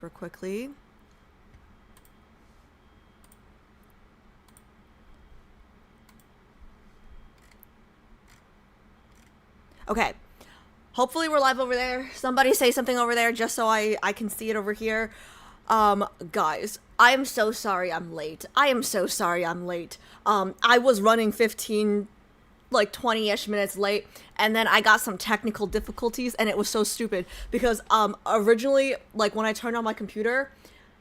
super quickly. Okay. Hopefully we're live over there. Somebody say something over there just so I can see it over here. Guys, I am so sorry I'm late. I am so sorry I'm late. I was running 20-ish minutes late, and then I got some technical difficulties, and it was so stupid because originally, like, when I turned on my computer,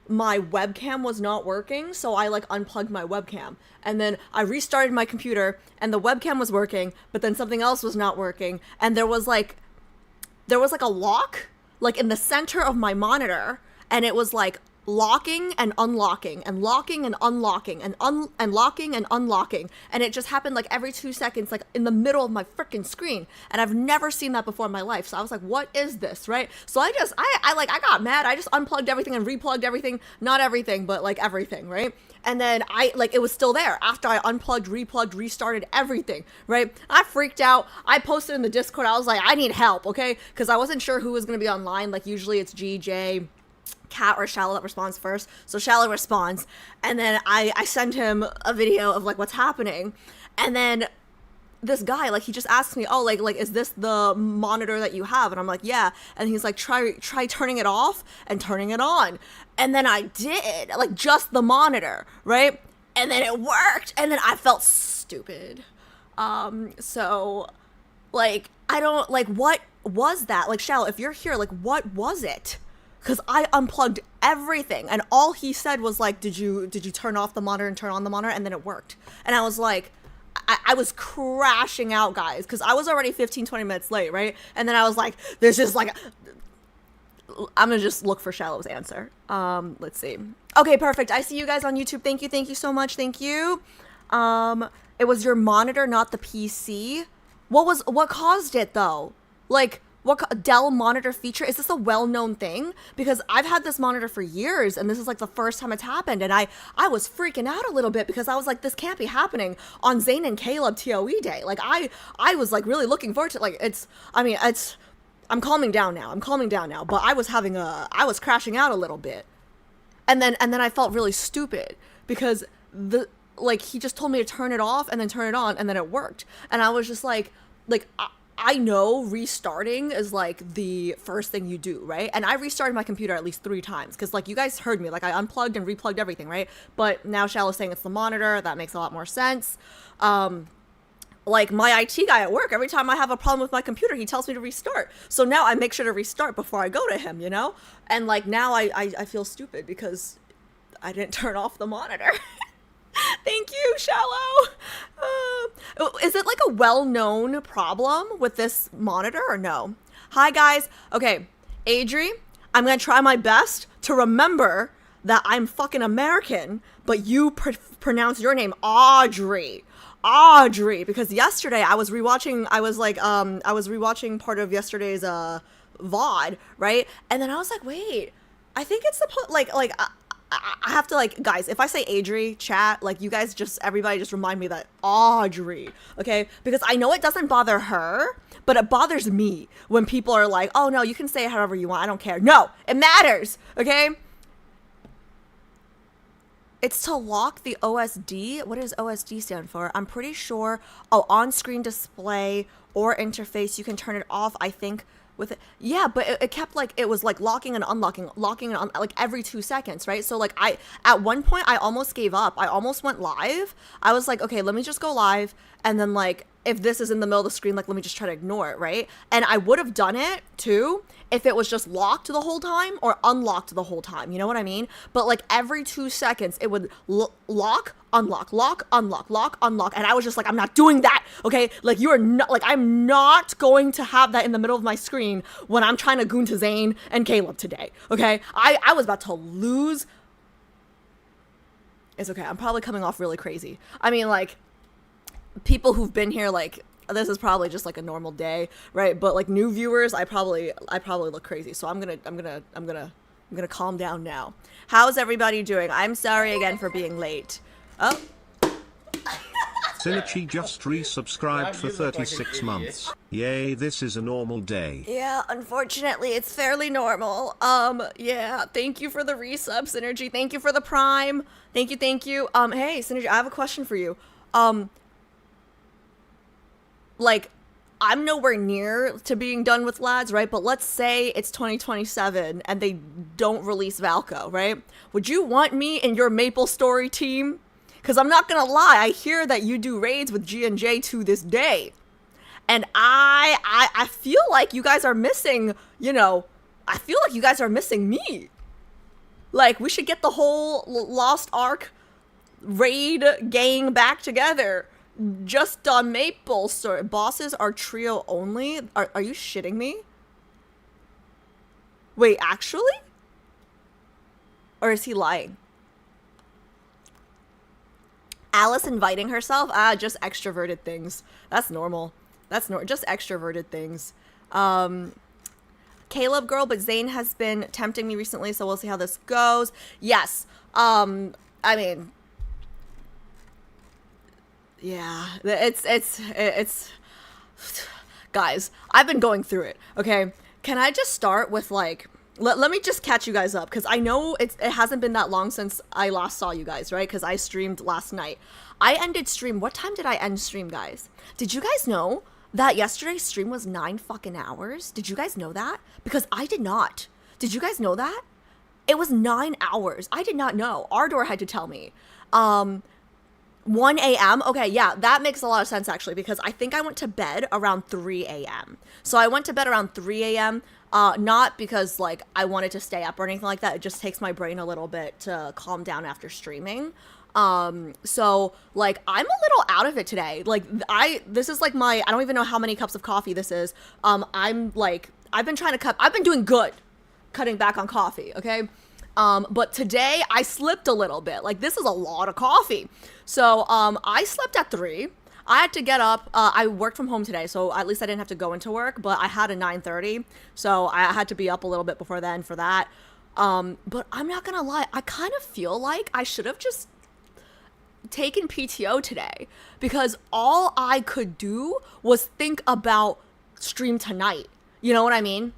my webcam was not working, so I unplugged my webcam, and then I restarted my computer and the webcam was working, but then something else was not working, and there was a lock in the center of my monitor, and it was locking and unlocking and locking and unlocking and locking and unlocking, and it just happened every 2 seconds, in the middle of my freaking screen, and I've never seen that before in my life. So I was like, what is this, right? So I got mad. I just unplugged everything and replugged everything, not everything, but everything, right? And then it was still there after I unplugged, replugged, restarted everything, right? I freaked out. I posted in the Discord. I was like, I need help, okay? Because I wasn't sure who was going to be online. Usually it's GJ, Cat, or Shallow that responds first. So Shallow responds, and then I send him a video of what's happening, and then this guy he just asks me, oh, is this the monitor that you have? And I'm like, yeah. And he's like, try turning it off and turning it on. And then I did, just the monitor, right? And then it worked, and then I felt stupid. So I don't what was that? Shallow, if you're here, what was it? Because I unplugged everything, and all he said was did you turn off the monitor and turn on the monitor? And then it worked. And I was like, I was crashing out, guys, because I was already 15-20 minutes late, right? And then I was like, there's just I'm gonna just look for Shallow's answer. Let's see. Okay, perfect. I see you guys on YouTube. Thank you so much. Thank you. It was your monitor, not the PC. What caused it though? What Dell monitor feature? Is this a well-known thing? Because I've had this monitor for years, and this is the first time it's happened, and I was freaking out a little bit because I was like, this can't be happening on Zayne and Caleb TOE day. I was really looking forward to I'm calming down now. But I was crashing out a little bit. And then I felt really stupid because he just told me to turn it off and then turn it on, and then it worked. And I was just I know restarting is the first thing you do, right? And I restarted my computer at least 3 times because you guys heard me, I unplugged and replugged everything, right? But now Shallow's saying it's the monitor. That makes a lot more sense. My IT guy at work, every time I have a problem with my computer, he tells me to restart. So now I make sure to restart before I go to him, And now I feel stupid because I didn't turn off the monitor. Thank you, Shallow. Is it a well-known problem with this monitor or no? Hi, guys. Okay, Adri, I'm going to try my best to remember that I'm fucking American, but you pronounce your name Audrey, because yesterday I was rewatching part of yesterday's VOD, right? And then I was like, wait, I think it's supposed I have to guys, if I say Adri, chat, you guys everybody just remind me that Audrey, okay? Because I know it doesn't bother her, but it bothers me when people are like, oh no, you can say it however you want, I don't care. No, it matters, okay? It's to lock the OSD. What does OSD stand for? I'm pretty sure, on-screen display or interface, you can turn it off, I think, with it. Yeah, but it kept it was locking and unlocking every 2 seconds, right? So at one point I almost gave up. I almost went live. I was like, okay, let me just go live, and then if this is in the middle of the screen, let me just try to ignore it, right? And I would have done it too if it was just locked the whole time or unlocked the whole time, you know what I mean? But every 2 seconds it would lock, unlock, lock, unlock, lock, unlock, and I was just I'm not doing that, okay? You are not, I'm not going to have that in the middle of my screen when I'm trying to goon to Zayne and Caleb today, okay? I was about to lose. It's okay, I'm probably coming off really crazy. I mean, people who've been here, this is probably just a normal day, right? But new viewers, I probably look crazy. So I'm gonna calm down now. How's everybody doing? I'm sorry again for being late. Oh. Synergy just resubscribed for 36 months. Yay, this is a normal day. Yeah, unfortunately, it's fairly normal. Yeah, thank you for the resub, Synergy. Thank you for the prime. Thank you. Hey, Synergy, I have a question for you. Like, I'm nowhere near to being done with lads, right? But let's say it's 2027 and they don't release Valko, right? Would you want me in your Maple Story team? Because I'm not gonna lie, I hear that you do raids with G&J to this day. And I feel like you guys are missing, I feel like you guys are missing me. Like, we should get the whole Lost Ark raid gang back together. Just on Maple Story. Bosses are trio only? Are you shitting me? Wait, actually? Or is he lying? Alice inviting herself? Just extroverted things. That's normal. Just extroverted things. Caleb girl, but Zayne has been tempting me recently, so we'll see how this goes. Yes. I mean, yeah, it's guys, I've been going through it. Okay. Can I just start with like, let me just catch you guys up, because I know it hasn't been that long since I last saw you guys, right? Because I streamed last night. I ended stream. What time did I end stream, guys? Did you guys know that yesterday's stream was 9 fucking hours? Did you guys know that? Because I did not. Did you guys know that? It was 9 hours. I did not know. Ardor had to tell me. 1 a.m. Okay, yeah, that makes a lot of sense actually, because I think I went to bed around 3 a.m. So I went to bed around 3 a.m. Not because like I wanted to stay up or anything like that. It just takes my brain a little bit to calm down after streaming. So like I'm a little out of it today. Like this is like I don't even know how many cups of coffee this is. I'm like, I've been doing good cutting back on coffee, okay? But today I slipped a little bit. Like, this is a lot of coffee. So, I slept at 3. I had to get up. I worked from home today, so at least I didn't have to go into work, but I had a 9:30. So I had to be up a little bit before then for that. But I'm not gonna lie. I kind of feel like I should have just taken PTO today, because all I could do was think about stream tonight. You know what I mean?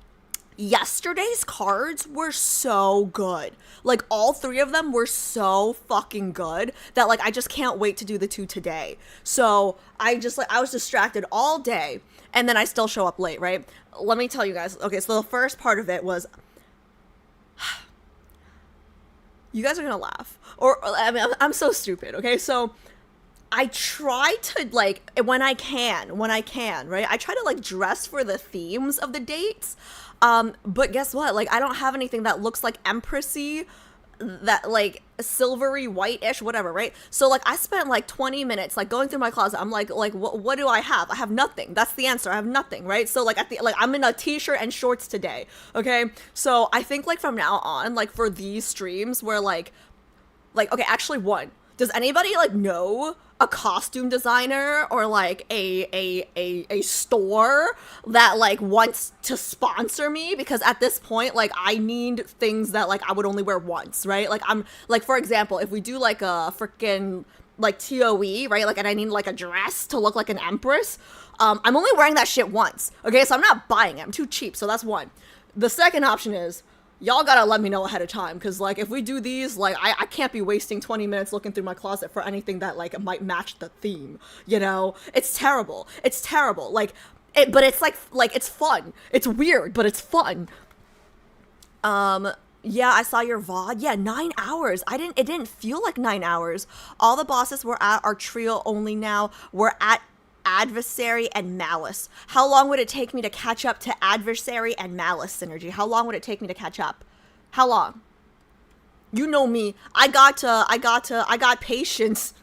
Yesterday's cards were so good. Like, all 3 of them were so fucking good that, like, I just can't wait to do the 2 today. So I was distracted all day, and then I still show up late, right? Let me tell you guys. Okay, so the first part of it was, you guys are gonna laugh. Or, I mean, I'm so stupid, okay? So I try to, like, when I can, right? I try to, like, dress for the themes of the dates. But guess what? Like, I don't have anything that looks like Empressy, that, like, silvery, white-ish, whatever, right? So, like, I spent, like, 20 minutes, like, going through my closet. I'm like, what do I have? I have nothing. That's the answer. I have nothing, right? So, like, I'm in a t-shirt and shorts today, okay? So, I think, like, from now on, like, for these streams where, like, okay, actually, one. Does anybody, like, know a costume designer or like a store that like wants to sponsor me? Because at this point, like, I need things that like I would only wear once, right? Like, I'm like, for example, if we do like a freaking like TOE, right? Like, and I need like a dress to look like an empress, I'm only wearing that shit once, okay? So I'm not buying it. I'm too cheap. So that's one. The second option is, y'all gotta let me know ahead of time, because, like, if we do these, like, I can't be wasting 20 minutes looking through my closet for anything that, like, might match the theme, you know? It's terrible. It's terrible. Like, but it's, like, it's fun. It's weird, but it's fun. Yeah, I saw your VOD. Yeah, 9 hours. It didn't feel like 9 hours. All the bosses we're at are trio only now. We're at Adversary and Malice. How long would it take me to catch up to Adversary and Malice, Synergy? How long would it take me to catch up? How long? You know me. I got patience.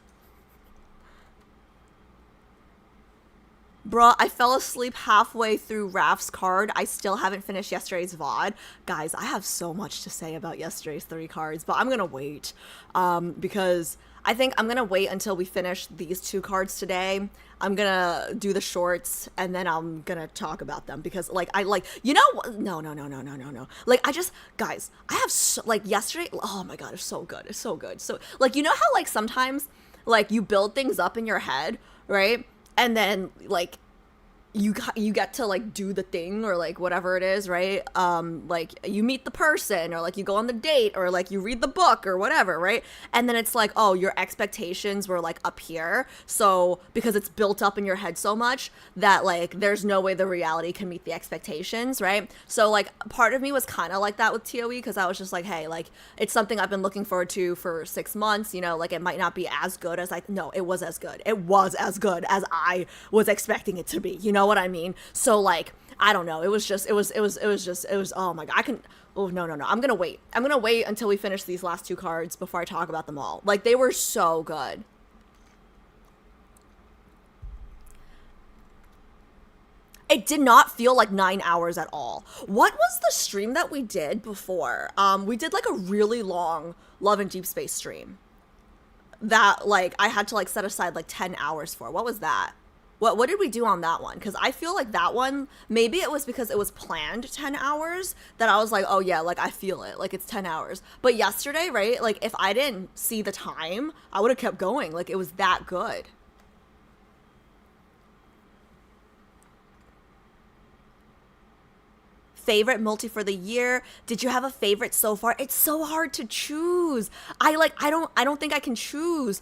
Bruh, I fell asleep halfway through Raf's card. I still haven't finished yesterday's VOD. Guys, I have so much to say about yesterday's 3 cards, but I'm gonna wait. Because I think I'm gonna wait until we finish these 2 cards today. I'm gonna do the shorts, and then I'm gonna talk about them, because, like, I, like, you know, no. Like, guys, I have, like, yesterday, oh my god, it's so good. It's so good. So, like, you know how, like, sometimes, like, you build things up in your head, right? And then like you get to like do the thing or like whatever it is, right? Like you meet the person or like you go on the date or like you read the book or whatever, right? And then it's like, oh, your expectations were like up here, so because it's built up in your head so much that like there's no way the reality can meet the expectations, right? So like part of me was kind of like that with TOE because I was just like, hey, like it's something I've been looking forward to for 6 months, you know, like it might not be as good as no, it was as good as I was expecting it to be, you know what I mean? So like I don't know, it was oh my god, no, I'm gonna wait until we finish these last 2 cards before I talk about them all. Like they were so good. It did not feel like 9 hours at all. What was the stream that we did before? We did like a really long Love and Deepspace stream that like I had to like set aside like 10 hours for. What was that? What did we do on that one? Because I feel like that one, maybe it was because it was planned 10 hours that I was like, oh yeah, like I feel it, like it's 10 hours. But yesterday, right, like if I didn't see the time, I would have kept going. Like it was that good. Favorite multi for the year? Did you have a favorite so far? It's so hard to choose. I don't think I can choose.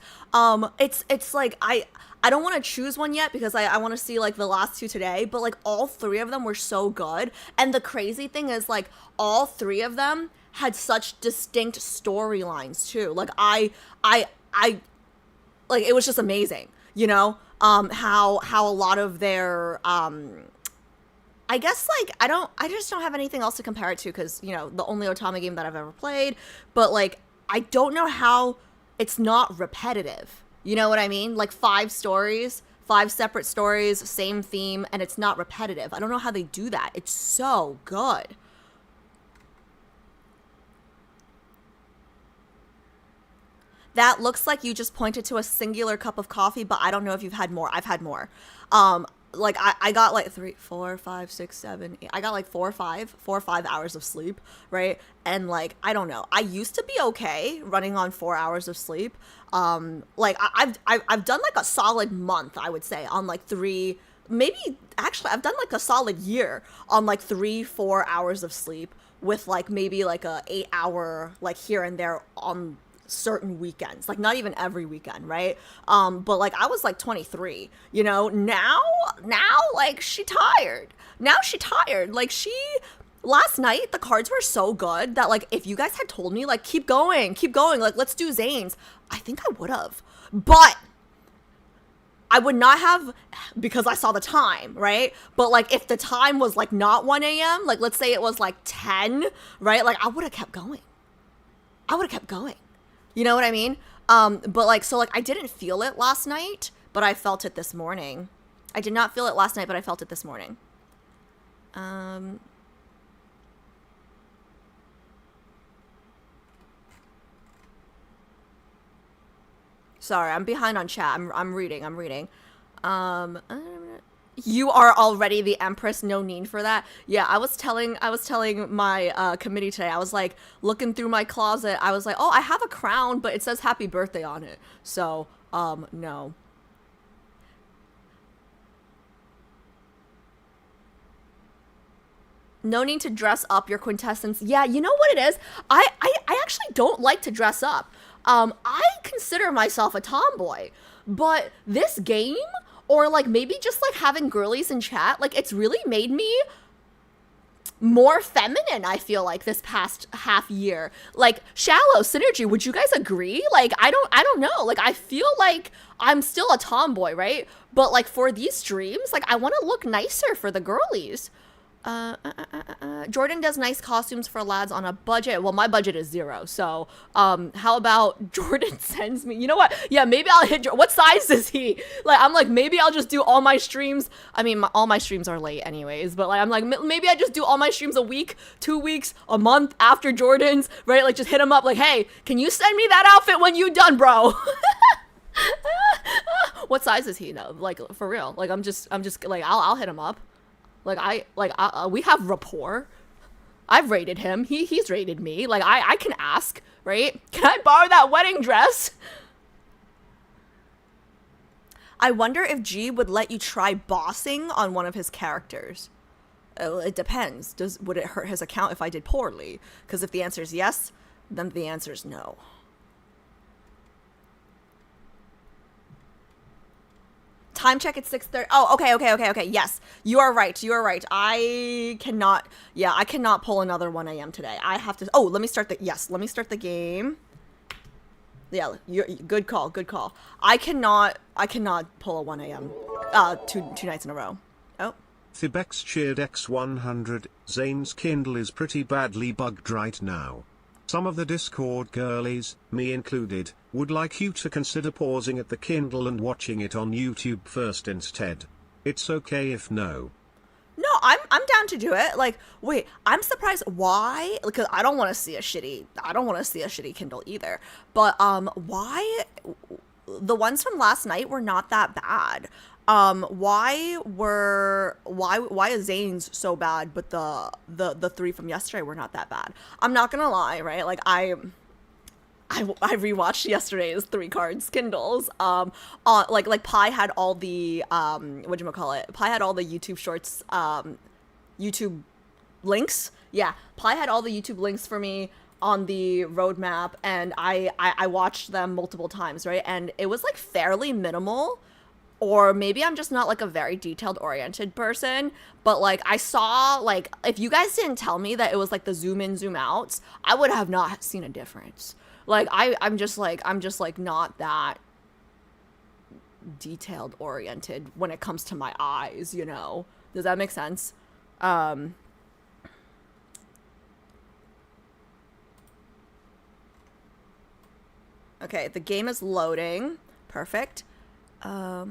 It's like I don't want to choose one yet because I want to see like the last 2 today, but like all 3 of them were so good. And the crazy thing is like all 3 of them had such distinct storylines too. Like I like it was just amazing, you know? How a lot of their I guess, like, I just don't have anything else to compare it to because, you know, the only Otama game that I've ever played, but, like, I don't know how it's not repetitive. You know what I mean? Like, 5 stories, 5 separate stories, same theme, and it's not repetitive. I don't know how they do that. It's so good. That looks like you just pointed to a singular cup of coffee, but I don't know if you've had more. I've had more. Like I got like 3, 4, 5, 6, 7, 8. I got like 4 or 5 hours of sleep, right? And like I don't know. I used to be okay running on 4 hours of sleep. Like I've done like a solid month, I would say, on like 3. Maybe actually I've done like a solid year on like 3, 4 hours of sleep with like maybe like a 8-hour like here and there on certain weekends, like not even every weekend, right? But like I was like 23, you know. Now like she tired, like she last night the cards were so good that like if you guys had told me like keep going, like let's do Zayne's, I think I would have, but I would not have because I saw the time, right? But like if the time was like not 1 a.m., like let's say it was like 10, right? Like I would have kept going. You know what I mean? But like, so like I didn't feel it last night, but I felt it this morning. I did not feel it last night, but I felt it this morning. Sorry, I'm behind on chat. I'm reading. You are already the Empress, no need for that. Yeah, I was telling my committee today, I was like looking through my closet, I was like, oh, I have a crown, but it says happy birthday on it. So, no. No need to dress up your quintessence. Yeah, you know what it is? I actually don't like to dress up. I consider myself a tomboy, but this game, or like maybe just like having girlies in chat, like it's really made me more feminine, I feel like, this past half year. Like Shallow, Synergy, would you guys agree? Like I don't know, like I feel like I'm still a tomboy, right? But like for these streams, like I want to look nicer for the girlies. Jordan does nice costumes for lads on a budget. Well, my budget is 0, so how about Jordan sends me, you know what, yeah, maybe I'll hit what size is he? Like I'm like, maybe I'll just do all my streams, I mean all my streams are late anyways, but like I'm like maybe I just do all my streams a week, 2 weeks, a month after Jordan's, right? Like just hit him up like, hey, can you send me that outfit when you done, bro? What size is he though? Like for real, like I'm just like I'll hit him up. Like we have rapport. I've rated him. He's rated me. Like I can ask, right? Can I borrow that wedding dress? I wonder if G would let you try bossing on one of his characters. It depends. Would it hurt his account if I did poorly? Because if the answer is yes, then the answer is no. Time check at 6:30. Oh, okay. Yes, you are right. I cannot pull another 1 a.m. today. I have to. Oh, let me start the game. Yeah, good call. I cannot pull a 1 a.m. Two nights in a row. Oh. Thibex cheered X100. Zayne's Kindle is pretty badly bugged right now. Some of the Discord girlies, me included, would like you to consider pausing at the Kindle and watching it on YouTube first instead. It's okay if no. No, I'm down to do it. Like, wait, I'm surprised why? Because I don't want to see a shitty Kindle either. But why the ones from last night were not that bad? Why is Zayne's so bad, but the 3 from yesterday were not that bad? I'm not gonna lie, right? Like I rewatched yesterday's 3 cards Kindles. Like Pi had all the whatchamacallit? Pi had all the YouTube shorts, YouTube links. Yeah, Pi had all the YouTube links for me on the roadmap, and I watched them multiple times, right? And it was like fairly minimal. Or maybe I'm just not like a very detailed oriented person, but like I saw, like, if you guys didn't tell me that it was like the zoom in, zoom outs, I would have not seen a difference. Like I'm just like not that detailed oriented when it comes to my eyes, you know? Does that make sense? Okay, the game is loading. Perfect. Hi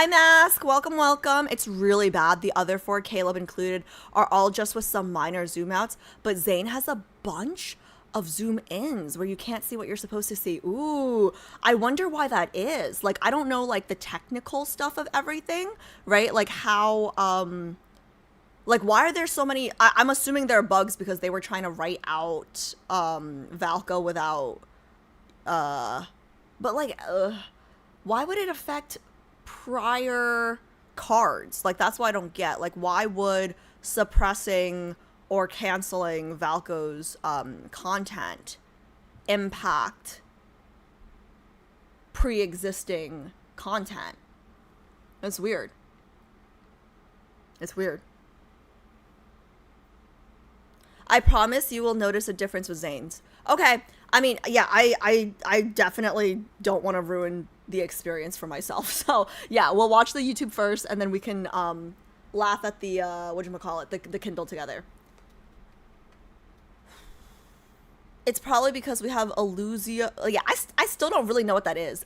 Mask, welcome. It's really bad. The other 4, Caleb included, are all just with some minor zoom outs, but Zayne has a bunch of zoom ins where you can't see what you're supposed to see. Ooh, I wonder why that is. Like, I don't know, like, the technical stuff of everything, right? Like how, like, why are there so many? I'm assuming there are bugs because they were trying to write out Valko without but like, why would it affect prior cards? Like, that's why I don't get. Like, why would suppressing or canceling Valko's content impact pre-existing content? It's weird. I promise you will notice a difference with Zayne's. Okay. I mean, yeah, I definitely don't want to ruin the experience for myself. So, yeah, we'll watch the YouTube first, and then we can laugh at the, the Kindle together. It's probably because we have Illusio. Yeah, I still don't really know what that is.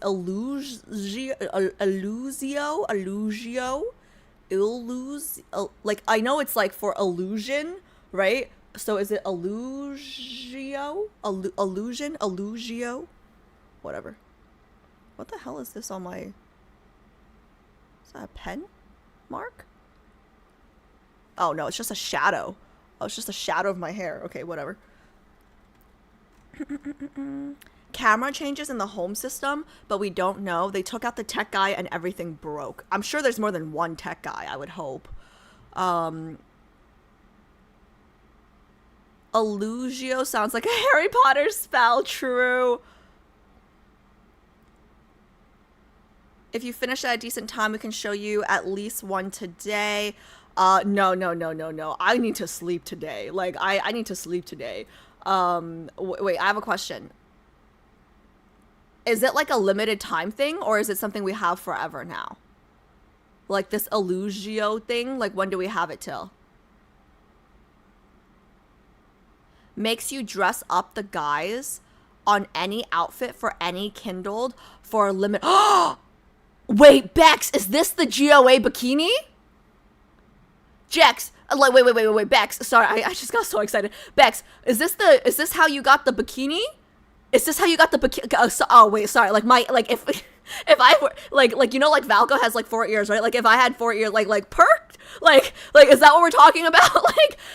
Like, I know it's like for illusion, right? So is it Illugio? Illugio? Whatever. What the hell is this on my... Is that a pen mark? Oh, no, it's just a shadow. Oh, it's just a shadow of my hair. Okay, whatever. Camera changes in the home system, but we don't know. They took out the tech guy and everything broke. I'm sure there's more than one tech guy, I would hope. Illugio sounds like a Harry Potter spell. True. If you finish at a decent time, we can show you at least one today. No. I need to sleep today. Like, I need to sleep today. Wait, I have a question. Is it like a limited time thing, or is it something we have forever now? Like this Illugio thing, like when do we have it till? Makes you dress up the guys on any outfit for any Kindled for a limit. Wait, Bex, is this the GOA bikini? Jex, like, wait, Bex, sorry, I just got so excited. Bex, is this how you got the bikini? Is this how you got the bikini? Oh, wait, sorry, like, if I were, like, you know, like, Valko has, like, 4 ears, right? Like, if I had 4 ears, like, perked? Like, is that what we're talking about?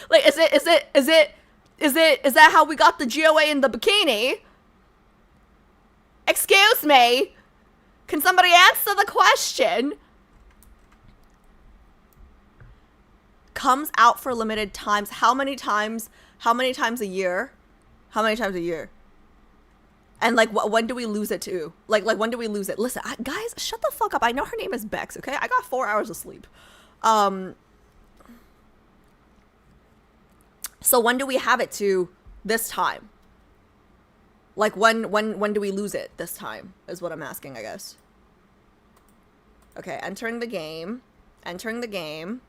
like, is that how we got the GOA in the bikini? Excuse me? Can somebody answer the question? Comes out for limited times. How many times a year? How many times a year? And like, when do we lose it to? Like when do we lose it? Listen, guys, shut the fuck up. I know her name is Bex, okay? I got 4 hours of sleep. So when do we have it to this time? Like when do we lose it this time is what I'm asking, I guess. Okay, entering the game. Entering the game.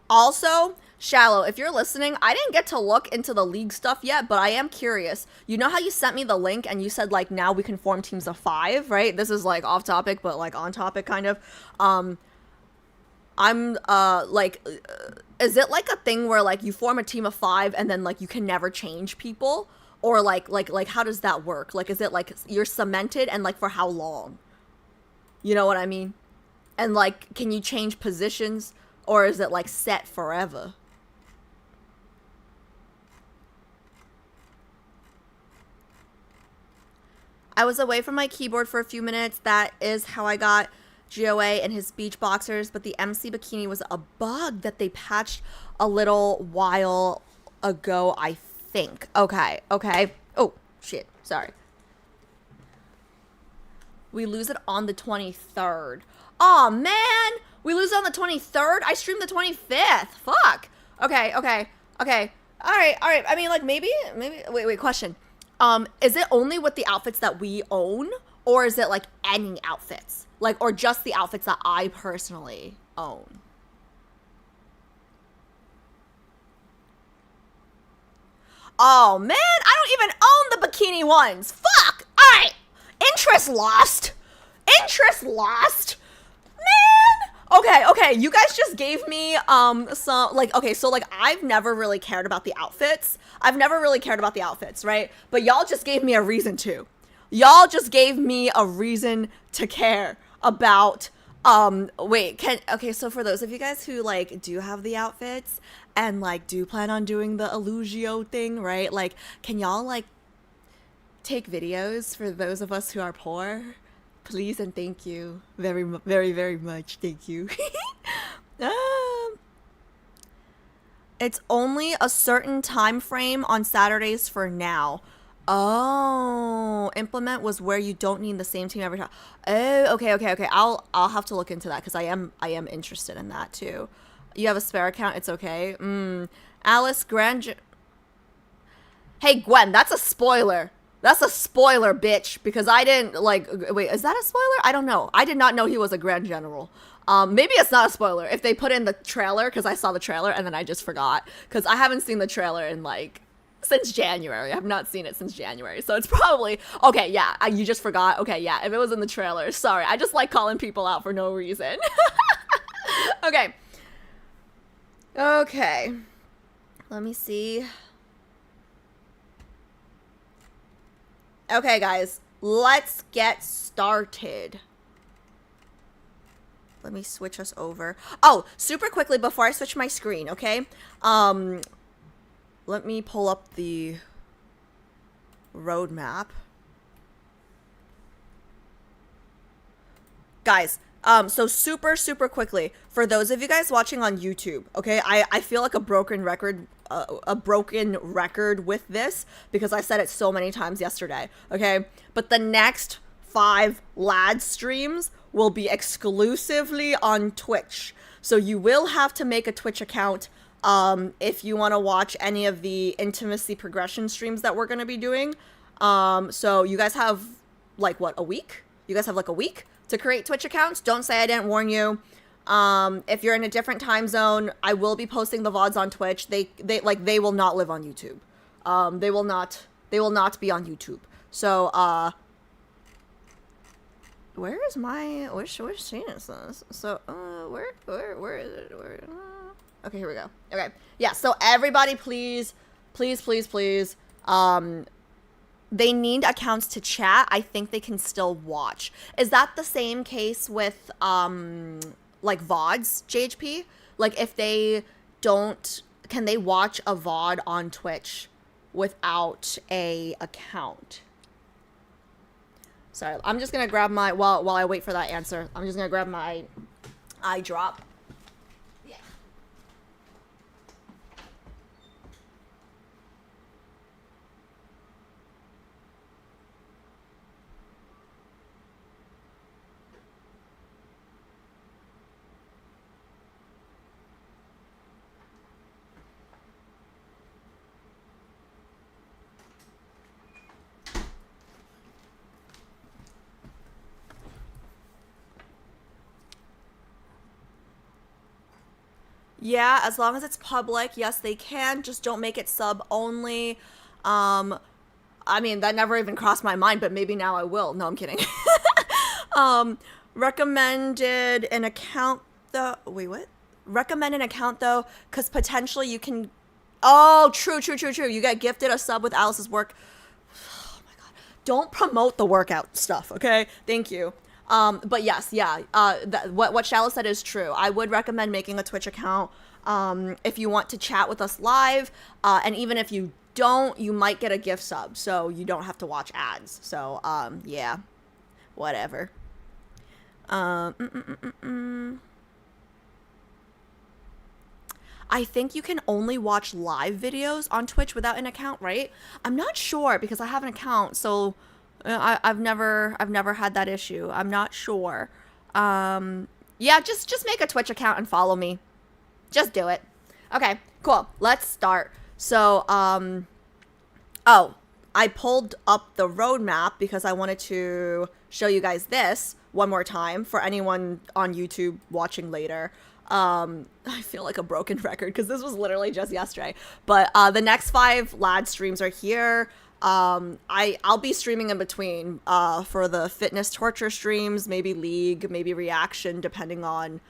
Also, Shallow, if you're listening, I didn't get to look into the league stuff yet, but I am curious. You know how you sent me the link and you said, like, now we can form teams of 5, right? This is, like, off topic, but, like, on topic, kind of. Is it, like, a thing where, like, you form a team of 5 and then, like, you can never change people? Or, like, how does that work? Like, is it, like, you're cemented and, like, for how long? You know what I mean? And, like, can you change positions? Or is it, like, set forever? I was away from my keyboard for a few minutes. That is how I got GOA and his beach boxers. But the MC bikini was a bug that they patched a little while ago, I think. Okay. Oh, shit. Sorry. We lose it on the 23rd. Aw, man! We lose it on the 23rd? I streamed the 25th. Fuck. Okay. All right. I mean, like, maybe, wait, question. Is it only with the outfits that we own? Or is it, like, any outfits? Like, or just the outfits that I personally own? Oh, man, I don't even own the bikini ones. Fuck. All right. Interest lost. Man. Okay. You guys just gave me some, like, okay, so, like, I've never really cared about the outfits. Right? But y'all just gave me a reason to. Y'all just gave me a reason to care about, okay, so for those of you guys who, like, do have the outfits and, like, do plan on doing the Illugio thing, right? Like, can y'all, like, take videos for those of us who are poor? Please and thank you. Very, very, very much. Thank you. It's only a certain time frame on Saturdays for now. Oh, implement was where you don't need the same team every time. Oh, okay. I'll have to look into that because I am interested in that too. You have a spare account, it's okay. Alice Grand. Hey Gwen, that's a spoiler. That's a spoiler, bitch, because I didn't, like, wait, is that a spoiler? I don't know. I did not know he was a Grand General. Maybe it's not a spoiler if they put in the trailer, because I saw the trailer and then I just forgot, because I haven't seen the trailer in, like, since January. I have not seen it since January, so it's probably, okay, yeah, you just forgot. Okay, yeah, if it was in the trailer, sorry. I just like calling people out for no reason. Okay. Let me see. Okay, guys, let's get started. Let me switch us over. Oh, super quickly before I switch my screen, okay? Let me pull up the roadmap. Guys, so super quickly, for those of you guys watching on YouTube, okay, I feel like a broken record with this because I said it so many times yesterday, okay? But the next 5 lad streams will be exclusively on Twitch. So you will have to make a Twitch account if you want to watch any of the intimacy progression streams that we're going to be doing. So you guys have, like, what, a week? You guys have, like, a week to create Twitch accounts. Don't say I didn't warn you. If you're in a different time zone, I will be posting the VODs on Twitch. They will not live on YouTube. They will not be on YouTube. So, where's Shane? So, where is it? Okay, here we go. Okay. Yeah, so everybody please, they need accounts to chat. I think they can still watch. Is that the same case with, like, VODs, JHP? Like, if they can they watch a VOD on Twitch without a account? Sorry, I'm just gonna grab my, while I wait for that answer, I'm just gonna grab my eye drop. Yeah. Yeah, as long as it's public, yes, they can. Just don't make it sub only. I mean, that never even crossed my mind, but maybe now I will. No, I'm kidding. Recommended an account though. Wait, what? Recommend an account though, because potentially you can. Oh, true. You get gifted a sub with Alice's work. Oh my god! Don't promote the workout stuff, okay? Thank you. But yes, yeah, what Shallow said is true. I would recommend making a Twitch account, if you want to chat with us live, and even if you don't, you might get a gift sub, so you don't have to watch ads. So, yeah, whatever. I think you can only watch live videos on Twitch without an account, right? I'm not sure because I have an account, so I've never had that issue. I'm not sure. Yeah, just make a Twitch account and follow me. Just do it. Okay, cool. Let's start. So, oh, I pulled up the roadmap because I wanted to show you guys this one more time for anyone on YouTube watching later. I feel like a broken record because this was literally just yesterday. But the next 5 lad streams are here. I'll be streaming in between for the fitness torture streams, maybe League, maybe Reaction, depending on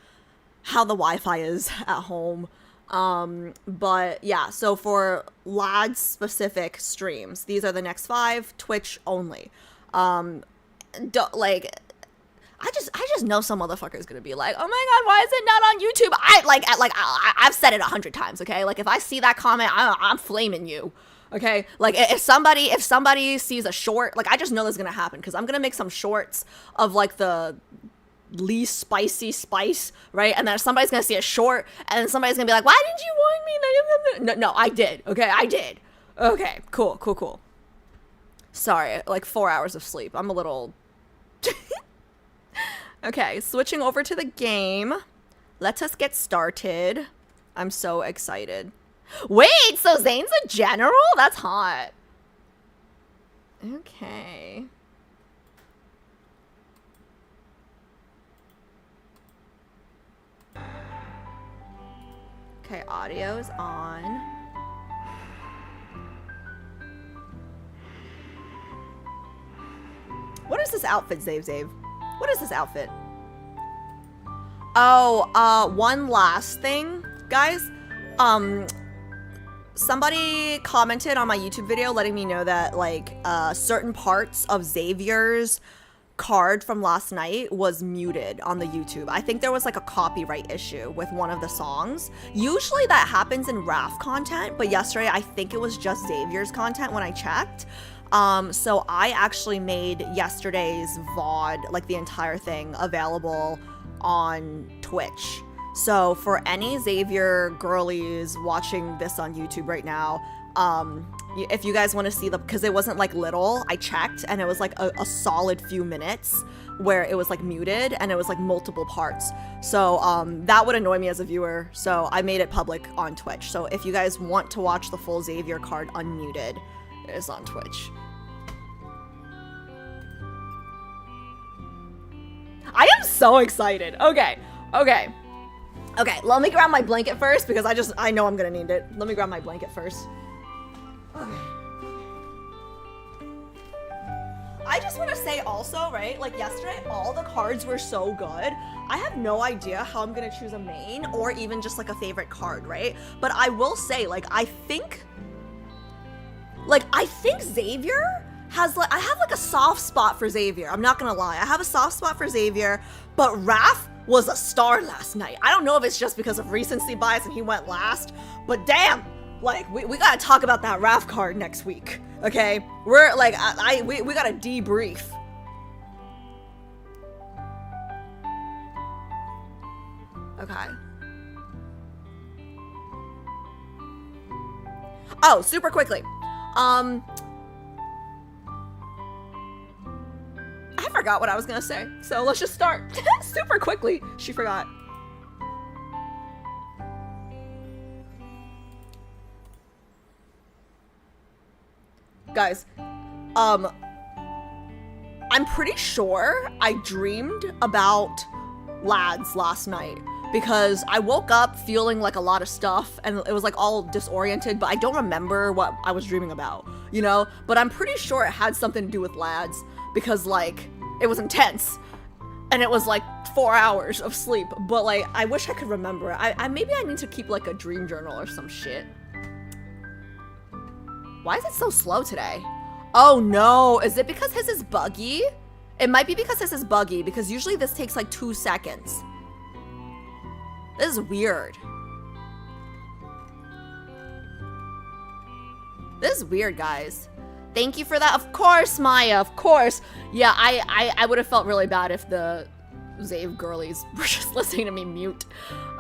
how the Wi-Fi is at home. But yeah, so for lad specific streams, these are the next 5, Twitch only. Like, I just know some motherfucker is gonna be like, oh my god, why is it not on YouTube? I've said it 100 times, okay? Like, if I see that comment, I'm flaming you. Okay, like if somebody sees a short, like I just know this is gonna happen because I'm gonna make some shorts of like the least spicy spice, right? And then somebody's gonna see a short, and then somebody's gonna be like, "Why didn't you warn me?" No, I did. Okay, I did. Okay, cool. Sorry, like 4 hours of sleep. I'm a little. Okay, switching over to the game. Let us get started. I'm so excited. Wait, so Zayne's a general? That's hot. Okay. Okay, audio's on. What is this outfit, Zave? What is this outfit? Oh, one last thing, guys. Somebody commented on my YouTube video letting me know that, like, certain parts of Xavier's card from last night was muted on the YouTube. I think there was, like, a copyright issue with one of the songs. Usually that happens in RAF content, but yesterday I think it was just Xavier's content when I checked. So I actually made yesterday's VOD, like the entire thing, available on Twitch. So for any Xavier girlies watching this on YouTube right now, if you guys want to see because it wasn't like little, I checked and it was like a solid few minutes where it was like muted and it was like multiple parts. So that would annoy me as a viewer. So I made it public on Twitch. So if you guys want to watch the full Xavier card unmuted, it is on Twitch. I am so excited. Okay, let me grab my blanket first because I know I'm gonna need it. Let me grab my blanket first. Okay. I just want to say also, right, like yesterday, all the cards were so good. I have no idea how I'm gonna choose a main or even just like a favorite card, right? But I will say, like, I think Xavier has like, I have like a soft spot for Xavier. I'm not gonna lie. I have a soft spot for Xavier, but Raph was a star last night. I don't know if it's just because of recency bias and he went last, but damn, like we gotta talk about that Raph card next week. Okay, we're like, we gotta debrief. Okay. Oh, super quickly. I forgot what I was gonna say, so let's just start super quickly. She forgot. Guys, I'm pretty sure I dreamed about lads last night because I woke up feeling like a lot of stuff and it was like all disoriented, but I don't remember what I was dreaming about, you know? But I'm pretty sure it had something to do with lads because like it was intense and it was like 4 hours of sleep, but like I wish I could remember it. I maybe I need to keep like a dream journal or some shit. Why is it so slow today? Oh no, is it because his is buggy? It might be because this is buggy because usually this takes like 2 seconds. This is weird. This is weird, guys. Thank you for that. Of course, Maya, of course. Yeah, I would have felt really bad if the Zave girlies were just listening to me mute.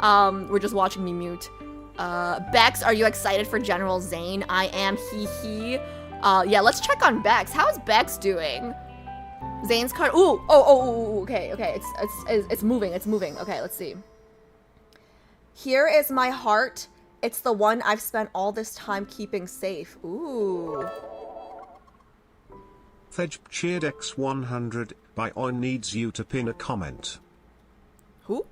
We're just watching me mute. Bex, are you excited for General Zayne? I am, hee. Yeah, let's check on Bex. How is Bex doing? Zayne's card. Ooh, okay. It's moving. Okay, let's see. Here is my heart. It's the one I've spent all this time keeping safe. Ooh. Fedge cheered X100 by Aeon needs you to pin a comment. Who?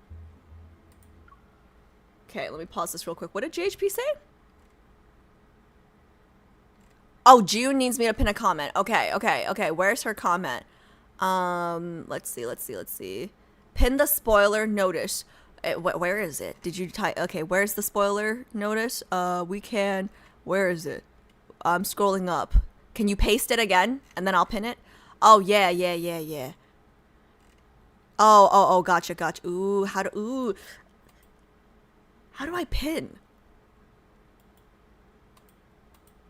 Okay, let me pause this real quick. What did JHP say? Oh, June needs me to pin a comment. Okay. Where's her comment? Let's see. Pin the spoiler notice. Where is it? Did you type? Okay, where's the spoiler notice? Where is it? I'm scrolling up. Can you paste it again? And then I'll pin it? Oh, yeah. Oh, gotcha. Ooh, how do I pin?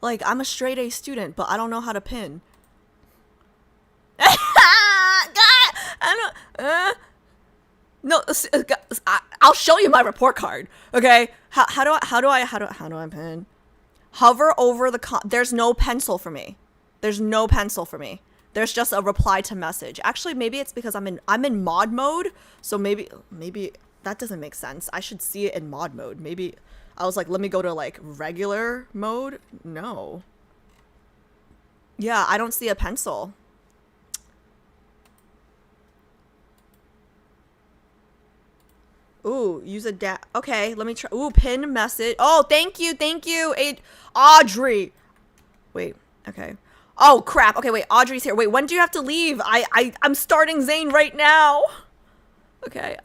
Like, I'm a straight A student, but I don't know how to pin. No, I'll show you my report card. Okay, how do I pin? Hover over the there's no pencil for me. There's There's just a reply to message. Actually, maybe it's because I'm in mod mode, so maybe that doesn't make sense. I should see it in mod mode. Maybe I was like, let me go to like regular mode. No. Yeah, I don't see a pencil. Ooh, use a okay, let me try. Ooh, pin message. Oh, thank you. Audrey. Wait, okay. Oh, crap. Okay, wait, Audrey's here. Wait, when do you have to leave? I'm starting Zayne right now. Okay,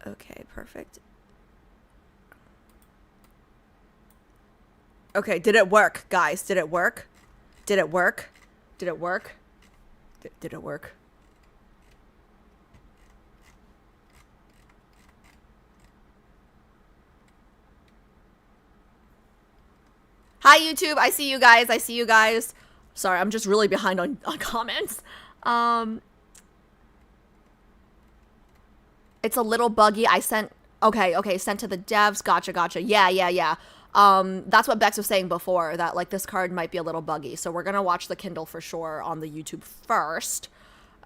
okay, perfect. Okay, did it work, guys? Did it work? Hi, YouTube. I see you guys. Sorry, I'm just really behind on comments. It's a little buggy. I sent... Okay, sent to the devs. Gotcha. Yeah. That's what Bex was saying before, that, like, this card might be a little buggy. So we're gonna watch the Kindle for sure on the YouTube first.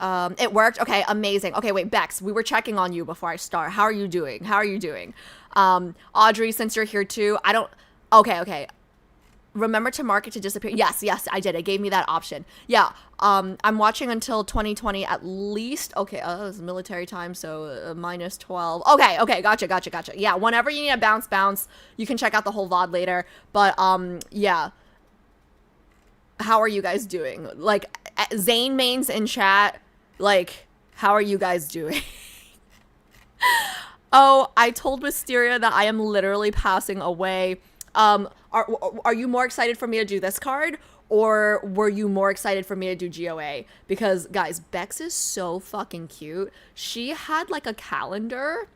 It worked? Okay, amazing. Okay, wait, Bex, we were checking on you before I start. How are you doing? Audrey, since you're here too, I don't... Okay. Remember to mark it to disappear. Yes, I did. It gave me that option. Yeah, I'm watching until 2020 at least. Okay, it's military time, so minus 12. Okay, gotcha. Yeah, whenever you need a bounce, you can check out the whole VOD later. But, yeah. How are you guys doing? Like, Zayne mains in chat, like, how are you guys doing? Oh, I told Wisteria that I am literally passing away. Are you more excited for me to do this card or were you more excited for me to do GOA? Because guys, Bex is so fucking cute. She had like a calendar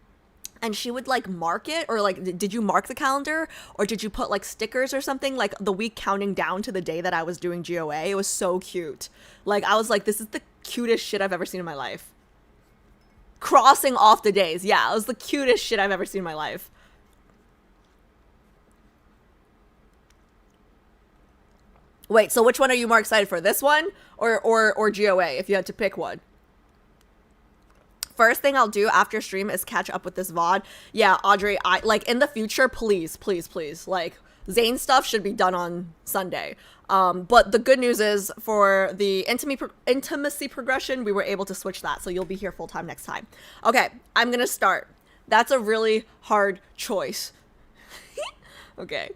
and she would like mark it, or like did you mark the calendar, or did you put like stickers or something, like the week counting down to the day that I was doing GOA? It was so cute. Like I was like, this is the cutest shit I've ever seen in my life. Crossing off the days. Yeah, it was the cutest shit I've ever seen in my life. Wait, so which one are you more excited for? This one or GOA, if you had to pick one? First thing I'll do after stream is catch up with this VOD. Yeah, Audrey, I like in the future, please, please, please. Like Zayne stuff should be done on Sunday. But the good news is for the intimacy progression, we were able to switch that. So you'll be here full time next time. Okay, I'm going to start. That's a really hard choice. Okay.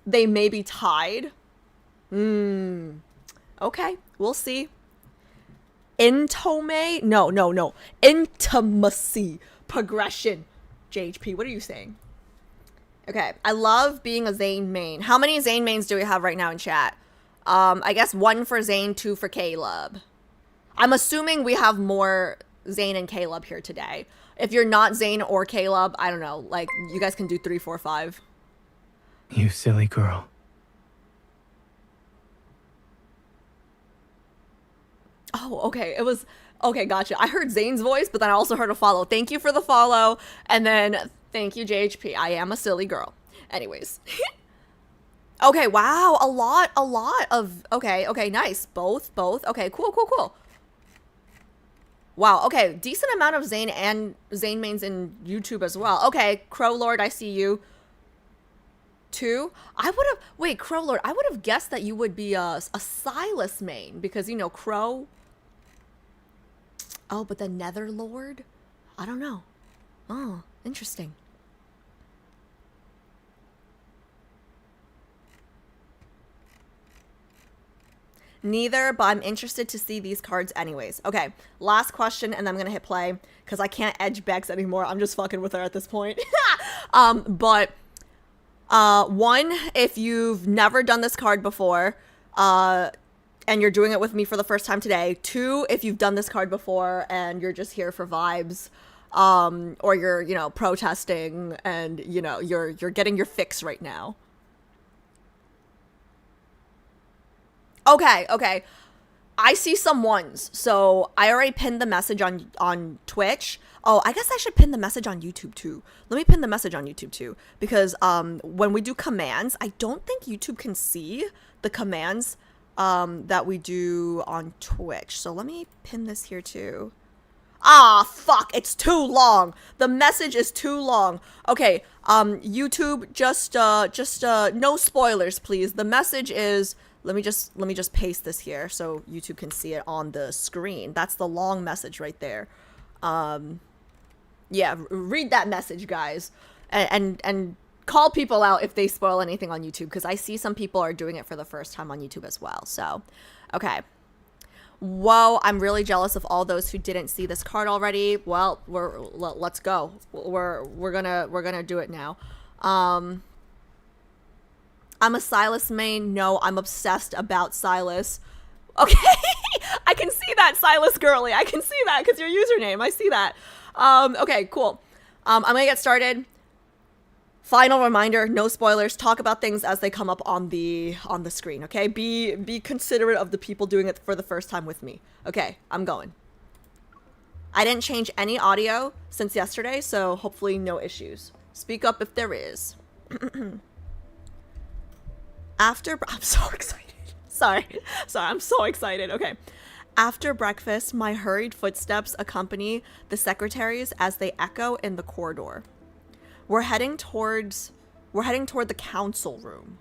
They may be tied. Okay, we'll see. Intome? No. Intimacy progression. JHP, what are you saying? Okay, I love being a Zayne main. How many Zayne mains do we have right now in chat? I guess 1 for Zayne, 2 for Caleb. I'm assuming we have more Zayne and Caleb here today. If you're not Zayne or Caleb, I don't know. Like, you guys can do 3, 4, 5. You silly girl. Oh, okay. It was... Okay, gotcha. I heard Zayne's voice, but then I also heard a follow. Thank you for the follow. And then, thank you, JHP. I am a silly girl. Anyways. Okay, wow. A lot of... Okay, nice. Both. Okay, cool. Wow, okay. Decent amount of Zayne and Zayne mains in YouTube as well. Okay, Crowlord, I see you. 2. I would have... Wait, Crowlord, I would have guessed that you would be a Silas main. Because, you know, Crow... Oh, but the Netherlord? I don't know. Oh, interesting. Neither, but I'm interested to see these cards anyways. Okay, last question, and then I'm gonna hit play, because I can't edge Bex anymore. I'm just fucking with her at this point. But, 1, if you've never done this card before, and you're doing it with me for the first time today. 2, if you've done this card before and you're just here for vibes, or you're, you know, protesting and, you know, you're getting your fix right now. Okay. I see some 1s. So I already pinned the message on Twitch. Oh, I guess I should pin the message on YouTube too. Let me pin the message on YouTube too, because when we do commands, I don't think YouTube can see the commands that we do on Twitch. So let me pin this here too. Ah, fuck, it's too long. The message is too long. Okay, YouTube, just no spoilers, please. The message is, let me just paste this here so YouTube can see it on the screen. That's the long message right there. Yeah, read that message, guys. And call people out if they spoil anything on YouTube, because I see some people are doing it for the first time on YouTube as well. So, okay. Whoa, I'm really jealous of all those who didn't see this card already. Well, let's go. We're gonna do it now. I'm a Silas main. No, I'm obsessed about Silas. Okay, I can see that, Silas girly. I can see that because your username. I see that. Okay, cool. I'm gonna get started. Final reminder, no spoilers. Talk about things as they come up on the screen, okay? Be considerate of the people doing it for the first time with me. Okay, I'm going. I didn't change any audio since yesterday, so hopefully no issues. Speak up if there is. I'm so excited. Sorry, I'm so excited. Okay. After breakfast, my hurried footsteps accompany the secretaries as they echo in the corridor. We're heading toward the council room.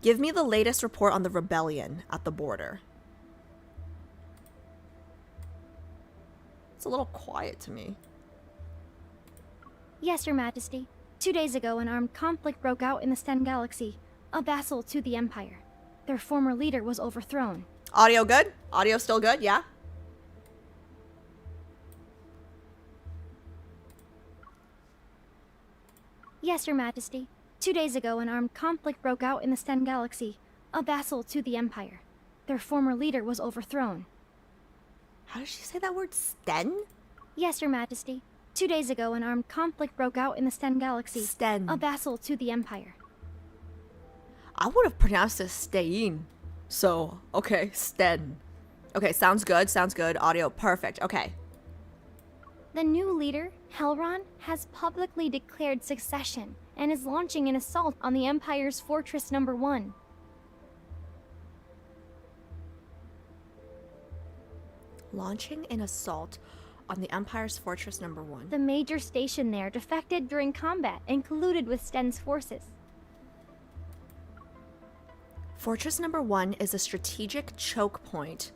Give me the latest report on the rebellion at the border. It's a little quiet to me. Yes, Your Majesty. 2 days ago, an armed conflict broke out in the Sten Galaxy, a vassal to the Empire. Their former leader was overthrown. Audio good? Audio still good? Yeah? Yes, Your Majesty. 2 days ago, an armed conflict broke out in the Sten Galaxy, a vassal to the Empire. Their former leader was overthrown. How did she say that word? Sten? Yes, Your Majesty. 2 days ago, an armed conflict broke out in the Sten Galaxy, Sten. a vassal to the Empire. I would have pronounced it Stein. So, okay, Sten. Okay, sounds good, sounds good. Audio, perfect. Okay. The new leader, Helron, has publicly declared succession and is launching an assault on the Empire's Fortress Number 1. Launching an assault on the Empire's Fortress Number 1. The major station there defected during combat and colluded with Sten's forces. Fortress Number 1 is a strategic choke point.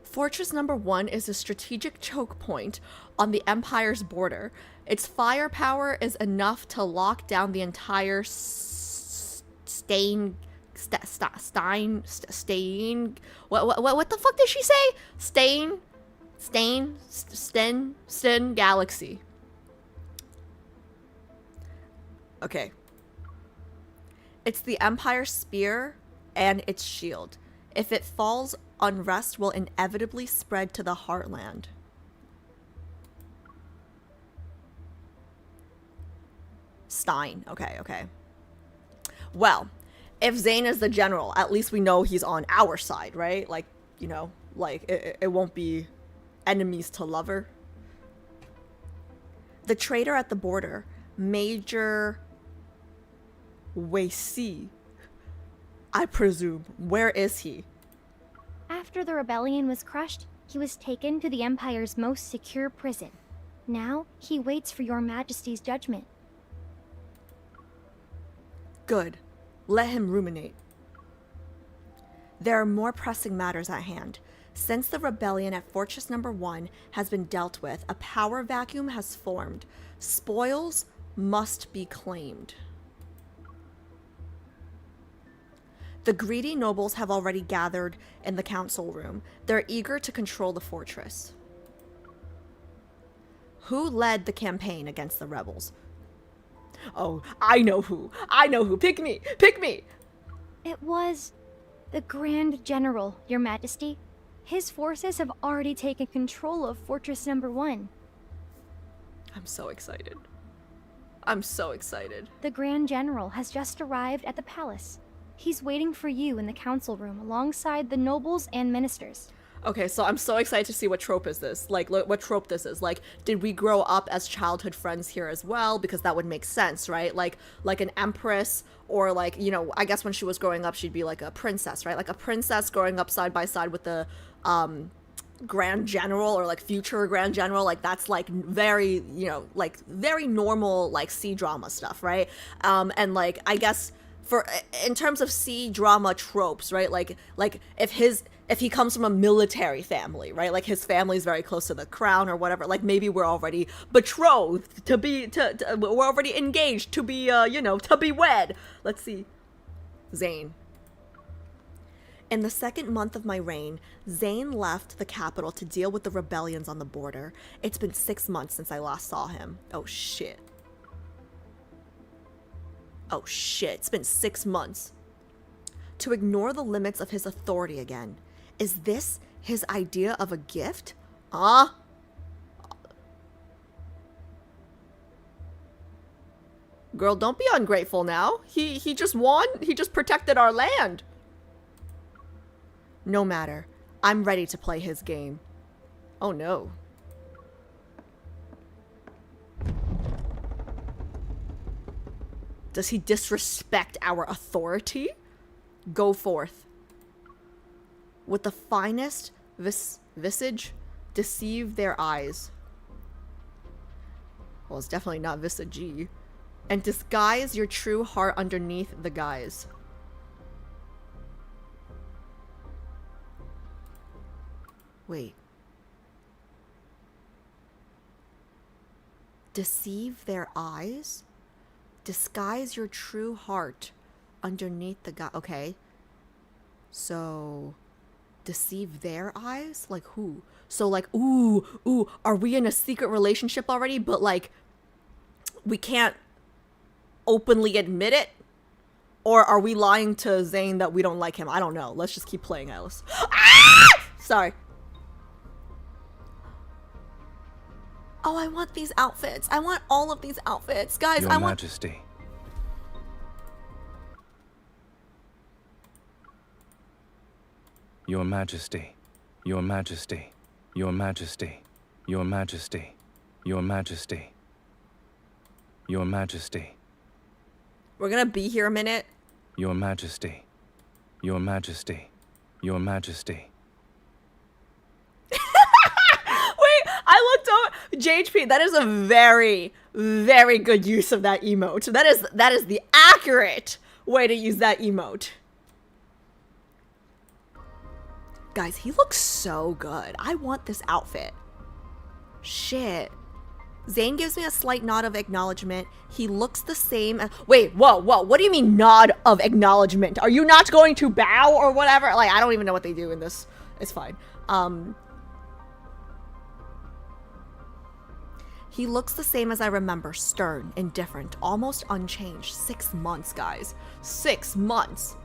Fortress Number 1 is a strategic choke point on the Empire's border. Its firepower is enough to lock down the entire Stein. What the fuck did she say? Sten Galaxy. Okay. It's the Empire's spear and its shield. If it falls, unrest will inevitably spread to the heartland. Stein. Okay. Well, if Zayne is the general, at least we know he's on our side, right? Like, you know, like it won't be enemies to lover. The traitor at the border, Major Wacy, I presume. Where is he? After the rebellion was crushed, he was taken to the Empire's most secure prison. Now, he waits for your Majesty's judgment. Good. Let him ruminate. There are more pressing matters at hand. Since the rebellion at Fortress Number 1 has been dealt with, a power vacuum has formed. Spoils must be claimed. The greedy nobles have already gathered in the council room. They're eager to control the fortress. Who led the campaign against the rebels? Oh, I know who. Pick me. It was the Grand General, Your Majesty. His forces have already taken control of Fortress Number 1. I'm so excited. The Grand General has just arrived at the palace. He's waiting for you in the council room alongside the nobles and ministers. Okay, so I'm so excited to see what trope is this. Like, what trope this is. Like, did we grow up as childhood friends here as well? Because that would make sense, right? Like an empress, or like, you know, I guess when she was growing up, she'd be like a princess, right? Like a princess growing up side by side with the Grand General, or like future Grand General. Like, that's like very, you know, like very normal, like C-drama stuff, right? And like, I guess in terms of C-drama tropes, right? Like if he comes from a military family, right? Like his family's very close to the crown or whatever. Like maybe we're already betrothed we're already engaged to be, to be wed. Let's see. Zayne. In the second month of my reign, Zayne left the capital to deal with the rebellions on the border. It's been 6 months since I last saw him. Oh shit, it's been 6 months. To ignore the limits of his authority again. Is this his idea of a gift? Girl, don't be ungrateful now. He just won. He just protected our land. No matter. I'm ready to play his game. Oh no. Does he disrespect our authority? Go forth. With the finest visage, deceive their eyes. Well, it's definitely not visage. And disguise your true heart underneath the guise. Wait. Deceive their eyes? Disguise your true heart underneath the guise. Okay. So, Deceive their eyes? Like who? So like, ooh, are we in a secret relationship already? But like, we can't openly admit it? Or are we lying to Zayne that we don't like him? I don't know. Let's just keep playing, Alice. Ah! Sorry. Oh, I want these outfits. I want all of these outfits. Guys, Your I want... Majesty. Your Majesty. Your Majesty. Your Majesty. Your Majesty. Your Majesty. Your Majesty. We're gonna be here a minute. Your Majesty. Your Majesty. Your Majesty. Wait, I looked over. JHP, that is a very, very good use of that emote. That is the accurate way to use that emote. Guys, he looks so good. I want this outfit. Shit. Zayne gives me a slight nod of acknowledgement. He looks the same as... Wait, whoa. What do you mean nod of acknowledgement? Are you not going to bow or whatever? Like, I don't even know what they do in this. It's fine. He looks the same as I remember. Stern, indifferent, almost unchanged. 6 months, guys. 6 months.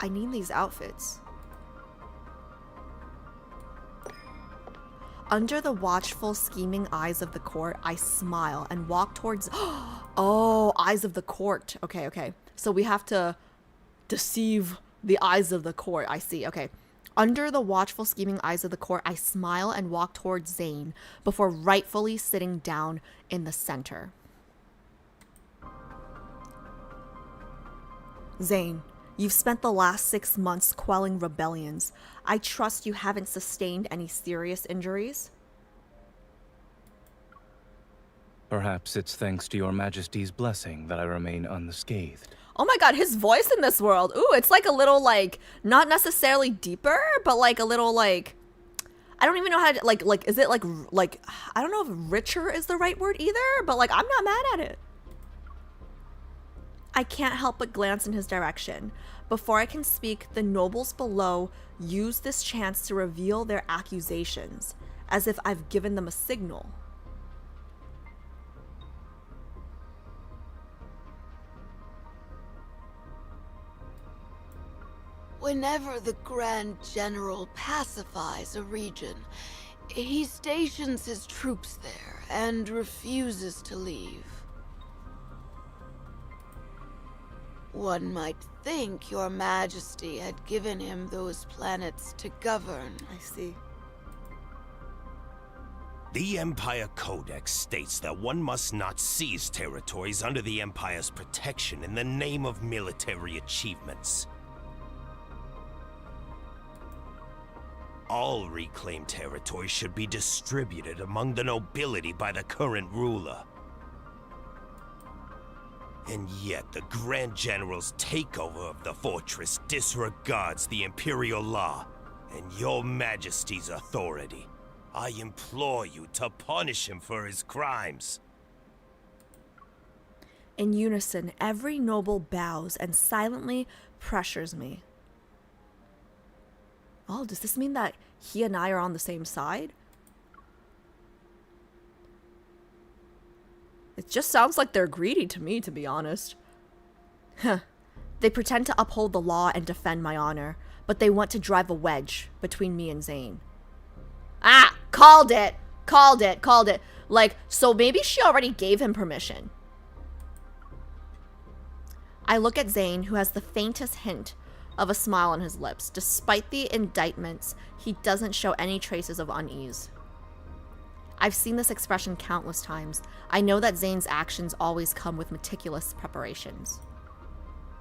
I need these outfits. Under the watchful, scheming eyes of the court, I smile and walk towards... Oh, eyes of the court. Okay. So we have to deceive the eyes of the court. I see. Okay. Under the watchful, scheming eyes of the court, I smile and walk towards Zayne before rightfully sitting down in the center. Zayne, you've spent the last 6 months quelling rebellions. I trust you haven't sustained any serious injuries? Perhaps it's thanks to your Majesty's blessing that I remain unscathed. Oh my god, his voice in this world. Ooh, it's like a little like, not necessarily deeper, but like a little like, I don't even know how to, like, is it like, I don't know if richer is the right word either, but like, I'm not mad at it. I can't help but glance in his direction. Before I can speak, the nobles below use this chance to reveal their accusations, as if I've given them a signal. Whenever the Grand General pacifies a region, he stations his troops there and refuses to leave. One might think your Majesty had given him those planets to govern. I see. The Empire Codex states that one must not seize territories under the Empire's protection in the name of military achievements. All reclaimed territory should be distributed among the nobility by the current ruler. And yet, the Grand General's takeover of the fortress disregards the Imperial law and your Majesty's authority. I implore you to punish him for his crimes. In unison, every noble bows and silently pressures me. Oh, does this mean that he and I are on the same side? It just sounds like they're greedy to me, to be honest. Huh. They pretend to uphold the law and defend my honor, but they want to drive a wedge between me and Zayne. Ah! Called it! Called it! Like, so maybe she already gave him permission. I look at Zayne, who has the faintest hint of a smile on his lips. Despite the indictments, he doesn't show any traces of unease. I've seen this expression countless times. I know that Zayne's actions always come with meticulous preparations.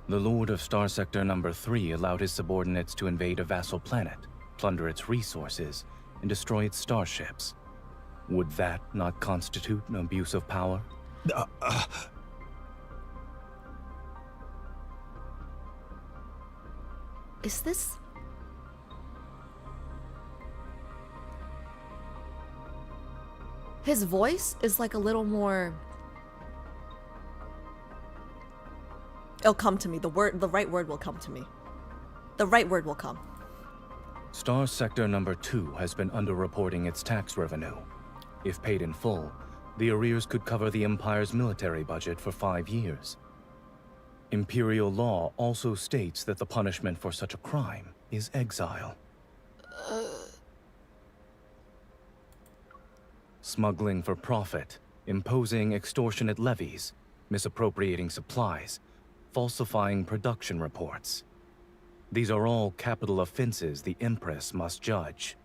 The Lord of Star Sector Number 3 allowed his subordinates to invade a vassal planet, plunder its resources, and destroy its starships. Would that not constitute an abuse of power? Is this... His voice is like a little more... It'll come to me. The right word will come to me. The right word will come. Star Sector number 2 has been underreporting its tax revenue. If paid in full, the arrears could cover the Empire's military budget for 5 years. Imperial law also states that the punishment for such a crime is exile. Smuggling for profit, imposing extortionate levies, misappropriating supplies, falsifying production reports. These are all capital offenses the Empress must judge.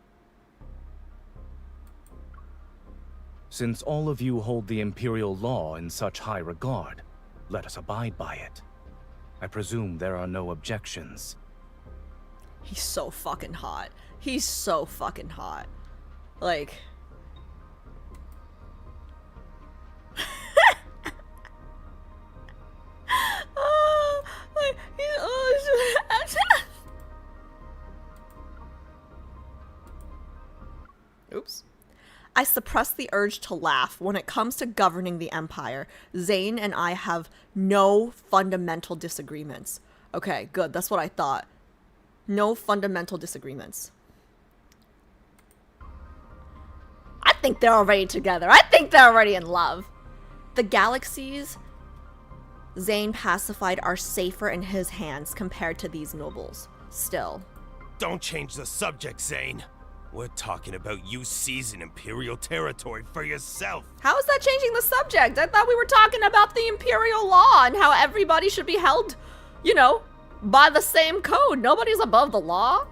Since all of you hold the Imperial law in such high regard, let us abide by it. I presume there are no objections. He's so fucking hot. He's so fucking hot. Like... Oops. I suppress the urge to laugh. When it comes to governing the Empire, Zayne and I have no fundamental disagreements. Okay, good. That's what I thought. No fundamental disagreements. I think they're already together. I think they're already in love. The galaxies Zayne pacified are safer in his hands compared to these nobles. Still. Don't change the subject, Zayne. We're talking about you seizing Imperial territory for yourself. How is that changing the subject? I thought we were talking about the Imperial law and how everybody should be held, you know, by the same code. Nobody's above the law.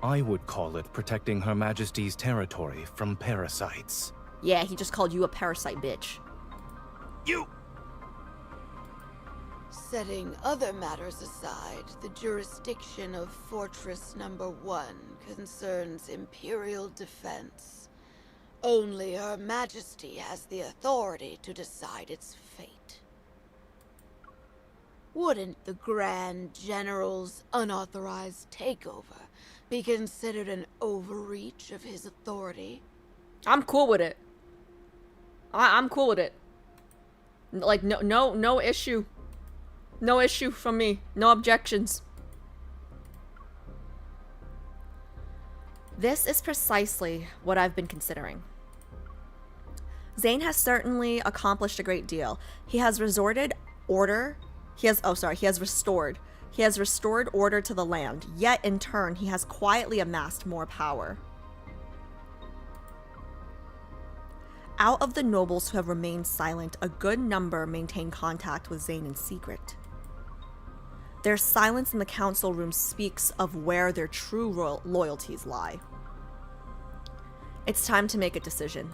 I would call it protecting Her Majesty's territory from parasites. Yeah, he just called you a parasite, bitch. You... Setting other matters aside, the jurisdiction of Fortress Number 1 concerns Imperial defense. Only Her Majesty has the authority to decide its fate. Wouldn't the Grand General's unauthorized takeover be considered an overreach of his authority? I'm cool with it. I'm cool with it. Like, no issue. No issue from me. No objections. This is precisely what I've been considering. Zayne has certainly accomplished a great deal. He has restored order to the land, yet in turn he has quietly amassed more power. Out of the nobles who have remained silent, a good number maintain contact with Zayne in secret. Their silence in the council room speaks of where their true loyalties lie. It's time to make a decision.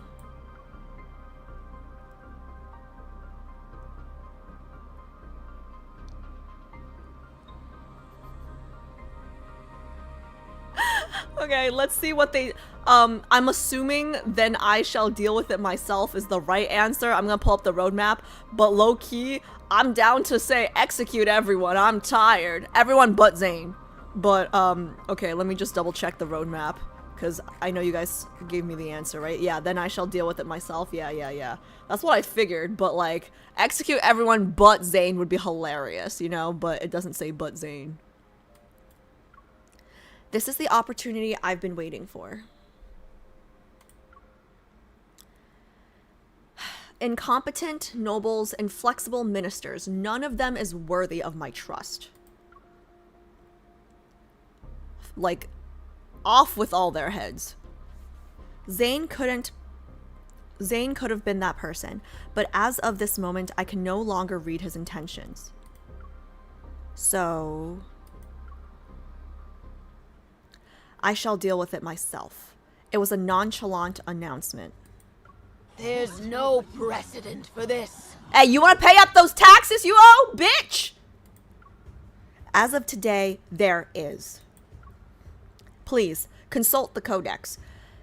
Okay, let's see what they... I'm assuming then I shall deal with it myself is the right answer. I'm gonna pull up the roadmap, but low-key, I'm down to say execute everyone. I'm tired. Everyone but Zayne. But, okay, let me just double-check the roadmap, because I know you guys gave me the answer, right? Yeah, then I shall deal with it myself. Yeah. That's what I figured, but, like, execute everyone but Zayne would be hilarious, you know? But it doesn't say but Zayne. This is the opportunity I've been waiting for. Incompetent nobles, inflexible ministers, none of them is worthy of my trust. Like, off with all their heads. Zayne could have been that person, but as of this moment, I can no longer read his intentions. So... I shall deal with it myself. It was a nonchalant announcement. There's no precedent for this. Hey, you want to pay up those taxes you owe, bitch? As of today, there is. Please, consult the Codex.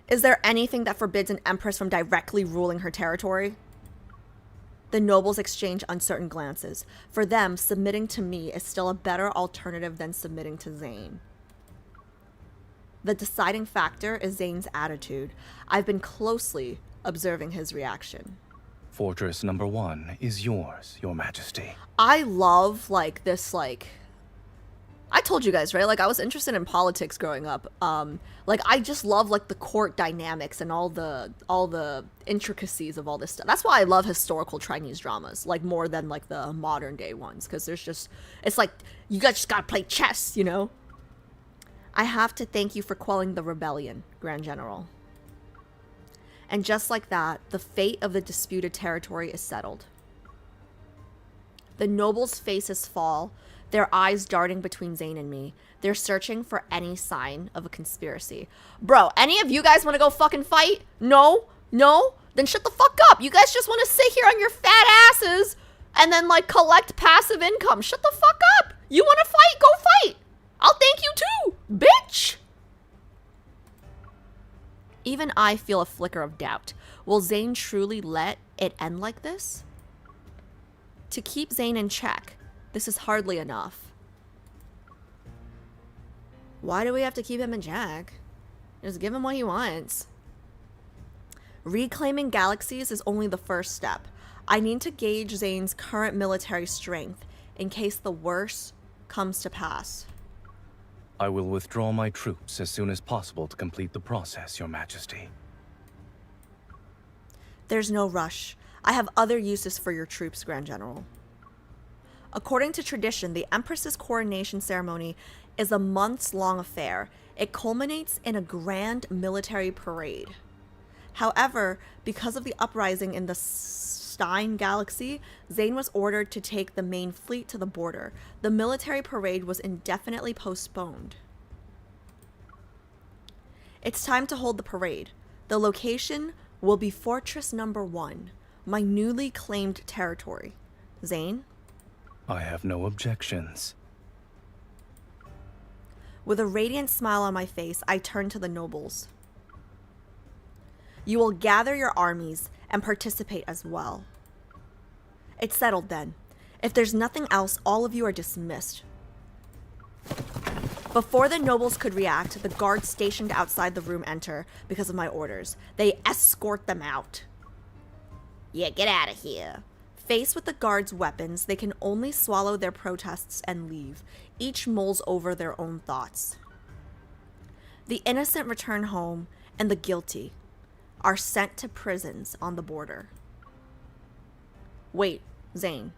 Is there anything that forbids an empress from directly ruling her territory? The nobles exchange uncertain glances. For them, submitting to me is still a better alternative than submitting to Zayne. The deciding factor is Zayne's attitude. I've been closely observing his reaction. Fortress number 1 is yours, Your Majesty. I love, like, this, like... I told you guys, right? Like, I was interested in politics growing up. Like, I just love, like, the court dynamics and all the intricacies of all this stuff. That's why I love historical Chinese dramas, like, more than, like, the modern day ones. Because there's just... It's like, you guys just gotta play chess, you know? I have to thank you for quelling the rebellion, Grand General. And just like that, the fate of the disputed territory is settled. The nobles' faces fall, their eyes darting between Zayne and me. They're searching for any sign of a conspiracy. Bro, any of you guys want to go fucking fight? No? No? Then shut the fuck up. You guys just want to sit here on your fat asses and then, like, collect passive income. Shut the fuck up. You want to fight? Go fight. I'll thank you too, bitch. Even I feel a flicker of doubt. Will Zayne truly let it end like this? To keep Zayne in check, this is hardly enough. Why do we have to keep him in check? Just give him what he wants. Reclaiming galaxies is only the first step. I need to gauge Zayne's current military strength in case the worst comes to pass. I will withdraw my troops as soon as possible to complete the process, Your Majesty. There's no rush. I have other uses for your troops, Grand General. According to tradition, the Empress's coronation ceremony is a months-long affair. It culminates in a grand military parade. However, because of the uprising in the Stein Galaxy, Zayne was ordered to take the main fleet to the border. The military parade was indefinitely postponed. It's time to hold the parade. The location will be Fortress number 1, my newly claimed territory. Zayne? I have no objections. With a radiant smile on my face, I turn to the nobles. You will gather your armies and participate as well. It's settled then. If there's nothing else, all of you are dismissed. Before the nobles could react, the guards stationed outside the room enter because of my orders. They escort them out. Yeah, get out of here. Faced with the guards' weapons, they can only swallow their protests and leave. Each mulls over their own thoughts. The innocent return home, and the guilty are sent to prisons on the border. Wait, Zayne.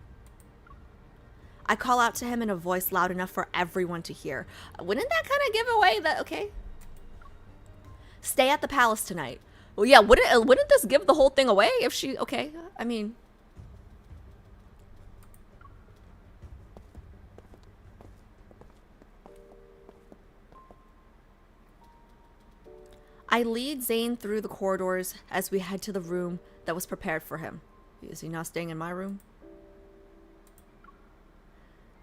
I call out to him in a voice loud enough for everyone to hear. Wouldn't that kind of give away that, okay? Stay at the palace tonight. Well, yeah, wouldn't this give the whole thing away if she, okay, I mean. I lead Zayne through the corridors as we head to the room that was prepared for him. Is he not staying in my room?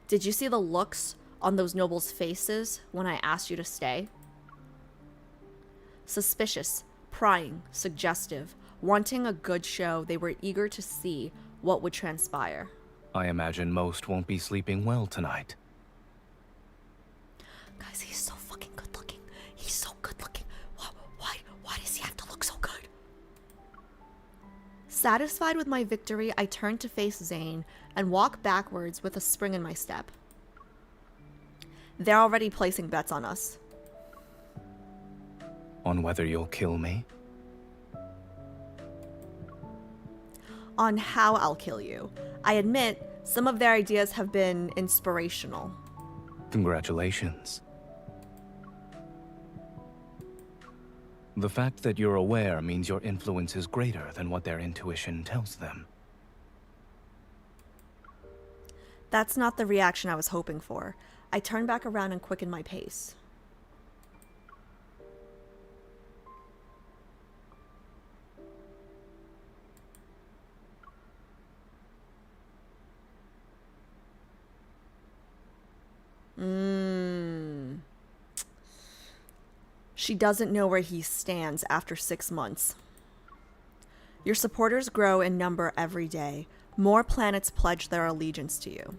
Did you see the looks on those nobles' faces when I asked you to stay? Suspicious, prying, suggestive, wanting a good show, they were eager to see what would transpire. I imagine most won't be sleeping well tonight. Guys, he's so fucking good looking. He's so good looking. Why does he have to look so good? Satisfied with my victory, I turn to face Zayne and walk backwards with a spring in my step. They're already placing bets on us. On whether you'll kill me? On how I'll kill you. I admit, some of their ideas have been inspirational. Congratulations. The fact that you're aware means your influence is greater than what their intuition tells them. That's not the reaction I was hoping for. I turn back around and quicken my pace. She doesn't know where he stands after 6 months. Your supporters grow in number every day. More planets pledge their allegiance to you.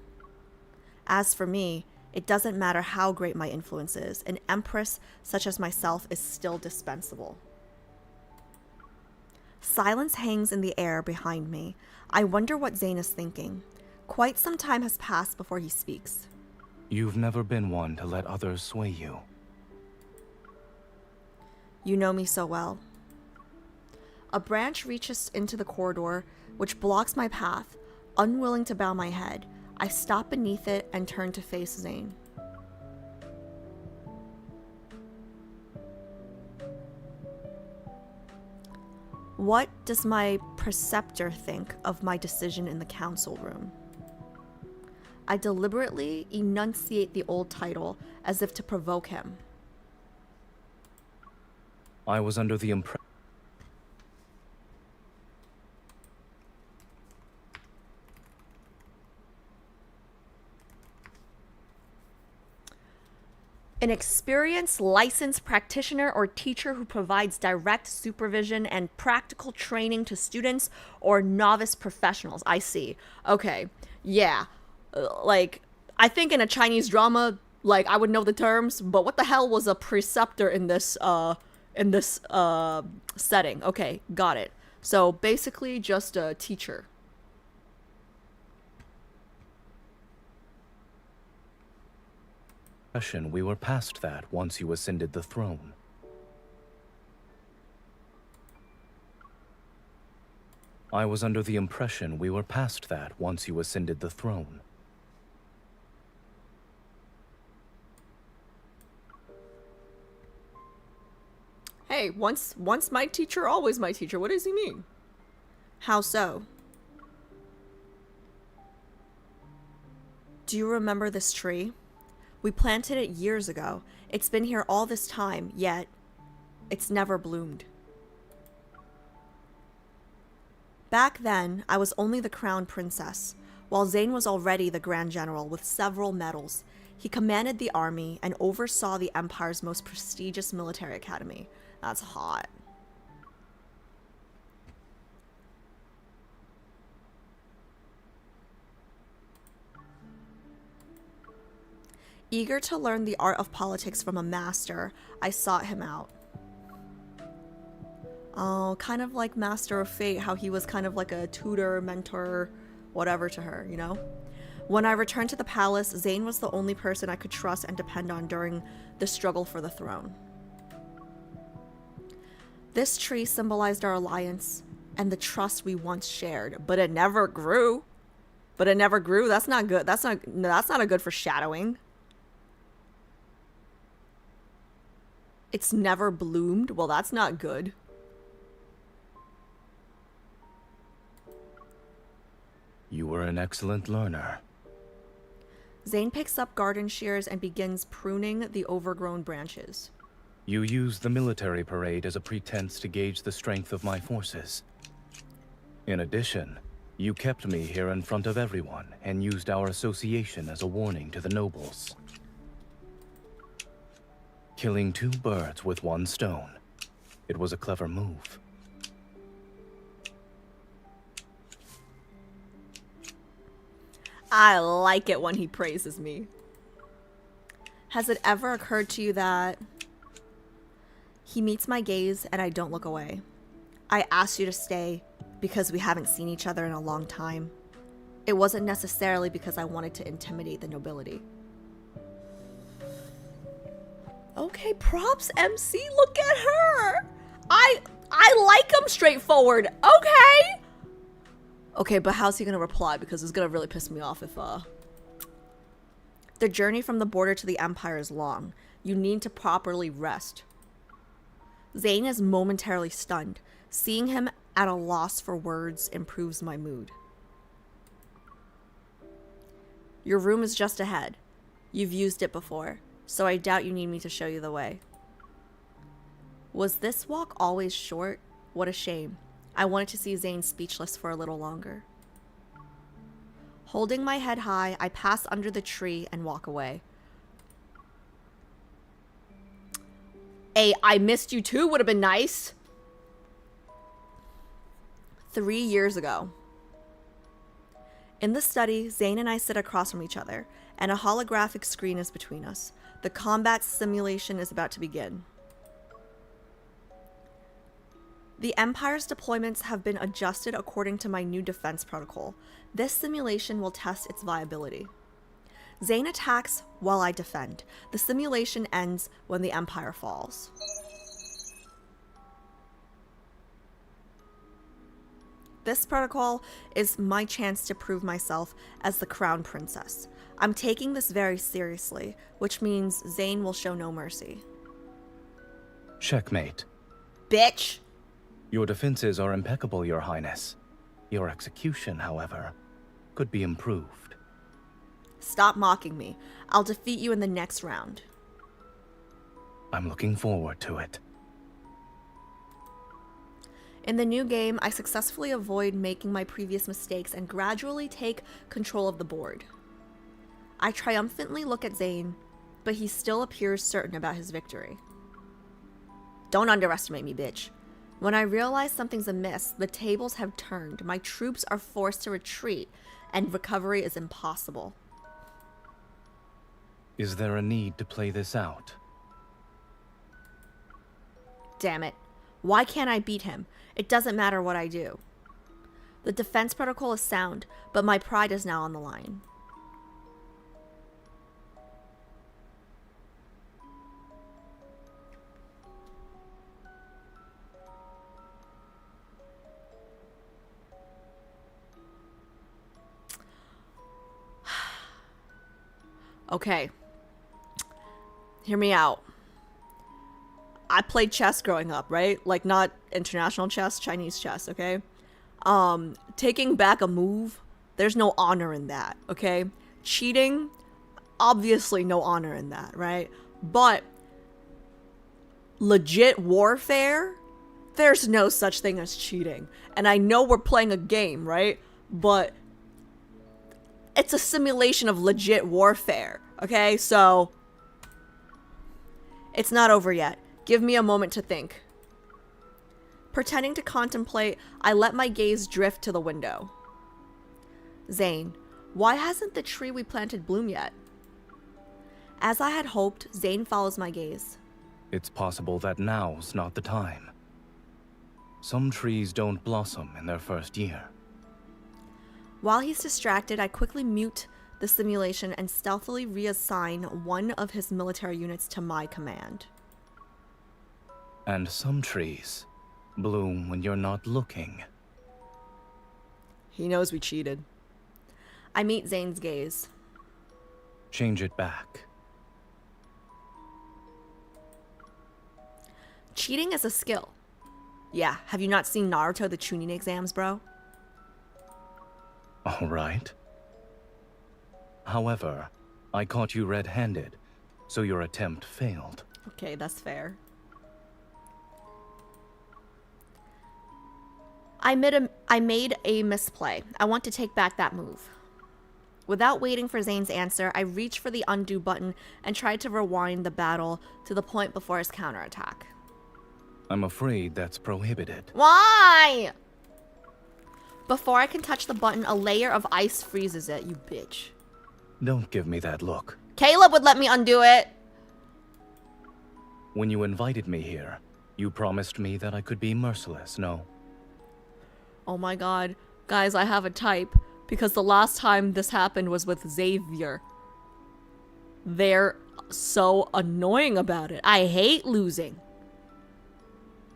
As for me, it doesn't matter how great my influence is. An empress such as myself is still dispensable. Silence hangs in the air behind me. I wonder what Zayne is thinking. Quite some time has passed before he speaks. You've never been one to let others sway you. You know me so well. A branch reaches into the corridor, which blocks my path. Unwilling to bow my head, I stop beneath it and turn to face Zayne. What does my preceptor think of my decision in the council room? I deliberately enunciate the old title as if to provoke him. I was under the impression. An experienced, licensed practitioner or teacher who provides direct supervision and practical training to students or novice professionals. I see. Okay. Yeah. Like, I think in a Chinese drama, like, I would know the terms, but what the hell was a preceptor in this setting? Okay, got it. So basically just a teacher. We were past that once you ascended the throne. I was under the impression we were past that once you ascended the throne. Hey, once my teacher, always my teacher. What does he mean? How so? Do you remember this tree? We planted it years ago. It's been here all this time, yet it's never bloomed. Back then, I was only the crown princess, while Zayne was already the Grand General with several medals. He commanded the army and oversaw the Empire's most prestigious military academy. That's hot. Eager to learn the art of politics from a master, I sought him out. Oh, kind of like Master of Fate, how he was kind of like a tutor, mentor, whatever to her, you know? When I returned to the palace, Zayne was the only person I could trust and depend on during the struggle for the throne. This tree symbolized our alliance and the trust we once shared, but it never grew. That's not good. That's not a good foreshadowing. It's never bloomed. Well, that's not good. You were an excellent learner. Zayne picks up garden shears and begins pruning the overgrown branches. You used the military parade as a pretense to gauge the strength of my forces. In addition, you kept me here in front of everyone and used our association as a warning to the nobles. Killing two birds with one stone. It was a clever move. I like it when he praises me. Has it ever occurred to you that he meets my gaze and I don't look away? I asked you to stay because we haven't seen each other in a long time. It wasn't necessarily because I wanted to intimidate the nobility. Okay, props, MC. Look at her. I like him straightforward. Okay. Okay, but how's he gonna reply? Because it's gonna really piss me off if The journey from the border to the Empire is long. You need to properly rest. Zayne is momentarily stunned. Seeing him at a loss for words improves my mood. Your room is just ahead. You've used it before, so I doubt you need me to show you the way. Was this walk always short? What a shame. I wanted to see Zayne speechless for a little longer. Holding my head high, I pass under the tree and walk away. I missed you too would have been nice. 3 years ago. In the study, Zayne and I sit across from each other, and a holographic screen is between us. The combat simulation is about to begin. The Empire's deployments have been adjusted according to my new defense protocol. This simulation will test its viability. Zayne attacks while I defend. The simulation ends when the Empire falls. This protocol is my chance to prove myself as the Crown Princess. I'm taking this very seriously, which means Zayne will show no mercy. Checkmate. Bitch! Your defenses are impeccable, Your Highness. Your execution, however, could be improved. Stop mocking me. I'll defeat you in the next round. I'm looking forward to it. In the new game, I successfully avoid making my previous mistakes and gradually take control of the board. I triumphantly look at Zayne, but he still appears certain about his victory. Don't underestimate me, bitch. When I realize something's amiss, the tables have turned. My troops are forced to retreat, and recovery is impossible. Is there a need to play this out? Damn it. Why can't I beat him? It doesn't matter what I do. The defense protocol is sound, but my pride is now on the line. Okay. Hear me out. I played chess growing up, right? Like, not international chess, Chinese chess, okay? Taking back a move, there's no honor in that, okay? Cheating, obviously no honor in that, right? But legit warfare, there's no such thing as cheating. And I know we're playing a game, right? But it's a simulation of legit warfare, okay? So it's not over yet. Give me a moment to think. Pretending to contemplate, I let my gaze drift to the window. Zayne, why hasn't the tree we planted bloom yet? As I had hoped, Zayne follows my gaze. It's possible that now's not the time. Some trees don't blossom in their first year. While he's distracted, I quickly mute the simulation and stealthily reassign one of his military units to my command. And some trees bloom when you're not looking. He knows we cheated. I meet Zayne's gaze. Change it back. Cheating is a skill. Yeah, have you not seen Naruto the Chunin exams, bro? All right. However, I caught you red-handed, so your attempt failed. Okay, that's fair. I made a misplay. I want to take back that move. Without waiting for Zayne's answer, I reached for the undo button and tried to rewind the battle to the point before his counterattack. I'm afraid that's prohibited. Why? Before I can touch the button, a layer of ice freezes it, you bitch. Don't give me that look. Caleb would let me undo it. When you invited me here, you promised me that I could be merciless, no? Oh my god. Guys, I have a type. Because the last time this happened was with Xavier. They're so annoying about it. I hate losing.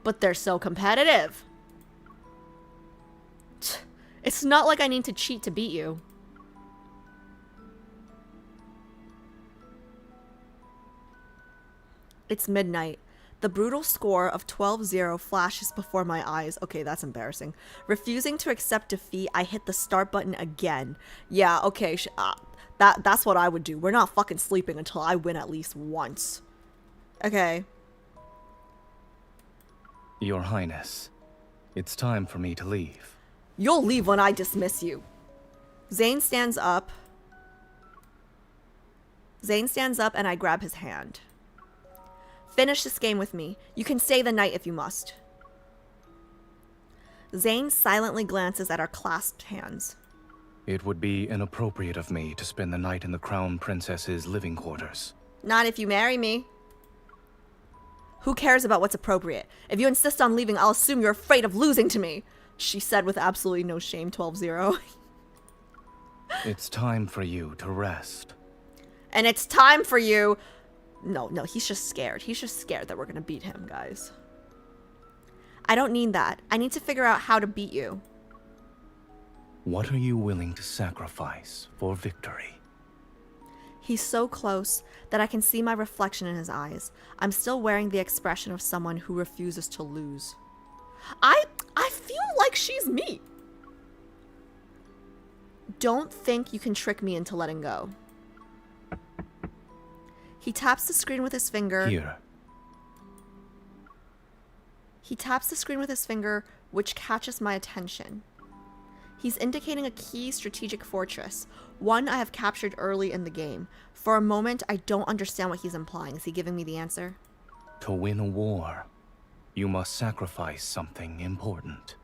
But they're so competitive. It's not like I need to cheat to beat you. It's midnight. The brutal score of 12-0 flashes before my eyes. Okay, that's embarrassing. Refusing to accept defeat, I hit the start button again. Yeah, okay, that's what I would do. We're not fucking sleeping until I win at least once. Okay. Your Highness, it's time for me to leave. You'll leave when I dismiss you. Zayne stands up. Zayne stands up and I grab his hand. Finish this game with me. You can stay the night if you must. Zayne silently glances at our clasped hands. It would be inappropriate of me to spend the night in the Crown Princess's living quarters. Not if you marry me. Who cares about what's appropriate? If you insist on leaving, I'll assume you're afraid of losing to me, she said with absolutely no shame, 12-0. It's time for you to rest. And it's time for you... No, he's just scared. He's just scared that we're gonna beat him, guys. I don't need that. I need to figure out how to beat you. What are you willing to sacrifice for victory? He's so close that I can see my reflection in his eyes. I'm still wearing the expression of someone who refuses to lose. I feel like she's me. Don't think you can trick me into letting go. He taps the screen with his finger. Here. He taps the screen with his finger, which catches my attention. He's indicating a key strategic fortress, one I have captured early in the game. For a moment, I don't understand what he's implying. Is he giving me the answer? To win a war, you must sacrifice something important.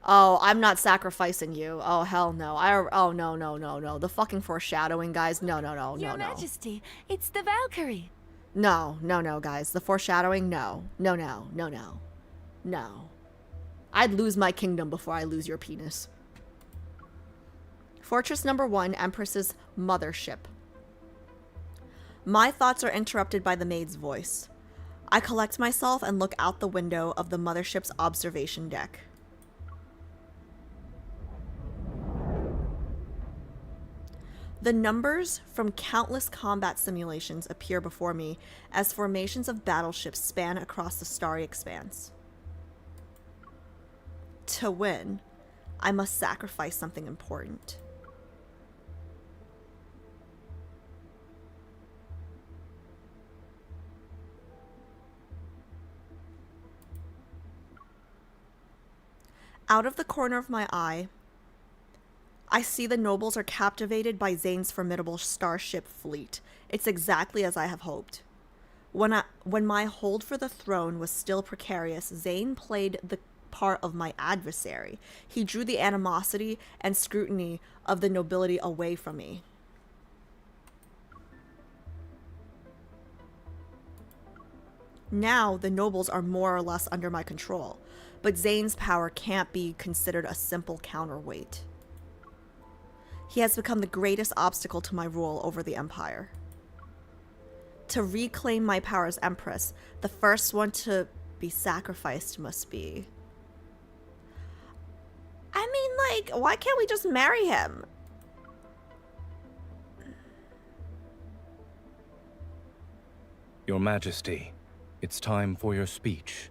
Oh, I'm not sacrificing you. Oh, hell no. Oh, no. The fucking foreshadowing, guys. No. Your Majesty, it's the Valkyrie. No, guys. The foreshadowing, no. I'd lose my kingdom before I lose your penis. Fortress number 1, Empress's mothership. My thoughts are interrupted by the maid's voice. I collect myself and look out the window of the mothership's observation deck. The numbers from countless combat simulations appear before me as formations of battleships span across the starry expanse. To win, I must sacrifice something important. Out of the corner of my eye, I see the nobles are captivated by Zayne's formidable starship fleet. It's exactly as I have hoped. When my hold for the throne was still precarious, Zayne played the part of my adversary. He drew the animosity and scrutiny of the nobility away from me. Now, the nobles are more or less under my control, but Zayne's power can't be considered a simple counterweight. He has become the greatest obstacle to my rule over the Empire. To reclaim my power as Empress, the first one to be sacrificed must be... I mean, like, why can't we just marry him? Your Majesty, it's time for your speech.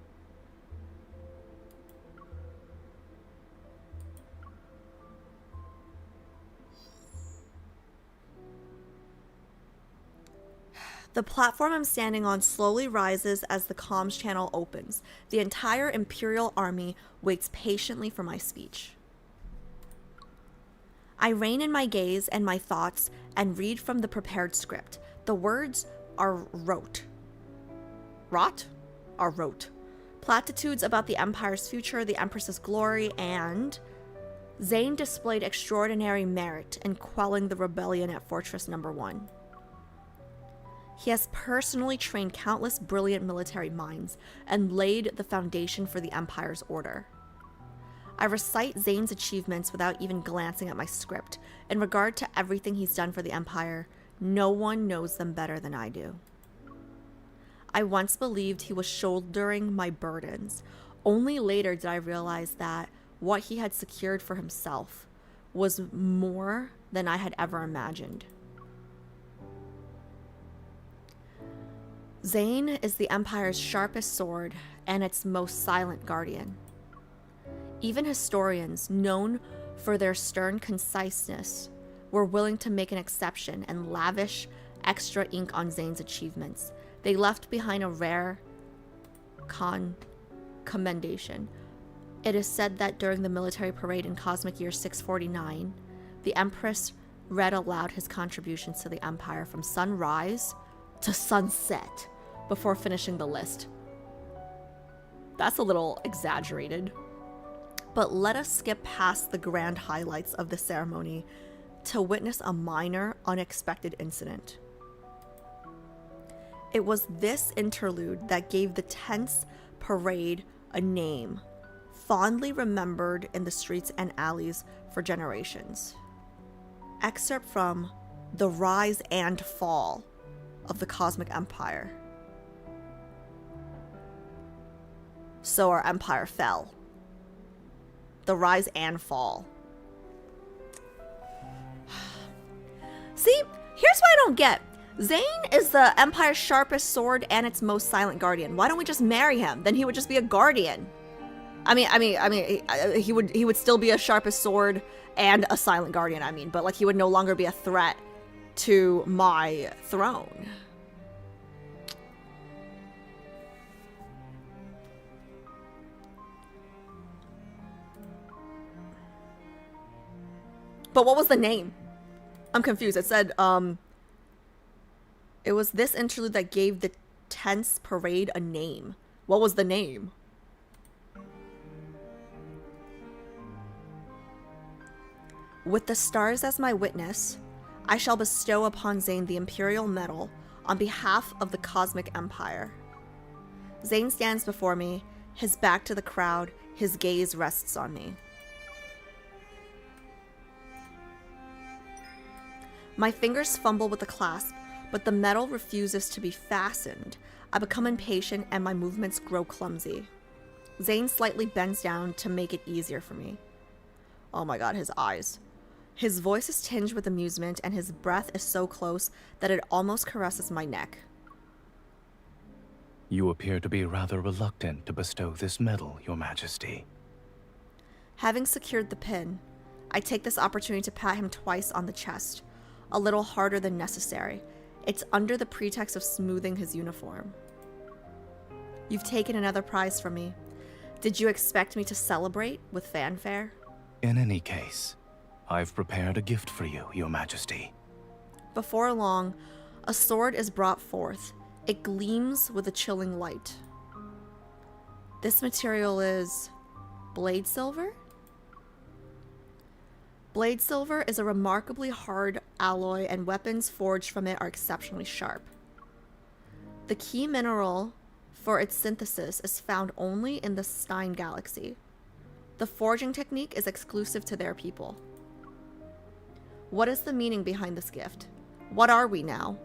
The platform I'm standing on slowly rises as the comms channel opens. The entire Imperial army waits patiently for my speech. I rein in my gaze and my thoughts and read from the prepared script. The words are rote. Rot? Are rote. Platitudes about the Empire's future, the Empress's glory, and... Zayne displayed extraordinary merit in quelling the rebellion at Fortress number 1. He has personally trained countless brilliant military minds and laid the foundation for the Empire's order. I recite Zayne's achievements without even glancing at my script. In regard to everything he's done for the Empire, no one knows them better than I do. I once believed he was shouldering my burdens. Only later did I realize that what he had secured for himself was more than I had ever imagined. Zayne is the Empire's sharpest sword and its most silent guardian. Even historians, known for their stern conciseness, were willing to make an exception and lavish extra ink on Zayne's achievements. They left behind a rare commendation. It is said that during the military parade in Cosmic Year 649, the Empress read aloud his contributions to the Empire from sunrise to sunset before finishing the list. That's a little exaggerated. But let us skip past the grand highlights of the ceremony to witness a minor, unexpected incident. It was this interlude that gave the tense parade a name, fondly remembered in the streets and alleys for generations. Excerpt from The Rise and Fall of the Cosmic Empire. So our empire fell. The rise and fall. See, here's what I don't get. Zayne is the Empire's sharpest sword and its most silent guardian. Why don't we just marry him? Then he would just be a guardian. He would still be a sharpest sword and a silent guardian, but like he would no longer be a threat to my throne. But what was the name? I'm confused. It said, it was this interlude that gave the tense parade a name. What was the name? With the stars as my witness, I shall bestow upon Zayne the Imperial Medal on behalf of the Cosmic Empire. Zayne stands before me, his back to the crowd, his gaze rests on me. My fingers fumble with the clasp, but the metal refuses to be fastened. I become impatient and my movements grow clumsy. Zayne slightly bends down to make it easier for me. Oh my god, his eyes. His voice is tinged with amusement and his breath is so close that it almost caresses my neck. You appear to be rather reluctant to bestow this medal, Your Majesty. Having secured the pin, I take this opportunity to pat him twice on the chest, a little harder than necessary. It's under the pretext of smoothing his uniform. You've taken another prize from me. Did you expect me to celebrate with fanfare? In any case, I've prepared a gift for you, Your Majesty. Before long, a sword is brought forth. It gleams with a chilling light. This material is blade silver? Blade silver is a remarkably hard alloy and weapons forged from it are exceptionally sharp. The key mineral for its synthesis is found only in the Stein galaxy. The forging technique is exclusive to their people. What is the meaning behind this gift? What are we now?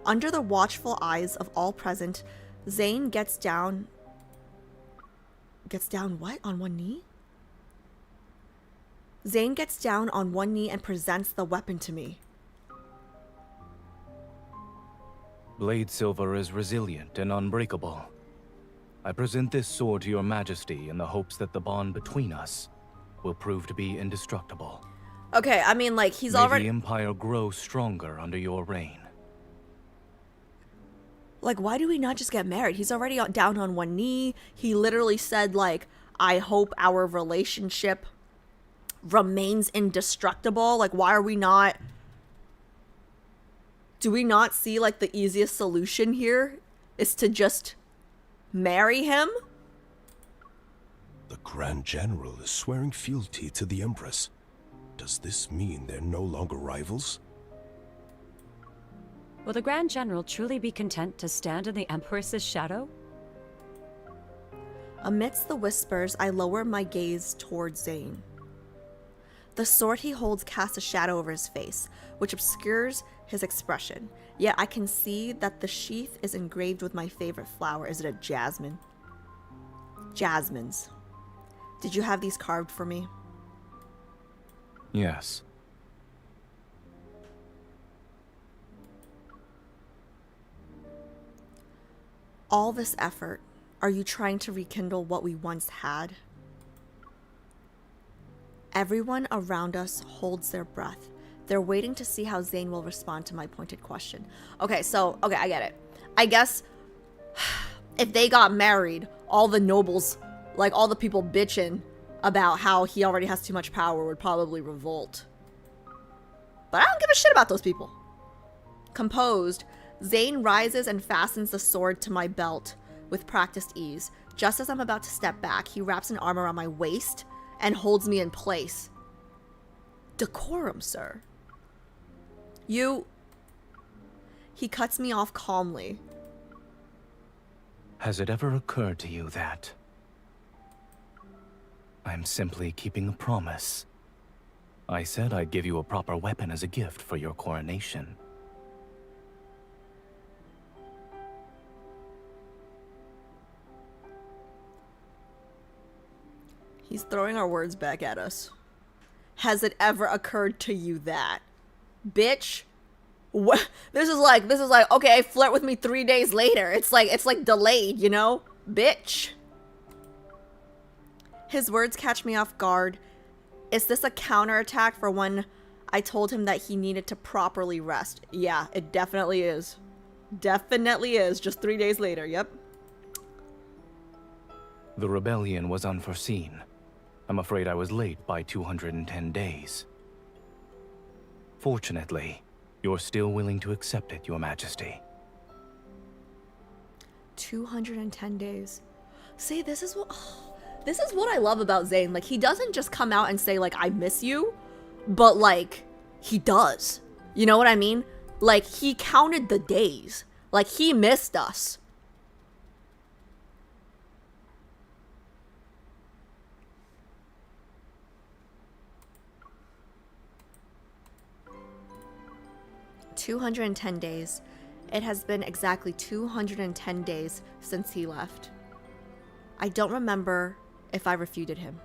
Under the watchful eyes of all present, Zayne gets down what? On one knee? Zayne gets down on one knee and presents the weapon to me. Blade silver is resilient and unbreakable. I present this sword to Your Majesty in the hopes that the bond between us will prove to be indestructible. Okay, I mean, like, he's May already... the Empire grow stronger under your reign. Like, why do we not just get married? He's already down on one knee. He literally said, like, I hope our relationship remains indestructible. Like, why are we not... Do we not see, like, the easiest solution here is to just marry him? The Grand General is swearing fealty to the Empress. Does this mean they're no longer rivals? Will the Grand General truly be content to stand in the Empress's shadow? Amidst the whispers, I lower my gaze towards Zayne. The sword he holds casts a shadow over his face, which obscures his expression. Yet I can see that the sheath is engraved with my favorite flower. Is it a jasmine? Jasmines. Did you have these carved for me? Yes. All this effort, are you trying to rekindle what we once had? Everyone around us holds their breath. They're waiting to see how Zayne will respond to my pointed question. Okay, I get it. I guess if they got married, all the nobles, like all the people bitching about how he already has too much power would probably revolt. But I don't give a shit about those people. Composed, Zayne rises and fastens the sword to my belt with practiced ease. Just as I'm about to step back, he wraps an arm around my waist and holds me in place. Decorum, sir. He cuts me off calmly. Has it ever occurred to you that I'm simply keeping a promise? I said I'd give you a proper weapon as a gift for your coronation. He's throwing our words back at us. Has it ever occurred to you that? Bitch. What? This is like, okay, flirt with me 3 days later. It's like delayed, you know? Bitch. His words catch me off guard. Is this a counterattack for when I told him that he needed to properly rest? Yeah, it definitely is. Definitely is. Just 3 days later, yep. The rebellion was unforeseen. I'm afraid I was late by 210 days. Fortunately, you're still willing to accept it, Your Majesty. 210 days. See, this is what I love about Zayne. Like, he doesn't just come out and say, like, I miss you, but, like, he does. You know what I mean? Like, he counted the days. Like, he missed us. "210 days. It has been exactly 210 days since he left. I don't remember if I refuted him.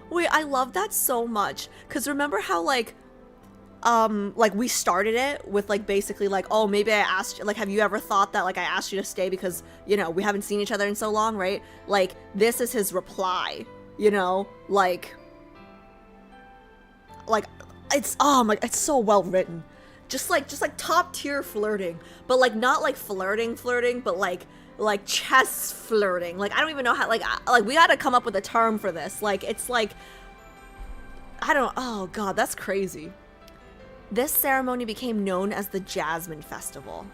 Wait, I love that so much. Because remember how, like, we started it with, like, basically, like, oh, maybe I asked you, like, have you ever thought that, like, I asked you to stay because, you know, we haven't seen each other in so long, right? Like, this is his reply, you know? Like, it's, oh my, it's so well written. Just like top tier flirting, but like not like flirting, but like chess flirting. Like, I don't even know how, like we gotta come up with a term for this. Like, it's like, I don't, oh god, that's crazy. This ceremony became known as the Jasmine Festival.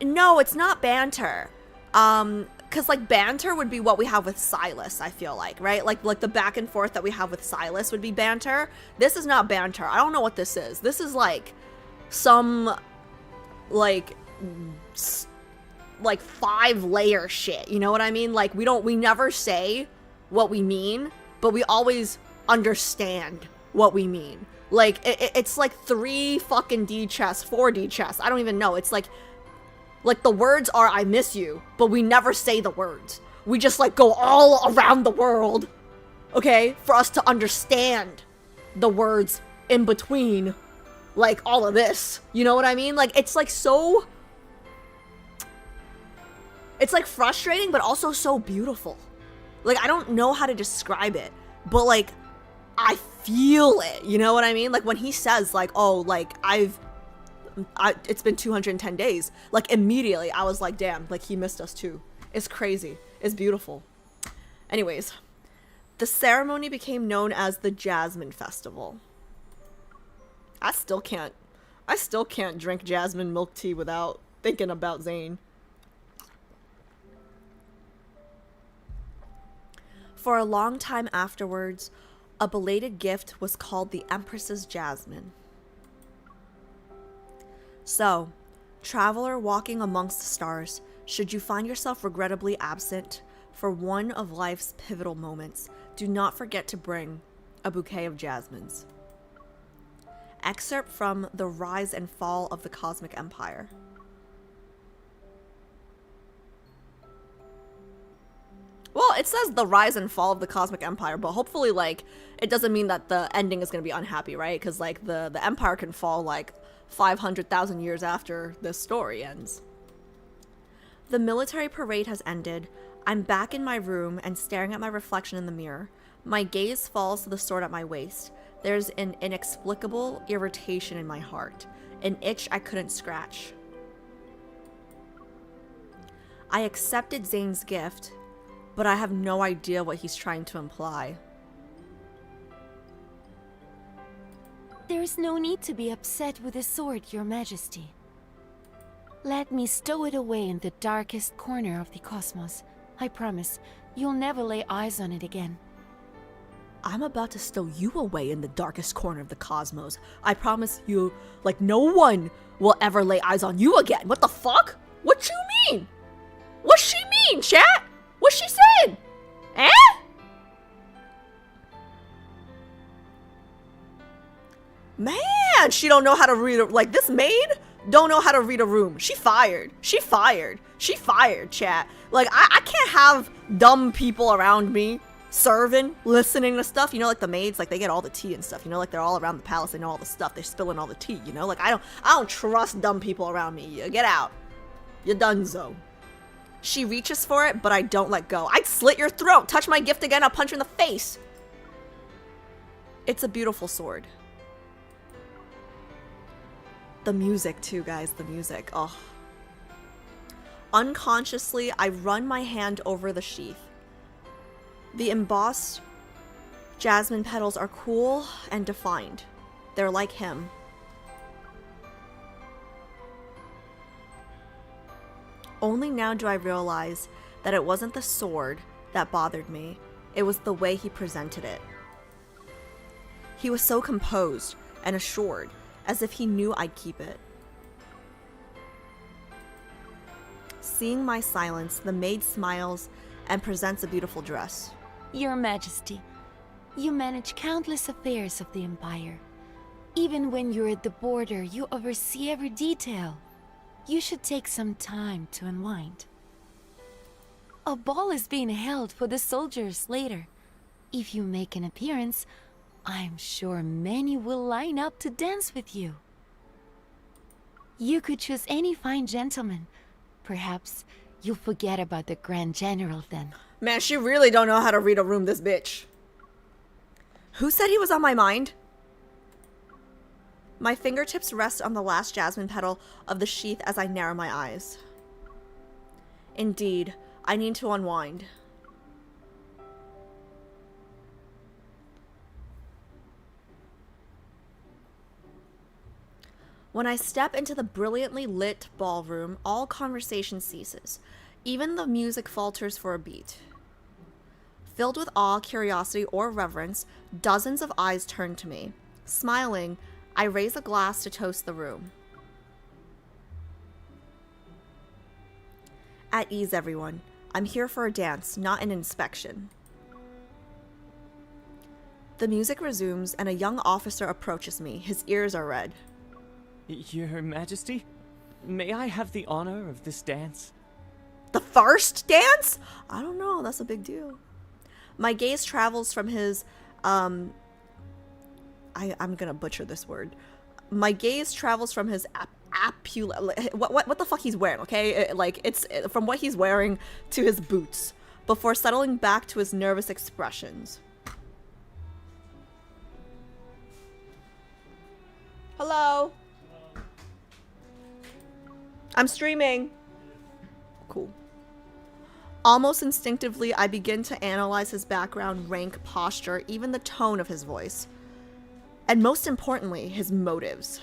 No, it's not banter. Because, like, banter would be what we have with Silas, I feel like, right? Like the back and forth that we have with Silas would be banter. This is not banter. I don't know what this is. This is, like, some, like 5-layer shit. You know what I mean? Like, we never say what we mean, but we always understand what we mean. Like, it's like 3 fucking D chess, 4 D chess. I don't even know. It's like the words are I miss you, but we never say the words. We just, like, go all around the world, okay, for us to understand the words in between, like, all of this. You know what I mean? Like, it's, like, so... It's, like, frustrating, but also so beautiful. Like, I don't know how to describe it, but, like, I feel it. You know what I mean? Like, when he says, like, oh, like, it's been 210 days. Like, immediately, I was like, damn, like, he missed us too. It's crazy. It's beautiful. Anyways, the ceremony became known as the Jasmine Festival. I still can't drink jasmine milk tea without thinking about Zayne. For a long time afterwards, a belated gift was called the Empress's Jasmine. So, traveler walking amongst the stars, should you find yourself regrettably absent for one of life's pivotal moments, do not forget to bring a bouquet of jasmines. Excerpt from The Rise and Fall of the Cosmic Empire. Well, it says the rise and fall of the Cosmic Empire, but hopefully, like, it doesn't mean that the ending is going to be unhappy, right? Because, like, the Empire can fall, like, 500,000 years after this story ends. The military parade has ended. I'm back in my room and staring at my reflection in the mirror. My gaze falls to the sword at my waist. There's an inexplicable irritation in my heart, an itch I couldn't scratch. I accepted Zayne's gift, but I have no idea what he's trying to imply. There is no need to be upset with the sword, Your Majesty. Let me stow it away in the darkest corner of the cosmos. I promise, you'll never lay eyes on it again. I'm about to stow you away in the darkest corner of the cosmos. I promise you, like, no one will ever lay eyes on you again. What the fuck? What you mean? What she mean, chat? What she said? Eh? Man, she don't know how to read like, this maid don't know how to read a room. She fired. She fired. She fired, chat. Like, I can't have dumb people around me serving, listening to stuff. You know, like the maids, like, they get all the tea and stuff. You know, like, they're all around the palace. They know all the stuff. They're spilling all the tea, you know? Like, I don't trust dumb people around me. Get out. You're donezo. She reaches for it, but I don't let go. I'd slit your throat. Touch my gift again, I'll punch you in the face. It's a beautiful sword. The music too, guys, the music. Oh. Unconsciously, I run my hand over the sheath. The embossed jasmine petals are cool and defined. They're like him. Only now do I realize that it wasn't the sword that bothered me. It was the way he presented it. He was so composed and assured, as if he knew I'd keep it. Seeing my silence, the maid smiles and presents a beautiful dress. Your Majesty, you manage countless affairs of the Empire. Even when you're at the border, you oversee every detail. You should take some time to unwind. A ball is being held for the soldiers later. If you make an appearance, I'm sure many will line up to dance with you. You could choose any fine gentleman. Perhaps you'll forget about the Grand General then. Man, she really don't know how to read a room, this bitch. Who said he was on my mind? My fingertips rest on the last jasmine petal of the sheath as I narrow my eyes. Indeed, I need to unwind. When I step into the brilliantly lit ballroom, all conversation ceases. Even the music falters for a beat. Filled with awe, curiosity, or reverence, dozens of eyes turn to me. Smiling, I raise a glass to toast the room. At ease, everyone. I'm here for a dance, not an inspection. The music resumes, and a young officer approaches me. His ears are red. Your Majesty, may I have the honor of this dance? The first dance? I don't know, that's a big deal. My gaze travels from his, I'm gonna butcher this word. My gaze travels from his what the fuck he's wearing, okay? It's from what he's wearing to his boots, before settling back to his nervous expressions. Hello? I'm streaming. Cool. Almost instinctively, I begin to analyze his background, rank, posture, even the tone of his voice. And most importantly, his motives.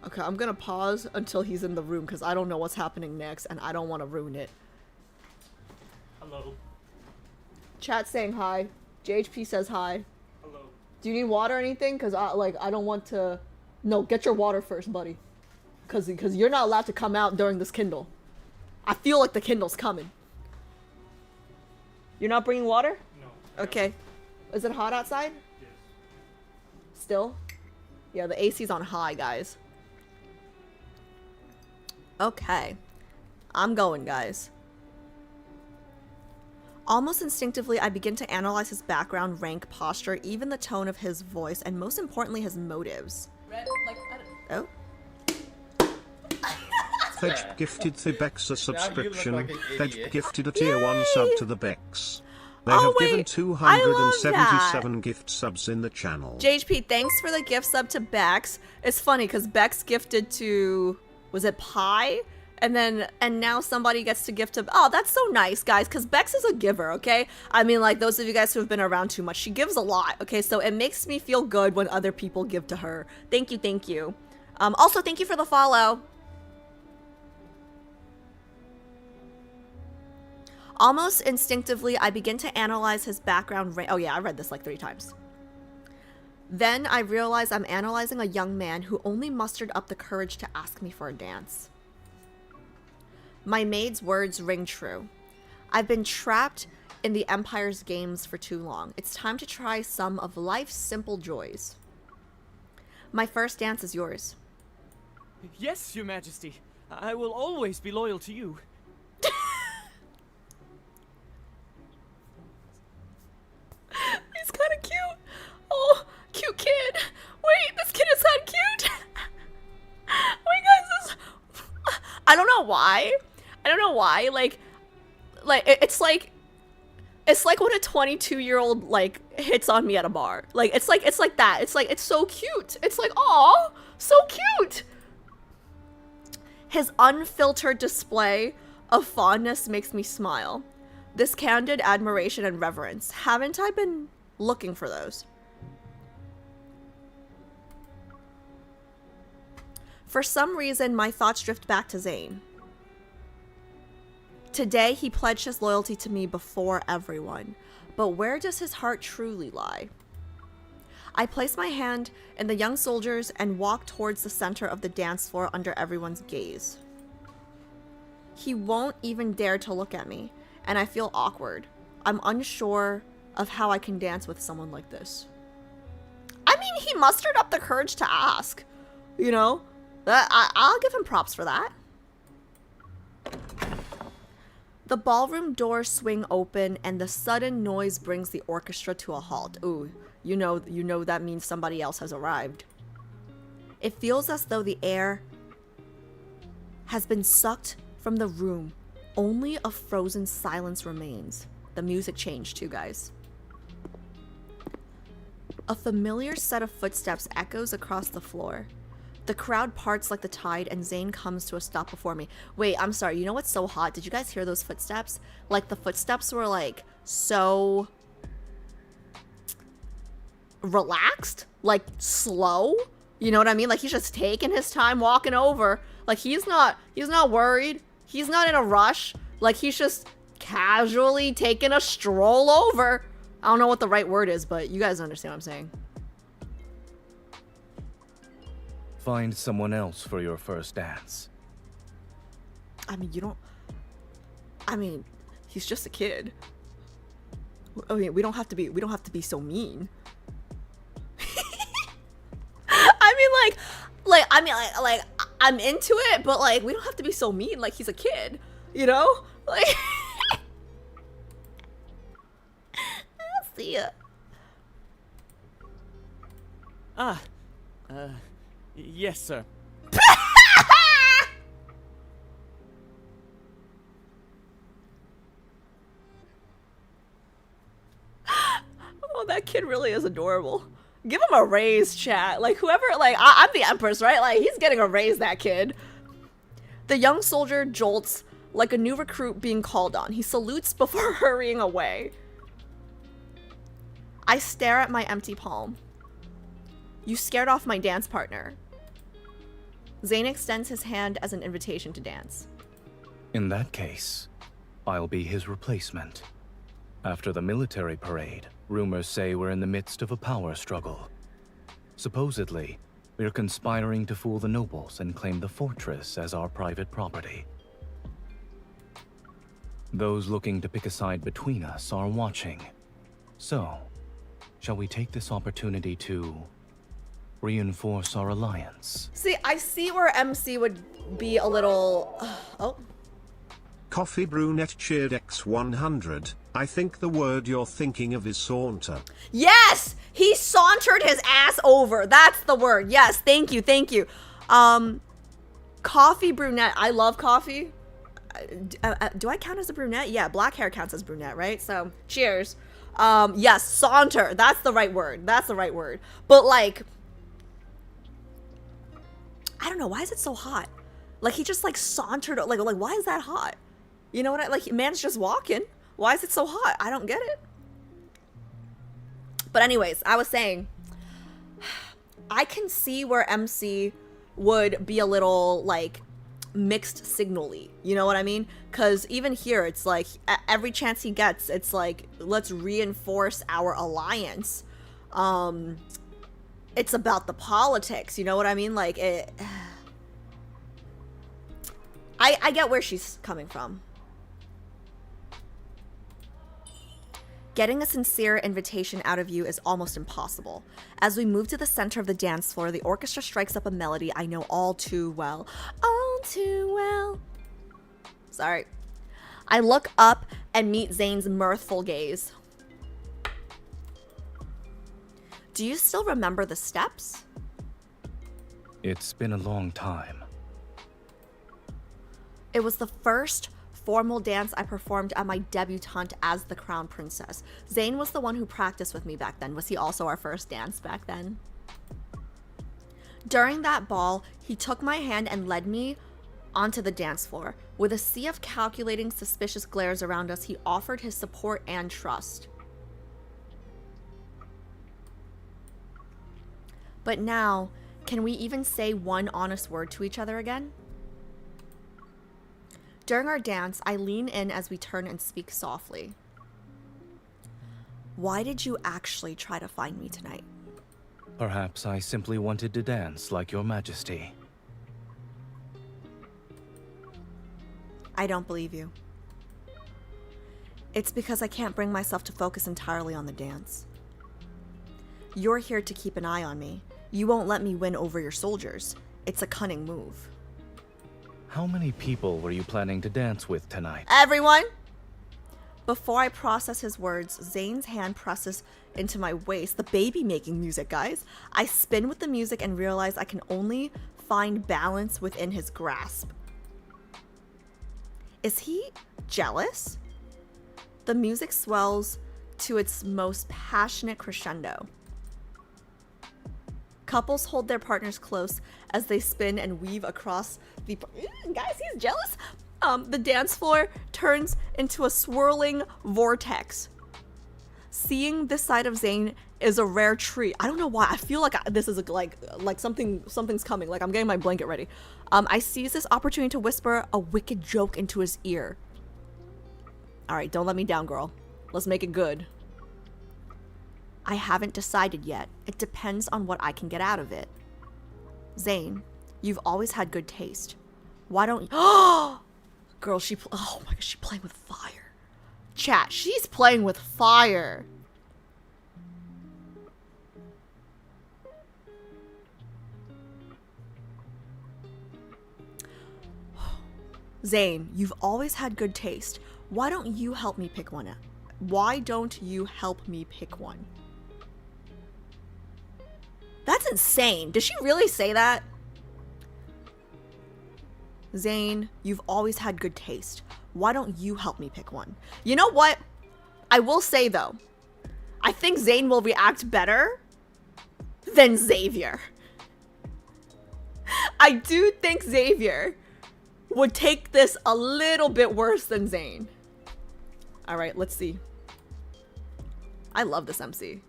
Okay, I'm gonna pause until he's in the room because I don't know what's happening next and I don't want to ruin it. Hello. Chat saying hi. JHP says hi. Hello. Do you need water or anything? Because I don't want to... No, get your water first, buddy. Because you're not allowed to come out during this Kindle. I feel like the Kindle's coming. You're not bringing water? No. Okay. Is it hot outside? Yes. Still? Yeah, the AC's on high, guys. Okay. I'm going, guys. Almost instinctively, I begin to analyze his background, rank, posture, even the tone of his voice, and most importantly, his motives. Oh. Thedge gifted the Bex a subscription. Thedge gifted a tier 1 sub to the Bex. They have given 277 gift subs in the channel. JHP, thanks for the gift sub to Bex. It's funny because Bex gifted to, was it Pi? And now somebody gets to gift to, oh, that's so nice, guys, because Bex is a giver, okay? I mean, like, those of you guys who have been around too much, she gives a lot, okay? So it makes me feel good when other people give to her. Thank you, thank you. Also, thank you for the follow. Almost instinctively, I begin to analyze his background. Oh yeah, I read this like 3 times. Then I realize I'm analyzing a young man who only mustered up the courage to ask me for a dance. My maid's words ring true. I've been trapped in the Empire's games for too long. It's time to try some of life's simple joys. My first dance is yours. Yes, Your Majesty. I will always be loyal to you. He's kind of cute. Oh, cute kid. Wait, this kid is that cute. Wait, guys, I don't know why. Like, it's like when a 22-year-old like hits on me at a bar. Like, it's like that. It's like, it's so cute. It's like, aw, so cute. His unfiltered display of fondness makes me smile. This candid admiration and reverence. Haven't I been looking for those? For some reason, my thoughts drift back to Zayne. Today, he pledged his loyalty to me before everyone. But where does his heart truly lie? I place my hand in the young soldier's and walk towards the center of the dance floor under everyone's gaze. He won't even dare to look at me, and I feel awkward. I'm unsure of how I can dance with someone like this. I mean, he mustered up the courage to ask. You know? I'll give him props for that. The ballroom doors swing open, and the sudden noise brings the orchestra to a halt. Ooh, you know that means somebody else has arrived. It feels as though the air has been sucked from the room. Only a frozen silence remains. The music changed too, guys. A familiar set of footsteps echoes across the floor. The crowd parts like the tide, and Zayne comes to a stop before me. Wait, I'm sorry. You know what's so hot? Did you guys hear those footsteps? Like, the footsteps were, like, so relaxed. Like, slow. You know what I mean? Like, he's just taking his time walking over. Like, he's not worried. He's not in a rush. Like, he's just casually taking a stroll over. I don't know what the right word is, but you guys understand what I'm saying. Find someone else for your first dance. I mean, he's just a kid. I mean, we don't have to be so mean. I mean, I'm into it, but like, we don't have to be so mean. Like, he's a kid, you know? Like, I'll see ya. Yes, sir. Oh, that kid really is adorable. Give him a raise, chat. Like, whoever, like, I'm the Empress, right? Like, he's getting a raise, that kid. The young soldier jolts like a new recruit being called on. He salutes before hurrying away. I stare at my empty palm. You scared off my dance partner. Zayne extends his hand as an invitation to dance. In that case, I'll be his replacement. After the military parade, rumors say we're in the midst of a power struggle. Supposedly, we're conspiring to fool the nobles and claim the fortress as our private property. Those looking to pick a side between us are watching. So, shall we take this opportunity to reinforce our alliance? See, I see where MC would be a little... oh. Coffee Brunette cheered X100. I think the word you're thinking of is saunter. Yes! He sauntered his ass over. That's the word. Yes, thank you, thank you. Coffee Brunette. I love coffee. Do I count as a brunette? Yeah, black hair counts as brunette, right? So, cheers. Yes, saunter. That's the right word. That's the right word. But, like... I don't know. Why is it so hot? Like, he just, like, sauntered, like, why is that hot? You know what like, man's just walking. Why is it so hot? I don't get it. But anyways, I was saying, I can see where MC would be a little, like, mixed signally. You know what I mean? Because even here, it's like, every chance he gets, it's like, let's reinforce our alliance. It's about the politics, you know what I mean? Like, it... I get where she's coming from. Getting a sincere invitation out of you is almost impossible. As we move to the center of the dance floor, the orchestra strikes up a melody I know all too well. All too well. Sorry. I look up and meet Zayne's mirthful gaze. Do you still remember the steps? It's been a long time. It was the first formal dance I performed at my debutante as the crown princess. Zayne was the one who practiced with me back then. Was he also our first dance back then? During that ball, he took my hand and led me onto the dance floor. With a sea of calculating, suspicious glares around us, he offered his support and trust. But now, can we even say one honest word to each other again? During our dance, I lean in as we turn and speak softly. Why did you actually try to find me tonight? Perhaps I simply wanted to dance like your majesty. I don't believe you. It's because I can't bring myself to focus entirely on the dance. You're here to keep an eye on me. You won't let me win over your soldiers. It's a cunning move. How many people were you planning to dance with tonight? Everyone! Before I process his words, Zayne's hand presses into my waist. The baby making music, guys. I spin with the music and realize I can only find balance within his grasp. Is he jealous? The music swells to its most passionate crescendo. Couples hold their partners close as they spin and weave across the... Guys, he's jealous. The dance floor turns into a swirling vortex. Seeing this side of Zayne is a rare treat. I don't know why. I feel like this is like something's coming. Like I'm getting my blanket ready. I seize this opportunity to whisper a wicked joke into his ear. All right, don't let me down, girl. Let's make it good. I haven't decided yet. It depends on what I can get out of it. Zayne, you've always had good taste. Why don't you... Oh! Girl, oh my gosh, she's playing with fire. Chat, she's playing with fire. Zayne, you've always had good taste. Why don't you help me pick one? Why don't you help me pick one? That's insane. Did she really say that? Zayne, you've always had good taste. Why don't you help me pick one? You know what? I will say though, I think Zayne will react better than Xavier. I do think Xavier would take this a little bit worse than Zayne. All right, let's see. I love this MC.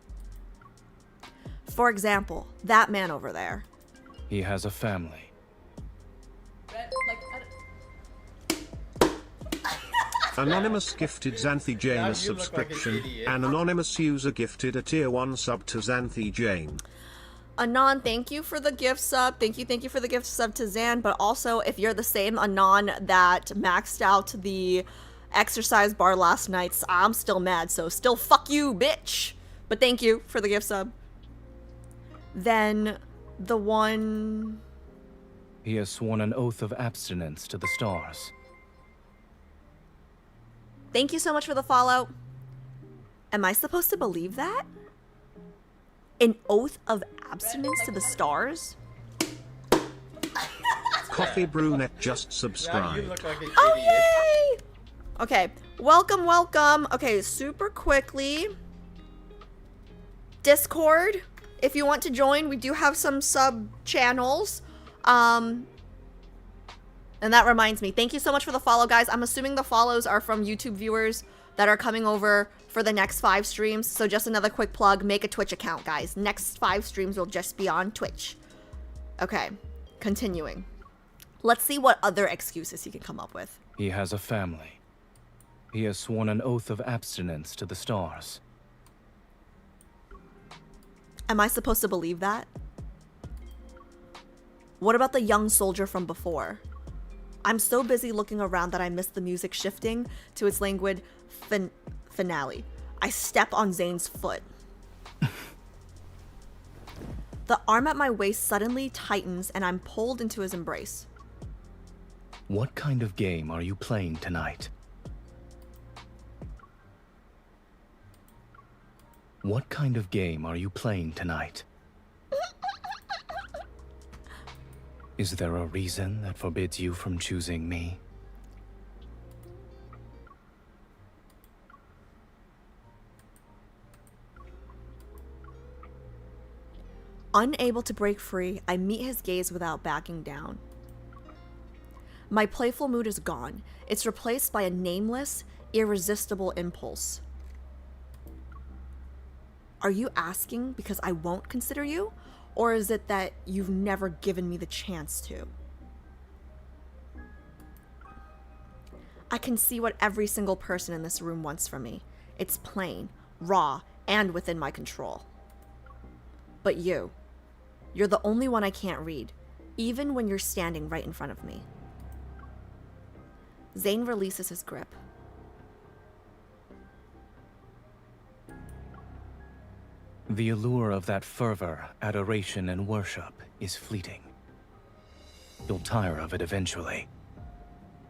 For example, that man over there. He has a family. Anonymous gifted Xanthi Jane a subscription. An anonymous user gifted a tier 1 sub to Xanthi Jane. Anon, thank you for the gift sub. Thank you for the gift sub to Zan. But also, if you're the same Anon that maxed out the exercise bar last night, I'm still mad. So still fuck you, bitch. But thank you for the gift sub. Then the one... He has sworn an oath of abstinence to the stars. Thank you so much for the follow. Am I supposed to believe that? An oath of abstinence to the stars? Coffee Brunette just subscribed. Oh, yay! Okay, welcome, welcome. Okay, super quickly. Discord, if you want to join, we do have some sub channels. And that reminds me, thank you so much for the follow, guys. I'm assuming the follows are from YouTube viewers that are coming over for the next 5 streams. So just another quick plug, make a Twitch account, guys. Next 5 streams will just be on Twitch. Okay, continuing. Let's see what other excuses he can come up with. He has a family. He has sworn an oath of abstinence to the stars. Am I supposed to believe that? What about the young soldier from before? I'm so busy looking around that I missed the music shifting to its languid finale. I step on Zayne's foot. The arm at my waist suddenly tightens and I'm pulled into his embrace. What kind of game are you playing tonight? What kind of game are you playing tonight? Is there a reason that forbids you from choosing me? Unable to break free, I meet his gaze without backing down. My playful mood is gone. It's replaced by a nameless, irresistible impulse. Are you asking because I won't consider you? Or is it that you've never given me the chance to? I can see what every single person in this room wants from me. It's plain, raw, and within my control. But you're the only one I can't read, even when you're standing right in front of me. Zayne releases his grip. The allure of that fervor, adoration, and worship is fleeting. You'll tire of it eventually.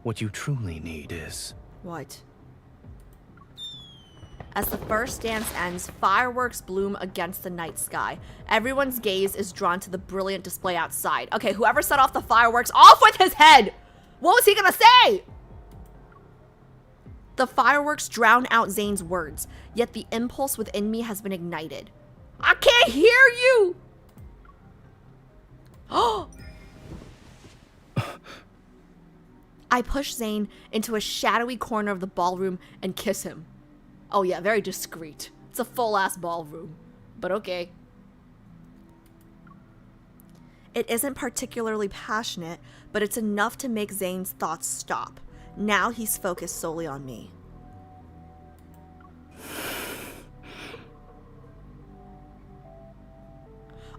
What you truly need is... What? As the first dance ends, fireworks bloom against the night sky. Everyone's gaze is drawn to the brilliant display outside. Okay, whoever set off the fireworks, off with his head! What was he gonna say? The fireworks drown out Zayne's words, yet the impulse within me has been ignited. I can't hear you! Oh! I push Zayne into a shadowy corner of the ballroom and kiss him. Oh yeah, very discreet. It's a full-ass ballroom. But okay. It isn't particularly passionate, but it's enough to make Zayne's thoughts stop. Now he's focused solely on me.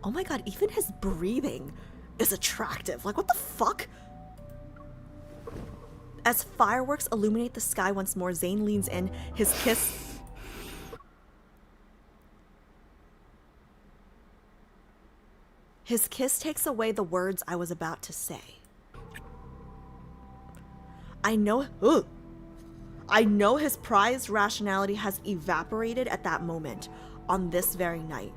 Oh my god, even his breathing is attractive. Like, what the fuck? As fireworks illuminate the sky once more, Zayne leans in, his kiss... His kiss takes away the words I was about to say. I know his prized rationality has evaporated at that moment, on this very night.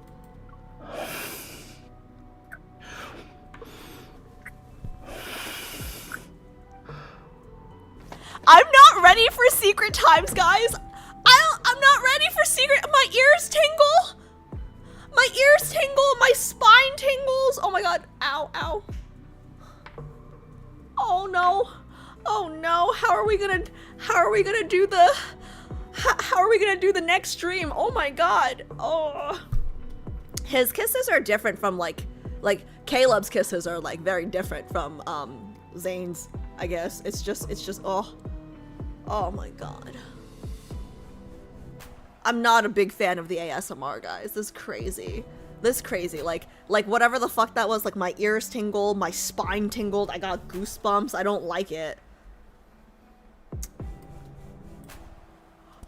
I'm not ready for secret times, guys. I'm not ready for secret. My ears tingle. My ears tingle. My spine tingles. Oh my god. Ow, ow. Oh no. Oh no. How are we gonna do the next stream? Oh my god. Oh. His kisses are different from like Caleb's kisses are like very different from Zayne's, I guess. It's just oh my god. I'm not a big fan of the ASMR, guys. This is crazy. This is crazy. Like whatever the fuck that was, like my ears tingled, my spine tingled, I got goosebumps. I don't like it.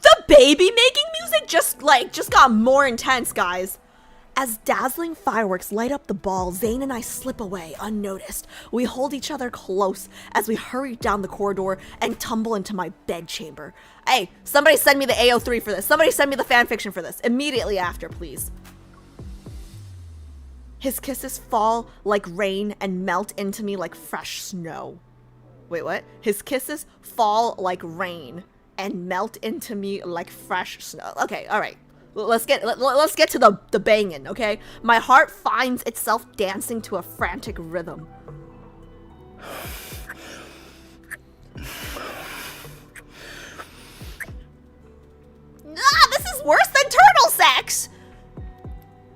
The baby making music just got more intense, guys. As dazzling fireworks light up the ball, Zayne and I slip away unnoticed. We hold each other close as we hurry down the corridor and tumble into my bedchamber. Hey, somebody send me the AO3 for this. Somebody send me the fanfiction for this. Immediately after, please. His kisses fall like rain and melt into me like fresh snow. Wait, what? His kisses fall like rain and melt into me like fresh snow. Okay, all right. Let's get to the banging, okay? My heart finds itself dancing to a frantic rhythm. worse than turtle sex!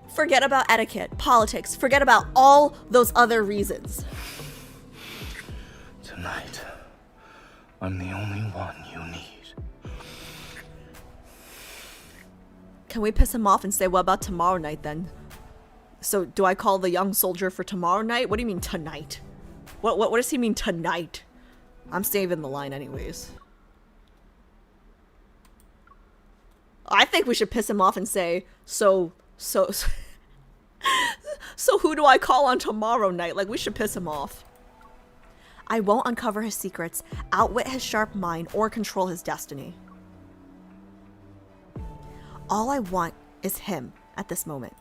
Forget about etiquette, politics, forget about all those other reasons. Tonight, I'm the only one you need. Can we piss him off and say, what about tomorrow night then? So do I call the young soldier for tomorrow night? What do you mean tonight? What does he mean tonight? I'm saving the line anyways. I think we should piss him off and say, so who do I call on tomorrow night? Like, we should piss him off. I won't uncover his secrets, outwit his sharp mind, or control his destiny. All I want is him at this moment.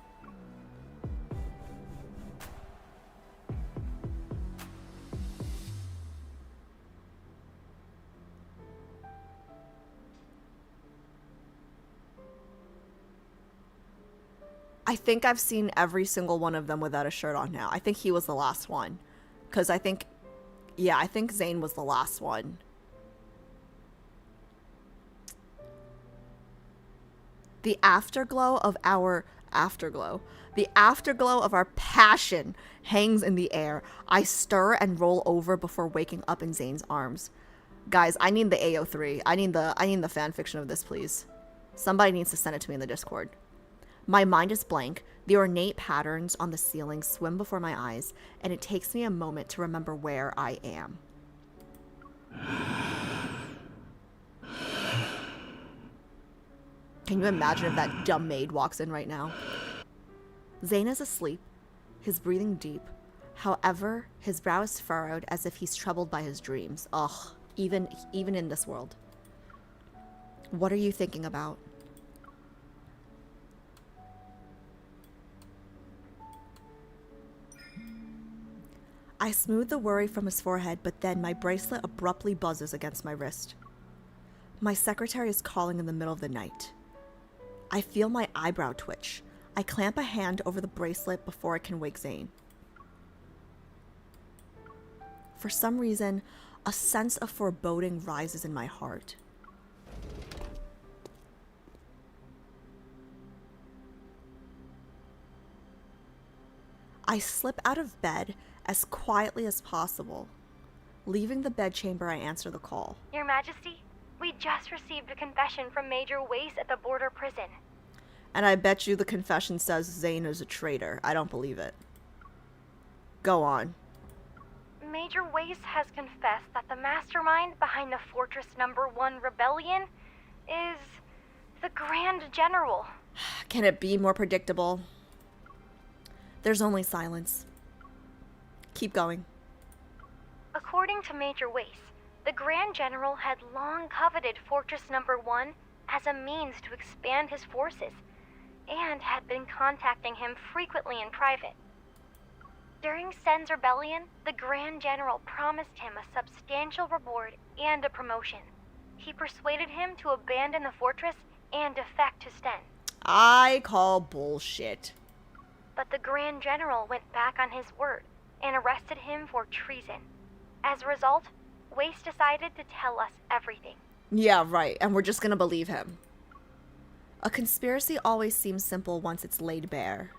I think I've seen every single one of them without a shirt on now. I think he was the last one. Because I think Zayne was the last one. The afterglow of our passion hangs in the air. I stir and roll over before waking up in Zayne's arms. Guys, I need the AO3. I need the fan fiction of this, please. Somebody needs to send it to me in the Discord. My mind is blank. The ornate patterns on the ceiling swim before my eyes, and it takes me a moment to remember where I am. Can you imagine if that dumb maid walks in right now? Zayne is asleep, his breathing deep. However, his brow is furrowed as if he's troubled by his dreams. Ugh, even in this world. What are you thinking about? I smooth the worry from his forehead, but then my bracelet abruptly buzzes against my wrist. My secretary is calling in the middle of the night. I feel my eyebrow twitch. I clamp a hand over the bracelet before I can wake Zayne. For some reason, a sense of foreboding rises in my heart. I slip out of bed as quietly as possible. Leaving the bedchamber, I answer the call. Your Majesty, we just received a confession from Major Wace at the border prison. And I bet you the confession says Zayne is a traitor. I don't believe it. Go on. Major Wace has confessed that the mastermind behind the Fortress Number 1 rebellion is the Grand General. Can it be more predictable? There's only silence. Keep going. According to Major Wace, the Grand General had long coveted Fortress Number 1 as a means to expand his forces, and had been contacting him frequently in private. During Sen's rebellion, the Grand General promised him a substantial reward and a promotion. He persuaded him to abandon the fortress and defect to Sten. I call bullshit. But the Grand General went back on his word and arrested him for treason. As a result, Wace decided to tell us everything. Yeah, right, and we're just gonna believe him. A conspiracy always seems simple once it's laid bare.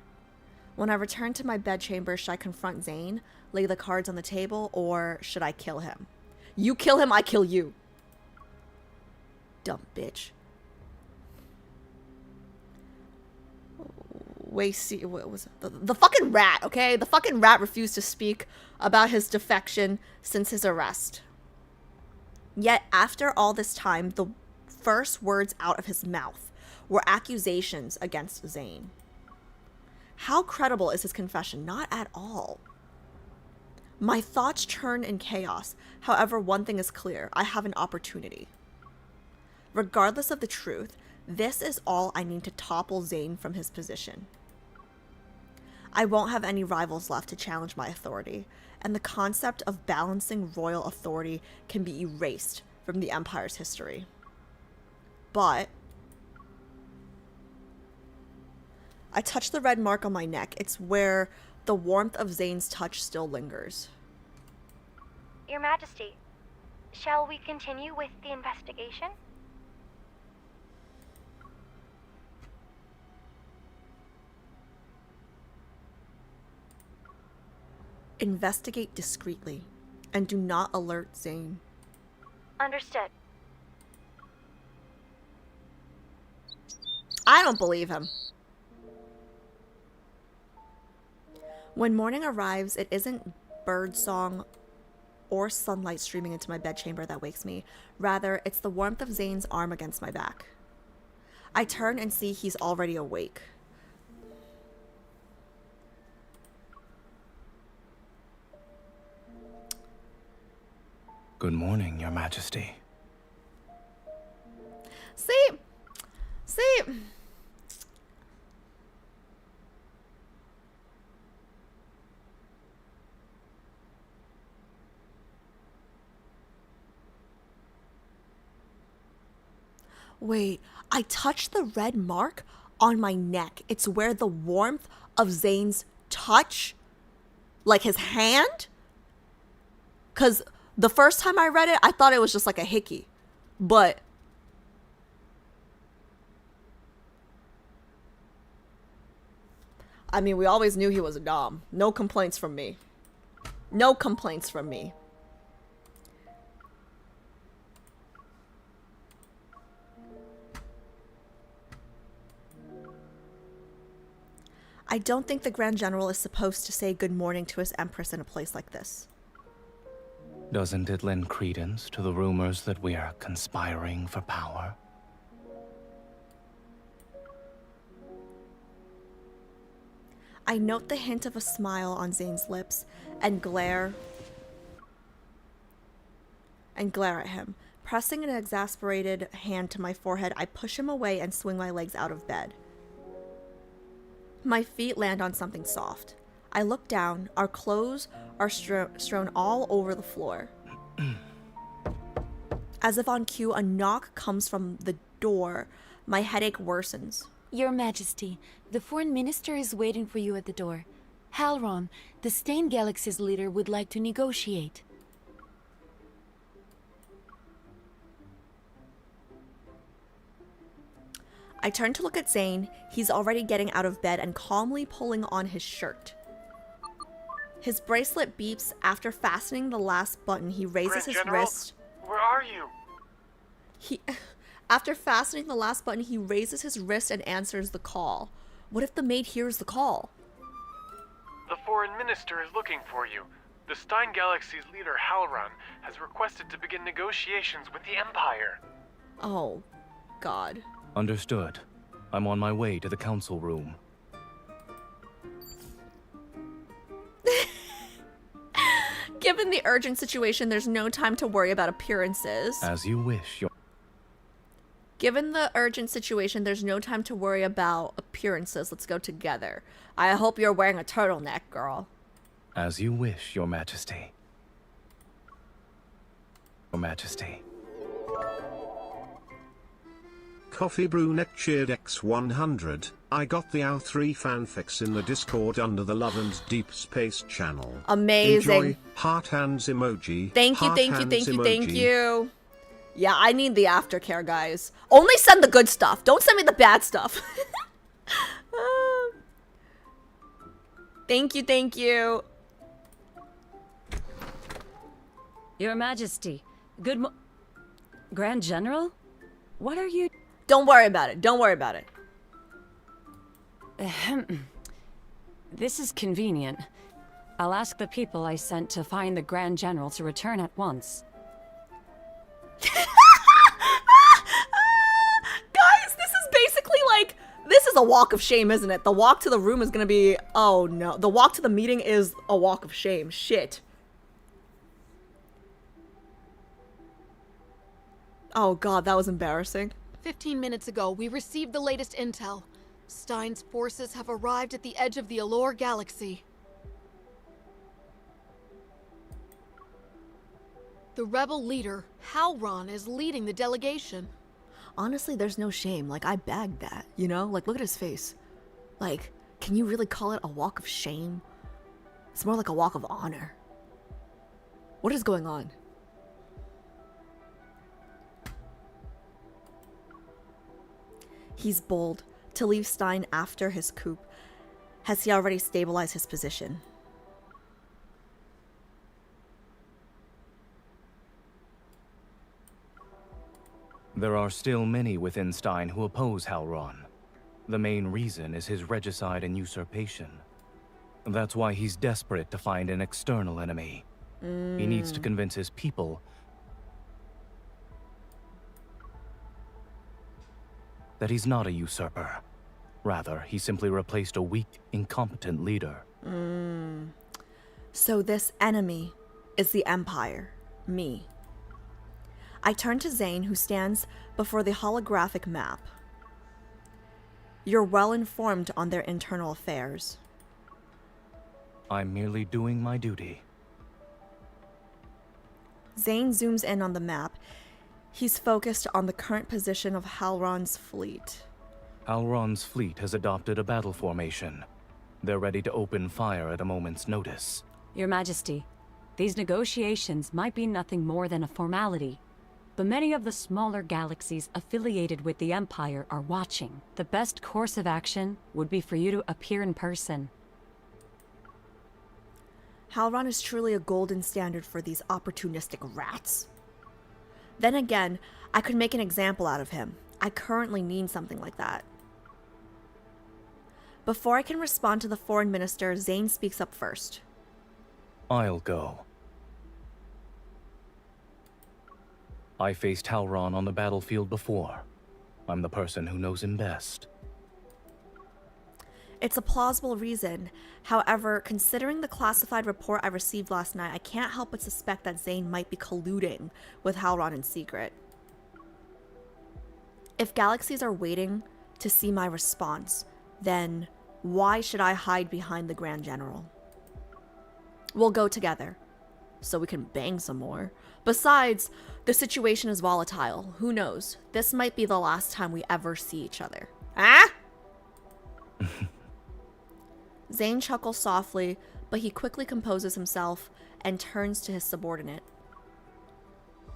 When I return to my bedchamber, should I confront Zayne, lay the cards on the table, or should I kill him? You kill him, I kill you. Dumb bitch. What was it? The fucking rat, okay? The fucking rat refused to speak about his defection since his arrest. Yet, after all this time, the first words out of his mouth were accusations against Zayne. How credible is his confession? Not at all. My thoughts churn in chaos. However, one thing is clear. I have an opportunity. Regardless of the truth, this is all I need to topple Zayne from his position. I won't have any rivals left to challenge my authority, and the concept of balancing royal authority can be erased from the Empire's history. But I touch the red mark on my neck. It's where the warmth of Zayne's touch still lingers. Your Majesty, shall we continue with the investigation? Investigate discreetly, and do not alert Zayne. Understood. I don't believe him. When morning arrives, it isn't birdsong or sunlight streaming into my bedchamber that wakes me. Rather, it's the warmth of Zayne's arm against my back. I turn and see he's already awake. Good morning, Your Majesty. See? Wait, I touched the red mark on my neck. It's where the warmth of Zayne's touch, like his hand? Because the first time I read it, I thought it was just like a hickey. But I mean, we always knew he was a dom. No complaints from me. No complaints from me. I don't think the Grand General is supposed to say good morning to his Empress in a place like this. Doesn't it lend credence to the rumors that we are conspiring for power? I note the hint of a smile on Zayne's lips and glare at him. Pressing an exasperated hand to my forehead, I push him away and swing my legs out of bed. My feet land on something soft. I look down. Our clothes are strewn all over the floor. As if on cue, a knock comes from the door. My headache worsens. Your Majesty, the Foreign Minister is waiting for you at the door. Halron, the Stain Galaxy's leader, would like to negotiate. I turn to look at Zayne. He's already getting out of bed and calmly pulling on his shirt. His bracelet beeps. After fastening the last button, he raises his wrist. Where are you? After fastening the last button, he raises his wrist and answers the call. What if the maid hears the call? The Foreign Minister is looking for you. The Stein Galaxy's leader, Halron, has requested to begin negotiations with the Empire. Oh, God. Understood. I'm on my way to the council room. Given the urgent situation, there's no time to worry about appearances. As you wish, Your... Given the urgent situation, there's no time to worry about appearances. Let's go together. I hope you're wearing a turtleneck, girl. As you wish, Your Majesty. Your Majesty. Coffee Brunette cheered X100. I got the AO3 fanfics in the Discord under the Love and Deepspace channel. Amazing. Enjoy. Heart hands emoji. Thank you, Heart thank you, hands thank you, thank emoji. you. Yeah, I need the aftercare, guys. Only send the good stuff. Don't send me the bad stuff. Thank you, thank you. Your Majesty, Grand General? What are you... Don't worry about it. Don't worry about it. This is convenient. I'll ask the people I sent to find the Grand General to return at once. Guys, this is basically like, this is a walk of shame, isn't it? The walk to the room is gonna be, oh no. The walk to the meeting is a walk of shame. Shit. Oh God, that was embarrassing. 15 minutes ago, we received the latest intel. Stein's forces have arrived at the edge of the Allure Galaxy. The rebel leader, Halron, is leading the delegation. Honestly, there's no shame. Like, I bagged that, you know? Like, look at his face. Like, can you really call it a walk of shame? It's more like a walk of honor. What is going on? He's bold to leave Stein after his coup. Has he already stabilized his position? There are still many within Stein who oppose Halron. The main reason is his regicide and usurpation. That's why he's desperate to find an external enemy. He needs to convince his people that he's not a usurper. Rather, he simply replaced a weak, incompetent leader. So this enemy is the Empire. Me. I turn to Zayne, who stands before the holographic map. You're well informed on their internal affairs. I'm merely doing my duty. Zayne zooms in on the map. He's focused on the current position of Halron's fleet. Halron's fleet has adopted a battle formation. They're ready to open fire at a moment's notice. Your Majesty, these negotiations might be nothing more than a formality. But many of the smaller galaxies affiliated with the Empire are watching. The best course of action would be for you to appear in person. Halron is truly a golden standard for these opportunistic rats. Then again, I could make an example out of him. I currently need something like that. Before I can respond to the foreign minister, Zayne speaks up first. I'll go. I faced Halron on the battlefield before. I'm the person who knows him best. It's a plausible reason. However, considering the classified report I received last night, I can't help but suspect that Zayne might be colluding with Halron in secret. If galaxies are waiting to see my response, then why should I hide behind the Grand General? We'll go together, so we can bang some more. Besides, the situation is volatile. Who knows? This might be the last time we ever see each other. Ah? Zayne chuckles softly, but he quickly composes himself and turns to his subordinate.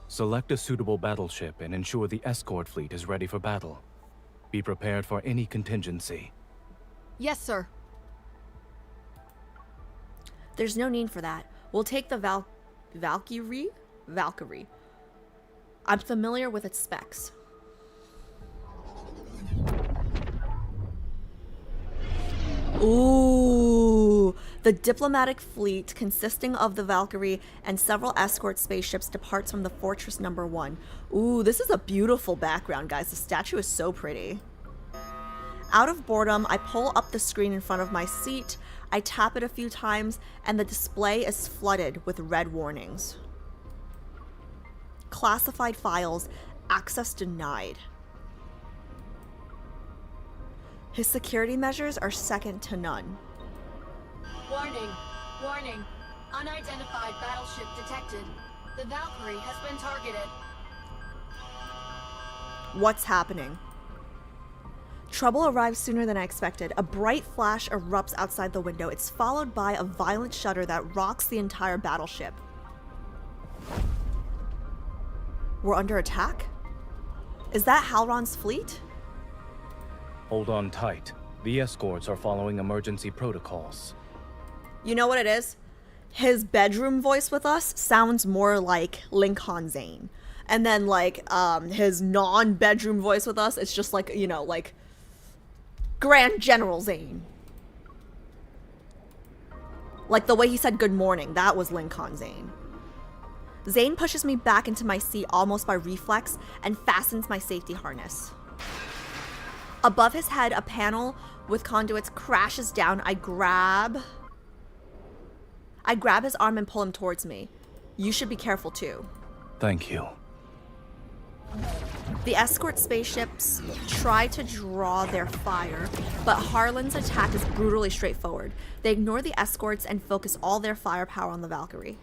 Select a suitable battleship and ensure the escort fleet is ready for battle. Be prepared for any contingency. Yes, sir. There's no need for that. We'll take the Valkyrie? Valkyrie. I'm familiar with its specs. Ooh, the diplomatic fleet consisting of the Valkyrie and several escort spaceships departs from the Fortress Number 1. Ooh, this is a beautiful background, guys. The statue is so pretty. Out of boredom, I pull up the screen in front of my seat, I tap it a few times, and the display is flooded with red warnings. Classified files, access denied. His security measures are second to none. Warning, warning. Unidentified battleship detected. The Valkyrie has been targeted. What's happening? Trouble arrives sooner than I expected. A bright flash erupts outside the window. It's followed by a violent shudder that rocks the entire battleship. We're under attack? Is that Halron's fleet? Hold on tight. The escorts are following emergency protocols. You know what it is? His bedroom voice with us sounds more like Lincoln Zayne. And then like his non-bedroom voice with us, it's just like, you know, like Grand General Zayne. Like the way he said good morning, that was Lincoln Zayne. Zayne pushes me back into my seat almost by reflex and fastens my safety harness. Above his head, a panel with conduits crashes down. I grab his arm and pull him towards me. You should be careful too. Thank you. The escort spaceships try to draw their fire, but Harlan's attack is brutally straightforward. They ignore the escorts and focus all their firepower on the Valkyrie.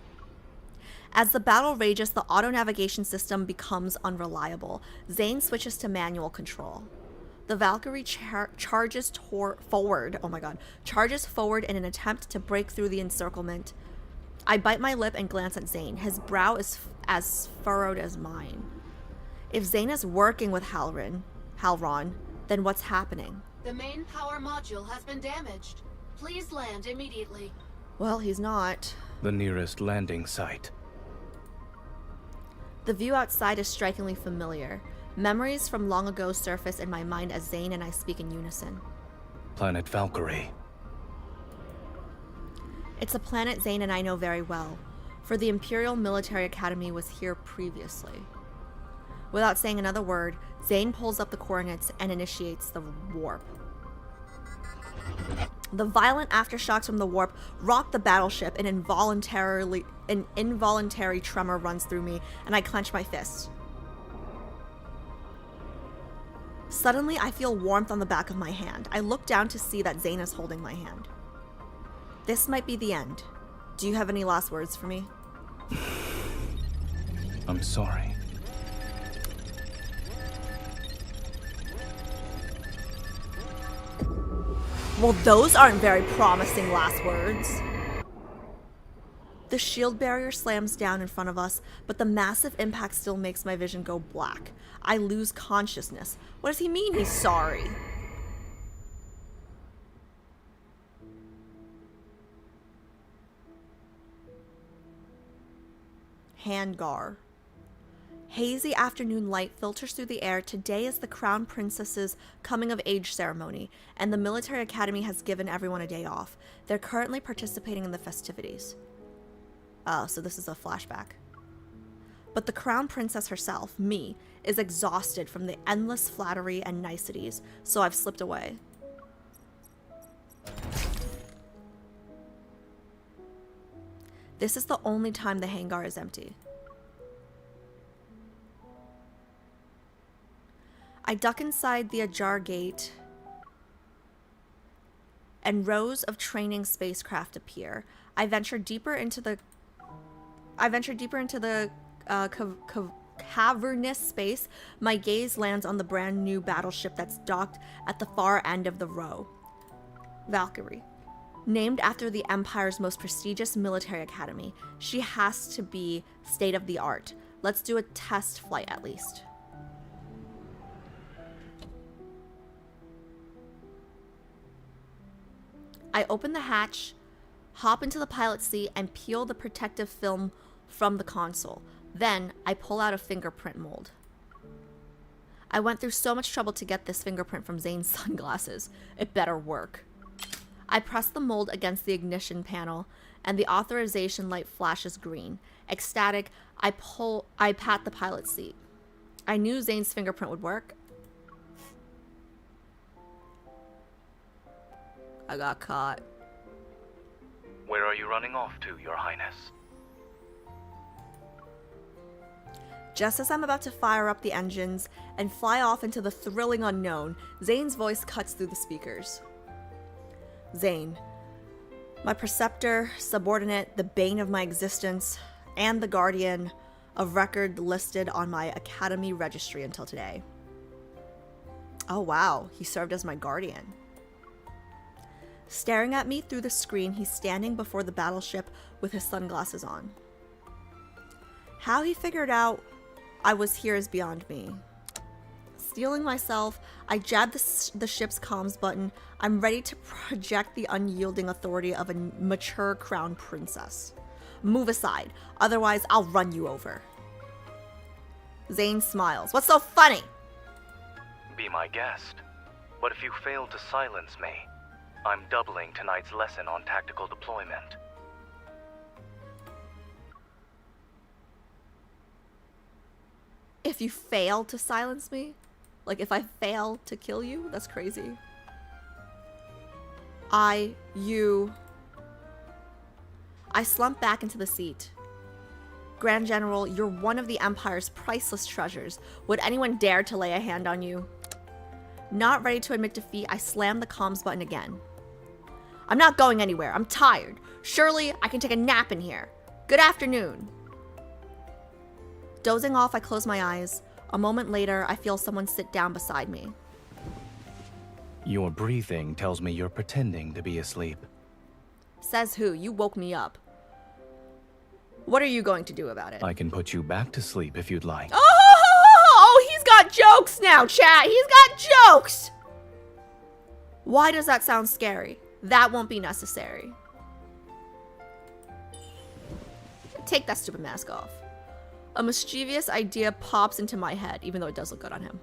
As the battle rages, the auto-navigation system becomes unreliable. Zayne switches to manual control. The Valkyrie charges forward. Oh my god. Charges forward in an attempt to break through the encirclement. I bite my lip and glance at Zayne. His brow is as furrowed as mine. If Zayne is working with Halron, then what's happening? The main power module has been damaged. Please land immediately. Well, he's not. The nearest landing site. The view outside is strikingly familiar. Memories from long ago surface in my mind as Zayne and I speak in unison. Planet Valkyrie. It's a planet Zayne and I know very well, for the Imperial Military Academy was here previously. Without saying another word, Zayne pulls up the coordinates and initiates the warp. The violent aftershocks from the warp rock the battleship, and an involuntary tremor runs through me, and I clench my fists. Suddenly, I feel warmth on the back of my hand. I look down to see that Zayne is holding my hand. This might be the end. Do you have any last words for me? I'm sorry. Well, those aren't very promising last words. The shield barrier slams down in front of us, but the massive impact still makes my vision go black. I lose consciousness. What does he mean he's sorry? Hangar. Hazy afternoon light filters through the air. Today is the Crown Princess's coming of age ceremony, and the military academy has given everyone a day off. They're currently participating in the festivities. Oh, so this is a flashback. But the Crown Princess herself, me, is exhausted from the endless flattery and niceties, so I've slipped away. This is the only time the hangar is empty. I duck inside the ajar gate, and rows of training spacecraft appear. I venture deeper into the cavernous space. My gaze lands on the brand new battleship that's docked at the far end of the row. Valkyrie. Named after the Empire's most prestigious military academy, she has to be state of the art. Let's do a test flight at least. I open the hatch, hop into the pilot seat, and peel the protective film from the console. Then, I pull out a fingerprint mold. I went through so much trouble to get this fingerprint from Zayne's sunglasses. It better work. I press the mold against the ignition panel, and the authorization light flashes green. Ecstatic, I pat the pilot seat. I knew Zayne's fingerprint would work. I got caught. Where are you running off to, Your Highness? Just as I'm about to fire up the engines and fly off into the thrilling unknown, Zayne's voice cuts through the speakers. Zayne, my preceptor, subordinate, the bane of my existence, and the guardian of record listed on my academy registry until today. Oh wow, he served as my guardian. Staring at me through the screen, he's standing before the battleship with his sunglasses on. How he figured out I was here is beyond me. Steeling myself, I jab the ship's comms button. I'm ready to project the unyielding authority of a mature crown princess. Move aside, otherwise I'll run you over. Zayne smiles. What's so funny? Be my guest. But if you fail to silence me, I'm doubling tonight's lesson on tactical deployment. If you fail to silence me? Like if I fail to kill you? That's crazy. I slump back into the seat. Grand General, you're one of the Empire's priceless treasures. Would anyone dare to lay a hand on you? Not ready to admit defeat, I slam the comms button again. I'm not going anywhere. I'm tired. Surely I can take a nap in here. Good afternoon. Dozing off, I close my eyes. A moment later, I feel someone sit down beside me. Your breathing tells me you're pretending to be asleep. Says who? You woke me up. What are you going to do about it? I can put you back to sleep if you'd like. Oh, he's got jokes now, chat. He's got jokes. Why does that sound scary? That won't be necessary. Take that stupid mask off. A mischievous idea pops into my head, even though it does look good on him.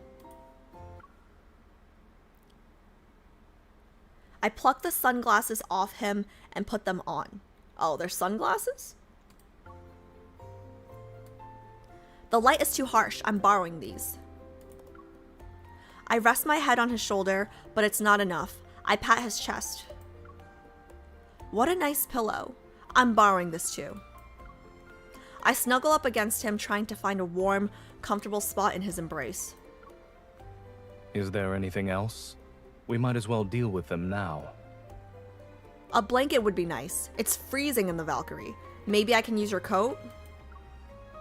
I pluck the sunglasses off him and put them on. Oh, they're sunglasses? The light is too harsh. I'm borrowing these. I rest my head on his shoulder, but it's not enough. I pat his chest. What a nice pillow. I'm borrowing this too. I snuggle up against him, trying to find a warm, comfortable spot in his embrace. Is there anything else? We might as well deal with them now. A blanket would be nice. It's freezing in the Valkyrie. Maybe I can use your coat?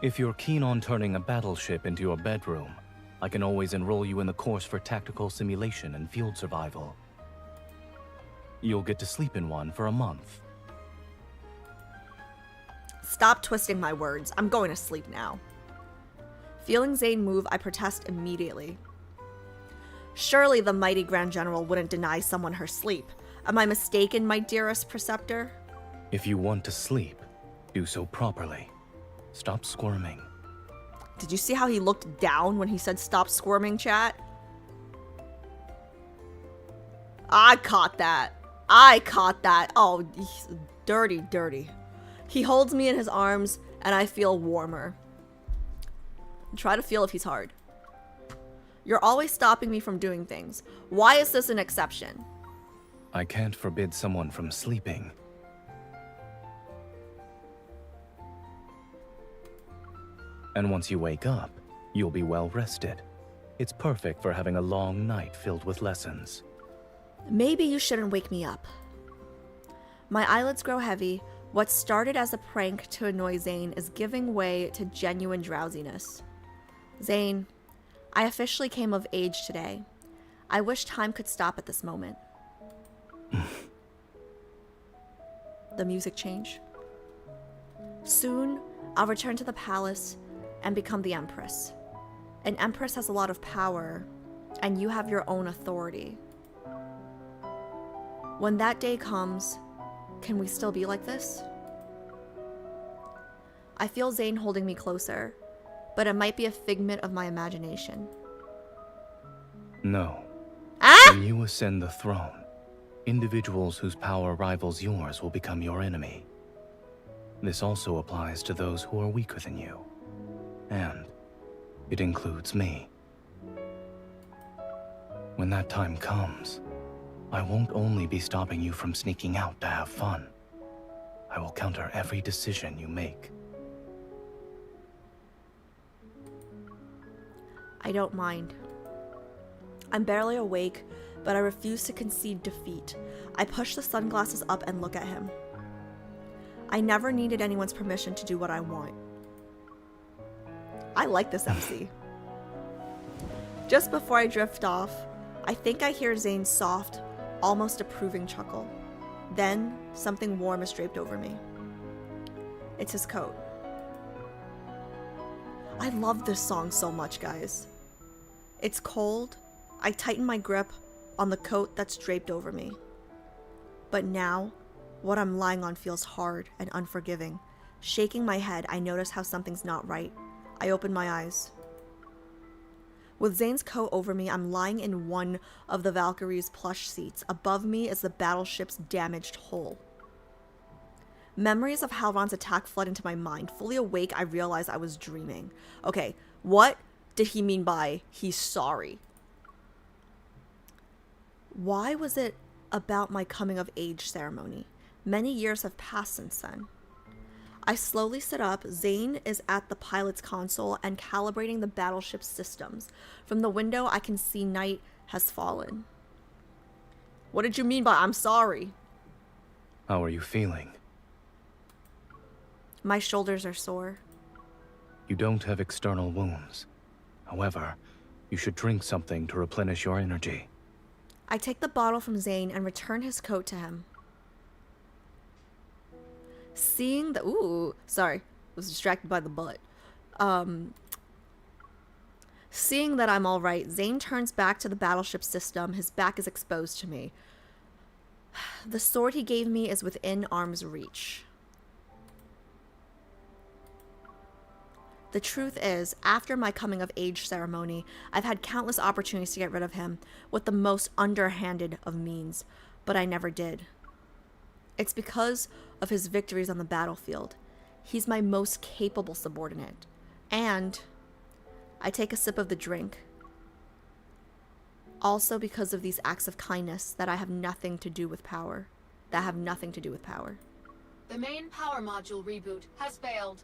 If you're keen on turning a battleship into your bedroom, I can always enroll you in the course for tactical simulation and field survival. You'll get to sleep in one for a month. Stop twisting my words. I'm going to sleep now. Feeling Zayne move, I protest immediately. Surely the mighty Grand General wouldn't deny someone her sleep. Am I mistaken, my dearest preceptor? If you want to sleep, do so properly. Stop squirming. Did you see how he looked down when he said stop squirming, chat? I caught that. Oh, dirty, dirty. He holds me in his arms, and I feel warmer. Try to feel if he's hard. You're always stopping me from doing things. Why is this an exception? I can't forbid someone from sleeping. And once you wake up, you'll be well rested. It's perfect for having a long night filled with lessons. Maybe you shouldn't wake me up. My eyelids grow heavy. What started as a prank to annoy Zayne is giving way to genuine drowsiness. Zayne, I officially came of age today. I wish time could stop at this moment. The music change. Soon, I'll return to the palace and become the Empress. An Empress has a lot of power, and you have your own authority. When that day comes, can we still be like this? I feel Zayne holding me closer, but it might be a figment of my imagination. No. Ah! When you ascend the throne, individuals whose power rivals yours will become your enemy. This also applies to those who are weaker than you. And it includes me. When that time comes, I won't only be stopping you from sneaking out to have fun. I will counter every decision you make. I don't mind. I'm barely awake, but I refuse to concede defeat. I push the sunglasses up and look at him. I never needed anyone's permission to do what I want. I like this MC. Just before I drift off, I think I hear Zayne's soft, almost approving chuckle. Then, something warm is draped over me. It's his coat. I love this song so much, guys. It's cold. I tighten my grip on the coat that's draped over me. But now, what I'm lying on feels hard and unforgiving. Shaking my head, I notice how something's not right. I open my eyes. With Zayne's coat over me, I'm lying in one of the Valkyrie's plush seats. Above me is the battleship's damaged hull. Memories of Halron's attack flood into my mind. Fully awake, I realize I was dreaming. Okay, what did he mean by he's sorry? Why was it about my coming of age ceremony? Many years have passed since then. I slowly sit up. Zayne is at the pilot's console and calibrating the battleship's systems. From the window, I can see night has fallen. What did you mean by I'm sorry? How are you feeling? My shoulders are sore. You don't have external wounds. However, you should drink something to replenish your energy. I take the bottle from Zayne and return his coat to him. Seeing the... Ooh, sorry. I was distracted by the bullet. Seeing that I'm alright, Zayne turns back to the battleship system. His back is exposed to me. The sword he gave me is within arm's reach. The truth is, after my coming of age ceremony, I've had countless opportunities to get rid of him with the most underhanded of means, but I never did. It's because of his victories on the battlefield. He's my most capable subordinate. And I take a sip of the drink. Also because of these acts of kindness that have nothing to do with power. The main power module reboot has failed.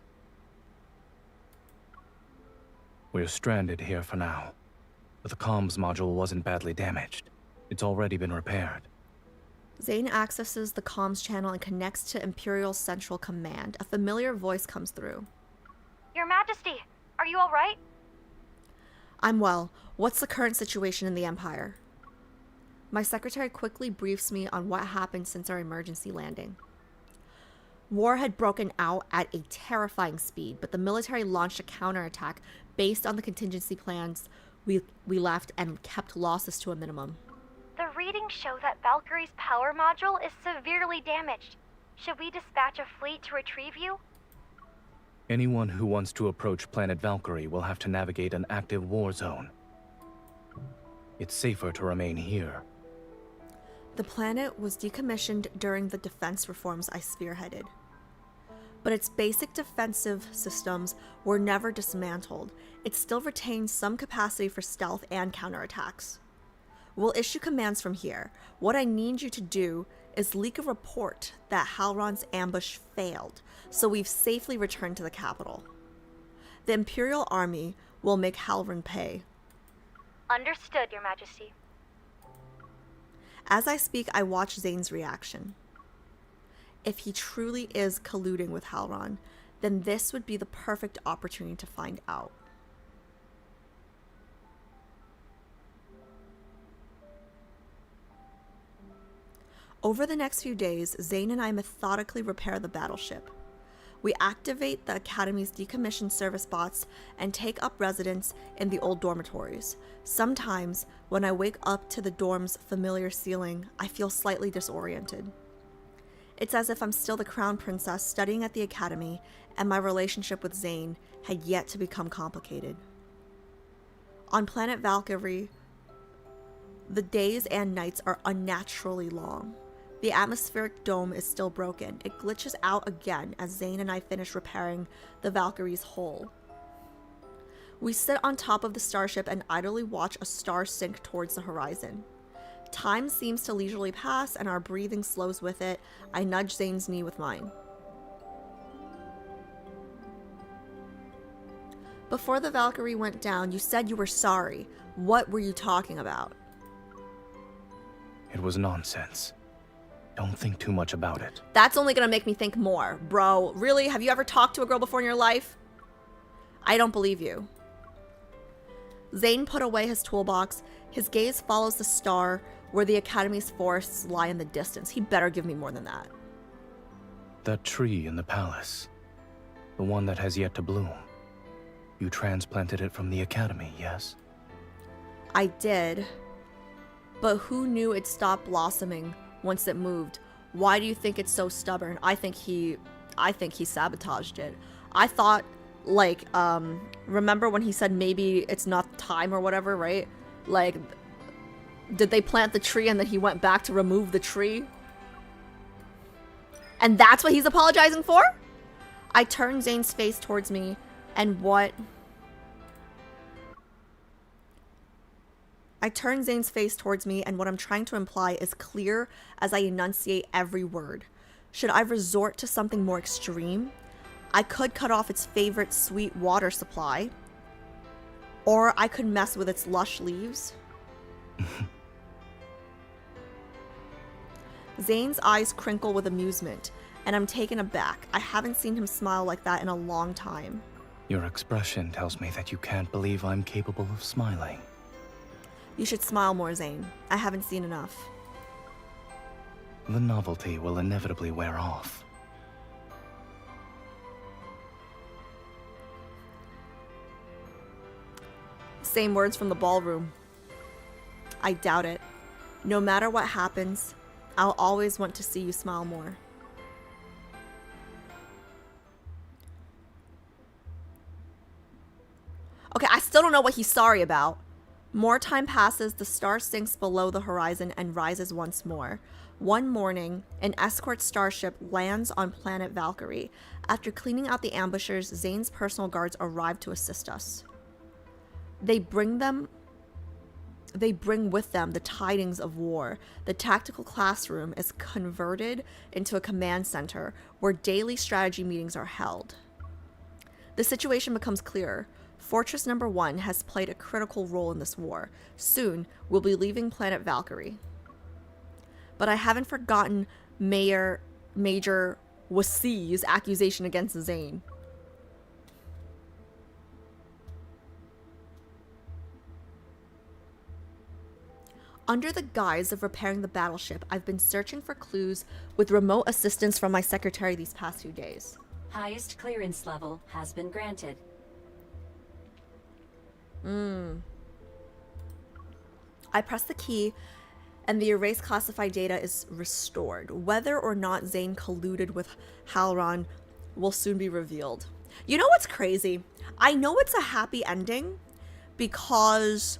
We're stranded here for now. But the comms module wasn't badly damaged. It's already been repaired. Zayne accesses the comms channel and connects to Imperial Central Command. A familiar voice comes through. Your Majesty, are you alright? I'm well. What's the current situation in the Empire? My secretary quickly briefs me on what happened since our emergency landing. War had broken out at a terrifying speed, but the military launched a counterattack based on the contingency plans we left and kept losses to a minimum. The readings show that Valkyrie's power module is severely damaged. Should we dispatch a fleet to retrieve you? Anyone who wants to approach planet Valkyrie will have to navigate an active war zone. It's safer to remain here. The planet was decommissioned during the defense reforms I spearheaded. But its basic defensive systems were never dismantled. It still retains some capacity for stealth and counterattacks. We'll issue commands from here. What I need you to do is leak a report that Halron's ambush failed, so we've safely returned to the capital. The Imperial Army will make Halron pay. Understood, Your Majesty. As I speak, I watch Zayne's reaction. If he truly is colluding with Halron, then this would be the perfect opportunity to find out. Over the next few days, Zayne and I methodically repair the battleship. We activate the Academy's decommissioned service bots and take up residence in the old dormitories. Sometimes, when I wake up to the dorm's familiar ceiling, I feel slightly disoriented. It's as if I'm still the crown princess studying at the Academy, and my relationship with Zayne had yet to become complicated. On planet Valkyrie, the days and nights are unnaturally long. The atmospheric dome is still broken. It glitches out again as Zayne and I finish repairing the Valkyrie's hull. We sit on top of the starship and idly watch a star sink towards the horizon. Time seems to leisurely pass and our breathing slows with it. I nudge Zayne's knee with mine. Before the Valkyrie went down, you said you were sorry. What were you talking about? It was nonsense. Don't think too much about it. That's only gonna make me think more. Bro, really? Have you ever talked to a girl before in your life? I don't believe you. Zayne put away his toolbox. His gaze follows the star where the Academy's forests lie in the distance. He better give me more than that. That tree in the palace. The one that has yet to bloom. You transplanted it from the Academy, yes? I did. But who knew it stopped blossoming once it moved? Why do you think it's so stubborn? I think he sabotaged it. I thought, like, remember when he said maybe it's not time or whatever, right? Like, did they plant the tree and then he went back to remove the tree? And that's what he's apologizing for? I turn Zayne's face towards me, and what I'm trying to imply is clear as I enunciate every word. Should I resort to something more extreme? I could cut off its favorite sweet water supply. Or I could mess with its lush leaves. Zayne's eyes crinkle with amusement, and I'm taken aback. I haven't seen him smile like that in a long time. Your expression tells me that you can't believe I'm capable of smiling. You should smile more, Zayne. I haven't seen enough. The novelty will inevitably wear off. Same words from the ballroom. I doubt it. No matter what happens, I'll always want to see you smile more. Okay, I still don't know what he's sorry about. More time passes, the star sinks below the horizon and rises once more. One morning, an escort starship lands on planet Valkyrie. After cleaning out the ambushers, Zayne's personal guards arrive to assist us. They bring with them the tidings of war. The tactical classroom is converted into a command center where daily strategy meetings are held. The situation becomes clearer. Fortress number 1 has played a critical role in this war. Soon, we'll be leaving planet Valkyrie. But I haven't forgotten Major Wasi's accusation against Zayne. Under the guise of repairing the battleship, I've been searching for clues with remote assistance from my secretary these past few days. Highest clearance level has been granted. I press the key and the erased classified data is restored. Whether or not Zayne colluded with Halron will soon be revealed. You know what's crazy? I know it's a happy ending because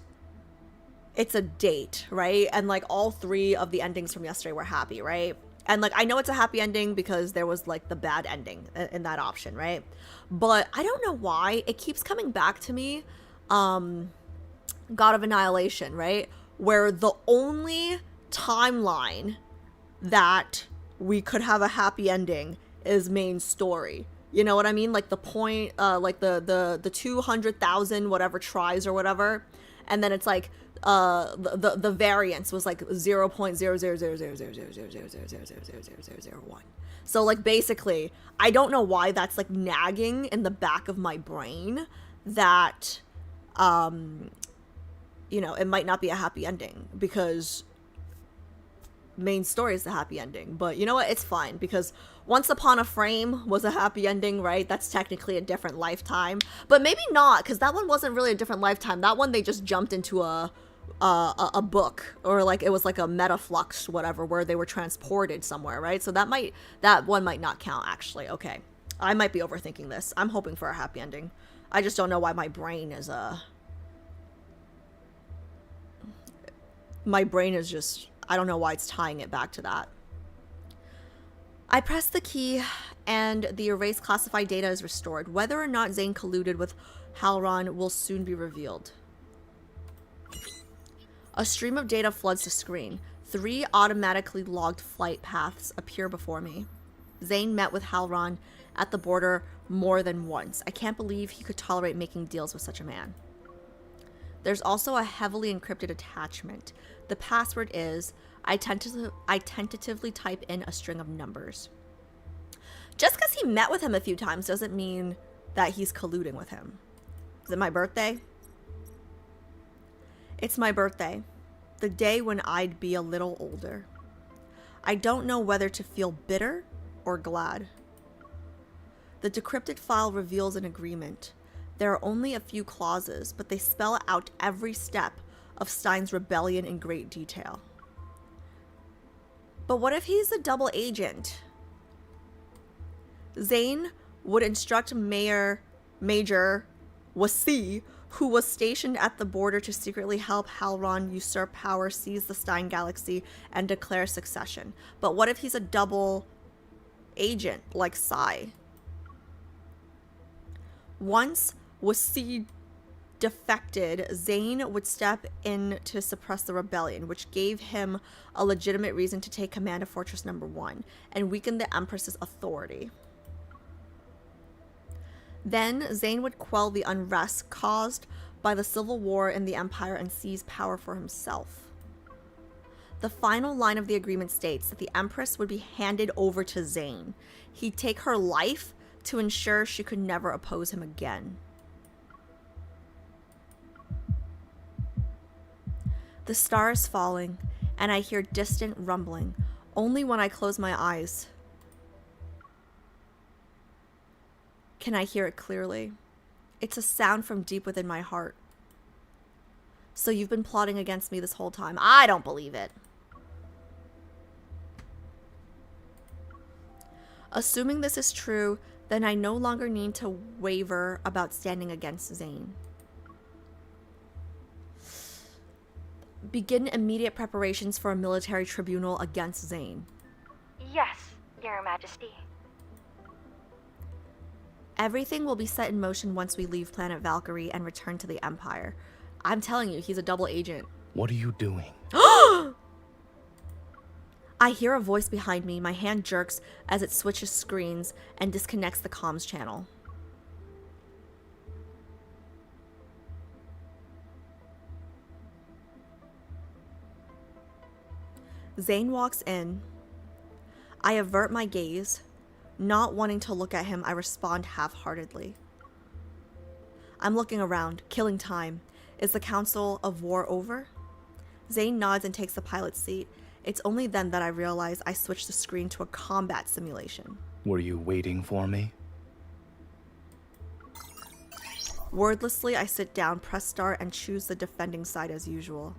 it's a date, right? And like all 3 of the endings from yesterday were happy, right? And like I know it's a happy ending because there was like the bad ending in that option, right? But I don't know why it keeps coming back to me. God of Annihilation, right? Where the only timeline that we could have a happy ending is main story. You know what I mean? Like the point, like the 200,000 whatever tries or whatever, and then it's like the variance was like 0.00000000000000001. So like basically, I don't know why that's like nagging in the back of my brain that you know, it might not be a happy ending because main story is the happy ending. But you know what? It's fine because Once Upon a Frame was a happy ending, right? That's technically a different lifetime. But maybe not, because that one wasn't really a different lifetime. That one, they just jumped into a book, or like it was like a metaflux, whatever, where they were transported somewhere, right? So that one might not count, actually. Okay. I might be overthinking this. I'm hoping for a happy ending. I just don't know why my brain is just, I don't know why it's tying it back to that. I press the key and the erased classified data is restored. Whether or not Zayne colluded with Halron will soon be revealed. A stream of data floods the screen. 3 automatically logged flight paths appear before me. Zayne met with Halron at the border more than once. I can't believe he could tolerate making deals with such a man. There's also a heavily encrypted attachment. The password is, I tentatively type in a string of numbers. Just because he met with him a few times doesn't mean that he's colluding with him. Is it my birthday? It's my birthday. The day when I'd be a little older. I don't know whether to feel bitter or glad. The decrypted file reveals an agreement. There are only a few clauses, but they spell out every step of Stein's rebellion in great detail. But what if he's a double agent? Zayne would instruct Major Wasi, who was stationed at the border to secretly help Halron usurp power, seize the Stein Galaxy, and declare succession. But what if he's a double agent, like Sai? Once Wasi defected, Zayne would step in to suppress the rebellion, which gave him a legitimate reason to take command of Fortress Number 1 and weaken the Empress's authority. Then Zayne would quell the unrest caused by the civil war in the Empire and seize power for himself. The final line of the agreement states that the Empress would be handed over to Zayne. He'd take her life to ensure she could never oppose him again. The star is falling, and I hear distant rumbling, only when I close my eyes can I hear it clearly. It's a sound from deep within my heart. So you've been plotting against me this whole time. I don't believe it. Assuming this is true, then I no longer need to waver about standing against Zayne. Begin immediate preparations for a military tribunal against Zayne. Yes, Your Majesty. Everything will be set in motion once we leave planet Valkyrie and return to the Empire. I'm telling you, he's a double agent. What are you doing? I hear a voice behind me. My hand jerks as it switches screens and disconnects the comms channel. Zayne walks in. I avert my gaze. Not wanting to look at him, I respond half-heartedly. I'm looking around, killing time. Is the Council of War over? Zayne nods and takes the pilot's seat. It's only then that I realize I switched the screen to a combat simulation. Were you waiting for me? Wordlessly, I sit down, press start, and choose the defending side as usual.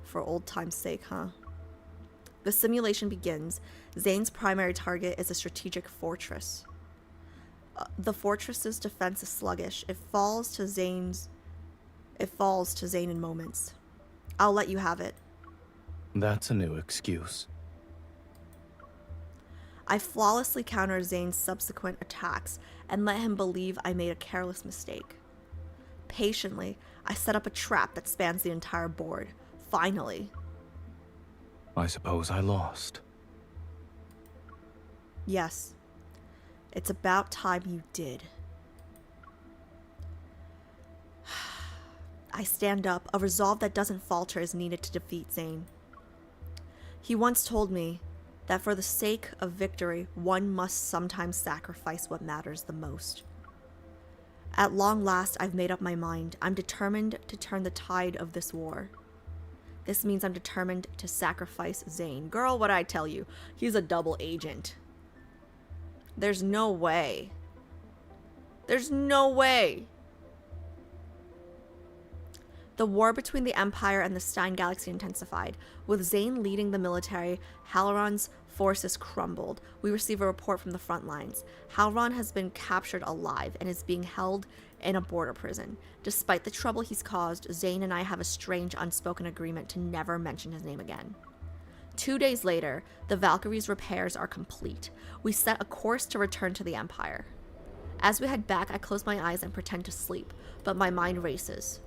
For old time's sake, huh? The simulation begins. Zayne's primary target is a strategic fortress. The fortress's defense is sluggish. It falls to Zayne in moments. I'll let you have it. That's a new excuse. I flawlessly counter Zayne's subsequent attacks and let him believe I made a careless mistake. Patiently, I set up a trap that spans the entire board. Finally. I suppose I lost. Yes. It's about time you did. I stand up. A resolve that doesn't falter is needed to defeat Zayne. He once told me that for the sake of victory, one must sometimes sacrifice what matters the most. At long last, I've made up my mind. I'm determined to turn the tide of this war. This means I'm determined to sacrifice Zayne. Girl, what'd I tell you? He's a double agent. There's no way. There's no way. The war between the Empire and the Stein Galaxy intensified. With Zayne leading the military, Halron's forces crumbled. We receive a report from the front lines. Halron has been captured alive and is being held in a border prison. Despite the trouble he's caused, Zayne and I have a strange unspoken agreement to never mention his name again. 2 days later, the Valkyrie's repairs are complete. We set a course to return to the Empire. As we head back, I close my eyes and pretend to sleep, but my mind races.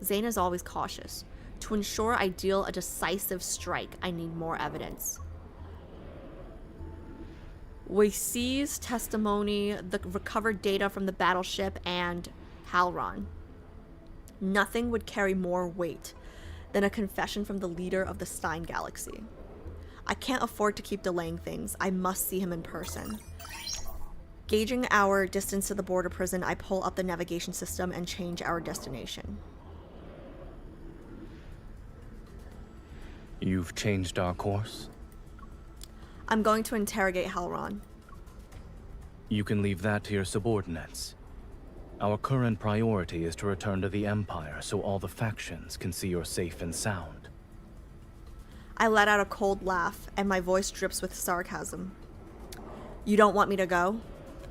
Zayne is always cautious. To ensure I deal a decisive strike, I need more evidence. We seize testimony, the recovered data from the battleship, and Halron. Nothing would carry more weight than a confession from the leader of the Stein Galaxy. I can't afford to keep delaying things. I must see him in person. Gauging our distance to the border prison, I pull up the navigation system and change our destination. You've changed our course? I'm going to interrogate Halron. You can leave that to your subordinates. Our current priority is to return to the Empire so all the factions can see you're safe and sound. I let out a cold laugh, and my voice drips with sarcasm. You don't want me to go?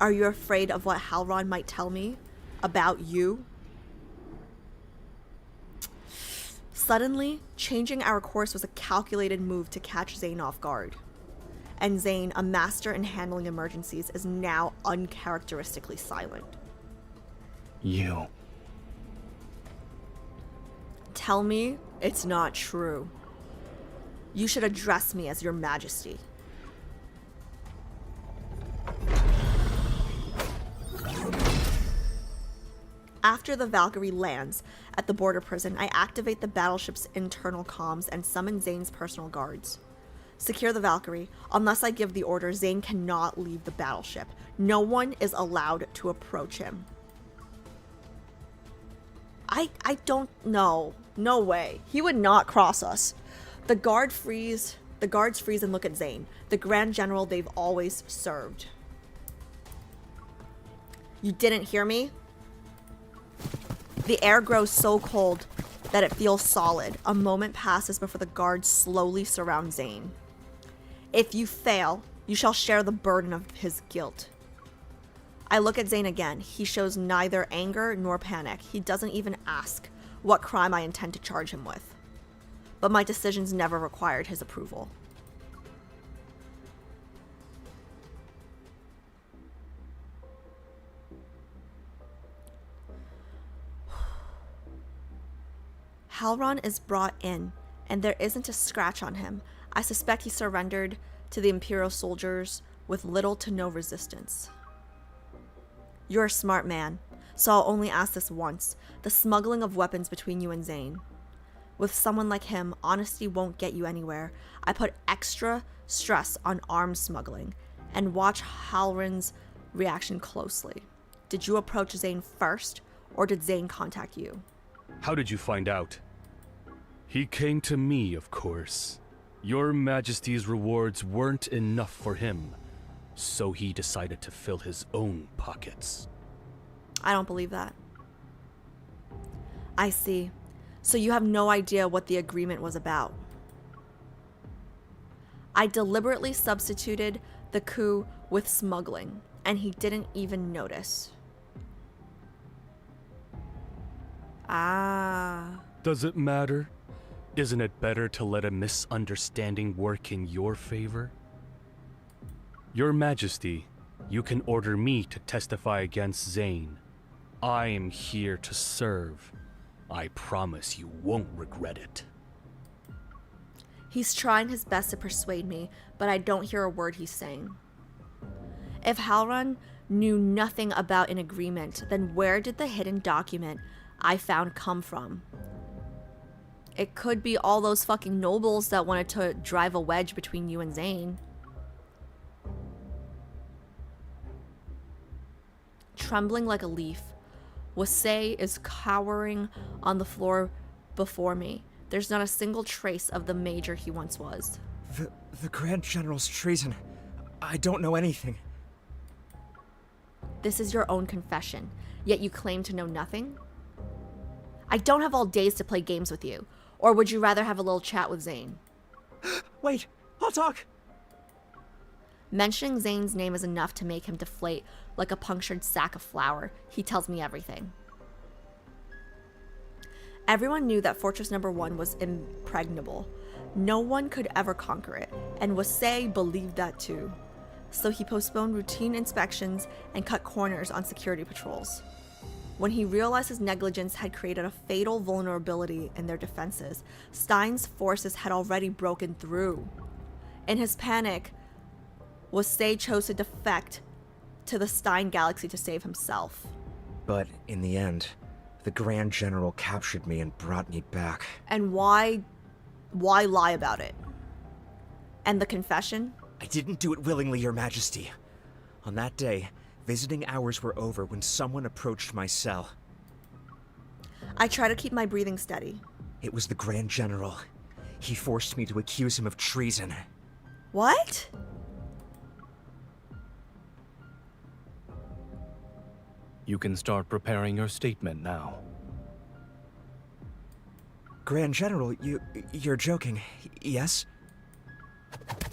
Are you afraid of what Halron might tell me? About you? Suddenly, changing our course was a calculated move to catch Zayne off guard. And Zayne, a master in handling emergencies, is now uncharacteristically silent. You. Tell me it's not true. You should address me as Your Majesty. After the Valkyrie lands at the border prison, I activate the battleship's internal comms and summon Zayne's personal guards. Secure the Valkyrie. Unless I give the order, Zayne cannot leave the battleship. No one is allowed to approach him. I don't know. No way. He would not cross us. The guards freeze and look at Zayne, the Grand General they've always served. You didn't hear me? The air grows so cold that it feels solid. A moment passes before the guards slowly surround Zayne. If you fail, you shall share the burden of his guilt. I look at Zayne again. He shows neither anger nor panic. He doesn't even ask what crime I intend to charge him with. but my decisions never required his approval. Halron is brought in, and there isn't a scratch on him. I suspect he surrendered to the Imperial soldiers with little to no resistance. You're a smart man, so I'll only ask this once. The smuggling of weapons between you and Zayne. With someone like him, honesty won't get you anywhere. I put extra stress on arms smuggling, and watch Halron's reaction closely. Did you approach Zayne first, or did Zayne contact you? How did you find out? He came to me, of course. Your Majesty's rewards weren't enough for him, so he decided to fill his own pockets. I don't believe that. I see. So you have no idea what the agreement was about. I deliberately substituted the coup with smuggling, and he didn't even notice. Ah. Does it matter? Isn't it better to let a misunderstanding work in your favor? Your Majesty, you can order me to testify against Zayne. I am here to serve. I promise you won't regret it. He's trying his best to persuade me, but I don't hear a word he's saying. If Halron knew nothing about an agreement, then where did the hidden document I found come from? It could be all those fucking nobles that wanted to drive a wedge between you and Zayne. Trembling like a leaf, Wasay is cowering on the floor before me. There's not a single trace of the major he once was. The Grand General's treason. I don't know anything. This is your own confession, yet you claim to know nothing? I don't have all days to play games with you. Or would you rather have a little chat with Zayne? Wait, I'll talk! Mentioning Zayne's name is enough to make him deflate like a punctured sack of flour. He tells me everything. Everyone knew that Fortress Number 1 was impregnable. No one could ever conquer it, and Wasay believed that too. So he postponed routine inspections and cut corners on security patrols. When he realized his negligence had created a fatal vulnerability in their defenses, Stein's forces had already broken through. In his panic, Wasay chose to defect to the Stein Galaxy to save himself. But in the end, the Grand General captured me and brought me back. And why lie about it? And the confession? I didn't do it willingly, Your Majesty. On that day, visiting hours were over when someone approached my cell. I try to keep my breathing steady. It was the Grand General. He forced me to accuse him of treason. What? You can start preparing your statement now. Grand General, you're joking, yes?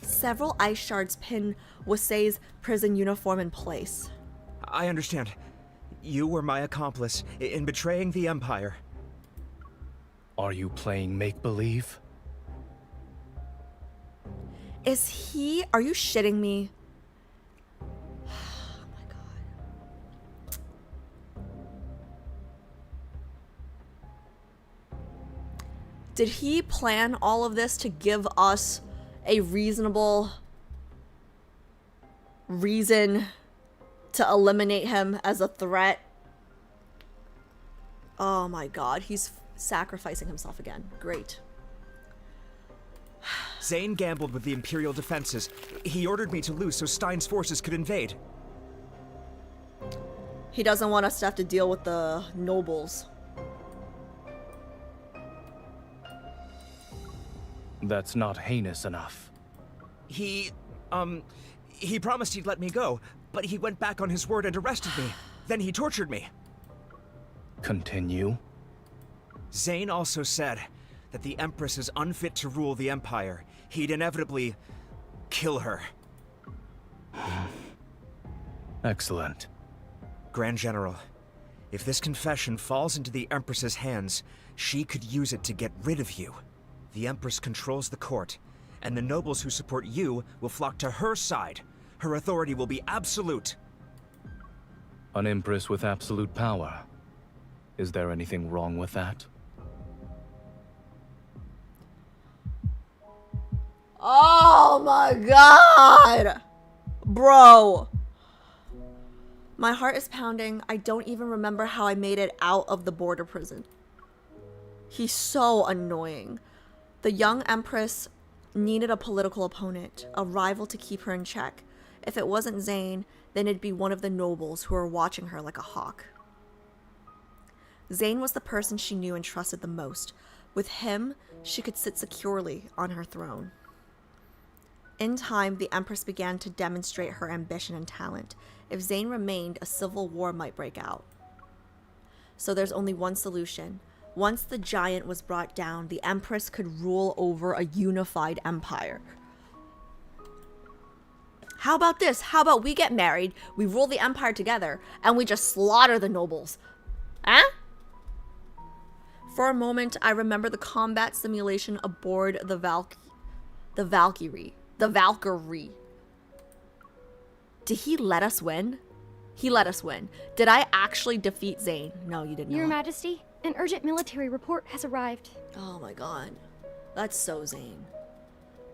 Several ice shards pin Wasay's prison uniform in place. I understand. You were my accomplice in betraying the Empire. Are you playing make-believe? Are you shitting me? Oh my god. Did he plan all of this to give us a reasonable reason to eliminate him as a threat? Oh my god, he's sacrificing himself again. Great. Zayne gambled with the Imperial defenses. He ordered me to lose so Stein's forces could invade. He doesn't want us to have to deal with the nobles. That's not heinous enough. He promised he'd let me go, but he went back on his word and arrested me. Then he tortured me. Continue. Zayne also said that the Empress is unfit to rule the Empire. He'd inevitably kill her. Excellent. Grand General, if this confession falls into the Empress's hands, she could use it to get rid of you. The Empress controls the court, and the nobles who support you will flock to her side. Her authority will be absolute. An empress with absolute power. Is there anything wrong with that? Oh my god! Bro. My heart is pounding. I don't even remember how I made it out of the border prison. He's so annoying. The young Empress needed a political opponent, a rival to keep her in check. If it wasn't Zayne, then it'd be one of the nobles who were watching her like a hawk. Zayne was the person she knew and trusted the most. With him, she could sit securely on her throne. In time, the Empress began to demonstrate her ambition and talent. If Zayne remained, a civil war might break out. So there's only one solution. Once the giant was brought down, the Empress could rule over a unified empire. How about this? How about we get married, we rule the empire together, and we just slaughter the nobles? Huh? For a moment, I remember the combat simulation aboard the Valkyrie. Did he let us win? He let us win. Did I actually defeat Zayne? No, you did not. Your Majesty, an urgent military report has arrived. Oh my god. That's so Zayne.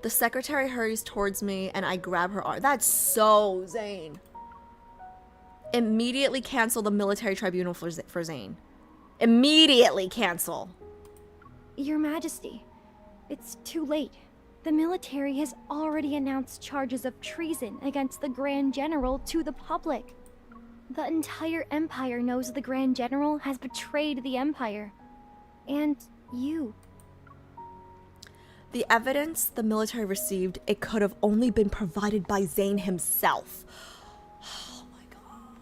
The secretary hurries towards me and I grab her arm. That's so Zayne. Immediately cancel the military tribunal for Zayne. Immediately cancel. Your Majesty, it's too late. The military has already announced charges of treason against the Grand General to the public. The entire Empire knows the Grand General has betrayed the Empire. And you. The evidence the military received, it could have only been provided by Zayne himself. Oh my god.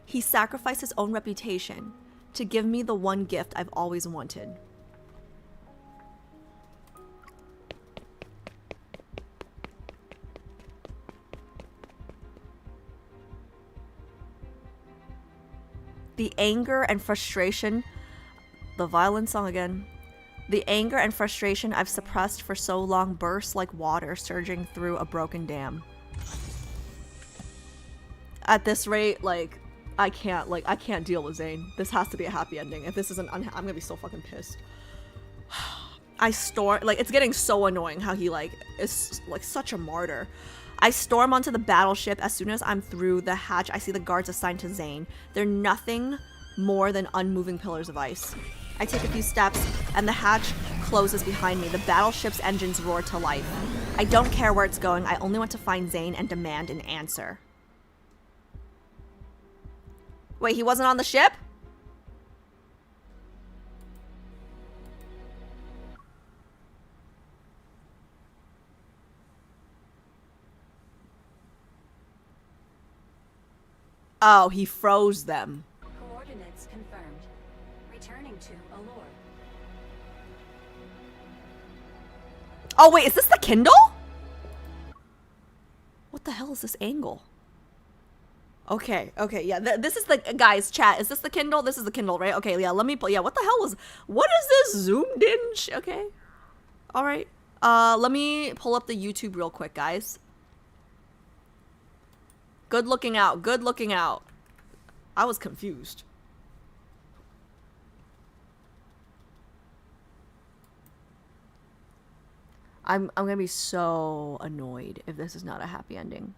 He sacrificed his own reputation to give me the one gift I've always wanted. The anger and frustration, the violent song again. The anger and frustration I've suppressed for so long burst like water surging through a broken dam. At this rate, like, I can't deal with Zayne. This has to be a happy ending. If this isn't, I'm gonna be so fucking pissed. It's getting so annoying how he, is, such a martyr. I storm onto the battleship. As soon as I'm through the hatch, I see the guards assigned to Zayne. They're nothing more than unmoving pillars of ice. I take a few steps, and the hatch closes behind me. The battleship's engines roar to life. I don't care where it's going. I only want to find Zayne and demand an answer. Wait, he wasn't on the ship? Oh, he froze them. Coordinates confirmed. Returning to Allure. Oh, wait, is this the Kindle? What the hell is this angle? Okay, yeah, this is the, guys, chat, is this the Kindle? This is the Kindle, right? Okay, yeah, let me, what the hell what is this zoomed in? Okay, all right. Let me pull up the YouTube real quick, guys. Good looking out. Good looking out. I was confused. I'm gonna be so annoyed if this is not a happy ending.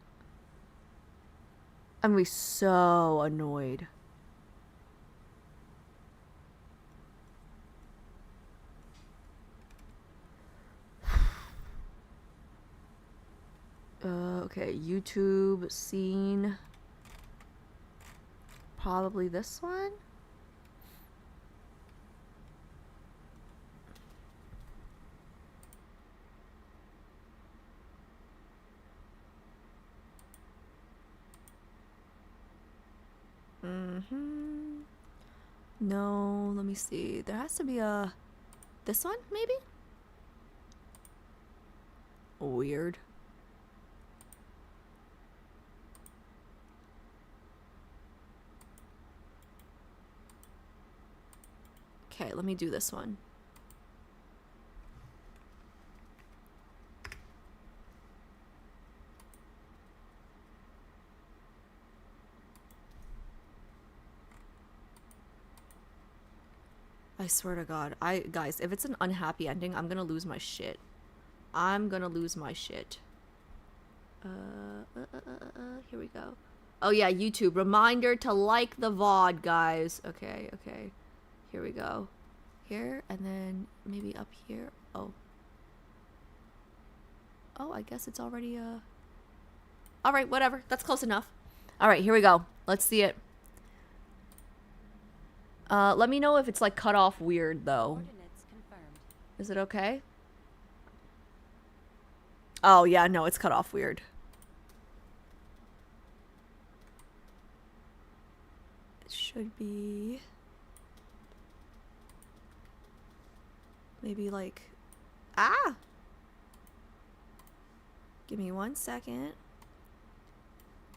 I'm gonna be so annoyed. Okay, YouTube scene. Probably this one? No, let me see. There has to be a... This one, maybe? Weird. Okay, let me do this one. I swear to God. Guys, if it's an unhappy ending, I'm gonna lose my shit. I'm gonna lose my shit. Here we go. Oh yeah, YouTube. Reminder to like the VOD, guys. Okay, okay. Here we go. Here, and then maybe up here. Oh. Oh, I guess it's already, Alright, whatever. That's close enough. Alright, here we go. Let's see it. Let me know if it's, like, cut off weird, though. Is it okay? Oh, yeah, no, it's cut off weird. It should be... maybe, like... Ah! Give me 1 second.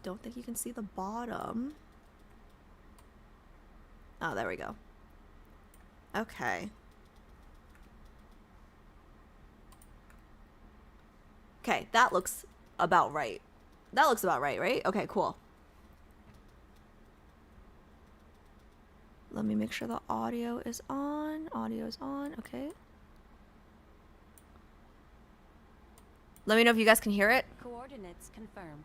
Don't think you can see the bottom. Oh, there we go. Okay. Okay, that looks about right. That looks about right, right? Okay, cool. Let me make sure the audio is on. Audio is on, okay. Let me know if you guys can hear it. Coordinates confirmed.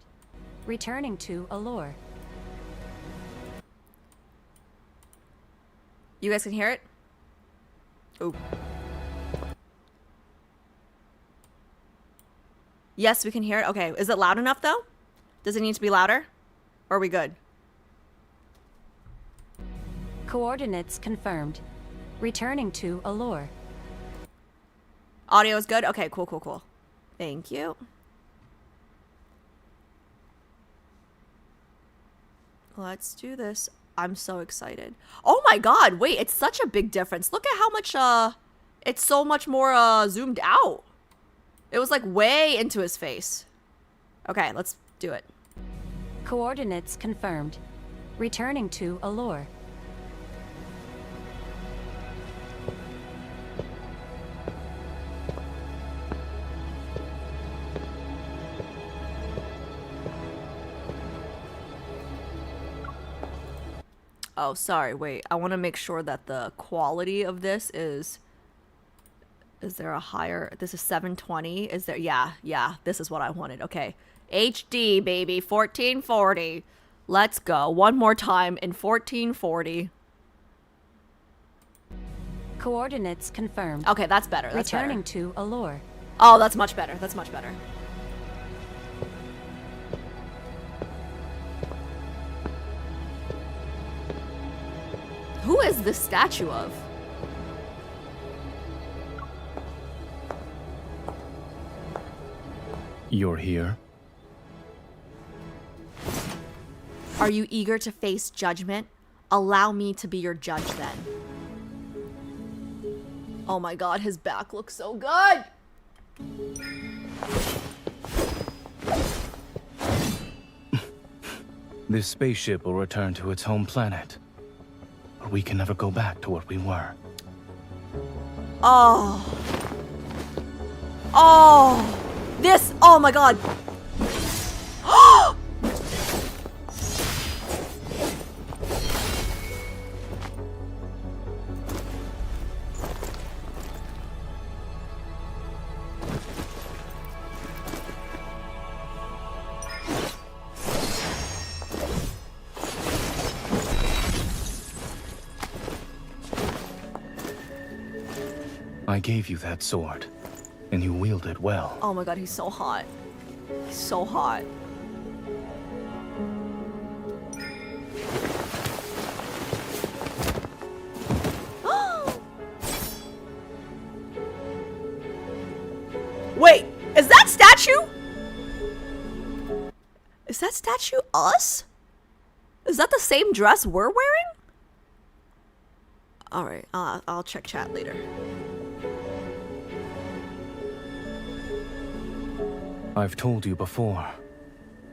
Returning to Allure. You guys can hear it? Ooh. Yes, we can hear it. Okay, is it loud enough though? Does it need to be louder? Or are we good? Coordinates confirmed. Returning to Allure. Audio is good? Okay, cool, cool, cool. Thank you. Let's do this. I'm so excited. Oh my god, wait, it's such a big difference. Look at how much, it's so much more, zoomed out. It was, like, way into his face. Okay, let's do it. Coordinates confirmed. Returning to Allure. Oh, sorry, wait. I want to make sure that the quality of this is there a higher... This is 720. Is there... Yeah. This is what I wanted. Okay. HD, baby. 1440. Let's go. One more time in 1440. Coordinates confirmed. Okay, that's better. That's Returning better. to Allure. Oh, that's much better. That's much better. Who is this statue of? You're here? Are you eager to face judgment? Allow me to be your judge then. Oh my god, his back looks so good! This spaceship will return to its home planet. But we can never go back to what we were. Oh. Oh. This. Oh my god. I gave you that sword, and you wield it well. Oh my god, he's so hot. He's so hot. Wait, is that statue? Is that statue us? Is that the same dress we're wearing? Alright, I'll check chat later. I've told you before,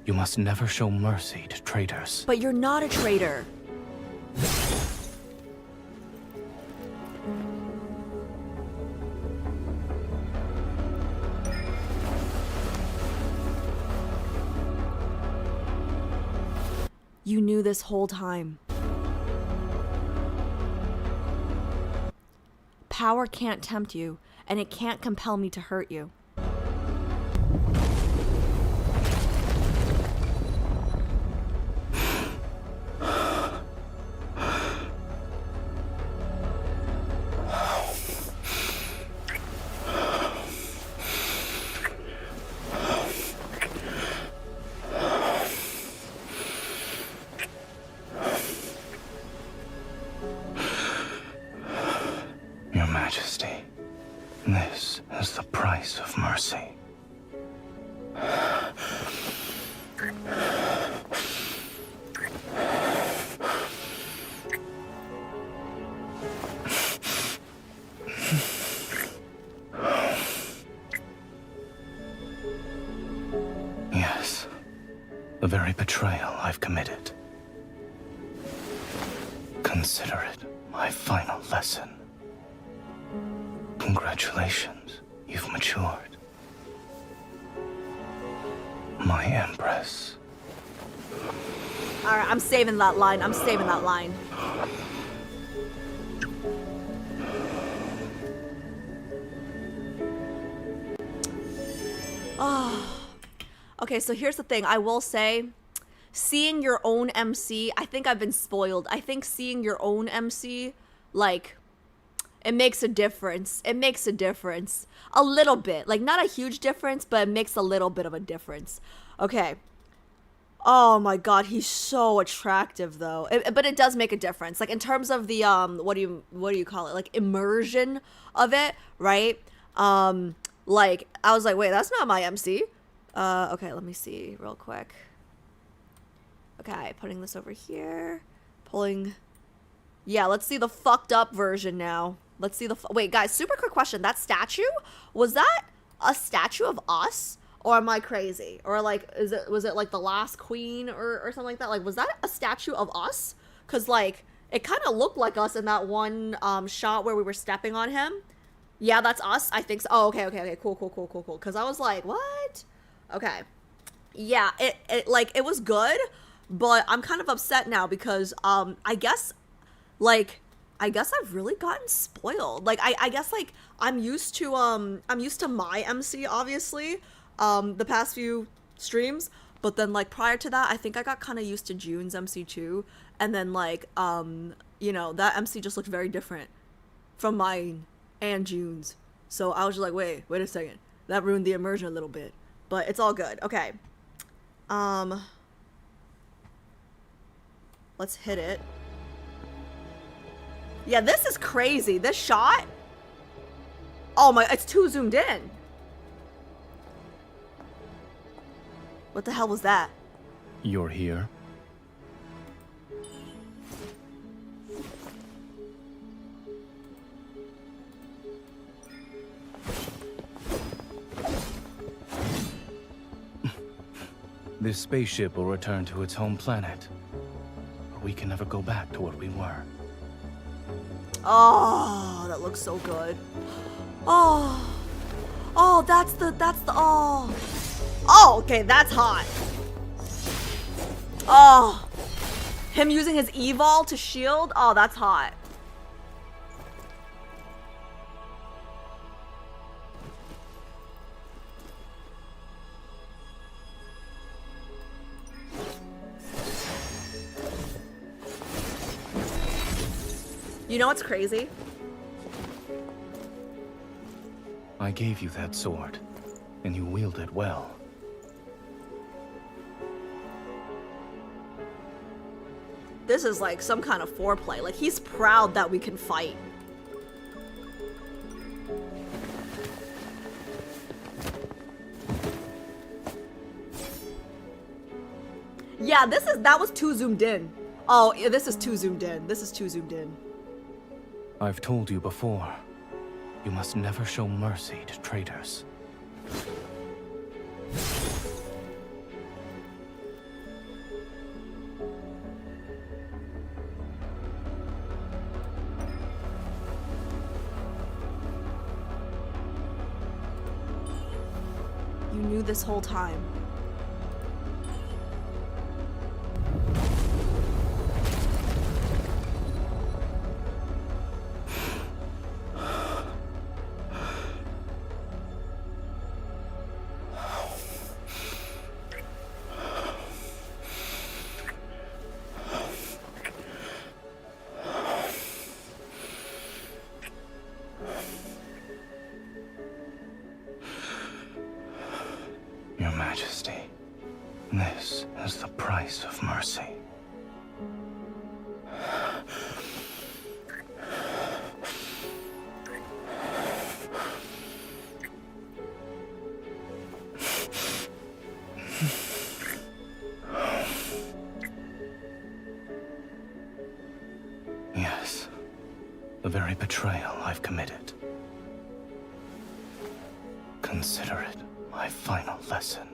you must never show mercy to traitors. But you're not a traitor. You knew this whole time. Power can't tempt you, and it can't compel me to hurt you. Your Majesty, this is the price of mercy. Yes, the very betrayal I've committed. Consider it my final lesson. Congratulations, you've matured. My Empress. Alright, I'm saving that line. I'm saving that line. Oh. Okay, so here's the thing. I will say, seeing your own MC, I think I've been spoiled. I think seeing your own MC, like, it makes a difference. It makes a difference. A little bit. Like, not a huge difference, but it makes a little bit of a difference. Okay. Oh my god, he's so attractive, though. But it does make a difference. Like, in terms of the, what do you call it? Like, immersion of it, right? Like, I was like, wait, that's not my MC. Okay, let me see real quick. Okay, putting this over here. Pulling... Yeah, let's see the fucked up version now. Let's see the... Wait, guys, super quick question. That statue? Was that a statue of us? Or am I crazy? Or, like, was it, like, the last queen or something like that? Like, was that a statue of us? Because, like, it kind of looked like us in that one shot where we were stepping on him. Yeah, that's us. I think so. Oh, okay. Cool. Because I was like, what? Okay. Yeah, it was good, but I'm kind of upset now because, I guess I've really gotten spoiled. Like, I guess, like, I'm used to my MC, obviously, the past few streams, but then, like, prior to that, I think I got kind of used to June's MC too, and then, like, you know, that MC just looked very different from mine and June's, so I was just like, wait a second, that ruined the immersion a little bit, but it's all good. Okay, let's hit it. Yeah, this is crazy. This shot? Oh my, it's too zoomed in. What the hell was that? You're here? This spaceship will return to its home planet. But we can never go back to what we were. Oh, that looks so good. Oh, that's the, oh, okay, that's hot. Oh, him using his evol to shield. Oh, that's hot. You know what's crazy? I gave you that sword, and you wield it well. This is like some kind of foreplay. Like, he's proud that we can fight. Yeah, that was too zoomed in. Oh, yeah, this is too zoomed in. This is too zoomed in. I've told you before, you must never show mercy to traitors. You knew this whole time. the price of mercy. Yes, the very betrayal I've committed. Consider it my final lesson.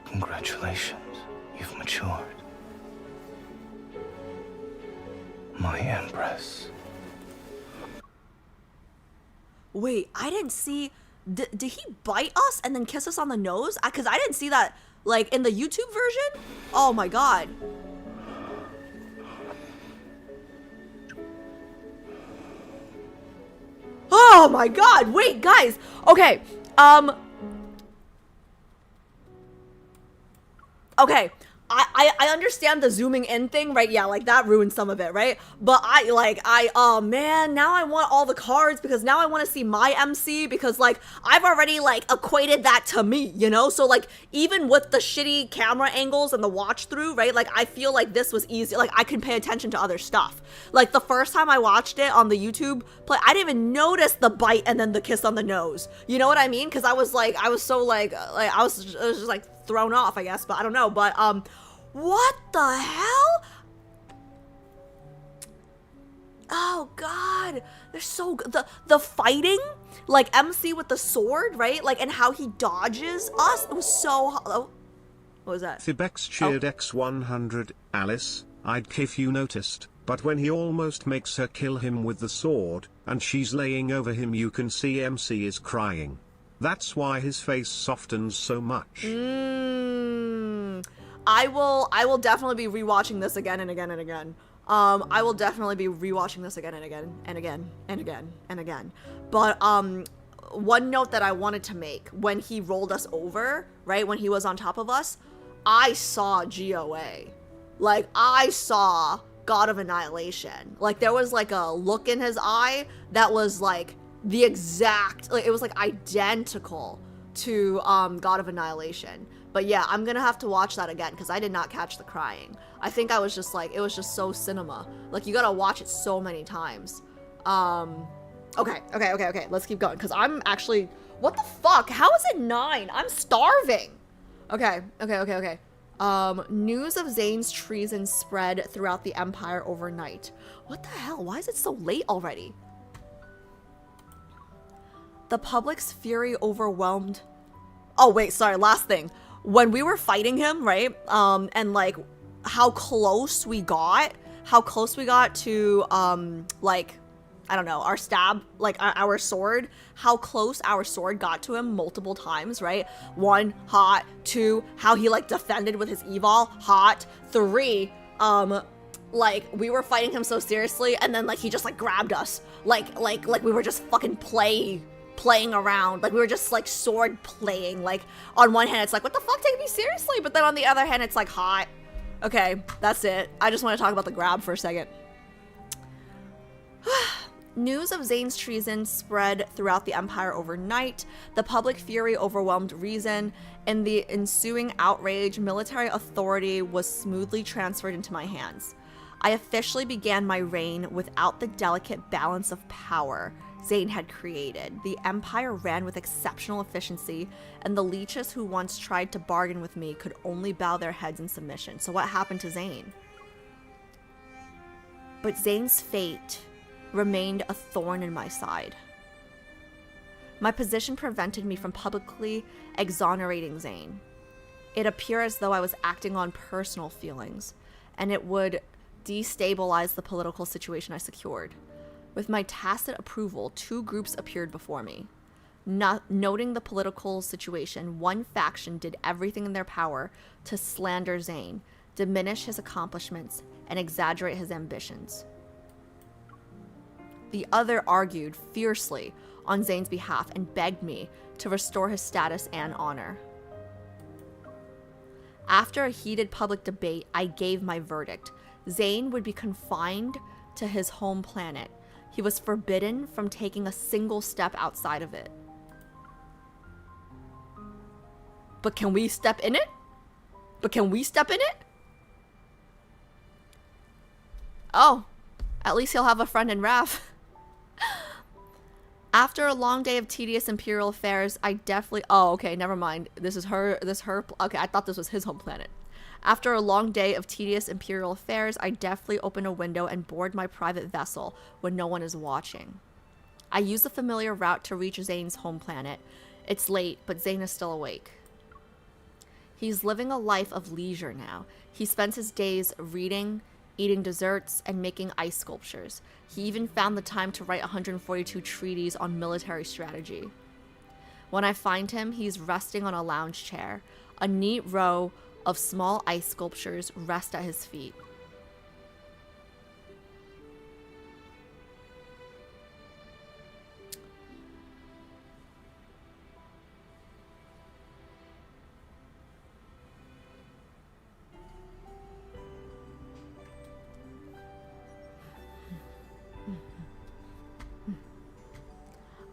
Congratulations, you've matured. My Empress. Wait, I didn't see... Did he bite us and then kiss us on the nose? Because I didn't see that, like, in the YouTube version? Oh my god. Oh my god, wait, guys. Okay, okay, I understand the zooming in thing, right? Yeah, like that ruined some of it, right? But oh man, now I want all the cards because now I want to see my MC because like I've already like equated that to me, you know? So like even with the shitty camera angles and the watch through, right? Like I feel like this was easy. Like I can pay attention to other stuff. Like the first time I watched it on the YouTube play, I didn't even notice the bite and then the kiss on the nose. You know what I mean? Because I was so I was just like thrown off, I guess, but I don't know. But what the hell? Oh god, they're so good. The fighting, like MC with the sword, right? Like, and how he dodges us. It was so. Oh, what was that? Thibex cheered X100. Alice, I'd if you noticed, but when he almost makes her kill him with the sword, and she's laying over him, you can see MC is crying. That's why his face softens so much. I will definitely be rewatching this again and again and again. I will definitely be rewatching this again and again and again and again and again. But one note that I wanted to make, when he rolled us over, right, when he was on top of us, I saw GOA. Like, I saw God of Annihilation. Like, there was like a look in his eye that was like the exact, like, it was like identical to God of Annihilation. But yeah, I'm gonna have to watch that again because I did not catch the crying. I think I was just like, it was just so cinema. Like, you gotta watch it so many times. Okay, let's keep going because I'm actually, what the fuck? How is it 9? I'm starving. Okay. News of Zayne's treason spread throughout the Empire overnight. What the hell? Why is it so late already? The public's fury overwhelmed. Oh wait, sorry, last thing. When we were fighting him, right? And like how close we got to like, I don't know, our stab, like our sword, how close our sword got to him multiple times, right? 1, hot. 2, how he like defended with his evol, hot. 3, like we were fighting him so seriously and then like he just like grabbed us. Like we were just fucking playing around, like we were just like sword playing. Like on one hand it's like, what the fuck, take me seriously, but then on the other hand it's like hot. Okay, that's it. I just want to talk about the grab for a second. News of Zayne's treason spread throughout the Empire overnight. The public fury overwhelmed reason. In the ensuing outrage, military authority was smoothly transferred into my hands. I officially began my reign without the delicate balance of power Zayne had created. The Empire ran with exceptional efficiency, and the leeches who once tried to bargain with me could only bow their heads in submission. So what happened to Zayne? But Zayne's fate remained a thorn in my side. My position prevented me from publicly exonerating Zayne. It appeared as though I was acting on personal feelings, and it would destabilize the political situation I secured. With my tacit approval, 2 groups appeared before me. Noting the political situation, one faction did everything in their power to slander Zayne, diminish his accomplishments, and exaggerate his ambitions. The other argued fiercely on Zayne's behalf and begged me to restore his status and honor. After a heated public debate, I gave my verdict. Zayne would be confined to his home planet. He was forbidden from taking a single step outside of it. But can we step in it? But can we step in it? Oh, at least he'll have a friend in Raph. After a long day of tedious Imperial affairs, I definitely... Oh, okay, never mind. This is her... Okay, I thought this was his home planet. After a long day of tedious Imperial affairs, I deftly open a window and board my private vessel when no one is watching. I use the familiar route to reach Zayne's home planet. It's late, but Zayne is still awake. He's living a life of leisure now. He spends his days reading, eating desserts, and making ice sculptures. He even found the time to write 142 treaties on military strategy. When I find him, he's resting on a lounge chair. A neat row of small ice sculptures rest at his feet.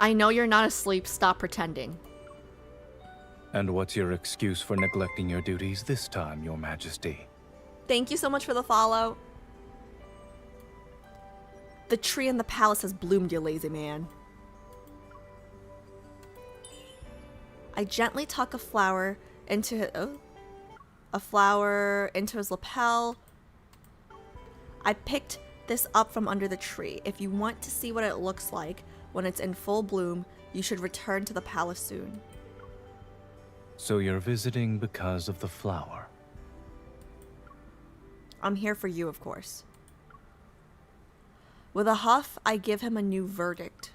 I know you're not asleep. Stop pretending. And what's your excuse for neglecting your duties this time, Your Majesty? Thank you so much for the follow. The tree in the palace has bloomed, you lazy man. I gently tuck a flower into his lapel. I picked this up from under the tree. If you want to see what it looks like when it's in full bloom, you should return to the palace soon. So you're visiting because of the flower? I'm here for you, of course. With a huff, I give him a new verdict.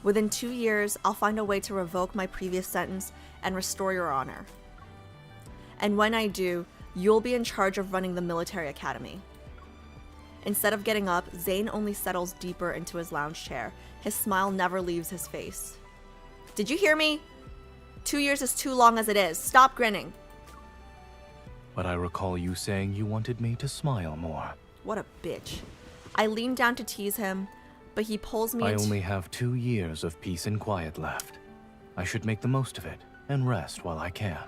Within 2 years, I'll find a way to revoke my previous sentence and restore your honor. And when I do, you'll be in charge of running the military academy. Instead of getting up, Zayne only settles deeper into his lounge chair. His smile never leaves his face. Did you hear me? 2 years is too long as it is. Stop grinning. But I recall you saying you wanted me to smile more. What a bitch. I lean down to tease him, but he pulls me I into... only have 2 years of peace and quiet left. I should make the most of it and rest while I can.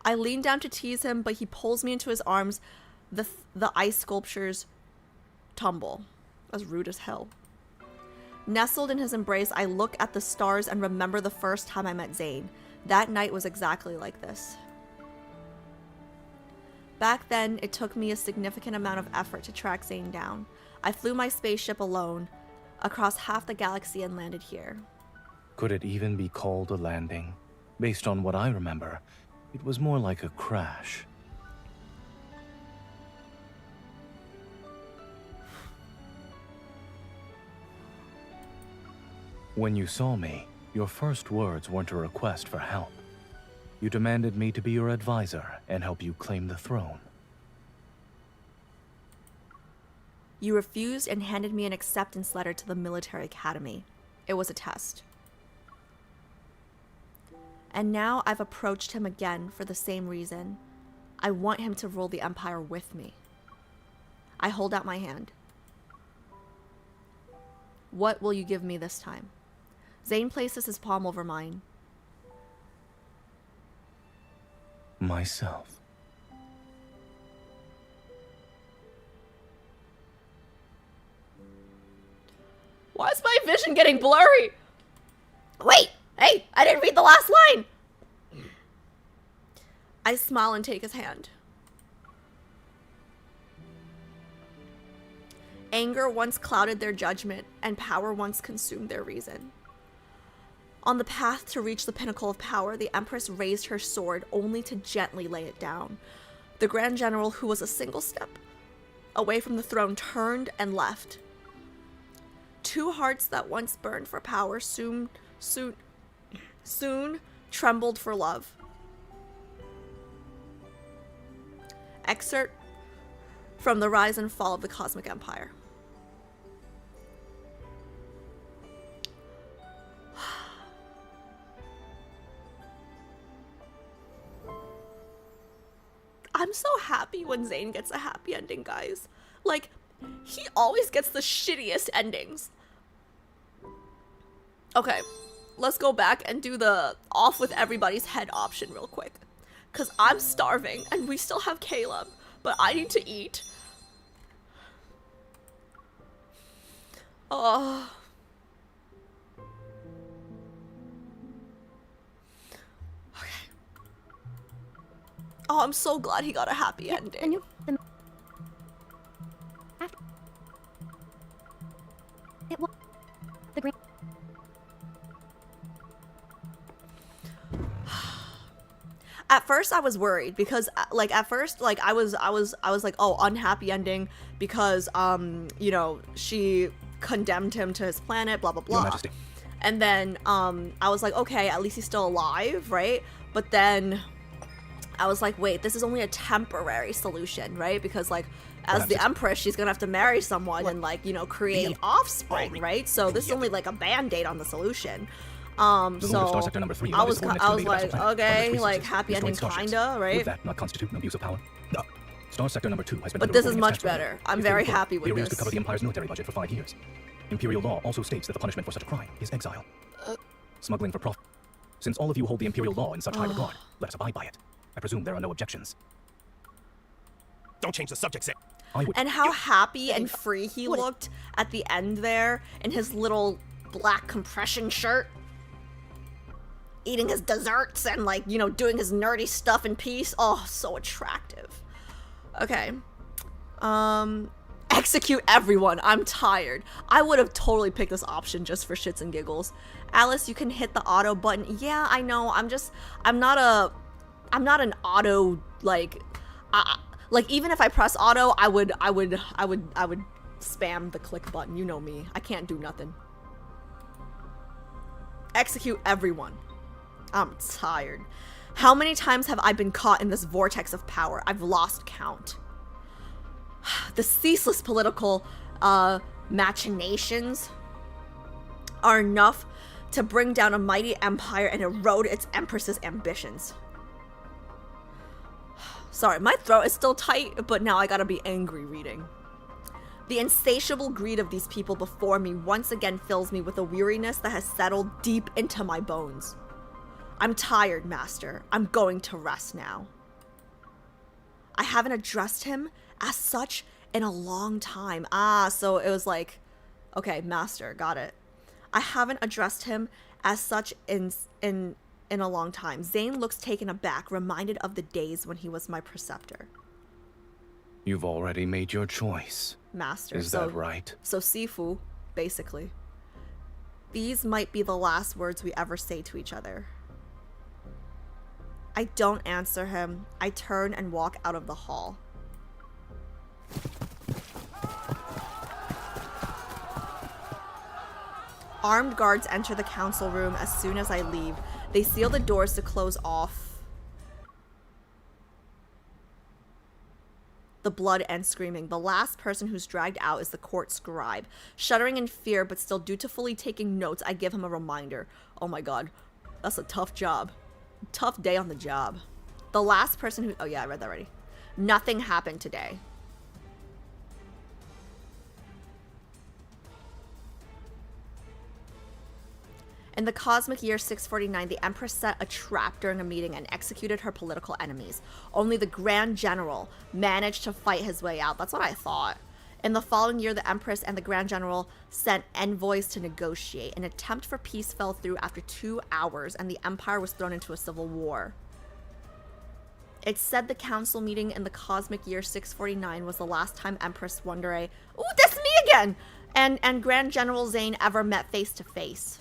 I lean down to tease him, but he pulls me into his arms. The ice sculptures tumble. That's rude as hell. Nestled in his embrace, I look at the stars and remember the first time I met Zayne. That night was exactly like this. Back then, it took me a significant amount of effort to track Zayne down. I flew my spaceship alone across half the galaxy and landed here. Could it even be called a landing? Based on what I remember, it was more like a crash. When you saw me, your first words weren't a request for help. You demanded me to be your advisor and help you claim the throne. You refused and handed me an acceptance letter to the military academy. It was a test. And now I've approached him again for the same reason. I want him to rule the Empire with me. I hold out my hand. What will you give me this time? Zayne places his palm over mine. Myself. Why is my vision getting blurry? Wait! Hey! I didn't read the last line! I smile and take his hand. Anger once clouded their judgment, and power once consumed their reason. On the path to reach the pinnacle of power, the Empress raised her sword only to gently lay it down. The Grand General, who was a single step away from the throne, turned and left. Two hearts that once burned for power soon trembled for love. Excerpt from The Rise and Fall of the Cosmic Empire. I'm so happy when Zayne gets a happy ending, guys. Like, he always gets the shittiest endings. Okay, let's go back and do the off with everybody's head option real quick. Because I'm starving and we still have Caleb, but I need to eat. Oh. Okay. Oh, I'm so glad he got a happy ending. At first I was worried because like at first like I was like, oh, unhappy ending because you know, she condemned him to his planet, blah blah blah. Your Majesty. And then I was like, okay, at least he's still alive, right? But then I was like, wait, this is only a temporary solution, right? Because like as the Empress, she's gonna have to marry someone and like, you know, create offspring, right? So this is only like a band-aid on the solution. So I was like, okay, like happy ending kinda, right? Would that not constitute an abuse of power? No. Star Sector number 2 has been But this is much better. I'm very happy with the arrears this. could cover the Empire's military budget for 5 years. Imperial law also states that the punishment for such a crime is exile. Smuggling for profit. Since all of you hold the Imperial law in such high regard, let us abide by it. I presume there are no objections. Don't change the subject, Zayne. And how happy and free he looked at the end there in his little black compression shirt. Eating his desserts and like, you know, doing his nerdy stuff in peace. Oh, so attractive. Okay. Execute everyone. I'm tired. I would have totally picked this option just for shits and giggles. Alice, you can hit the auto button. Yeah, I know. I'm not an auto like even if I press auto, I would spam the click button. You know me. I can't do nothing. Execute everyone. I'm tired. How many times have I been caught in this vortex of power? I've lost count. The ceaseless political machinations are enough to bring down a mighty empire and erode its empress's ambitions. Sorry, my throat is still tight, but now I gotta be angry reading. The insatiable greed of these people before me once again fills me with a weariness that has settled deep into my bones. I'm tired, Master. I'm going to rest now. I haven't addressed him as such in a long time. Ah, so it was like, okay, Master, got it. I haven't addressed him as such in a long time. Zayne looks taken aback, reminded of the days when he was my preceptor. You've already made your choice. Master. Is that right? So Sifu, basically. These might be the last words we ever say to each other. I don't answer him. I turn and walk out of the hall. Armed guards enter the council room as soon as I leave. They seal the doors to close off the blood and screaming. The last person who's dragged out is the court scribe. Shuddering in fear but still dutifully taking notes, I give him a reminder. Oh my god, that's a tough job. Tough day on the job. The last person who... Oh yeah, I read that already. Nothing happened today. In the cosmic year 649, the Empress set a trap during a meeting and executed her political enemies. Only the Grand General managed to fight his way out. That's what I thought. In the following year, the Empress and the Grand General sent envoys to negotiate. An attempt for peace fell through after 2 hours, and the Empire was thrown into a civil war. It said the council meeting in the cosmic year 649 was the last time Empress Wondere, ooh, that's me again, and Grand General Zayne ever met face to face.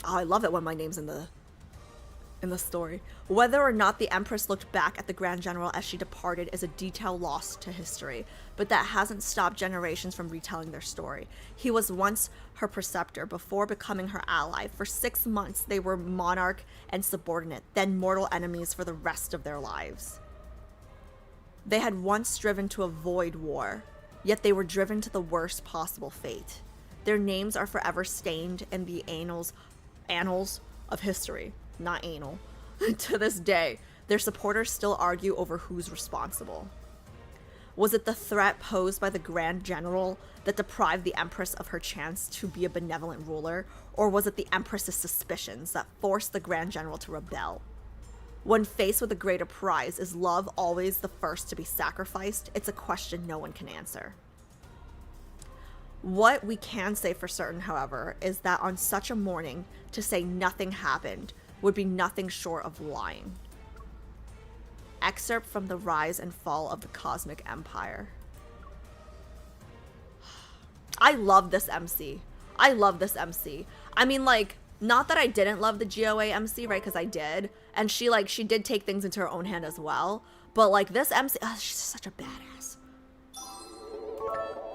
Oh, I love it when my name's in the story. Whether or not the Empress looked back at the Grand General as she departed is a detail lost to history, but that hasn't stopped generations from retelling their story. He was once her preceptor before becoming her ally. For 6 months, they were monarch and subordinate, then mortal enemies for the rest of their lives. They had once striven to avoid war, yet they were driven to the worst possible fate. Their names are forever stained in the annals of history. Not anal. To this day, their supporters still argue over who's responsible. Was it the threat posed by the Grand General that deprived the Empress of her chance to be a benevolent ruler? Or was it the Empress's suspicions that forced the Grand General to rebel? When faced with a greater prize, is love always the first to be sacrificed? It's a question no one can answer. What we can say for certain, however, is that on such a morning, to say nothing happened would be nothing short of lying. Excerpt from The Rise and Fall of the Cosmic Empire. I love this MC. I love this MC. I mean, like, not that I didn't love the GOA MC, right? Because I did. And she did take things into her own hand as well. But, like, this MC, she's such a badass. Oh.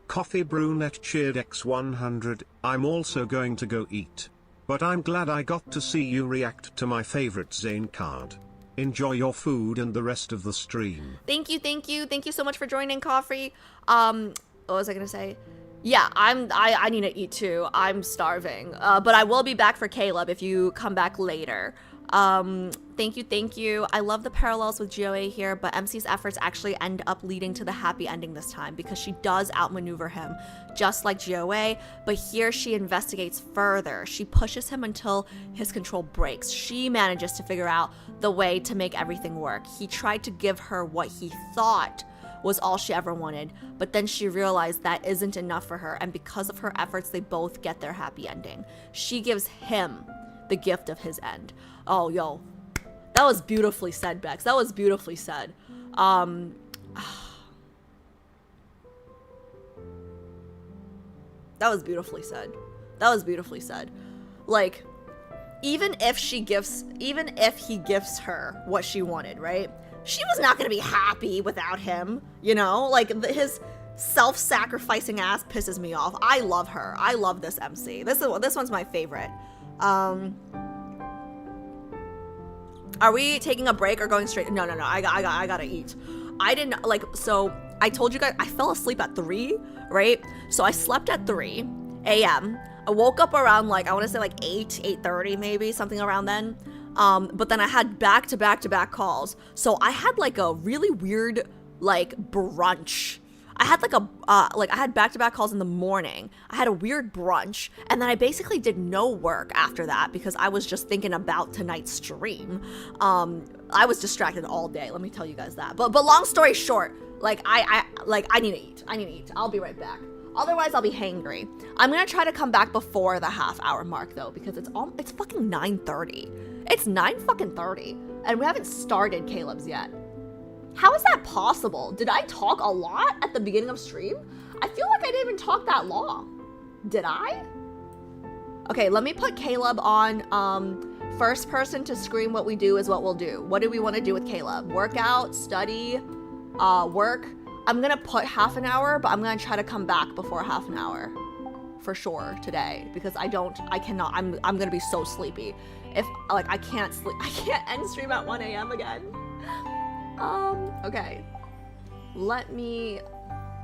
Coffee Brunette cheered X100. I'm also going to go eat. But I'm glad I got to see you react to my favorite Zayne card. Enjoy your food and the rest of the stream. Thank you, thank you. Thank you so much for joining, Coffee. What was I gonna say? Yeah, I need to eat too. I'm starving. But I will be back for Caleb if you come back later. Thank you. I love the parallels with GOA here, but MC's efforts actually end up leading to the happy ending this time because she does outmaneuver him, just like GOA, but here she investigates further. She pushes him until his control breaks. She manages to figure out the way to make everything work. He tried to give her what he thought was all she ever wanted, but then she realized that isn't enough for her, and because of her efforts, they both get their happy ending. She gives him the gift of his end. Oh, yo. That was beautifully said, Bex. That was beautifully said. That was beautifully said. That was beautifully said. Like, even if he gifts her what she wanted, right? She was not gonna be happy without him, you know? Like, his self-sacrificing ass pisses me off. I love her. I love this MC. This one's my favorite. Are we taking a break or going straight? No. I gotta eat. I didn't, like, so I told you guys, I fell asleep at 3, right? So I slept at 3 a.m. I woke up around, like, I want to say, like, 8:30 maybe, something around then. But then I had back-to-back calls. So I had, like, a really weird, like, brunch. I had I had back-to-back calls in the morning. I had a weird brunch, and then I basically did no work after that because I was just thinking about tonight's stream. I was distracted all day, let me tell you guys that. But long story short, like, I need to eat. I'll be right back. Otherwise, I'll be hangry. I'm gonna try to come back before the half-hour mark, though, because it's fucking 9:30. It's 9:30, and we haven't started Caleb's yet. How is that possible? Did I talk a lot at the beginning of stream? I feel like I didn't even talk that long. Did I? Okay, let me put Caleb on first person to scream what we do is what we'll do. What do we want to do with Caleb? Workout, study, work. I'm gonna put half an hour, but I'm gonna try to come back before half an hour for sure today because I'm gonna be so sleepy. If, like, I can't end stream at 1 a.m. again. Okay. Let me...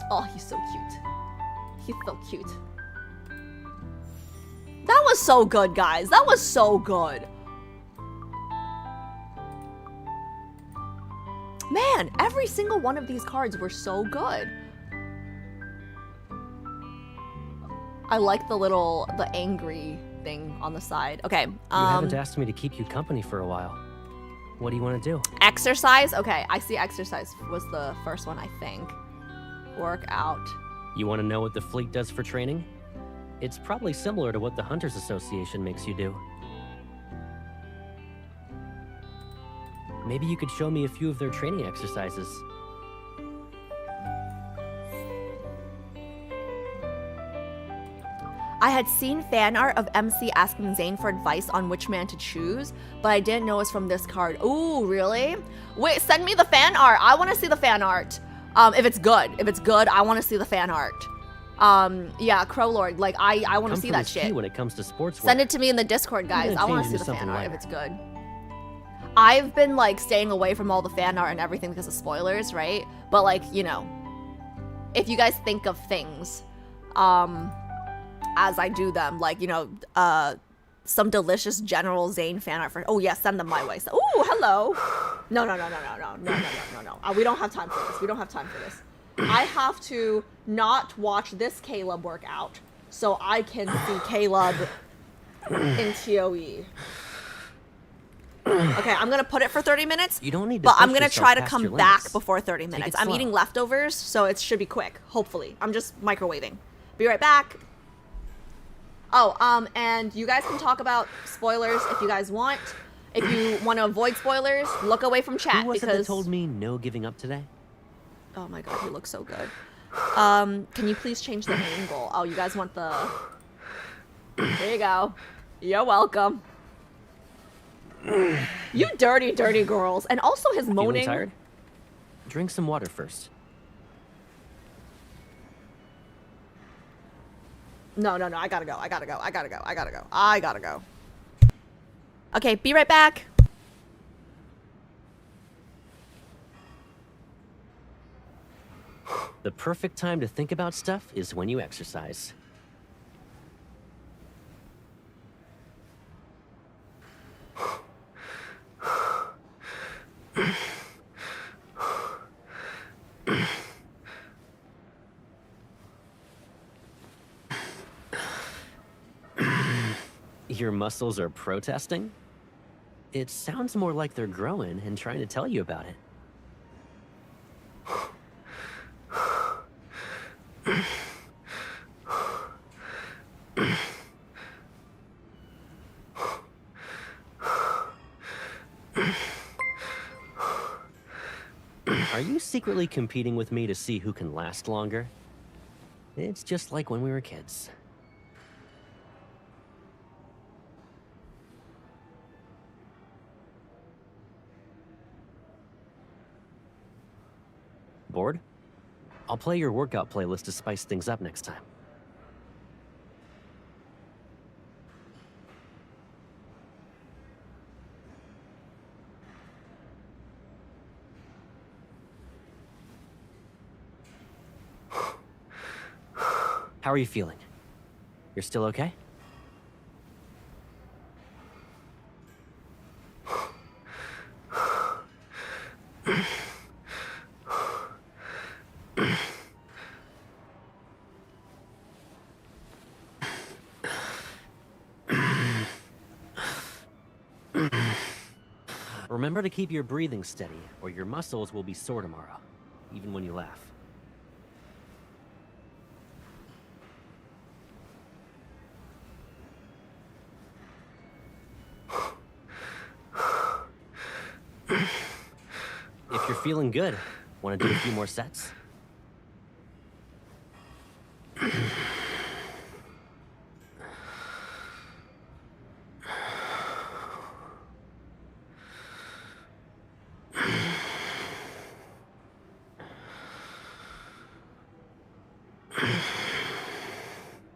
Oh, he's so cute. He's so cute. That was so good, guys. That was so good. Man, every single one of these cards were so good. I like the angry thing on the side. Okay. You haven't asked me to keep you company for a while. What do you want to do? Exercise? Okay, I see exercise was the first one, I think. Workout. You want to know what the fleet does for training? It's probably similar to what the Hunters Association makes you do. Maybe you could show me a few of their training exercises. I had seen fan art of MC asking Zayne for advice on which man to choose, but I didn't know it was from this card. Ooh, really? Wait, send me the fan art. I want to see the fan art. If it's good, I want to see the fan art. Yeah, Crowlord, like, I want to see that shit. When it comes to sportswear. Send it to me in the Discord, guys. I want to see the fan art if it's good. I've been, like, staying away from all the fan art and everything because of spoilers, right? But, like, you know, if you guys think of things, as I do them, like, you know, some delicious General Zayne fan art for. Oh yeah, send them my way. So, ooh, hello. No. We don't have time for this. We don't have time for this. I have to not watch this Caleb work out so I can see Caleb in TOE. Okay, I'm gonna put it for 30 minutes. You don't need to but I'm push gonna yourself try to past come your back limits. before 30 Take minutes. it I'm slow. eating leftovers, so it should be quick. Hopefully, I'm just microwaving. Be right back. Oh, and you guys can talk about spoilers if you guys want. If you want to avoid spoilers, look away from chat Who was it because. that told me no giving up today? Oh my god, he looks so good. Can you please change the angle? Oh, you guys want the. There you go. You're welcome. You dirty, dirty girls. And also his moaning. Feeling tired? Drink some water first. No, I gotta go. I gotta go. Okay, be right back. The perfect time to think about stuff is when you exercise. Your muscles are protesting? It sounds more like they're growing and trying to tell you about it. Are you secretly competing with me to see who can last longer? It's just like when we were kids. Bored? I'll play your workout playlist to spice things up next time. How are you feeling? You're still okay? Remember to keep your breathing steady, or your muscles will be sore tomorrow, even when you laugh. If you're feeling good, want to do a few more sets?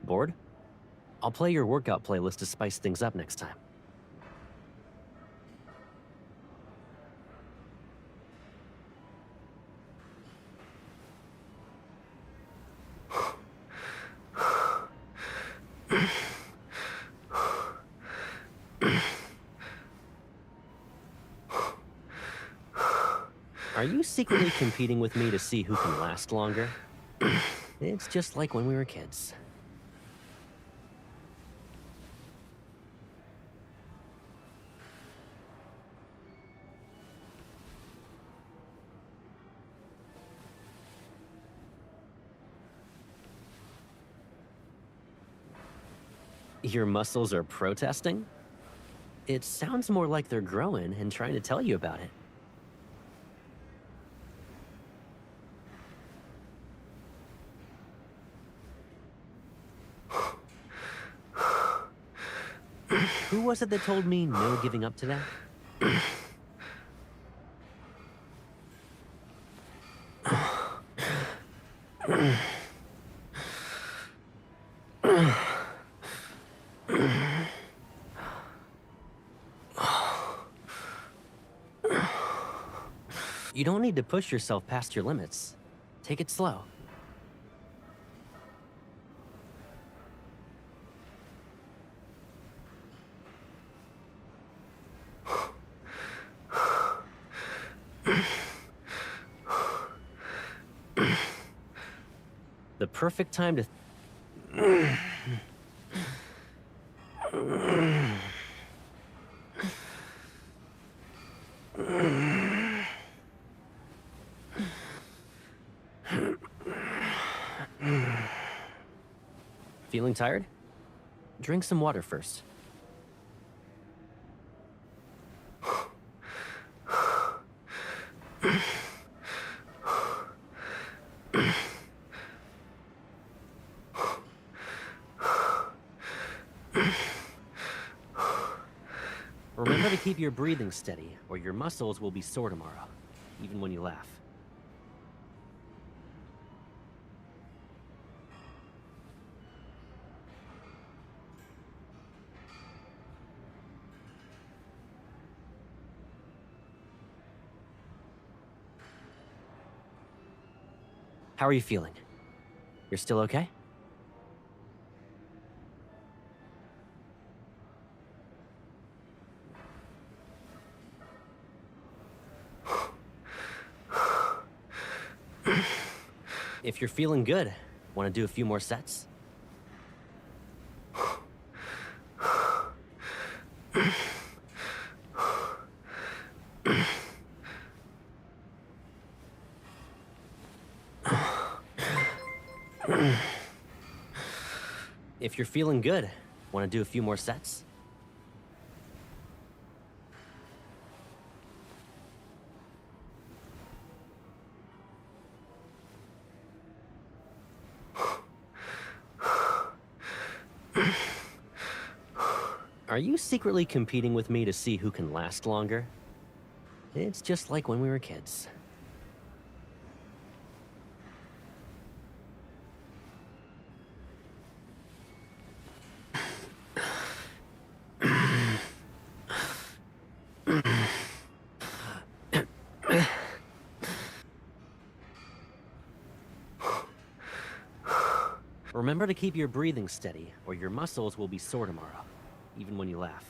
Bored? I'll play your workout playlist to spice things up next time. Are you secretly competing with me to see who can last longer? It's just like when we were kids. Your muscles are protesting? It sounds more like they're growing and trying to tell you about it. Who was it that told me no giving up today? You don't need to push yourself past your limits. Take it slow. perfect time to... Feeling tired? Drink some water first. Remember to keep your breathing steady, or your muscles will be sore tomorrow, even when you laugh. How are you feeling? You're still okay? If you're feeling good, want to do a few more sets? If you're feeling good, want to do a few more sets? Are you secretly competing with me to see who can last longer? It's just like when we were kids. Remember to keep your breathing steady, or your muscles will be sore tomorrow, even when you laugh.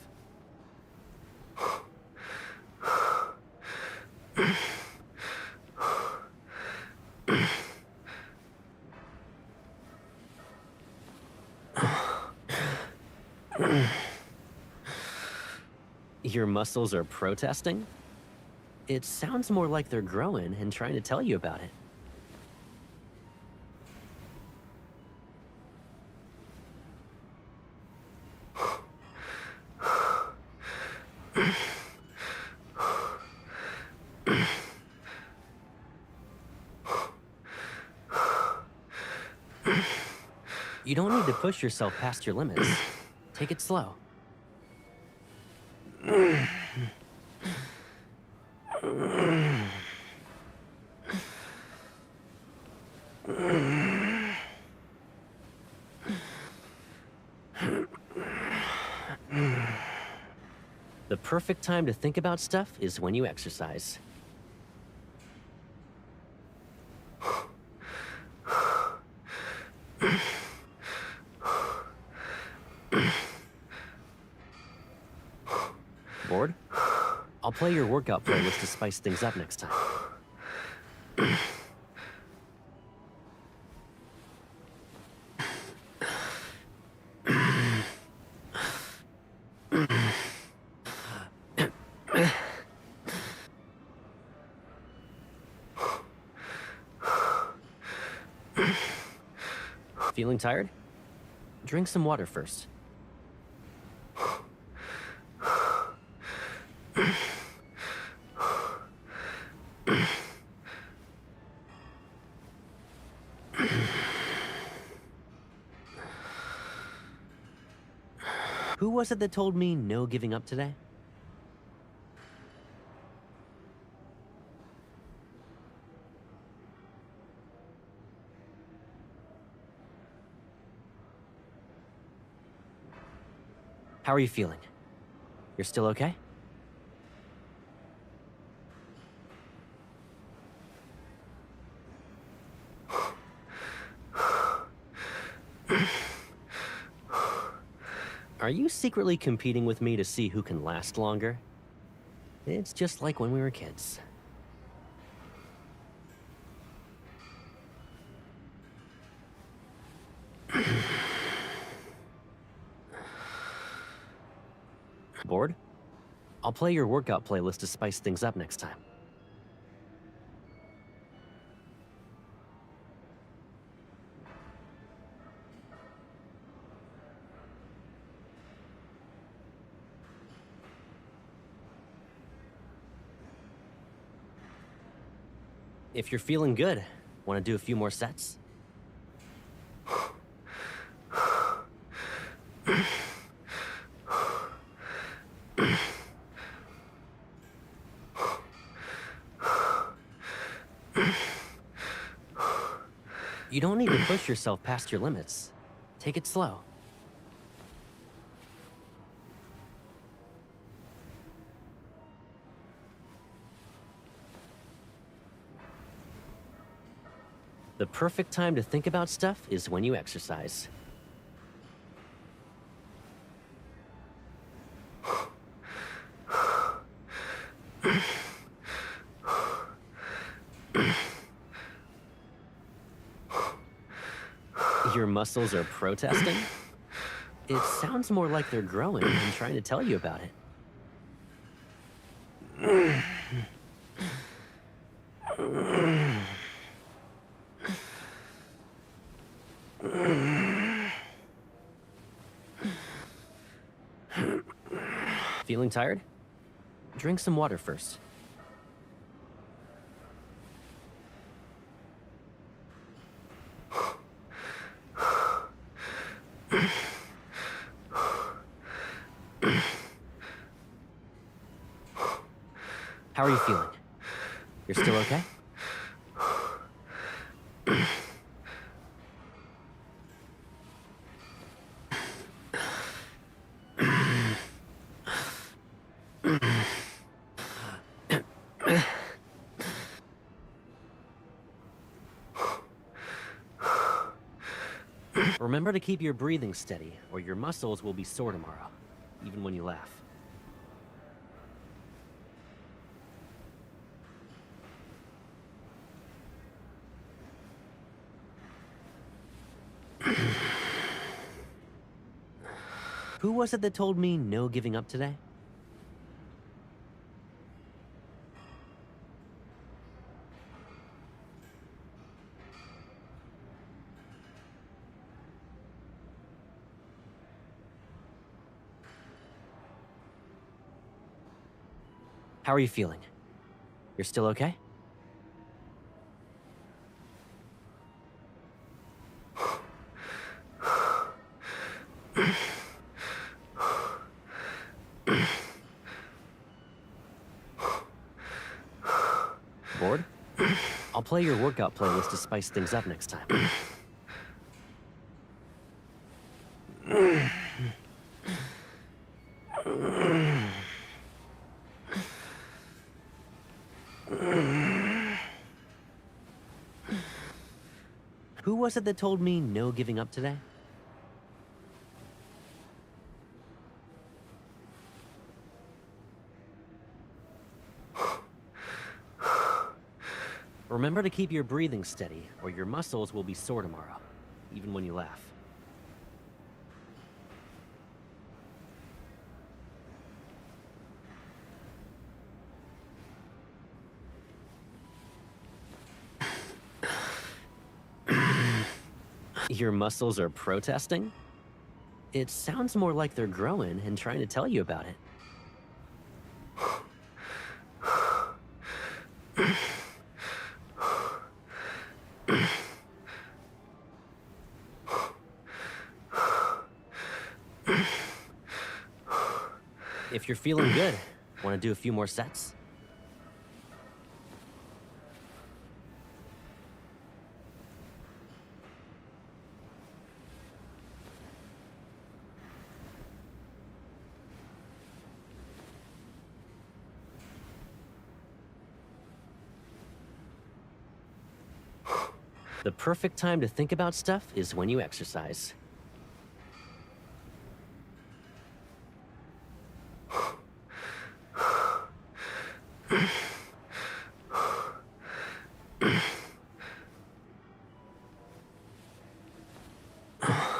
Your muscles are protesting? It sounds more like they're growing and trying to tell you about it. You don't need to push yourself past your limits. Take it slow. The perfect time to think about stuff is when you exercise. Bored? I'll play your workout playlist to spice things up next time. Feeling tired? Drink some water first. Who was it that told me no giving up today? How are you feeling? You're still okay? Are you secretly competing with me to see who can last longer? It's just like when we were kids. Bored? I'll play your workout playlist to spice things up next time. If you're feeling good, want to do a few more sets? You don't need to push yourself past your limits. Take it slow. The perfect time to think about stuff is when you exercise. Your muscles are protesting? It sounds more like they're growing and trying to tell you about it. Feeling tired? Drink some water first. How are you feeling? You're still okay? Remember to keep your breathing steady, or your muscles will be sore tomorrow, even when you laugh. Who was it that told me no giving up today? How are you feeling? You're still okay? Bored? I'll play your workout playlist to spice things up next time. Who was it that told me no giving up today? Remember to keep your breathing steady, or your muscles will be sore tomorrow, even when you laugh. Your muscles are protesting? It sounds more like they're growing and trying to tell you about it. If you're feeling good, want to do a few more sets? The perfect time to think about stuff is when you exercise.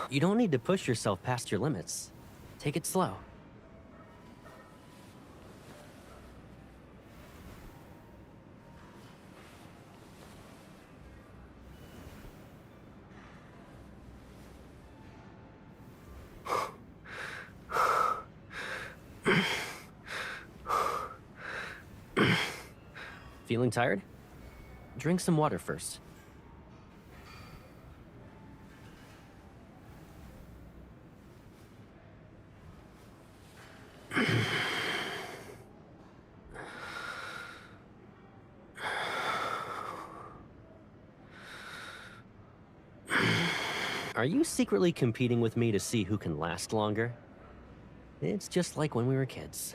You don't need to push yourself past your limits. Take it slow. Feeling tired? Drink some water first. Are you secretly competing with me to see who can last longer? It's just like when we were kids.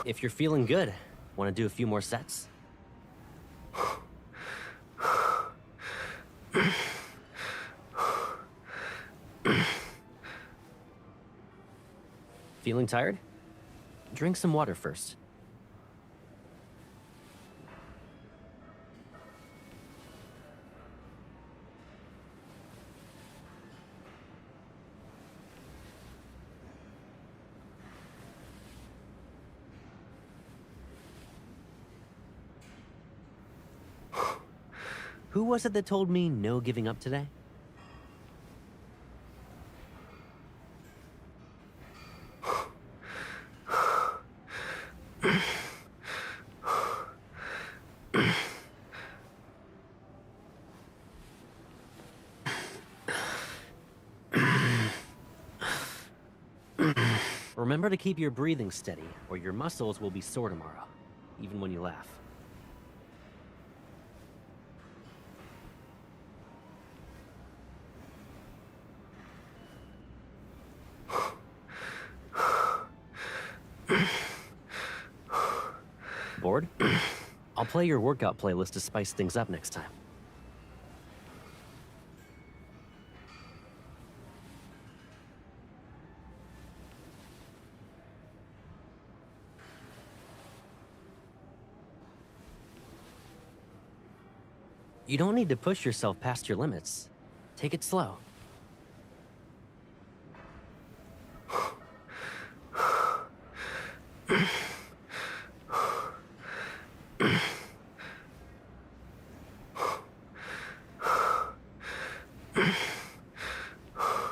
If you're feeling good, want to do a few more sets? Feeling tired? Drink some water first. Who was it that told me no giving up today? Remember to keep your breathing steady, or your muscles will be sore tomorrow, even when you laugh. Bored? I'll play your workout playlist to spice things up next time. You don't need to push yourself past your limits. Take it slow.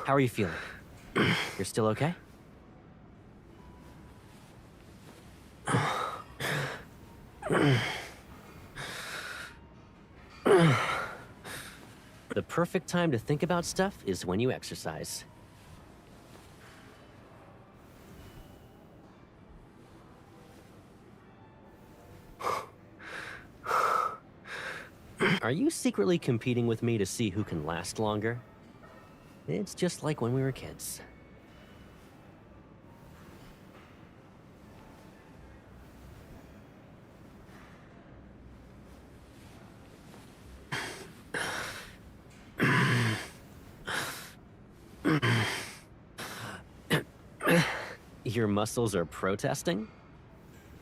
How are you feeling? You're still okay? The perfect time to think about stuff is when you exercise. Are you secretly competing with me to see who can last longer? It's just like when we were kids. Your muscles are protesting?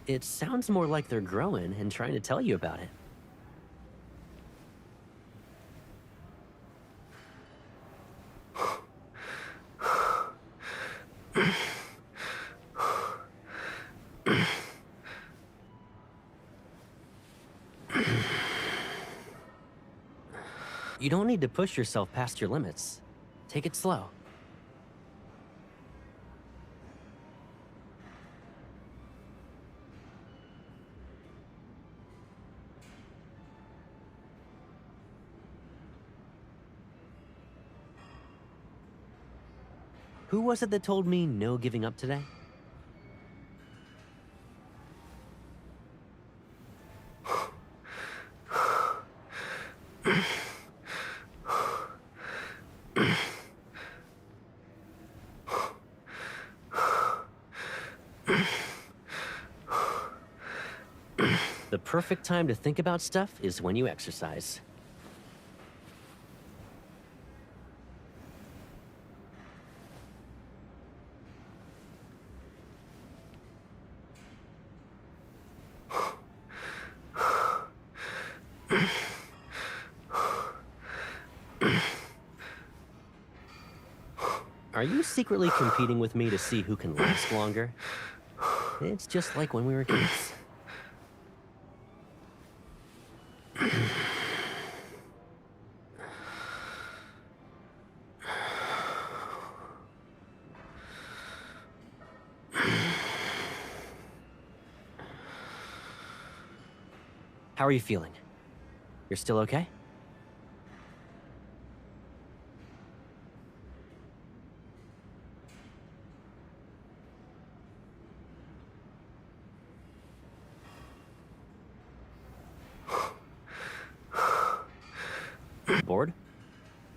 It sounds more like they're growing and trying to tell you about it. You don't need to push yourself past your limits. Take it slow. Who was it that told me no giving up today? The perfect time to think about stuff is when you exercise. Are you secretly competing with me to see who can last longer? It's just like when we were kids. How are you feeling? You're still okay? Bored?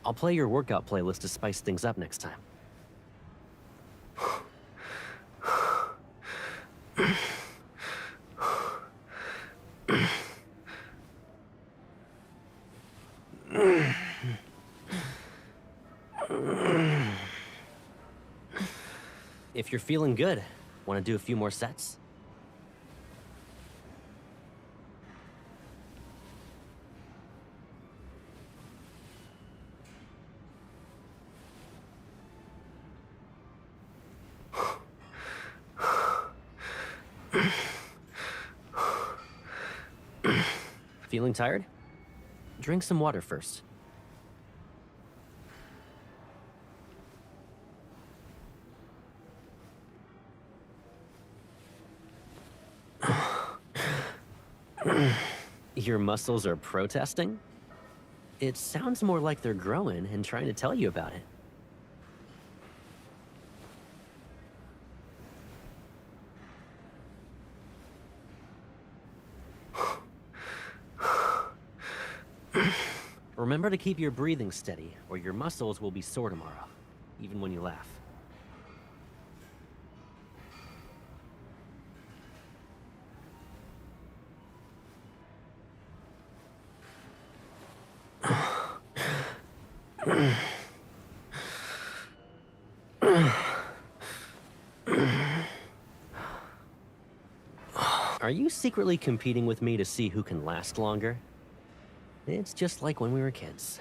I'll play your workout playlist to spice things up next time. If you're feeling good, want to do a few more sets? Feeling tired? Drink some water first. Your muscles are protesting? It sounds more like they're growing and trying to tell you about it. Remember to keep your breathing steady, or your muscles will be sore tomorrow, even when you laugh. Are you secretly competing with me to see who can last longer? It's just like when we were kids.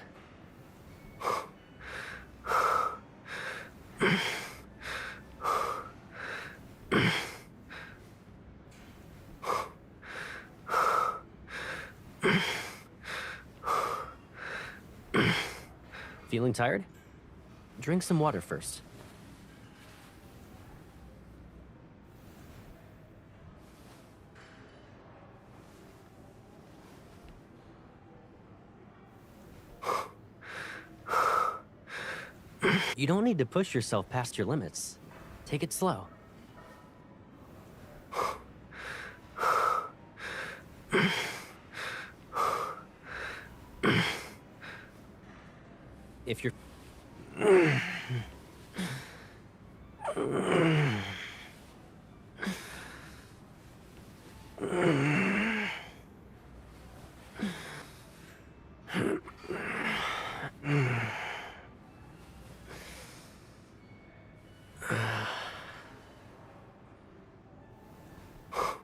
Feeling tired? Drink some water first. You don't need to push yourself past your limits. Take it slow. If you're...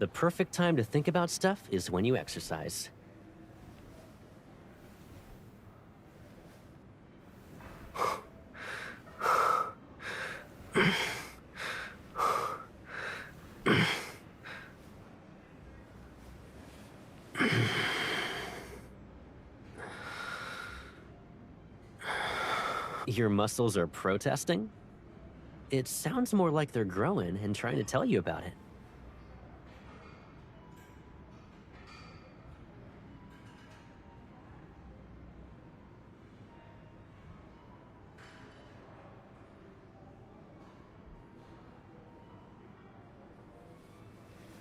The perfect time to think about stuff is when you exercise. Your muscles are protesting? It sounds more like they're growing and trying to tell you about it.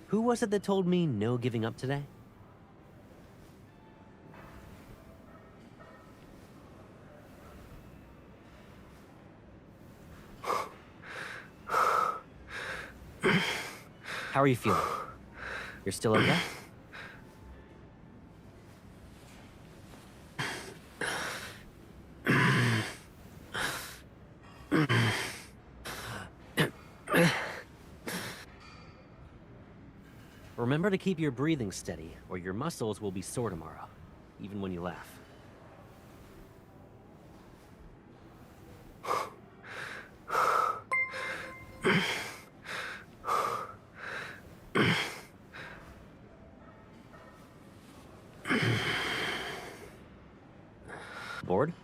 Who was it that told me no giving up today? How are you feeling? You're still okay? Remember to keep your breathing steady, or your muscles will be sore tomorrow, even when you laugh. Bored?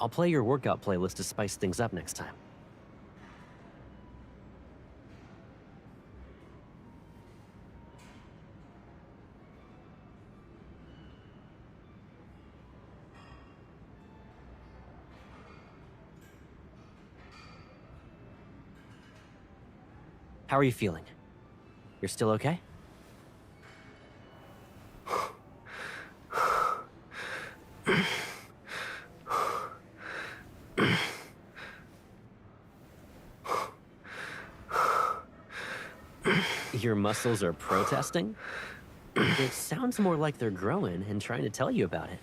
I'll play your workout playlist to spice things up next time. How are you feeling? You're still okay? Your muscles are protesting? It sounds more like they're growing and trying to tell you about it.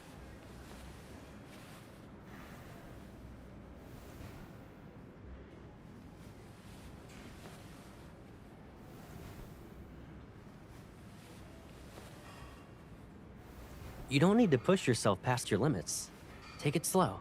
You don't need to push yourself past your limits. Take it slow.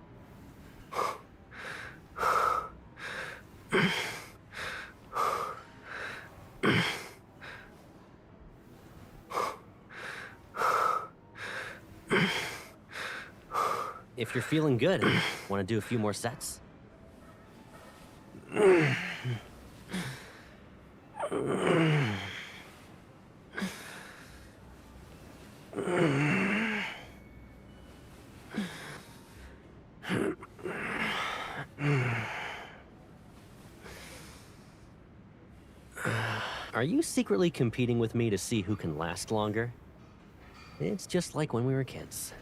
If you're feeling good, want to do a few more sets? Are you secretly competing with me to see who can last longer? It's just like when we were kids.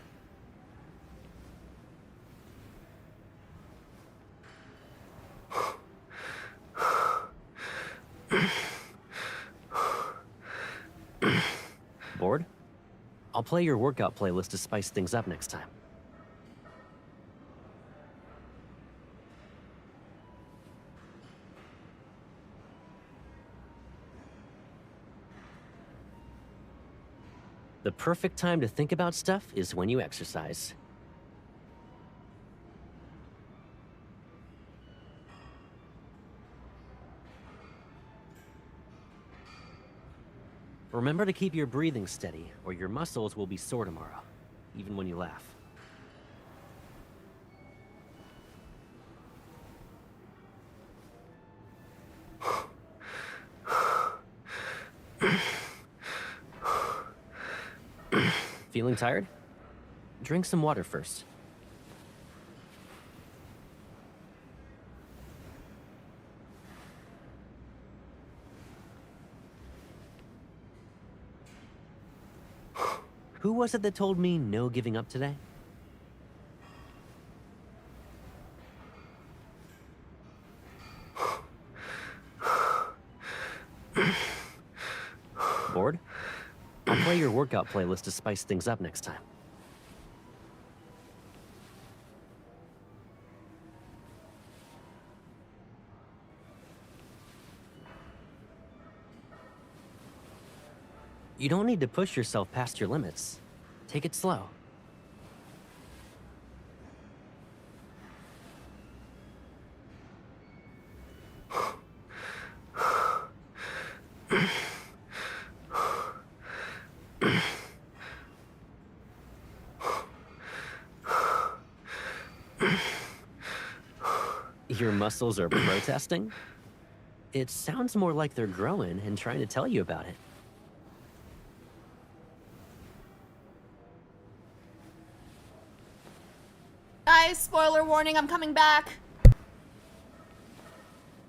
Bored? I'll play your workout playlist to spice things up next time. The perfect time to think about stuff is when you exercise. Remember to keep your breathing steady, or your muscles will be sore tomorrow, even when you laugh. Feeling tired? Drink some water first. Who was it that told me no giving up today? Bored? I'll play your workout playlist to spice things up next time. You don't need to push yourself past your limits. Take it slow. Your muscles are protesting? It sounds more like they're growing and trying to tell you about it. Guys, spoiler warning, I'm coming back.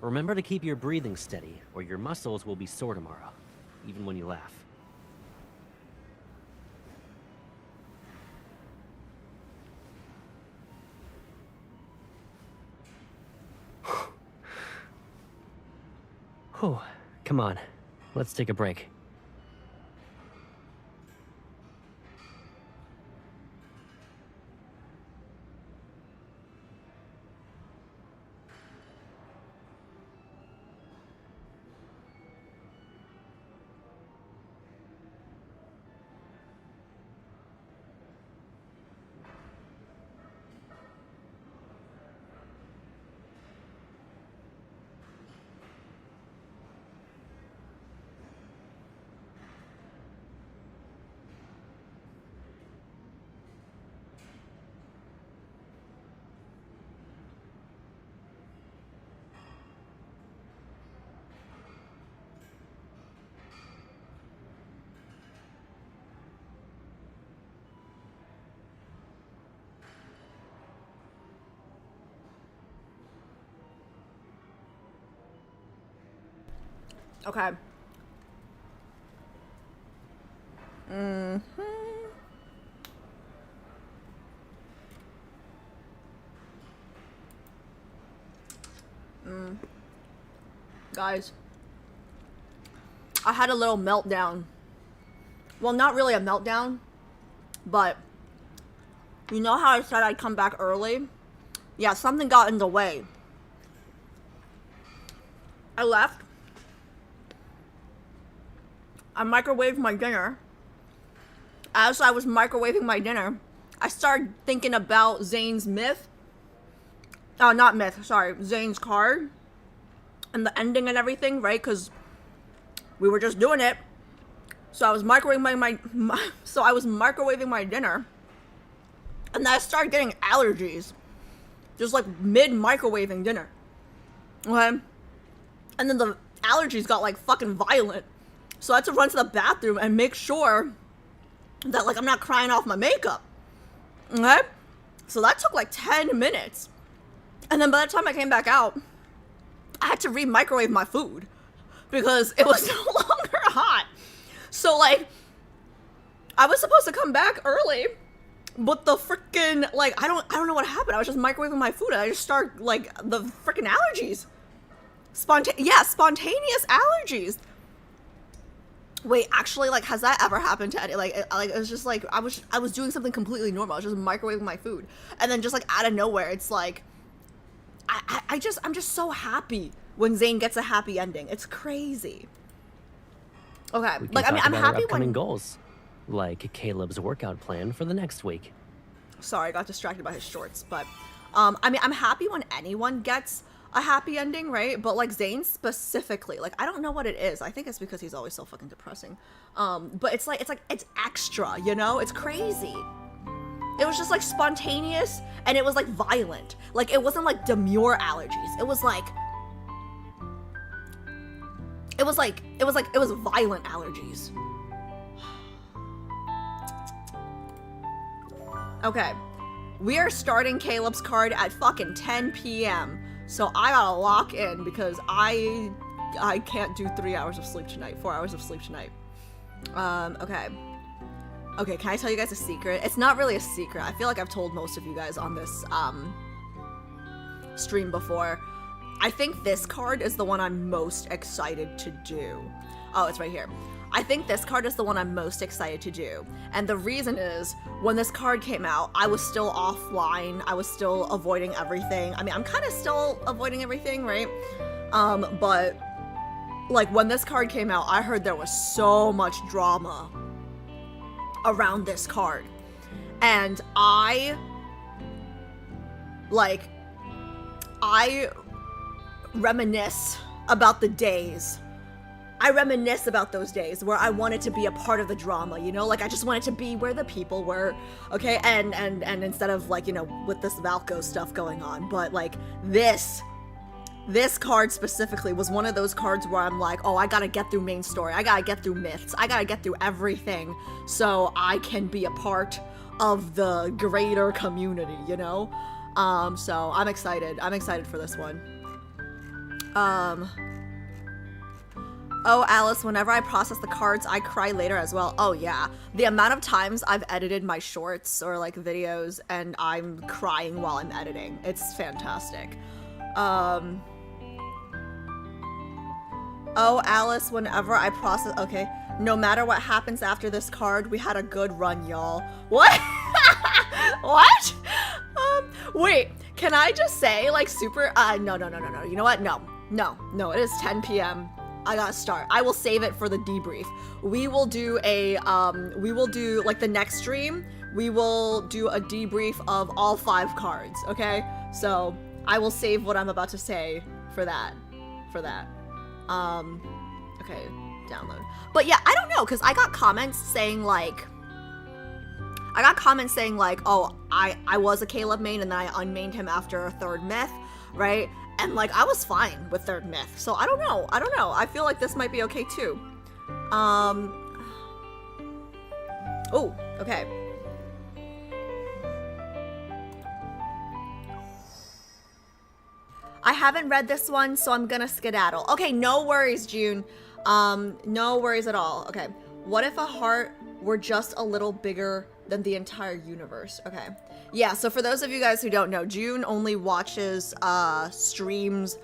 Remember to keep your breathing steady, or your muscles will be sore tomorrow, even when you laugh. Whew, come on, let's take a break. Okay. Guys, I had a little meltdown. Well, not really a meltdown, but you know how I said I'd come back early? Yeah, something got in the way. I left. I microwaved my dinner. As I was microwaving my dinner, I started thinking about Zayne's myth. Oh, not myth, sorry. Zayne's card. And the ending and everything, right? Because we were just doing it. So I was microwaving my dinner. And then I started getting allergies. Just like mid-microwaving dinner. Okay? And then the allergies got like fucking violent. So I had to run to the bathroom and make sure that like I'm not crying off my makeup. Okay? So that took like 10 minutes. And then by the time I came back out, I had to re-microwave my food because it was no longer hot. So like, I was supposed to come back early, but the freaking, like, I don't know what happened. I was just microwaving my food and I just started like the freaking allergies. Spontaneous allergies. Wait, actually, like, has that ever happened to any, like, it was just like, I was doing something completely normal. I was just microwaving my food. And then just like out of nowhere, it's like, I'm just so happy when Zayne gets a happy ending. It's crazy. Okay, like, I mean, I'm happy when goals, like Caleb's workout plan for the next week. Sorry, I got distracted by his shorts, but, I mean, I'm happy when anyone gets a happy ending, right? But like Zayne specifically, like, I don't know what it is. I think it's because he's always so fucking depressing. But it's extra, you know? It's crazy. It was just like spontaneous and it was like violent. Like it wasn't like demure allergies. It was violent allergies. Okay. We are starting Caleb's card at fucking 10 p.m. So I gotta lock in because I can't do 3 hours of sleep tonight, 4 hours of sleep tonight. Okay. Okay, can I tell you guys a secret? It's not really a secret. I feel like I've told most of you guys on this stream before. I think this card is the one I'm most excited to do. Oh, it's right here. I think this card is the one I'm most excited to do. And the reason is, when this card came out, I was still offline. I was still avoiding everything. I mean, I'm kind of still avoiding everything, right? But, like, when this card came out, I heard there was so much drama around this card. And I reminisce about the days. I reminisce about those days where I wanted to be a part of the drama, you know? Like, I just wanted to be where the people were, okay? And instead of, like, you know, with this Valko stuff going on. But, like, this card specifically was one of those cards where I'm like, oh, I gotta get through main story. I gotta get through myths. I gotta get through everything so I can be a part of the greater community, you know? So I'm excited. I'm excited for this one. Oh, Alice, whenever I process the cards, I cry later as well. Oh, yeah. The amount of times I've edited my shorts or, like, videos and I'm crying while I'm editing. It's fantastic. Oh, Alice, whenever I process... Okay. No matter what happens after this card, we had a good run, y'all. What? What? Wait. Can I just say, like, super... No. You know what? No, it is 10 p.m. I gotta start. I will save it for the debrief. We will do, like, the next stream, we will do a debrief of all 5 cards, okay? So, I will save what I'm about to say for that. Okay, download. But yeah, I don't know, because I got comments saying, like, oh, I was a Caleb main, and then I unmained him after a 3rd myth, right? And, like, I was fine with 3rd myth. So, I don't know. I feel like this might be okay, too. Oh, okay. I haven't read this one, so I'm gonna skedaddle. Okay, no worries, June. No worries at all. Okay. What if a heart were just a little bigger than the entire universe? Okay. Yeah, so for those of you guys who don't know, June only watches streams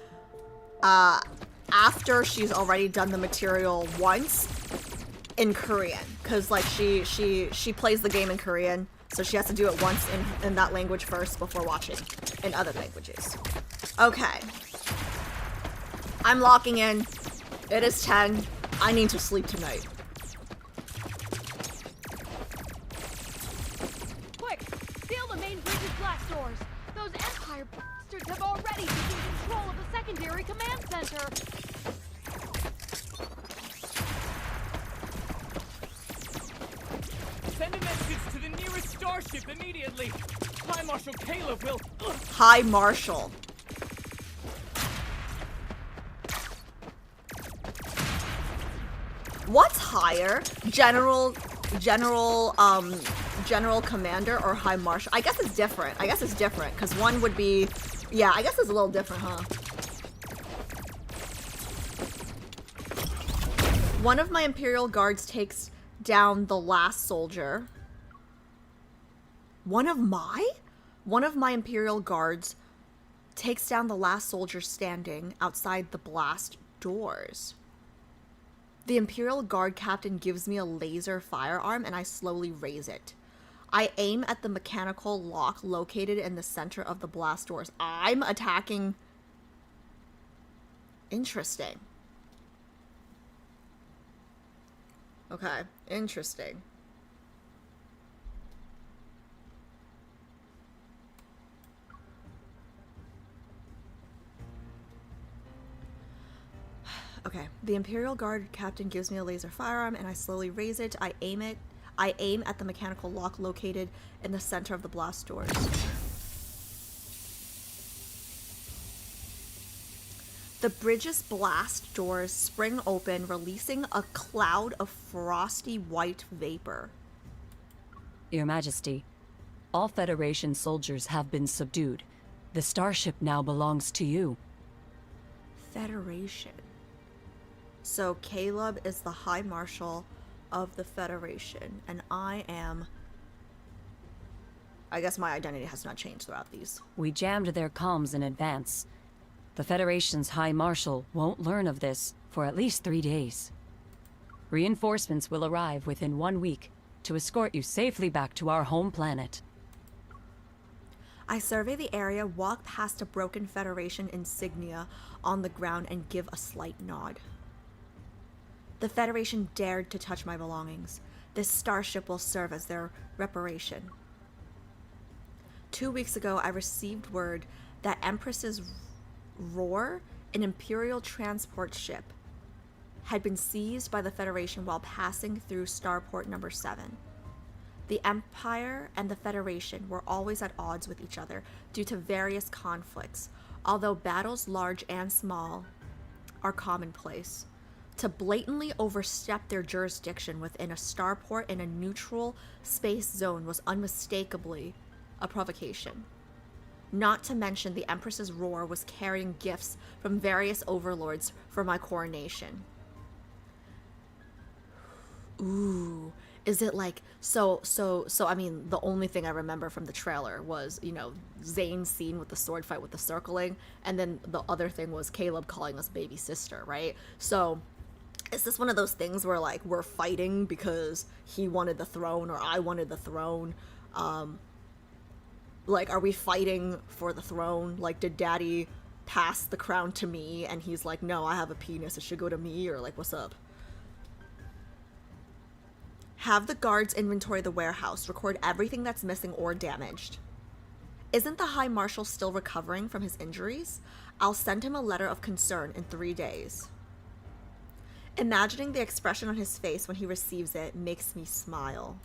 after she's already done the material once in Korean, because like she plays the game in Korean, so she has to do it once in that language first before watching in other languages. Okay. I'm locking in. It is 10. I need to sleep tonight. Quick! Seal the main bridge's blast doors! Those Empire bastards have already taken control of the secondary command center! Send a message to the nearest starship immediately! High Marshal Caleb will... High Marshal. What's higher? General Commander or High Marshal? I guess it's different. Because one would be... Yeah, I guess it's a little different, huh? One of my Imperial Guards takes down the last soldier. One of my Imperial Guards takes down the last soldier standing outside the blast doors. The Imperial Guard captain gives me a laser firearm and I slowly raise it. I aim at the mechanical lock located in the center of the blast doors. I'm attacking... Interesting. Okay, interesting. Okay, the Imperial Guard captain gives me a laser firearm and I slowly raise it. I aim at the mechanical lock located in the center of the blast doors. The bridge's blast doors spring open, releasing a cloud of frosty white vapor. Your Majesty, all Federation soldiers have been subdued. The starship now belongs to you. Federation. So Caleb is the High Marshal of the Federation, and I am... I guess my identity has not changed throughout these. We jammed their comms in advance. The Federation's High Marshal won't learn of this for at least 3 days. Reinforcements will arrive within 1 week to escort you safely back to our home planet. I survey the area, walk past a broken Federation insignia on the ground, and give a slight nod. The Federation dared to touch my belongings. This starship will serve as their reparation. 2 weeks ago, I received word that Empress's Roar, an Imperial transport ship, had been seized by the Federation while passing through Starport number 7. The Empire and the Federation were always at odds with each other due to various conflicts, although battles large and small are commonplace. To blatantly overstep their jurisdiction within a starport in a neutral space zone was unmistakably a provocation. Not to mention the Empress's Roar was carrying gifts from various overlords for my coronation. Ooh, is it like, so I mean, the only thing I remember from the trailer was, you know, Zayne's scene with the sword fight with the circling, and then the other thing was Caleb calling us baby sister, right? So is this one of those things where, like, we're fighting because he wanted the throne or I wanted the throne? Like, are we fighting for the throne? Like, did Daddy pass the crown to me and he's like, no, I have a penis, it should go to me? Or, like, what's up? Have the guards inventory the warehouse, record everything that's missing or damaged. Isn't the High Marshal still recovering from his injuries? I'll send him a letter of concern in 3 days. Imagining the expression on his face when he receives it makes me smile.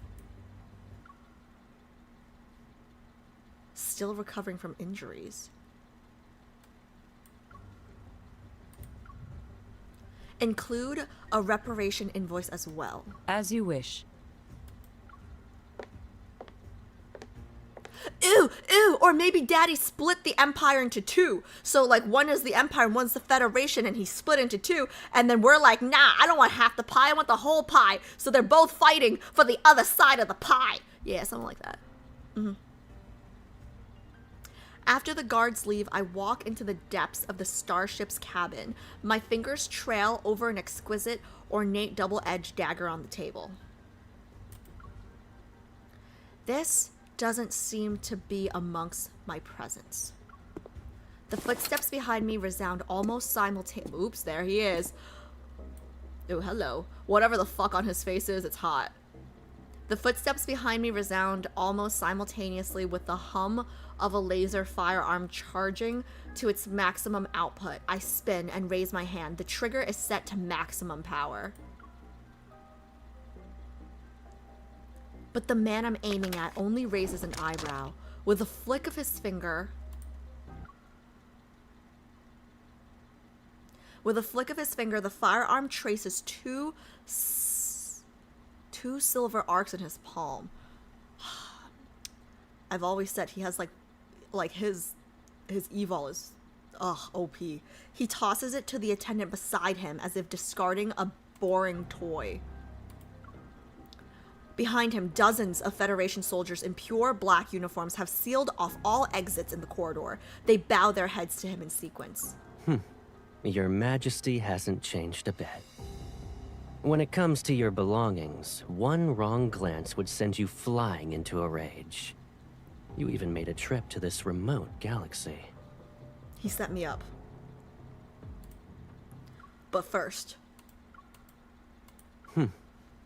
Still recovering from injuries. Include a reparation invoice as well. As you wish. ew, ew. Or maybe Daddy split the Empire into two. So, like, one is the Empire and one's the Federation, and he split into two. And then we're like, nah, I don't want half the pie, I want the whole pie. So they're both fighting for the other side of the pie. Yeah, something like that. After the guards leave, I walk into the depths of the starship's cabin. My fingers trail over an exquisite, ornate double-edged dagger on the table. This doesn't seem to be amongst my presence. The footsteps behind me resound almost simultaneously. Oops, there he is. Oh, hello. Whatever the fuck on his face is, it's hot. The footsteps behind me resound almost simultaneously with the hum of a laser firearm charging to its maximum output. I spin and raise my hand. The trigger is set to maximum power. But the man I'm aiming at only raises an eyebrow. With a flick of his finger... the firearm traces two silver arcs in his palm. I've always said he has like his evol is OP. He tosses it to the attendant beside him as if discarding a boring toy. Behind him, dozens of Federation soldiers in pure black uniforms have sealed off all exits in the corridor. They bow their heads to him in sequence. Your Majesty hasn't changed a bit. When it comes to your belongings, one wrong glance would send you flying into a rage. You even made a trip to this remote galaxy. He set me up. But first...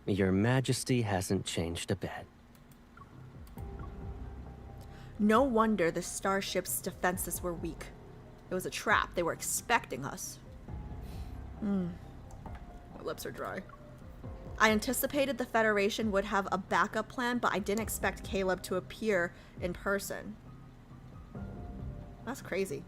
Your Majesty hasn't changed a bit. No wonder the starship's defenses were weak. It was a trap. They were expecting us. My lips are dry. I anticipated the Federation would have a backup plan, but I didn't expect Caleb to appear in person. That's crazy.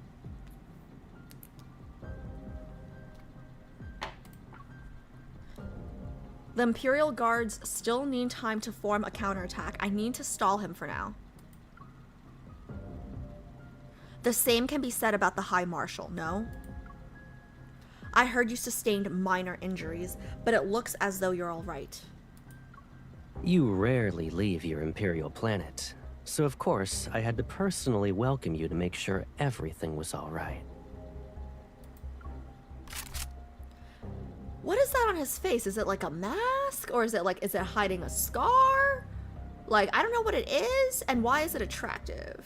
The Imperial Guards still need time to form a counterattack. I need to stall him for now. The same can be said about the High Marshal, no? I heard you sustained minor injuries, but it looks as though you're all right. You rarely leave your Imperial planet, so of course I had to personally welcome you to make sure everything was all right. What is that on his face? Is it like a mask? Or is it hiding a scar? Like, I don't know what it is, and why is it attractive?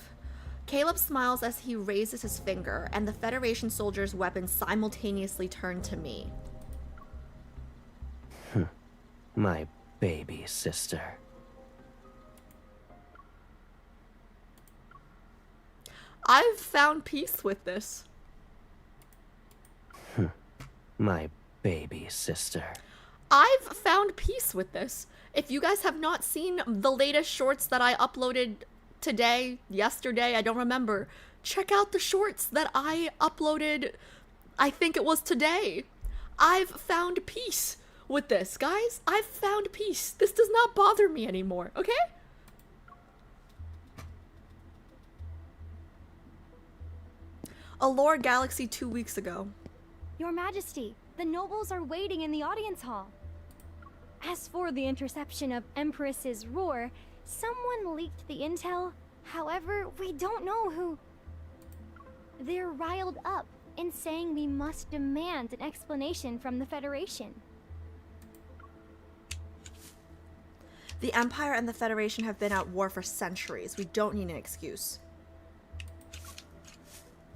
Caleb smiles as he raises his finger, and the Federation soldiers' weapons simultaneously turn to me. My baby sister. I've found peace with this. My baby sister. I've found peace with this. If you guys have not seen the latest shorts that I uploaded today, yesterday, I don't remember, check out the shorts that I uploaded, I think it was today. I've found peace with this, guys. I've found peace. This does not bother me anymore, okay? Allure Galaxy 2 weeks ago. Your Majesty, the nobles are waiting in the audience hall. As for the interception of Empress's roar, someone leaked the intel. However, we don't know who. They're riled up in saying we must demand an explanation from the Federation. The Empire and the Federation have been at war for centuries. We don't need an excuse.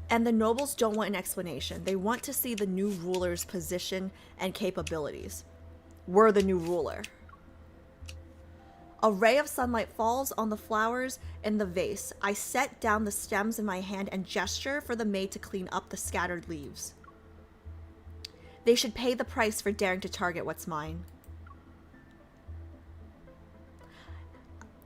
And the nobles don't want an explanation. They want to see the new ruler's position and capabilities. We're the new ruler. A ray of sunlight falls on the flowers in the vase. I set down the stems in my hand and gesture for the maid to clean up the scattered leaves. They should pay the price for daring to target what's mine.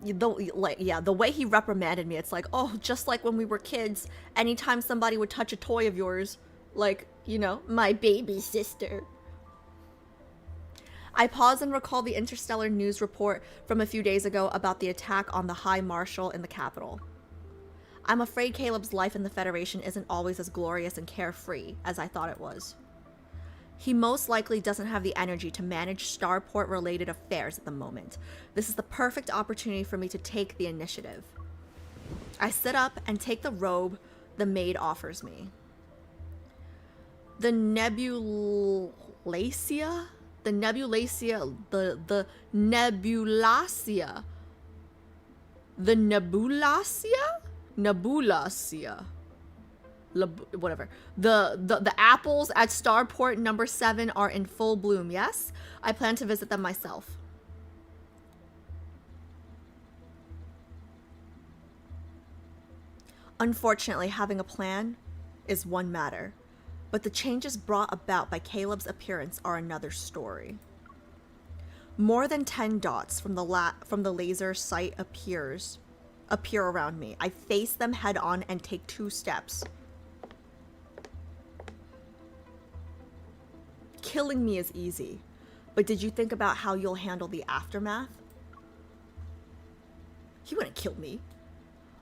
The way he reprimanded me, it's like, oh, just like when we were kids, anytime somebody would touch a toy of yours, like, you know, my baby sister. I pause and recall the interstellar news report from a few days ago about the attack on the High Marshal in the capital. I'm afraid Caleb's life in the Federation isn't always as glorious and carefree as I thought it was. He most likely doesn't have the energy to manage starport-related affairs at the moment. This is the perfect opportunity for me to take the initiative. I sit up and take the robe the maid offers me. The Nebulacia? The Nebulacia. The Nebulacia. The Nebulacia? Nebulacia. Whatever. The apples at Starport number 7 are in full bloom, yes? I plan to visit them myself. Unfortunately, having a plan is one matter, but the changes brought about by Caleb's appearance are another story. More than 10 dots from the laser sight appear around me. I face them head on and take 2 steps. Killing me is easy, but did you think about how you'll handle the aftermath? He wouldn't kill me.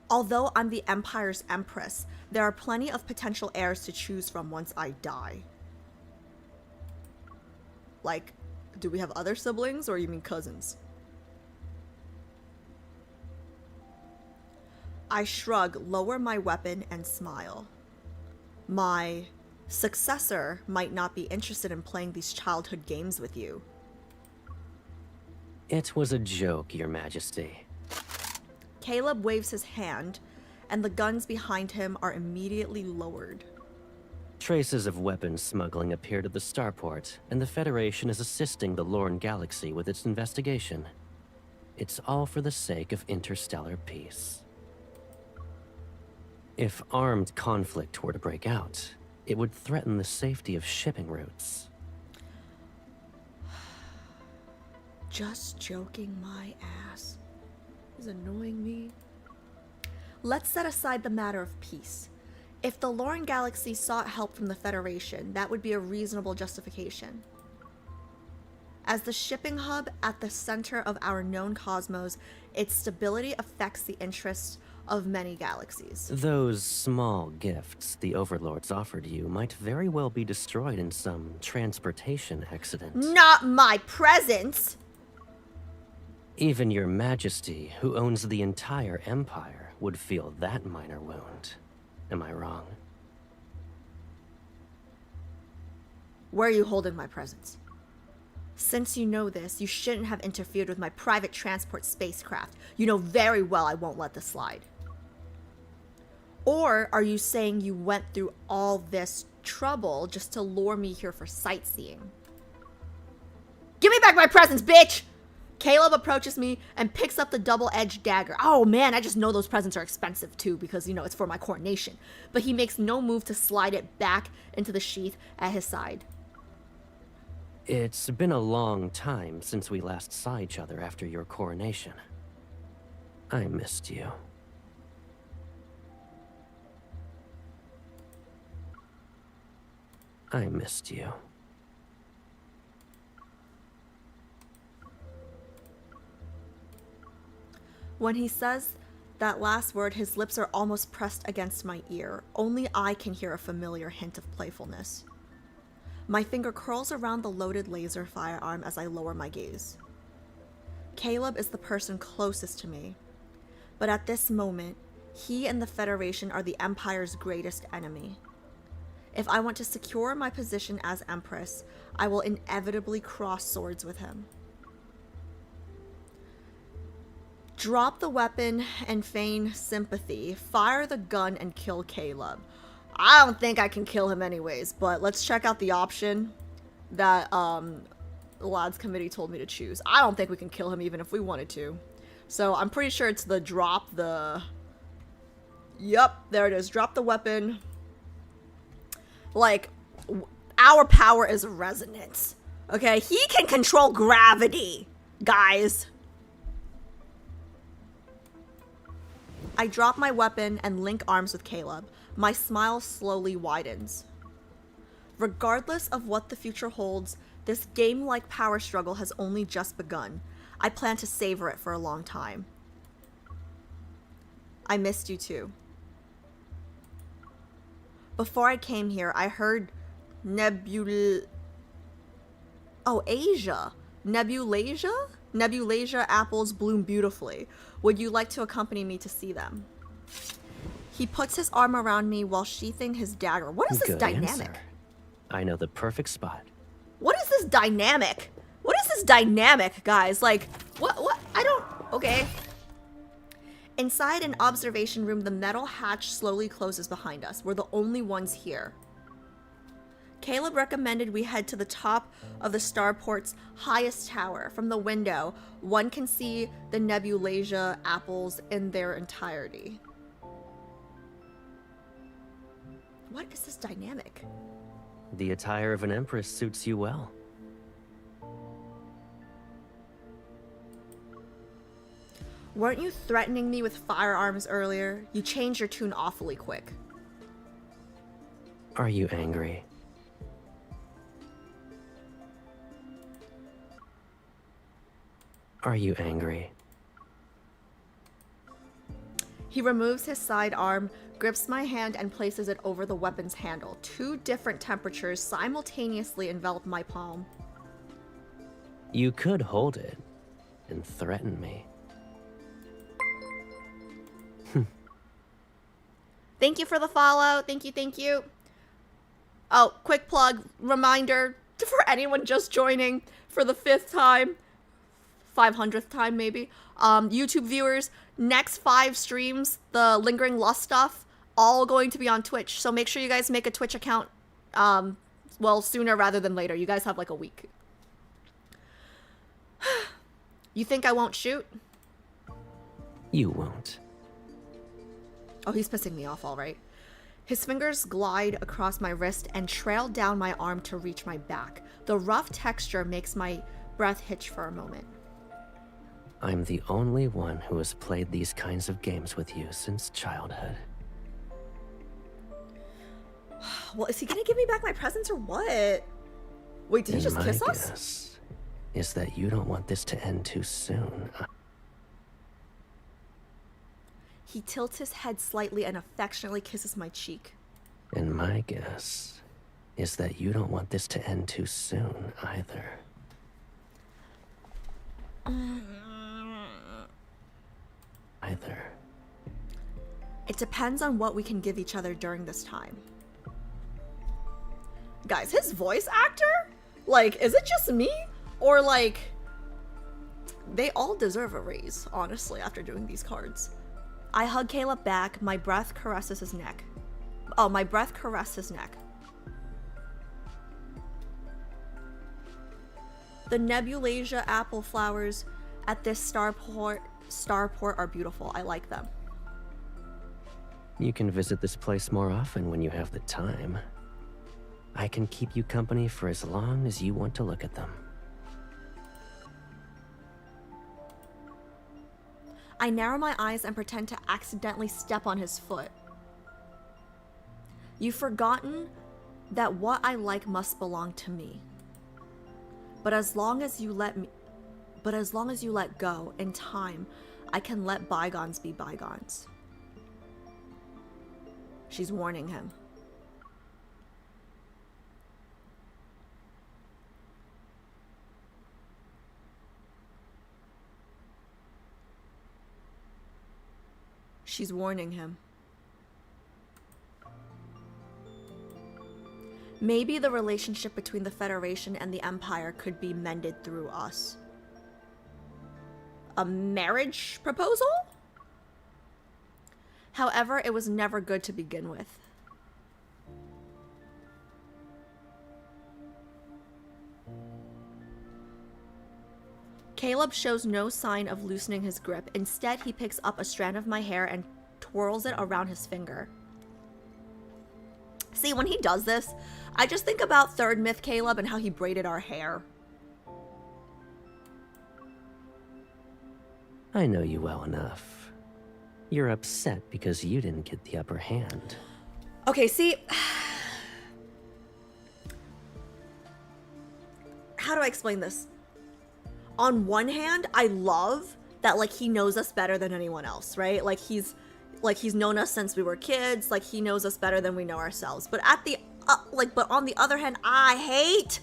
Although I'm the Empire's Empress, there are plenty of potential heirs to choose from once I die. Like, do we have other siblings, or you mean cousins? I shrug, lower my weapon, and smile. My successor might not be interested in playing these childhood games with you. It was a joke, Your Majesty. Caleb waves his hand, and the guns behind him are immediately lowered. Traces of weapons smuggling appeared at the starport, and the Federation is assisting the Lorne Galaxy with its investigation. It's all for the sake of interstellar peace. If armed conflict were to break out, it would threaten the safety of shipping routes. Just joking my ass. Is annoying me. Let's set aside the matter of peace. If the Lorne Galaxy sought help from the Federation, that would be a reasonable justification. As the shipping hub at the center of our known cosmos, its stability affects the interests of many galaxies. Those small gifts the Overlords offered you might very well be destroyed in some transportation accident. Not my presence! Even Your Majesty, who owns the entire Empire, would feel that minor wound. Am I wrong? Where are you holding my presence? Since you know this, you shouldn't have interfered with my private transport spacecraft. You know very well I won't let this slide. Or are you saying you went through all this trouble just to lure me here for sightseeing? Give me back my presents, bitch! Caleb approaches me and picks up the double-edged dagger. Oh man, I just know those presents are expensive too because, you know, it's for my coronation. But he makes no move to slide it back into the sheath at his side. It's been a long time since we last saw each other after your coronation. I missed you. I missed you. When he says that last word, his lips are almost pressed against my ear. Only I can hear a familiar hint of playfulness. My finger curls around the loaded laser firearm as I lower my gaze. Caleb is the person closest to me, but at this moment, he and the Federation are the Empire's greatest enemy. If I want to secure my position as Empress, I will inevitably cross swords with him. Drop the weapon and feign sympathy. Fire the gun and kill Caleb. I don't think I can kill him anyways, but let's check out the option that the Lads Committee told me to choose. I don't think we can kill him even if we wanted to. So I'm pretty sure it's the drop the... Yep, there it is. Drop the weapon. Like, our power is resonance. Okay, he can control gravity, guys. I drop my weapon and link arms with Caleb. My smile slowly widens. Regardless of what the future holds, this game-like power struggle has only just begun. I plan to savor it for a long time. I missed you too. Before I came here, I heard Asia. Nebulasia apples bloom beautifully. Would you like to accompany me to see them? He puts his arm around me while sheathing his dagger. What is this Good dynamic? answer. I know the perfect spot. What is this dynamic? What is this dynamic, guys? Like, what? I don't... Okay. Inside an observation room, the metal hatch slowly closes behind us. We're the only ones here. Caleb recommended we head to the top of the starport's highest tower. From the window, one can see the Nebulasia apples in their entirety. What is this dynamic? The attire of an empress suits you well. Weren't you threatening me with firearms earlier? You changed your tune awfully quick. Are you angry? Are you angry? He removes his sidearm, grips my hand, and places it over the weapon's handle. 2 different temperatures simultaneously envelop my palm. You could hold it and threaten me. Thank you for the follow. Thank you. Oh, quick plug, reminder for anyone just joining for the 5th time, 500th time maybe, YouTube viewers, next 5 streams, the Lingering Lust stuff, all going to be on Twitch. So make sure you guys make a Twitch account, well, sooner rather than later. You guys have like a week. You think I won't shoot? You won't. Oh, he's pissing me off, all right. His fingers glide across my wrist and trail down my arm to reach my back. The rough texture makes my breath hitch for a moment. I'm the only one who has played these kinds of games with you since childhood. Well, is he gonna give me back my presents or what? Wait, did he just kiss us? My guess is that you don't want this to end too soon. He tilts his head slightly and affectionately kisses my cheek. And my guess is that you don't want this to end too soon either. It depends on what we can give each other during this time. Guys, his voice actor? Like, is it just me? Or like, they all deserve a raise, honestly, after doing these cards. I hug Caleb back, my breath caresses his neck. Oh, my breath caressed his neck. The Nebulasia apple flowers at this starport are beautiful. I like them. You can visit this place more often when you have the time. I can keep you company for as long as you want to look at them. I narrow my eyes and pretend to accidentally step on his foot. You've forgotten that what I like must belong to me. But as long as you let go, in time, I can let bygones be bygones. She's warning him. She's warning him. Maybe the relationship between the Federation and the Empire could be mended through us. A marriage proposal? However, it was never good to begin with. Caleb shows no sign of loosening his grip. Instead, he picks up a strand of my hair and twirls it around his finger. See, when he does this, I just think about Third Myth Caleb and how he braided our hair. I know you well enough. You're upset because you didn't get the upper hand. Okay, see... How do I explain this? On one hand, I love that, like, he knows us better than anyone else, right? Like, like he's known us since we were kids. Like he knows us better than we know ourselves. But at the but on the other hand, I hate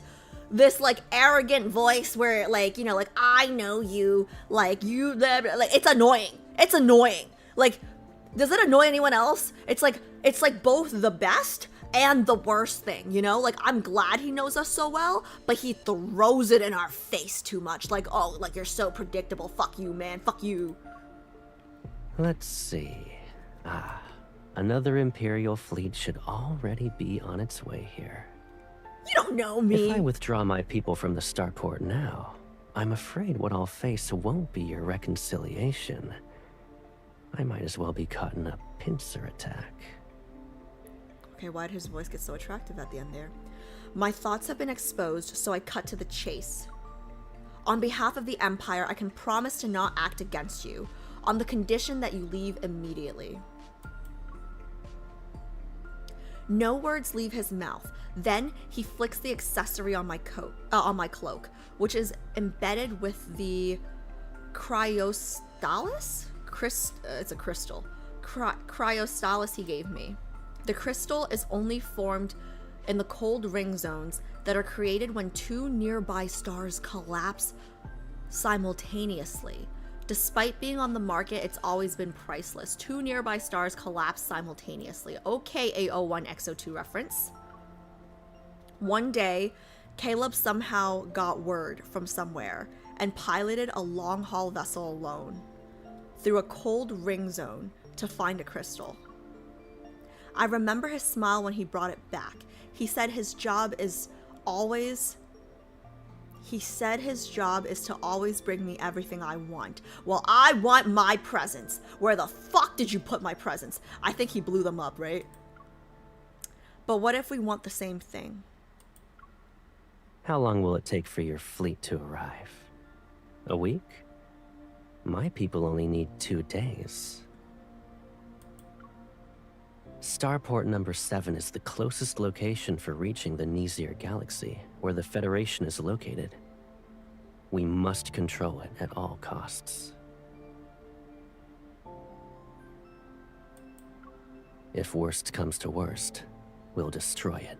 this like arrogant voice where like, you know, like I know you, like you, like it's annoying. It's annoying. Like, does it annoy anyone else? It's like both the best and the worst thing, you know? Like, I'm glad he knows us so well, but he throws it in our face too much. Like, oh, like you're so predictable. Fuck you, man. Fuck you. Let's see. Another Imperial fleet should already be on its way here. You don't know me. If I withdraw my people from the starport now, I'm afraid what I'll face won't be your reconciliation. I might as well be caught in a pincer attack. Okay, why did his voice get so attractive at the end there? My thoughts have been exposed, so I cut to the chase. On behalf of the Empire, I can promise to not act against you, on the condition that you leave immediately. No words leave his mouth. Then he flicks the accessory on my cloak, which is embedded with the cryostalis? It's a crystal. Cryostalis he gave me. The crystal is only formed in the cold ring zones that are created when two nearby stars collapse simultaneously. Despite being on the market, it's always been priceless. Two nearby stars collapse simultaneously. Okay, AO1 XO2 reference. One day, Caleb somehow got word from somewhere and piloted a long-haul vessel alone through a cold ring zone to find a crystal. I remember his smile when he brought it back. He said his job is to always bring me everything I want. Well, I want my presents. Where the fuck did you put my presents? I think he blew them up, right? But what if we want the same thing? How long will it take for your fleet to arrive? A week? My people only need 2 days. Starport number 7 is the closest location for reaching the Nizir Galaxy, where the Federation is located. We must control it at all costs. If worst comes to worst, we'll destroy it.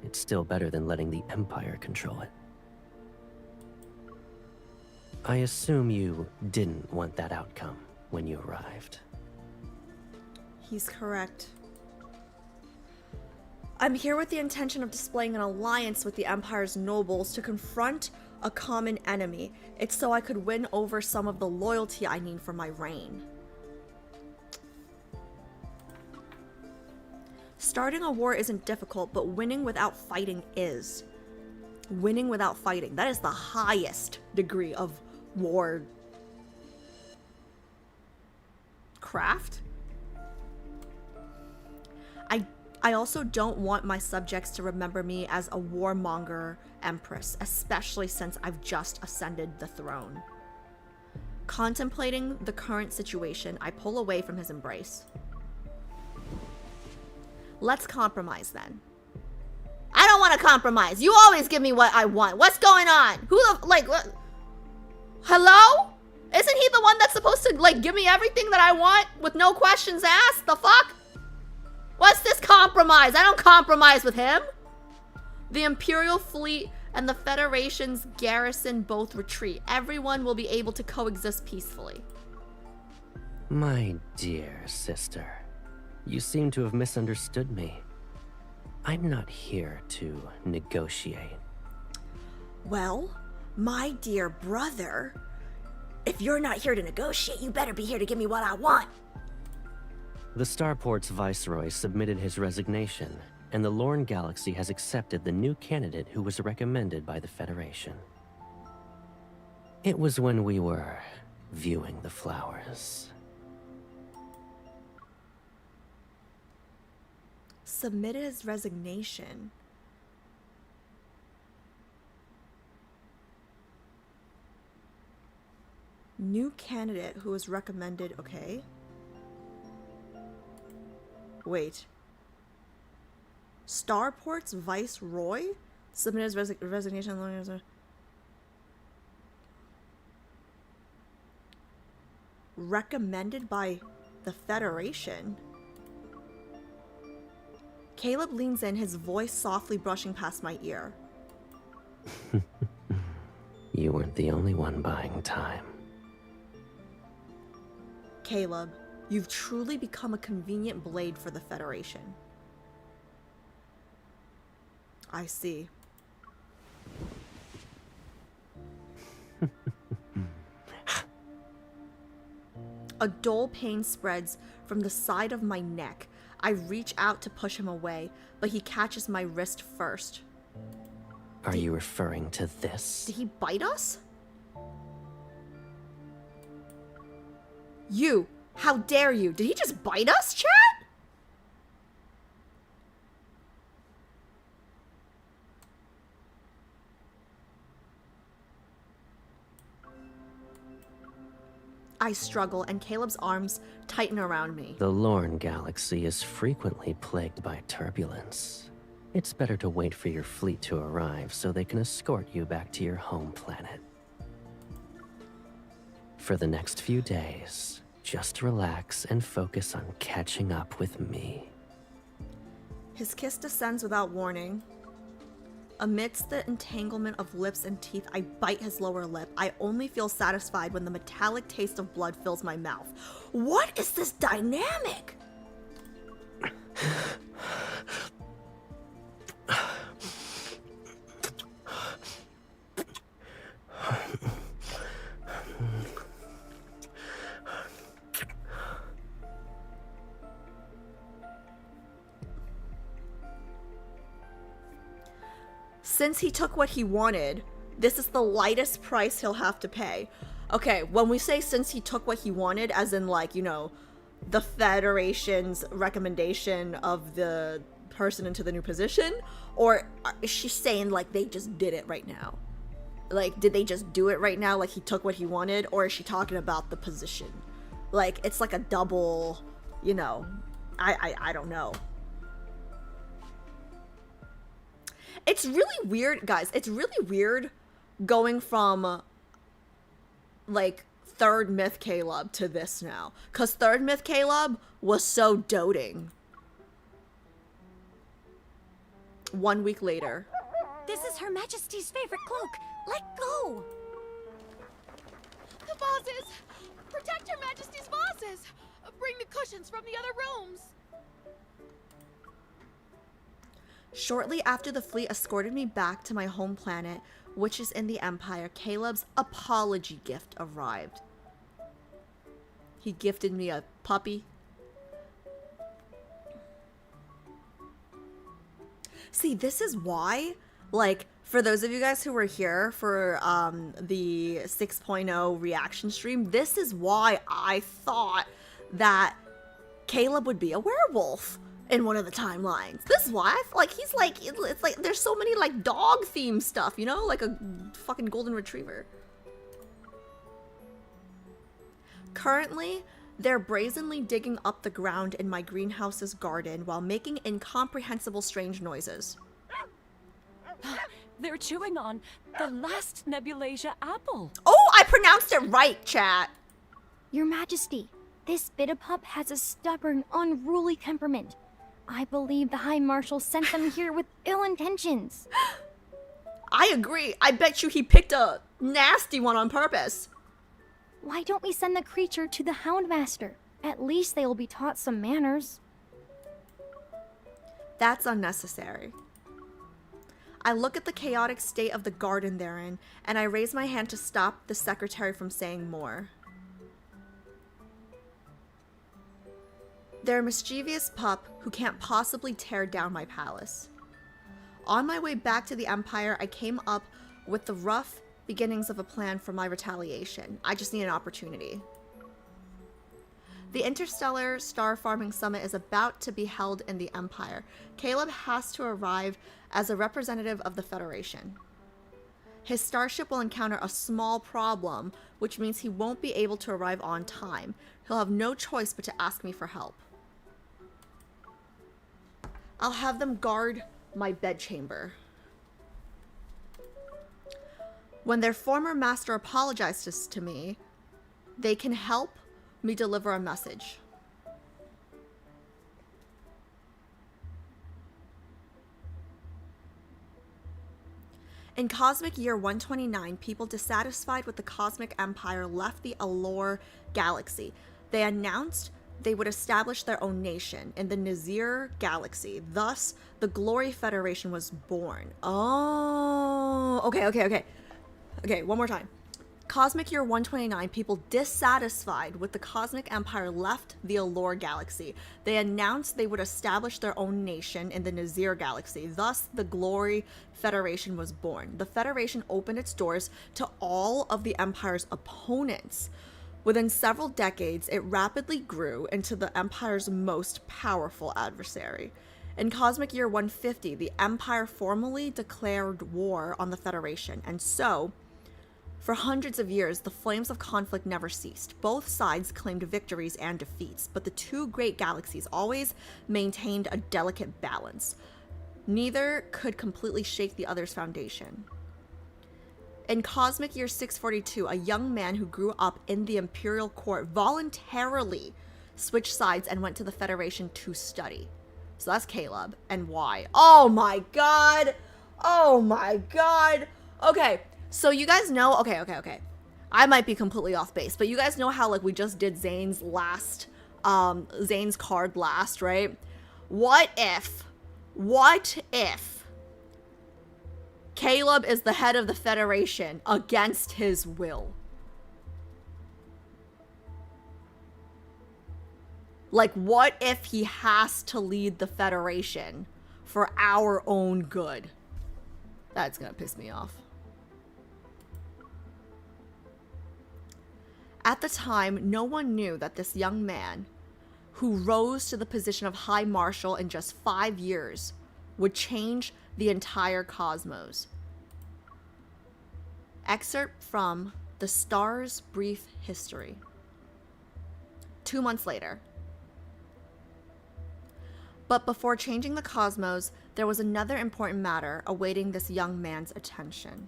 It's still better than letting the Empire control it. I assume you didn't want that outcome when you arrived. He's correct. I'm here with the intention of displaying an alliance with the Empire's nobles to confront a common enemy. It's so I could win over some of the loyalty I need for my reign. Starting a war isn't difficult, but winning without fighting is. Winning without fighting. That is the highest degree of war craft. I also don't want my subjects to remember me as a warmonger empress, especially since I've just ascended the throne. Contemplating the current situation, I pull away from his embrace. Let's compromise then. I don't want to compromise. You always give me what I want. What's going on? Who the, like, what? Hello? Isn't he the one that's supposed to, like, give me everything that I want with no questions asked? The fuck? What's this compromise? I don't compromise with him. The Imperial fleet and the Federation's garrison both retreat. Everyone will be able to coexist peacefully. My dear sister, you seem to have misunderstood me. I'm not here to negotiate. Well, my dear brother, if you're not here to negotiate, you better be here to give me what I want. The Starport's Viceroy submitted his resignation, and the Lorne Galaxy has accepted the new candidate who was recommended by the Federation. It was when we were viewing the flowers. Submitted his resignation. New candidate who was recommended, okay. Wait. Starport's Viceroy submitted his resignation. Recommended by The Federation? Caleb leans in, his voice softly brushing past my ear. You weren't the only one buying time. Caleb, you've truly become a convenient blade for the Federation. I see. A dull pain spreads from the side of my neck. I reach out to push him away, but he catches my wrist first. Are you referring to this? Did he bite us? You! How dare you! Did he just bite us, chat? I struggle, and Caleb's arms tighten around me. The Lorne Galaxy is frequently plagued by turbulence. It's better to wait for your fleet to arrive so they can escort you back to your home planet. For the next few days, just relax and focus on catching up with me. His kiss descends without warning. Amidst the entanglement of lips and teeth, I bite his lower lip. I only feel satisfied when the metallic taste of blood fills my mouth. What is this dynamic? Since he took what he wanted, this is the lightest price he'll have to pay. Okay, when we say since he took what he wanted, as in like, you know, the Federation's recommendation of the person into the new position, or is she saying like they just did it right now? Like, did they just do it right now, like he took what he wanted, or is she talking about the position? Like, it's like a double, you know, I don't know. It's really weird, guys. It's really weird going from, like, third myth Caleb to this now. Because third myth Caleb was so doting. 1 week later. This is Her Majesty's favorite cloak. Let go! The bosses! Protect Her Majesty's bosses! Bring the cushions from the other rooms! Shortly after the fleet escorted me back to my home planet, which is in the Empire, Caleb's apology gift arrived. He gifted me a puppy. See, this is why, like, for those of you guys who were here for the 6.0 reaction stream, this is why I thought that Caleb would be a werewolf in one of the timelines. This is why I feel like he's like, it's like there's so many like dog themed stuff, you know, like a fucking golden retriever. Currently, they're brazenly digging up the ground in my greenhouse's garden while making incomprehensible strange noises. They're chewing on the last Nebulasia apple. Oh, I pronounced it right, chat. Your Majesty, this Bitapup has a stubborn, unruly temperament. I believe the High Marshal sent them here with ill intentions. I agree. I bet you he picked a nasty one on purpose. Why don't we send the creature to the Houndmaster? At least they will be taught some manners. That's unnecessary. I look at the chaotic state of the garden they're in, and I raise my hand to stop the secretary from saying more. They're a mischievous pup who can't possibly tear down my palace. On my way back to the Empire, I came up with the rough beginnings of a plan for my retaliation. I just need an opportunity. The Interstellar Star Farming Summit is about to be held in the Empire. Caleb has to arrive as a representative of the Federation. His starship will encounter a small problem, which means he won't be able to arrive on time. He'll have no choice but to ask me for help. I'll have them guard my bedchamber. When their former master apologizes to me, they can help me deliver a message. In cosmic year 129, people dissatisfied with the cosmic empire left the Allure galaxy. They announced they would establish their own nation in the Nazir galaxy. Thus, the Glory Federation was born. Oh, okay, one more time. Cosmic year 129, people dissatisfied with the cosmic empire left the Allure galaxy. They announced they would establish their own nation in the Nazir galaxy. Thus, the Glory Federation was born. The Federation opened its doors to all of the empire's opponents. Within several decades, it rapidly grew into the empire's most powerful adversary. In cosmic year 150, the empire formally declared war on the Federation, and so, for hundreds of years, the flames of conflict never ceased. Both sides claimed victories and defeats, but the two great galaxies always maintained a delicate balance. Neither could completely shake the other's foundation. In cosmic year 642, a young man who grew up in the Imperial court voluntarily switched sides and went to the Federation to study. So that's Caleb. And why? Oh my god! Oh my god! Okay. So you guys know, okay. I might be completely off base, but you guys know how like we just did Zayne's card last, right? What if Caleb is the head of the Federation against his will? Like, what if he has to lead the Federation for our own good? That's gonna piss me off. At the time, no one knew that this young man, who rose to the position of High Marshal in just 5 years, would change the entire cosmos. Excerpt from The Star's Brief History. 2 months later. But before changing the cosmos, there was another important matter awaiting this young man's attention.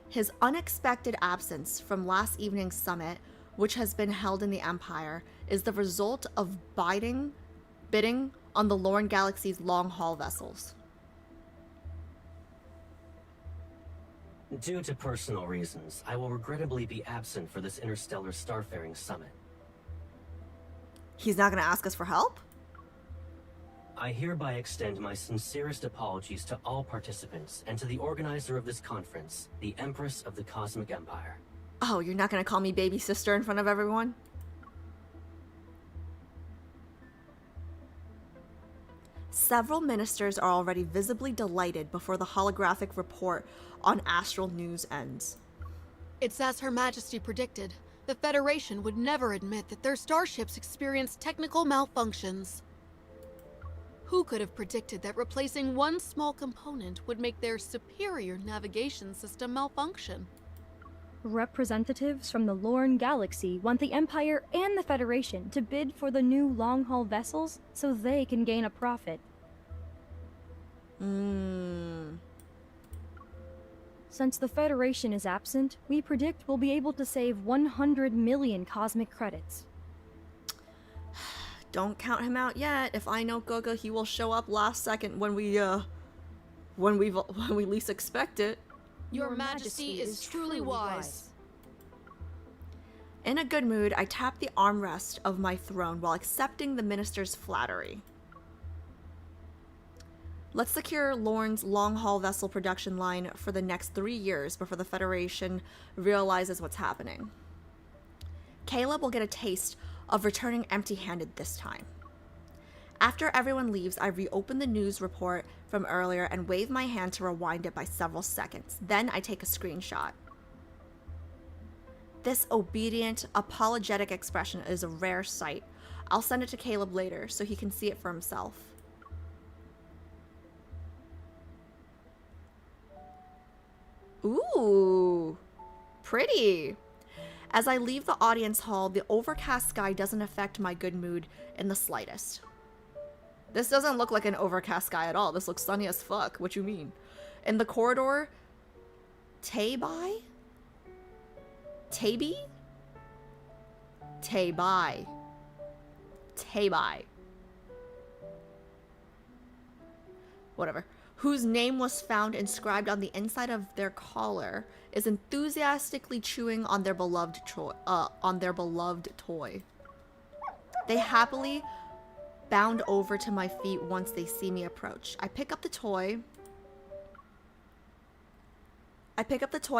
His unexpected absence from last evening's summit, which has been held in the Empire, is the result of bidding on the Lorne Galaxy's long-haul vessels. Due to personal reasons, I will regrettably be absent for this interstellar starfaring summit. He's not going to ask us for help? I hereby extend my sincerest apologies to all participants and to the organizer of this conference, the Empress of the Cosmic Empire. Oh, you're not going to call me baby sister in front of everyone? Several ministers are already visibly delighted before the holographic report on Astral News ends. It's as Her Majesty predicted. The Federation would never admit that their starships experienced technical malfunctions. Who could have predicted that replacing one small component would make their superior navigation system malfunction? Representatives from the Lorne Galaxy want the Empire and the Federation to bid for the new long-haul vessels so they can gain a profit. Since the Federation is absent, we predict we'll be able to save 100 million cosmic credits. Don't count him out yet. If I know Goga, he will show up last second when we least expect it. Your Majesty is truly wise. In a good mood, I tap the armrest of my throne while accepting the minister's flattery. Let's secure Lorne's long-haul vessel production line for the next 3 years before the Federation realizes what's happening. Caleb will get a taste of returning empty-handed this time. After everyone leaves, I reopen the news report from earlier and wave my hand to rewind it by several seconds. Then I take a screenshot. This obedient, apologetic expression is a rare sight. I'll send it to Caleb later so he can see it for himself. Ooh, pretty. As I leave the audience hall, the overcast sky doesn't affect my good mood in the slightest. This doesn't look like an overcast sky at all. This looks sunny as fuck. What you mean? In the corridor, Tabi? Whatever. whose name was found inscribed on the inside of their collar, is enthusiastically chewing on their beloved toy. They happily bound over to my feet once they see me approach. I pick up the toy,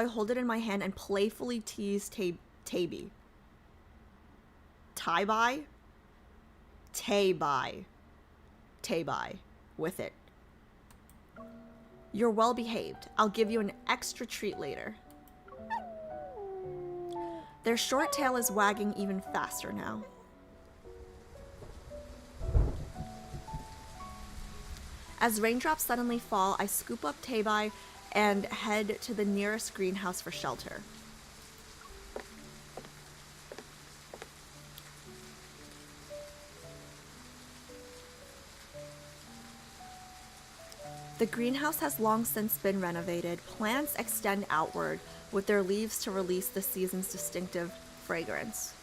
hold it in my hand, and playfully tease Taby. Taby with it. You're well behaved. I'll give you an extra treat later. Their short tail is wagging even faster now. As raindrops suddenly fall, I scoop up Taby and head to the nearest greenhouse for shelter. The greenhouse has long since been renovated. Plants extend outward with their leaves to release the season's distinctive fragrance.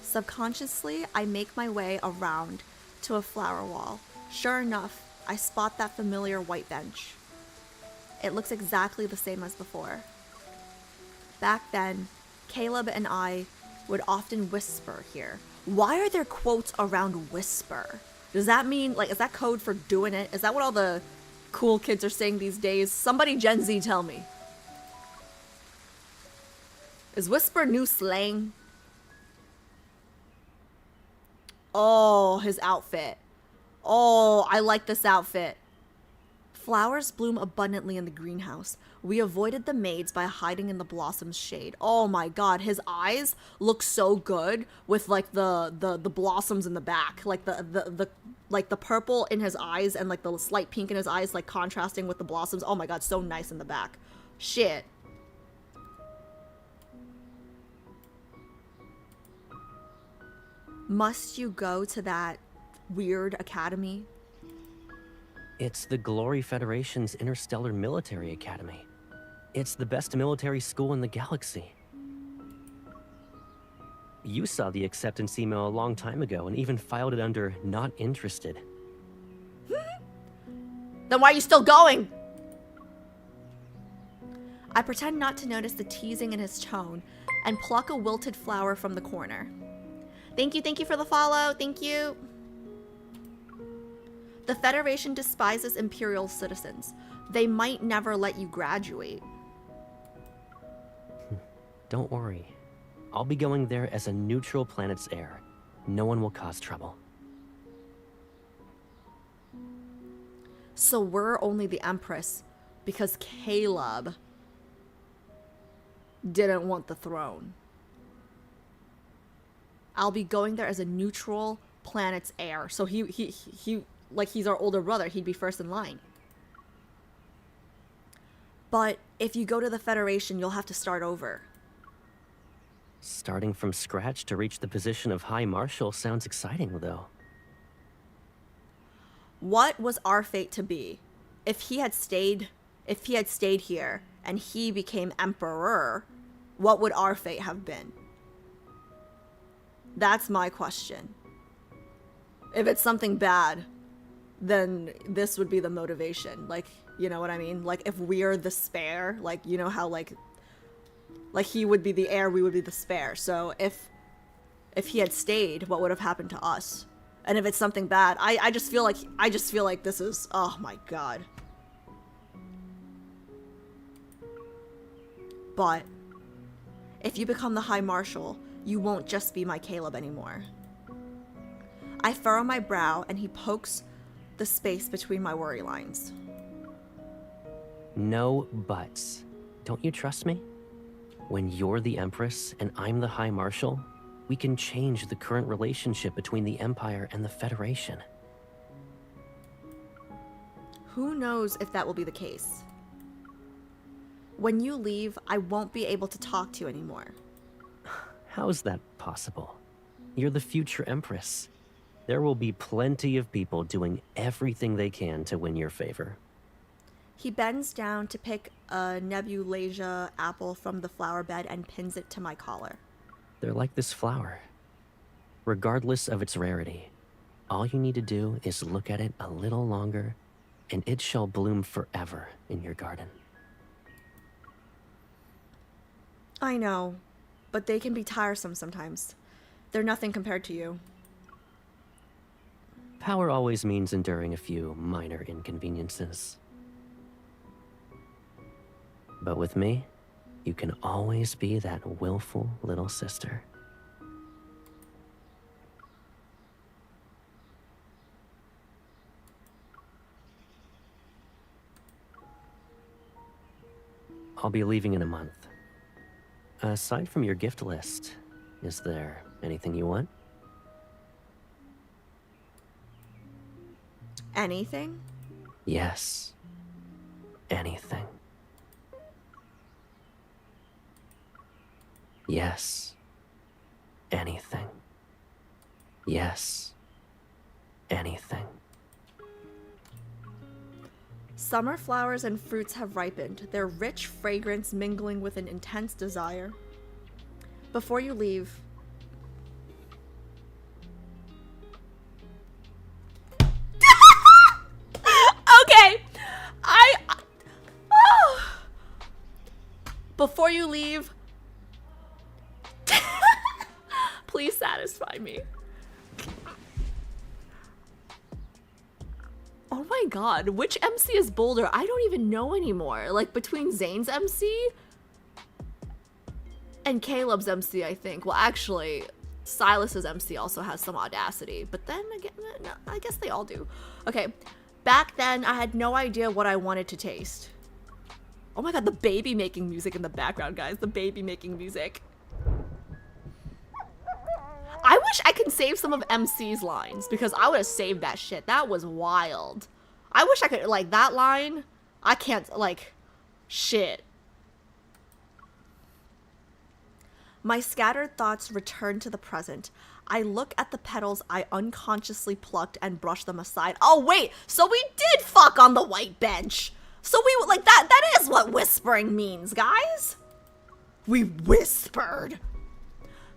Subconsciously, I make my way around to a flower wall. Sure enough, I spot that familiar white bench. It looks exactly the same as before. Back then, Caleb and I would often whisper here. Why are there quotes around whisper? Does that mean, like, is that code for doing it? Is that what all the cool kids are saying these days? Somebody Gen Z tell me. Is whisper new slang? Oh, his outfit. Oh, I like this outfit. Flowers bloom abundantly in the greenhouse. We avoided the maids by hiding in the blossom's shade. Oh my god, his eyes look so good with like the blossoms in the back. Like the purple in his eyes and like the slight pink in his eyes, like contrasting with the blossoms. Oh my god, so nice in the back. Shit. Must you go to that weird academy? It's the Glory Federation's Interstellar Military Academy. It's the best military school in the galaxy. You saw the acceptance email a long time ago and even filed it under not interested. Then why are you still going? I pretend not to notice the teasing in his tone and pluck a wilted flower from the corner. Thank you for the follow. Thank you. The Federation despises Imperial citizens. They might never let you graduate. Don't worry. I'll be going there as a neutral planet's heir. No one will cause trouble. So we're only the Empress because Caleb didn't want the throne. I'll be going there as a neutral planet's heir. So he like he's our older brother, he'd be first in line. But if you go to the Federation, you'll have to start over. Starting from scratch to reach the position of High Marshal sounds exciting, though. What was our fate to be? If he had stayed here and he became Emperor, what would our fate have been? That's my question. If it's something bad, then this would be the motivation. Like, you know what I mean? Like, if we're the spare, like, you know how, like he would be the heir, we would be the spare. So if he had stayed, what would have happened to us? And if it's something bad, I just feel like this is, oh my god. But if you become the High Marshal, you won't just be my Caleb anymore. I furrow my brow and he pokes the space between my worry lines. No buts. Don't you trust me? When you're the Empress and I'm the High Marshal, we can change the current relationship between the Empire and the Federation. Who knows if that will be the case? When you leave, I won't be able to talk to you anymore. How's that possible? You're the future Empress. There will be plenty of people doing everything they can to win your favor. He bends down to pick a Nebulasia apple from the flower bed and pins it to my collar. They're like this flower. Regardless of its rarity, all you need to do is look at it a little longer, and it shall bloom forever in your garden. I know, but they can be tiresome sometimes. They're nothing compared to you. Power always means enduring a few minor inconveniences. But with me, you can always be that willful little sister. I'll be leaving in a month. Aside from your gift list, is there anything you want? Anything? Yes. Anything. Yes. Anything. Yes. Anything. Summer flowers and fruits have ripened, their rich fragrance mingling with an intense desire. Before you leave, okay, before you leave, please satisfy me. Oh my god, which MC is bolder? I don't even know anymore. Like, between Zayne's MC and Caleb's MC, I think. Well, actually, Silas's MC also has some audacity. But then again, no, I guess they all do. Okay, back then, I had no idea what I wanted to taste. Oh my god, the baby making music in the background, guys. The baby making music. I wish I could save some of MC's lines, because I would have saved that shit. That was wild. I wish I could, like, that line, I can't, like, shit. My scattered thoughts return to the present. I look at the petals I unconsciously plucked and brush them aside. Oh, wait, so we did fuck on the white bench. So we, like, that is what whispering means, guys. We whispered.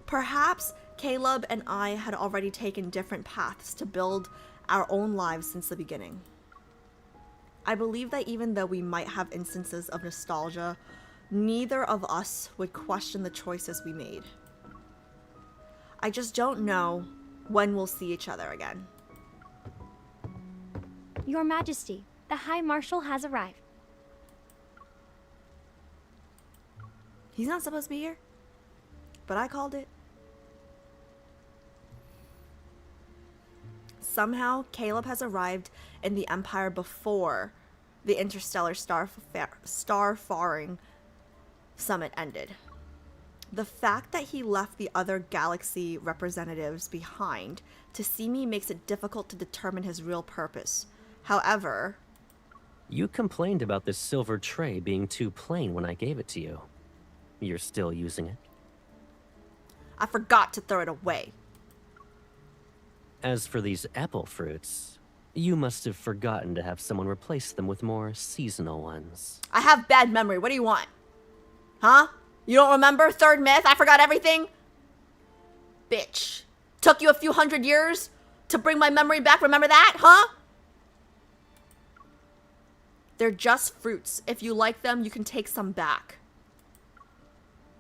Perhaps Caleb and I had already taken different paths to build our own lives since the beginning. I believe that even though we might have instances of nostalgia, neither of us would question the choices we made. I just don't know when we'll see each other again. Your Majesty, the High Marshal has arrived. He's not supposed to be here, but I called it. Somehow, Caleb has arrived in the Empire before the interstellar starfaring summit ended. The fact that he left the other galaxy representatives behind to see me makes it difficult to determine his real purpose. However... You complained about this silver tray being too plain when I gave it to you. You're still using it? I forgot to throw it away. As for these apple fruits, you must have forgotten to have someone replace them with more seasonal ones. I have bad memory. What do you want? Huh? You don't remember? Third myth? I forgot everything? Bitch. Took you a few hundred years to bring my memory back. Remember that? Huh? They're just fruits. If you like them, you can take some back.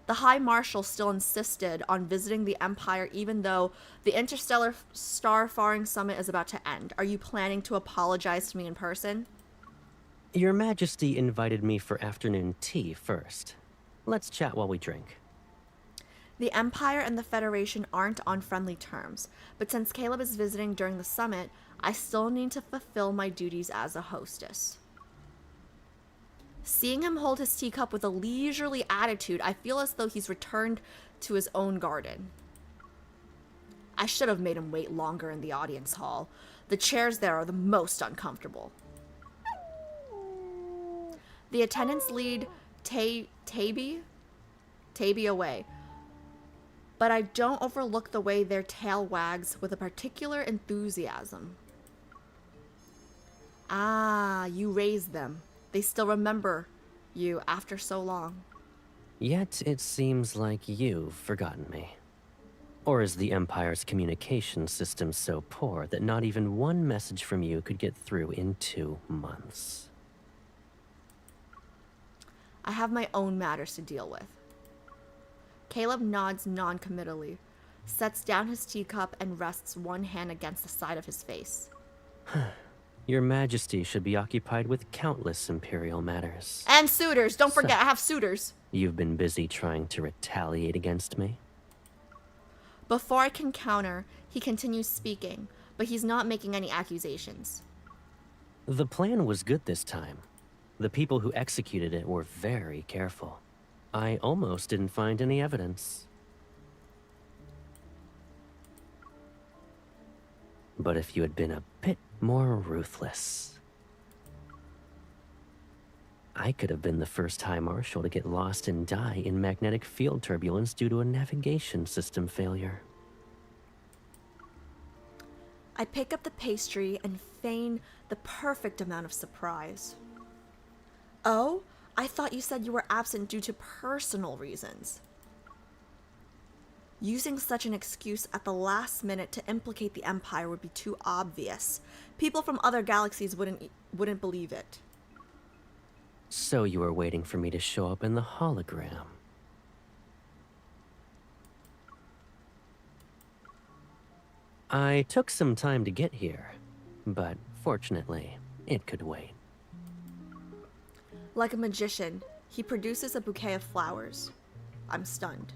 The High Marshal still insisted on visiting the Empire even though the interstellar starfaring summit is about to end. Are you planning to apologize to me in person? Your Majesty invited me for afternoon tea first. Let's chat while we drink. The Empire and the Federation aren't on friendly terms, but since Caleb is visiting during the summit, I still need to fulfill my duties as a hostess. Seeing him hold his teacup with a leisurely attitude, I feel as though he's returned to his own garden. I should have made him wait longer in the audience hall. The chairs there are the most uncomfortable. The attendants lead Taby away, but I don't overlook the way their tail wags with a particular enthusiasm. Ah, you raised them. They still remember you after so long. Yet it seems like you've forgotten me. Or is the Empire's communication system so poor that not even one message from you could get through in 2 months? I have my own matters to deal with. Caleb nods non-committally, sets down his teacup, and rests one hand against the side of his face. Your Majesty should be occupied with countless Imperial matters. And suitors! Don't forget, I have suitors! You've been busy trying to retaliate against me? Before I can counter, he continues speaking, but he's not making any accusations. The plan was good this time. The people who executed it were very careful. I almost didn't find any evidence. But if you had been a bit more ruthless, I could have been the first High Marshal to get lost and die in magnetic field turbulence due to a navigation system failure. I pick up the pastry and feign the perfect amount of surprise. Oh, I thought you said you were absent due to personal reasons. Using such an excuse at the last minute to implicate the Empire would be too obvious. People from other galaxies wouldn't believe it. So you were waiting for me to show up in the hologram. I took some time to get here, but fortunately, it could wait. Like a magician, he produces a bouquet of flowers. I'm stunned.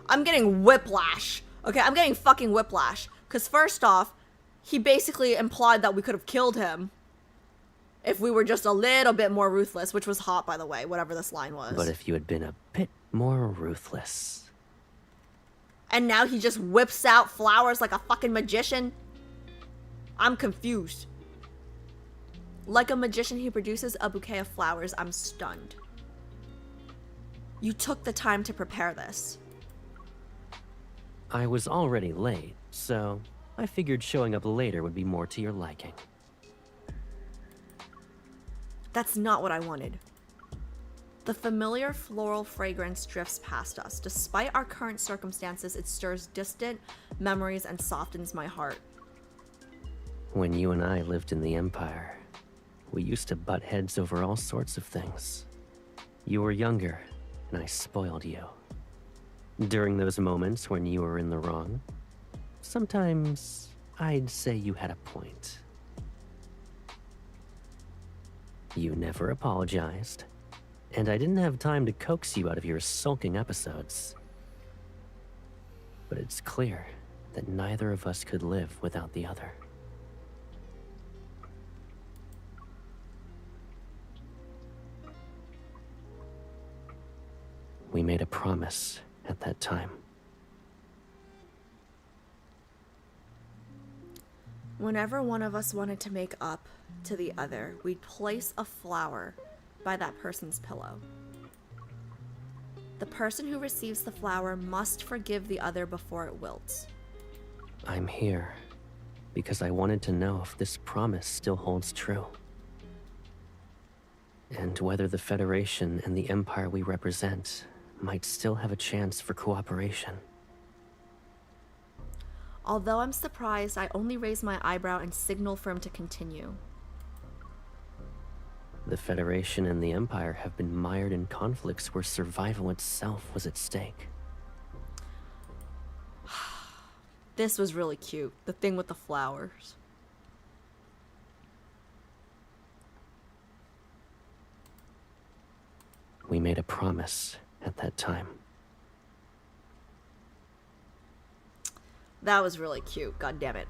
I'm getting whiplash. Okay, I'm getting fucking whiplash. Because first off, he basically implied that we could have killed him if we were just a little bit more ruthless, which was hot, by the way, whatever this line was. But if you had been a bit more ruthless. And now he just whips out flowers like a fucking magician? I'm confused. Like a magician, he produces a bouquet of flowers. I'm stunned. You took the time to prepare this. I was already late, so I figured showing up later would be more to your liking. That's not what I wanted. The familiar floral fragrance drifts past us. Despite our current circumstances, it stirs distant memories and softens my heart. When you and I lived in the Empire, we used to butt heads over all sorts of things. You were younger, and I spoiled you. During those moments when you were in the wrong, sometimes I'd say you had a point. You never apologized, and I didn't have time to coax you out of your sulking episodes. But it's clear that neither of us could live without the other. We made a promise at that time. Whenever one of us wanted to make up to the other, we'd place a flower by that person's pillow. The person who receives the flower must forgive the other before it wilts. I'm here because I wanted to know if this promise still holds true. And whether the Federation and the Empire we represent might still have a chance for cooperation. Although I'm surprised, I only raise my eyebrow and signal for him to continue. The Federation and the Empire have been mired in conflicts where survival itself was at stake. This was really cute. The thing with the flowers. We made a promise at that time. That was really cute. God damn it.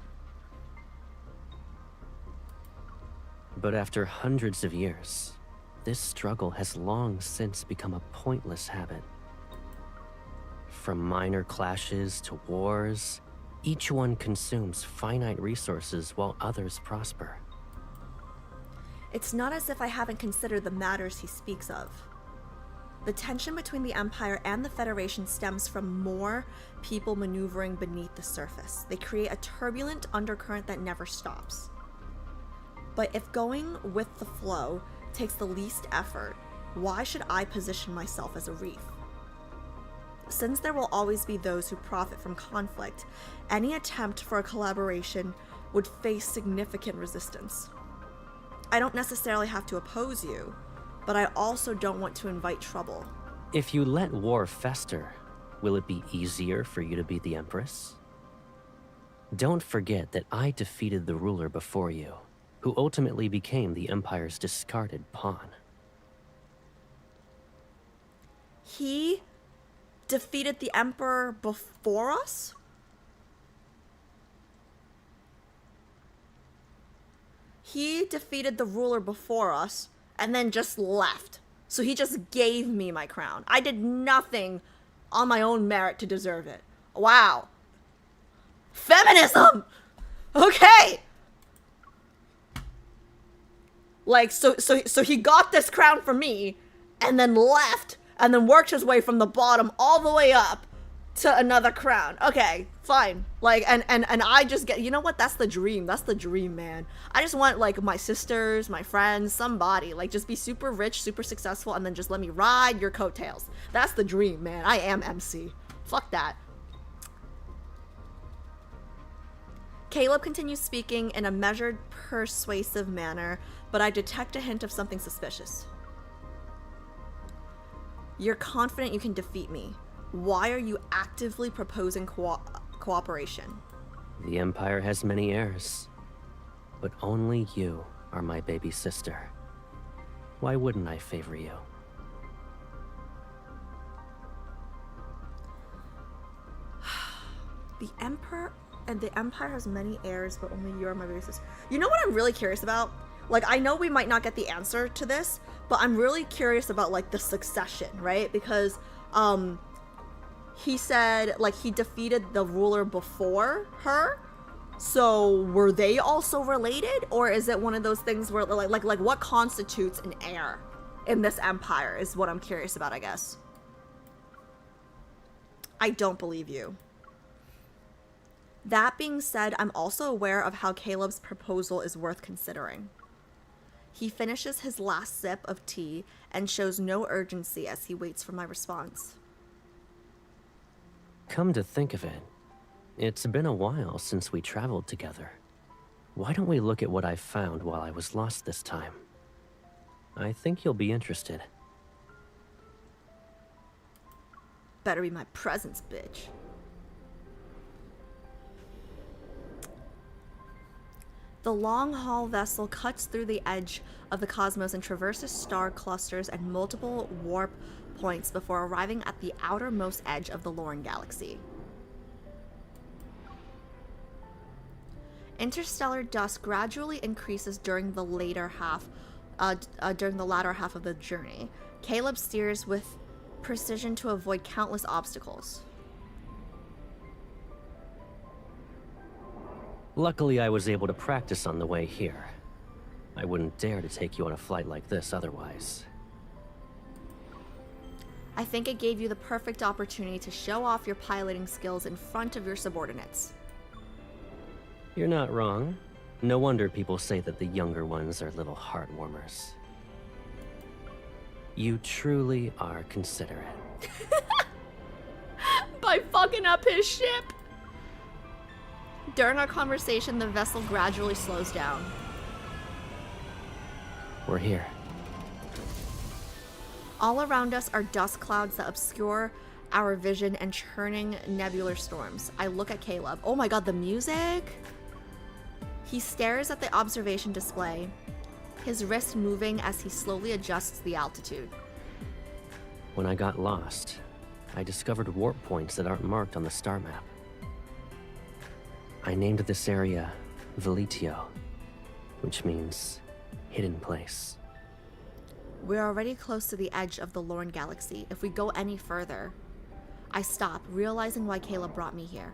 But after hundreds of years, this struggle has long since become a pointless habit. From minor clashes to wars, each one consumes finite resources while others prosper. It's not as if I haven't considered the matters he speaks of. The tension between the Empire and the Federation stems from more people maneuvering beneath the surface. They create a turbulent undercurrent that never stops. But if going with the flow takes the least effort, why should I position myself as a reef? since there will always be those who profit from conflict, any attempt for a collaboration would face significant resistance. I don't necessarily have to oppose you, but I also don't want to invite trouble. If you let war fester, will it be easier for you to beat the Empress? Don't forget that I defeated the ruler before you, who ultimately became the Empire's discarded pawn. He defeated the Emperor before us? He defeated the ruler before us and then just left. So he just gave me my crown. I did nothing on my own merit to deserve it. Wow. Feminism! Okay! Like, so he got this crown for me and then left and then worked his way from the bottom all the way up to another crown. Okay, fine. Like, and I just get, you know what? That's the dream. That's the dream, man. I just want, like, my sisters, my friends, somebody, like, just be super rich, super successful, and then just let me ride your coattails. That's the dream, man. I am MC. Fuck that. Caleb continues speaking in a measured, persuasive manner, but I detect a hint of something suspicious. You're confident you can defeat me. Why are you actively proposing cooperation? The Empire has many heirs, but only you are my baby sister. Why wouldn't I favor you? The Empire has many heirs, but only you are my baby sister. You know what I'm really curious about? Like, I know we might not get the answer to this, but I'm really curious about, like, the succession, right? Because, he said, like, he defeated the ruler before her. So, were they also related? Or is it one of those things where, like what constitutes an heir in this empire is what I'm curious about, I guess. I don't believe you. That being said, I'm also aware of how Caleb's proposal is worth considering. He finishes his last sip of tea and shows no urgency as he waits for my response. Come to think of it, it's been a while since we traveled together. Why don't we look at what I found while I was lost this time? I think you'll be interested. Better be my presence, bitch. The long-haul vessel cuts through the edge of the cosmos and traverses star clusters and multiple warp points before arriving at the outermost edge of the Lorne galaxy. Interstellar dust gradually increases during the latter half of the journey. Caleb steers with precision to avoid countless obstacles. Luckily, I was able to practice on the way here. I wouldn't dare to take you on a flight like this otherwise. I think it gave you the perfect opportunity to show off your piloting skills in front of your subordinates. You're not wrong. No wonder people say that the younger ones are little heartwarmers. You truly are considerate. By fucking up his ship! During our conversation, the vessel gradually slows down. We're here. All around us are dust clouds that obscure our vision and churning nebular storms. I look at Caleb. Oh my god, the music! He stares at the observation display, his wrist moving as he slowly adjusts the altitude. When I got lost, I discovered warp points that aren't marked on the star map. I named this area Velitio, which means hidden place. We're already close to the edge of the Lorne galaxy. If we go any further, I stop, realizing why Caleb brought me here.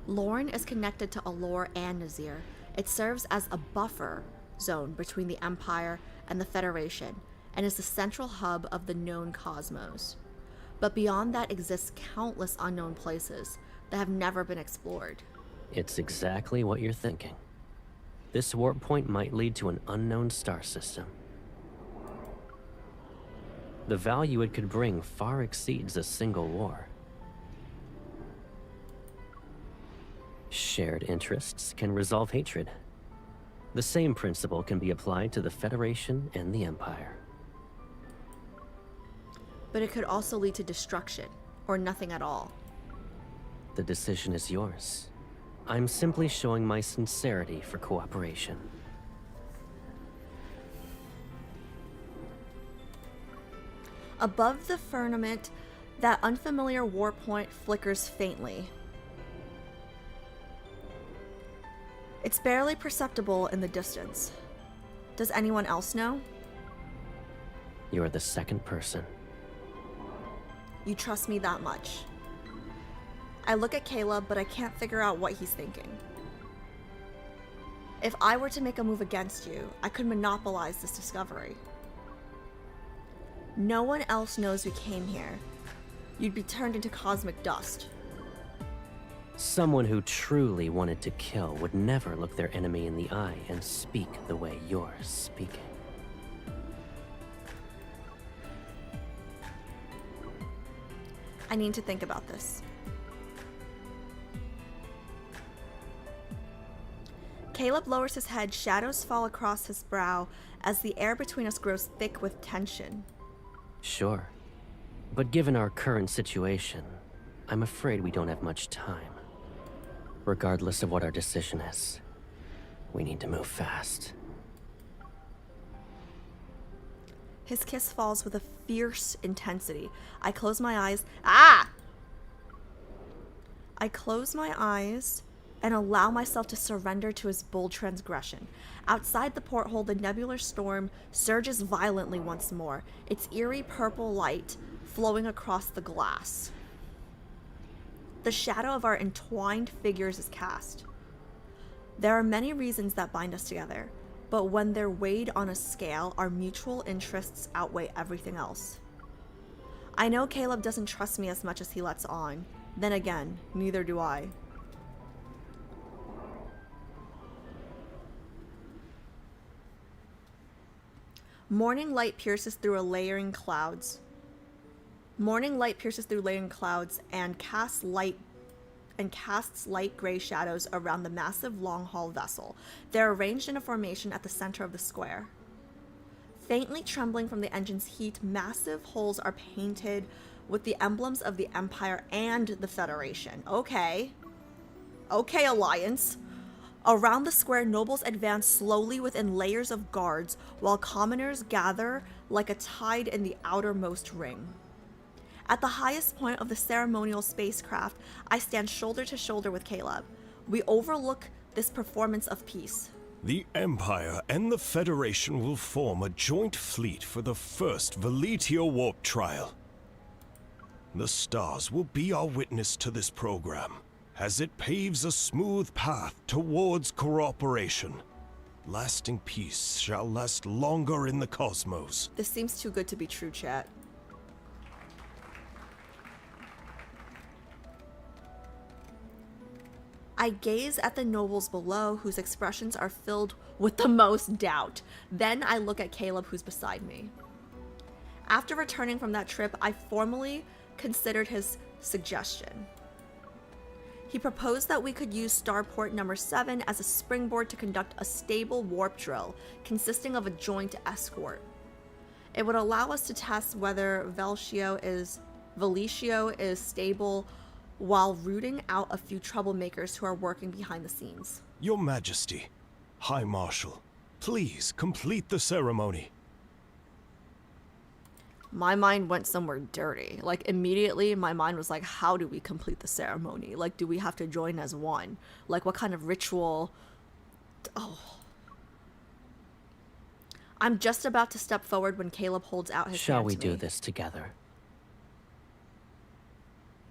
Lorne is connected to Allure and Nazir. It serves as a buffer zone between the Empire and the Federation, and is the central hub of the known cosmos. But beyond that exists countless unknown places that have never been explored. It's exactly what you're thinking. This warp point might lead to an unknown star system. The value it could bring far exceeds a single war. Shared interests can resolve hatred. The same principle can be applied to the Federation and the Empire. But it could also lead to destruction, or nothing at all. The decision is yours. I'm simply showing my sincerity for cooperation. Above the firmament, that unfamiliar war point flickers faintly. It's barely perceptible in the distance. Does anyone else know? You're the second person. You trust me that much. I look at Caleb, but I can't figure out what he's thinking. If I were to make a move against you, I could monopolize this discovery. No one else knows we came here. You'd be turned into cosmic dust. Someone who truly wanted to kill would never look their enemy in the eye and speak the way you're speaking. I need to think about this. Caleb lowers his head, shadows fall across his brow as the air between us grows thick with tension. Sure. But given our current situation, I'm afraid we don't have much time. Regardless of what our decision is, we need to move fast. His kiss falls with a fierce intensity. I close my eyes. Ah! I close my eyes and allow myself to surrender to his bold transgression. Outside the porthole, the nebular storm surges violently once more, its eerie purple light flowing across the glass. The shadow of our entwined figures is cast. There are many reasons that bind us together, but when they're weighed on a scale, our mutual interests outweigh everything else. I know Caleb doesn't trust me as much as he lets on. Then again, neither do I. Morning light pierces through layering clouds. Morning light pierces through layering clouds and casts light gray shadows around the massive long-haul vessel. They're arranged in a formation at the center of the square. Faintly trembling from the engine's heat, massive holes are painted with the emblems of the Empire and the Federation. Okay, Alliance. Around the square, nobles advance slowly within layers of guards, while commoners gather like a tide in the outermost ring. At the highest point of the ceremonial spacecraft, I stand shoulder to shoulder with Caleb. We overlook this performance of peace. The Empire and the Federation will form a joint fleet for the first Veletio warp trial. The stars will be our witness to this program, as it paves a smooth path towards cooperation. Lasting peace shall last longer in the cosmos. This seems too good to be true, chat. I gaze at the nobles below, whose expressions are filled with the most doubt. Then I look at Caleb, who's beside me. After returning from that trip, I formally considered his suggestion. He proposed that we could use Starport number 7 as a springboard to conduct a stable warp drill consisting of a joint escort. It would allow us to test whether Veletio is stable while rooting out a few troublemakers who are working behind the scenes. Your Majesty, High Marshal, please complete the ceremony. My mind went somewhere dirty. Like, immediately, my mind was like, how do we complete the ceremony? Like, do we have to join as one? Like, what kind of ritual? Oh. I'm just about to step forward when Caleb holds out his hand to me. Shall we do this together?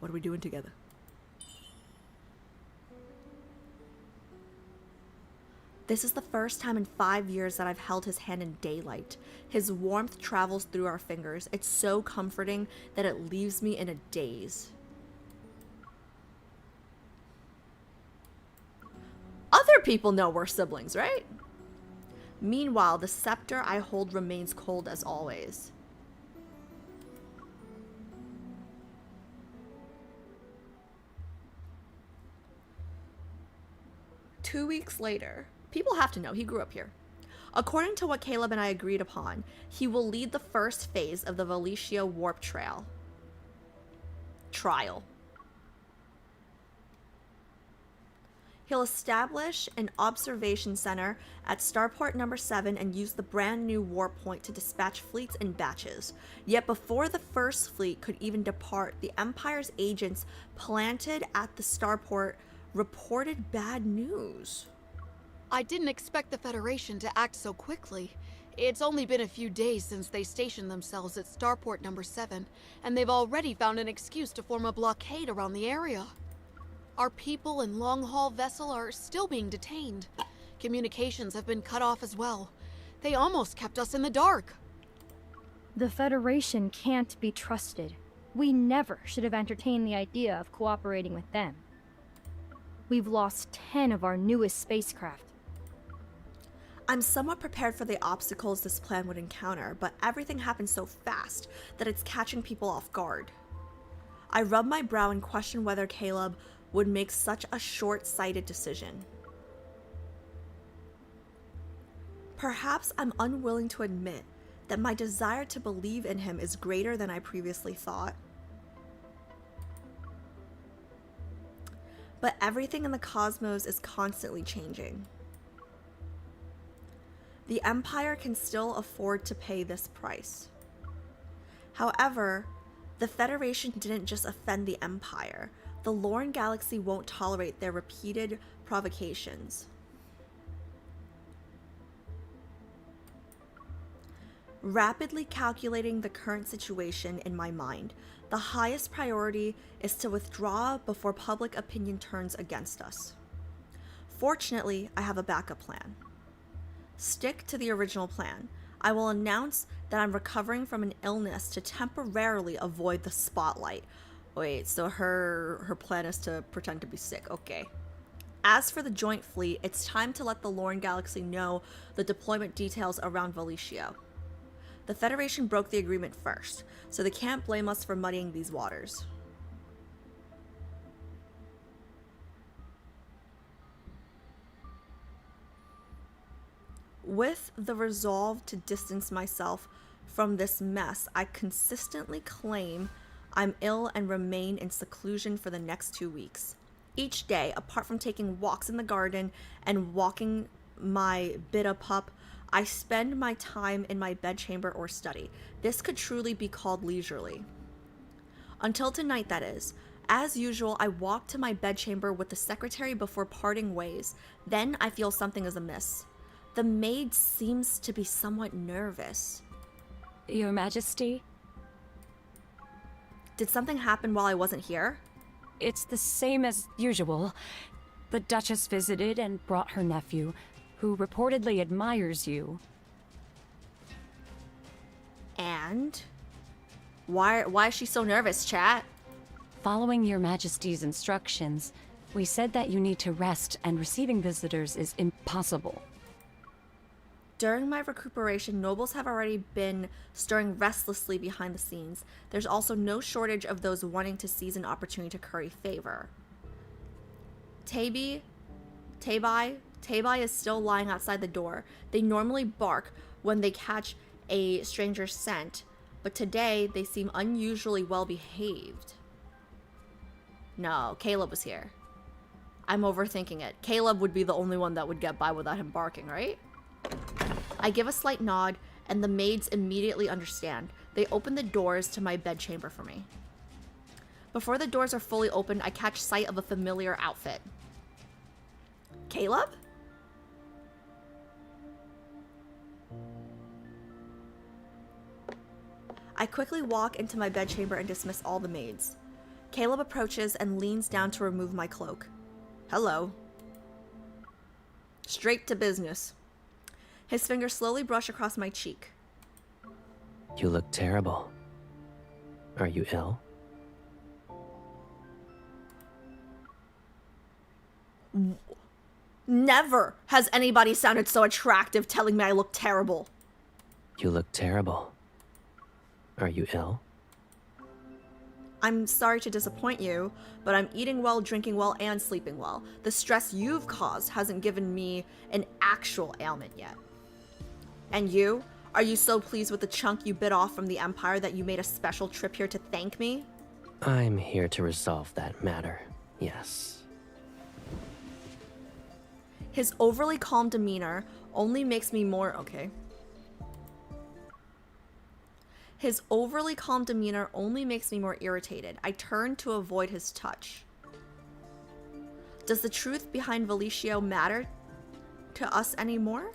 What are we doing together? This is the first time in 5 years that I've held his hand in daylight. His warmth travels through our fingers. It's so comforting that it leaves me in a daze. Other people know we're siblings, right? Meanwhile, the scepter I hold remains cold as always. 2 weeks later, people have to know he grew up here. According to what Caleb and I agreed upon, he will lead the first phase of the Valicia Warp Trial. He'll establish an observation center at Starport number 7 and use the brand new warp point to dispatch fleets in batches. Yet before the first fleet could even depart, the Empire's agents planted at the starport reported bad news. I didn't expect the Federation to act so quickly. It's only been a few days since they stationed themselves at Starport number 7, and they've already found an excuse to form a blockade around the area. Our people and long-haul vessel are still being detained. Communications have been cut off as well. They almost kept us in the dark. The Federation can't be trusted. We never should have entertained the idea of cooperating with them. We've lost 10 of our newest spacecraft. I'm somewhat prepared for the obstacles this plan would encounter, but everything happens so fast that it's catching people off guard. I rub my brow and question whether Caleb would make such a short-sighted decision. Perhaps I'm unwilling to admit that my desire to believe in him is greater than I previously thought. But everything in the cosmos is constantly changing. The Empire can still afford to pay this price. However, the Federation didn't just offend the Empire. The Lorne Galaxy won't tolerate their repeated provocations. Rapidly calculating the current situation in my mind, the highest priority is to withdraw before public opinion turns against us. Fortunately, I have a backup plan. Stick to the original plan. I will announce that I'm recovering from an illness to temporarily avoid the spotlight. Wait, so her plan is to pretend to be sick. Okay. As for the joint fleet, it's time to let the Lorne Galaxy know the deployment details around Valicia. The Federation broke the agreement first, so they can't blame us for muddying these waters. With the resolve to distance myself from this mess, I consistently claim I'm ill and remain in seclusion for the next 2 weeks. Each day, apart from taking walks in the garden and walking my Bidda pup, I spend my time in my bedchamber or study. This could truly be called leisurely. Until tonight, that is. As usual, I walk to my bedchamber with the secretary before parting ways. Then I feel something is amiss. The maid seems to be somewhat nervous. Your Majesty? Did something happen while I wasn't here? It's the same as usual. The Duchess visited and brought her nephew, who reportedly admires you. And? Why is she so nervous, chat? Following Your Majesty's instructions, we said that you need to rest and receiving visitors is impossible. During my recuperation, nobles have already been stirring restlessly behind the scenes. There's also no shortage of those wanting to seize an opportunity to curry favor. Tabai is still lying outside the door. They normally bark when they catch a stranger's scent, but today they seem unusually well behaved. No, Caleb was here. I'm overthinking it. Caleb would be the only one that would get by without him barking, right? I give a slight nod, and the maids immediately understand. They open the doors to my bedchamber for me. Before the doors are fully opened, I catch sight of a familiar outfit. Caleb? I quickly walk into my bedchamber and dismiss all the maids. Caleb approaches and leans down to remove my cloak. Hello. Straight to business. His fingers slowly brush across my cheek. You look terrible. Are you ill? Never has anybody sounded so attractive telling me I look terrible. You look terrible. Are you ill? I'm sorry to disappoint you, but I'm eating well, drinking well, and sleeping well. The stress you've caused hasn't given me an actual ailment yet. And you? Are you so pleased with the chunk you bit off from the Empire that you made a special trip here to thank me? I'm here to resolve that matter, yes. His overly calm demeanor only makes me more... Okay. His overly calm demeanor only makes me more irritated. I turn to avoid his touch. Does the truth behind Valicio matter to us anymore?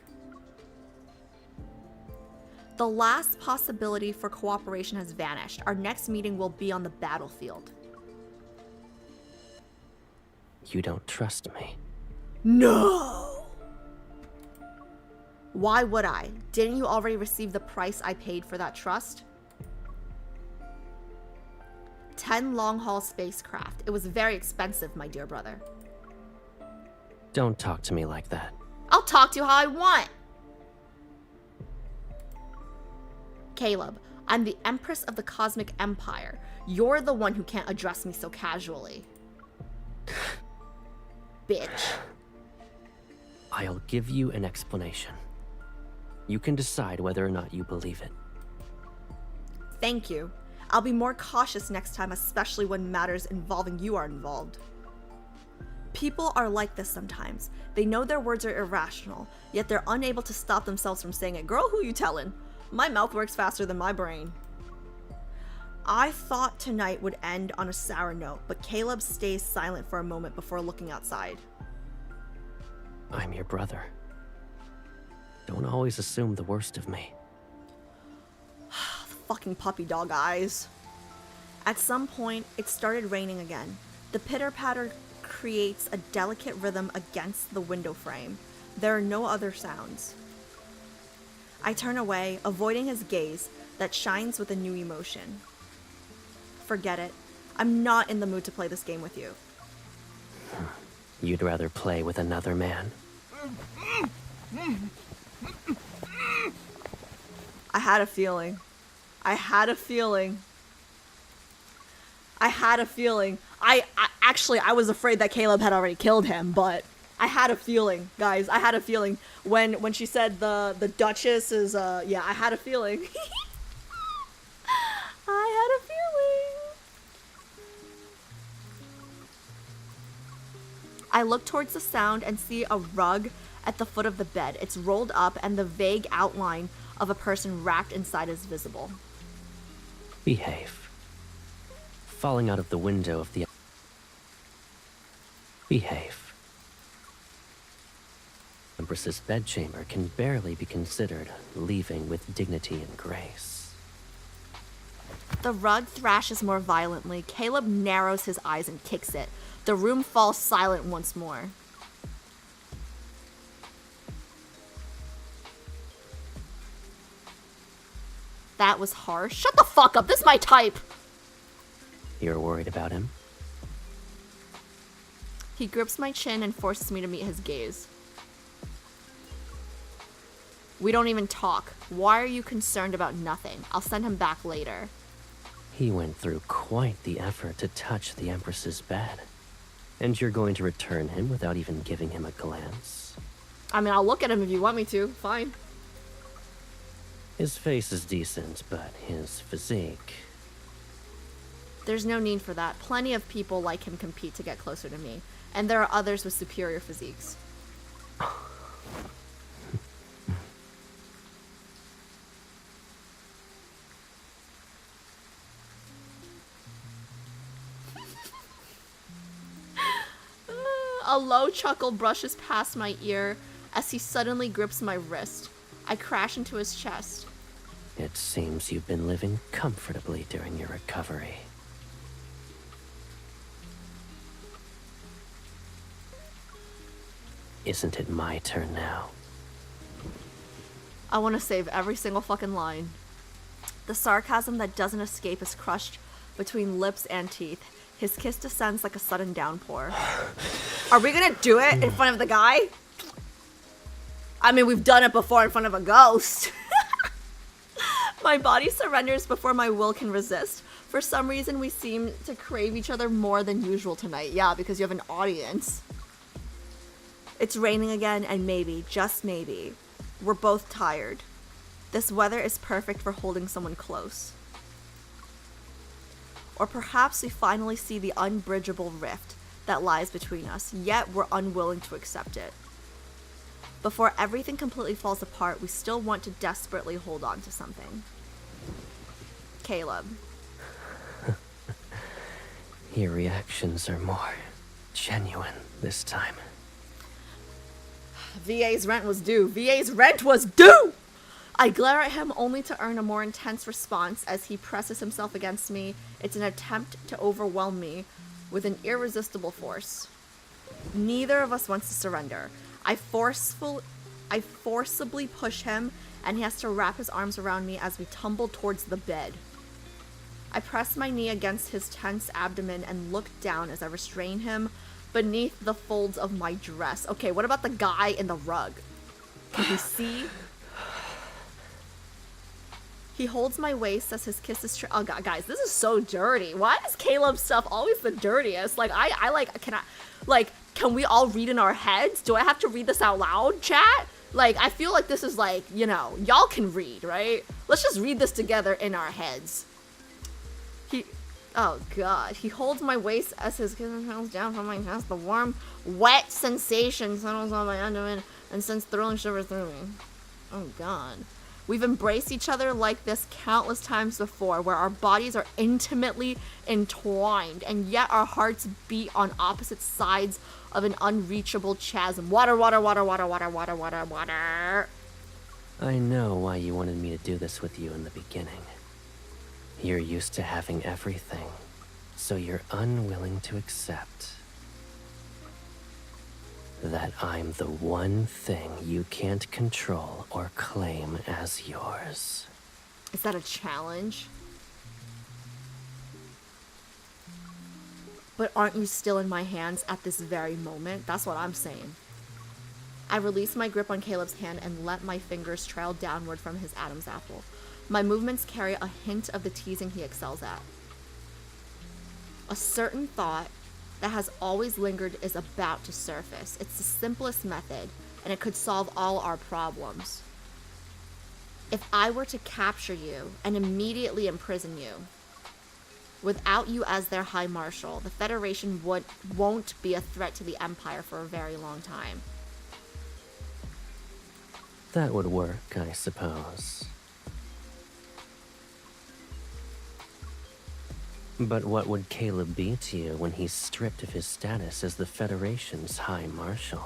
The last possibility for cooperation has vanished. Our next meeting will be on the battlefield. You don't trust me. No! Why would I? Didn't you already receive the price I paid for that trust? 10 long-haul spacecraft. It was very expensive, my dear brother. Don't talk to me like that. I'll talk to you how I want. Caleb, I'm the Empress of the Cosmic Empire. You're the one who can't address me so casually. Bitch. I'll give you an explanation. You can decide whether or not you believe it. Thank you. I'll be more cautious next time, especially when matters involving you are involved. People are like this sometimes. They know their words are irrational, yet they're unable to stop themselves from saying it. Girl, who you telling? My mouth works faster than my brain. I thought tonight would end on a sour note, but Caleb stays silent for a moment before looking outside. I'm your brother. Don't always assume the worst of me. Fucking puppy dog eyes. At some point, it started raining again. The pitter-patter creates a delicate rhythm against the window frame. There are no other sounds. I turn away, avoiding his gaze that shines with a new emotion. Forget it. I'm not in the mood to play this game with you. You'd rather play with another man? I had a feeling. I had a feeling. I actually, I was afraid that Caleb had already killed him, but I had a feeling, guys. I had a feeling when she said the Duchess is yeah, I had a feeling. I had a feeling. I look towards the sound and see a rug at the foot of the bed. It's rolled up and the vague outline of a person wrapped inside is visible. Behave. Falling out of the window of the... Behave. Empress's bedchamber can barely be considered leaving with dignity and grace. The rug thrashes more violently. Caleb narrows his eyes and kicks it. The room falls silent once more. That was harsh. Shut the fuck up. This is my type. You're worried about him? He grips my chin and forces me to meet his gaze. We don't even talk. Why are you concerned about nothing? I'll send him back later. He went through quite the effort to touch the Empress's bed. And you're going to return him without even giving him a glance? I mean, I'll look at him if you want me to. Fine. His face is decent, but his physique... There's no need for that. Plenty of people like him compete to get closer to me. And there are others with superior physiques. A low chuckle brushes past my ear as he suddenly grips my wrist. I crash into his chest. It seems you've been living comfortably during your recovery. Isn't it my turn now? I want to save every single fucking line. The sarcasm that doesn't escape is crushed between lips and teeth. His kiss descends like a sudden downpour. Are we gonna do it in front of the guy? I mean, we've done it before in front of a ghost. My body surrenders before my will can resist. For some reason, we seem to crave each other more than usual tonight. Yeah, because you have an audience. It's raining again, and maybe, just maybe, we're both tired. This weather is perfect for holding someone close. Or perhaps we finally see the unbridgeable rift that lies between us, yet we're unwilling to accept it. Before everything completely falls apart, we still want to desperately hold on to something. Caleb. Your reactions are more genuine this time. VA's rent was due. VA's rent was due! I glare at him only to earn a more intense response as he presses himself against me. It's an attempt to overwhelm me with an irresistible force. Neither of us wants to surrender. I forcibly push him, and he has to wrap his arms around me as we tumble towards the bed. I press my knee against his tense abdomen and look down as I restrain him beneath the folds of my dress. Okay, what about the guy in the rug? Can he see? He holds my waist as his kisses oh god, guys, this is so dirty. Why is Caleb's stuff always the dirtiest? Like, can we all read in our heads? Do I have to read this out loud, chat? Like, I feel like this is like, you know, y'all can read, right? Let's just read this together in our heads. Oh god, he holds my waist as his kisses trails down from my chest. The warm, wet sensation settles on my abdomen and sends thrilling shivers through me. Oh god. We've embraced each other like this countless times before, where our bodies are intimately entwined, and yet our hearts beat on opposite sides of an unreachable chasm. Water, water, water, water, water, water, water, water. I know why you wanted me to do this with you in the beginning. You're used to having everything, so you're unwilling to accept that I'm the one thing you can't control or claim as yours. Is that a challenge? But aren't you still in my hands at this very moment? That's what I'm saying. I release my grip on Caleb's hand and let my fingers trail downward from his Adam's apple. My movements carry a hint of the teasing he excels at. A certain thought that has always lingered is about to surface. It's the simplest method, and it could solve all our problems. If I were to capture you and immediately imprison you, without you as their High Marshal, the Federation won't be a threat to the Empire for a very long time. That would work, I suppose. But what would Caleb be to you when he's stripped of his status as the Federation's High Marshal?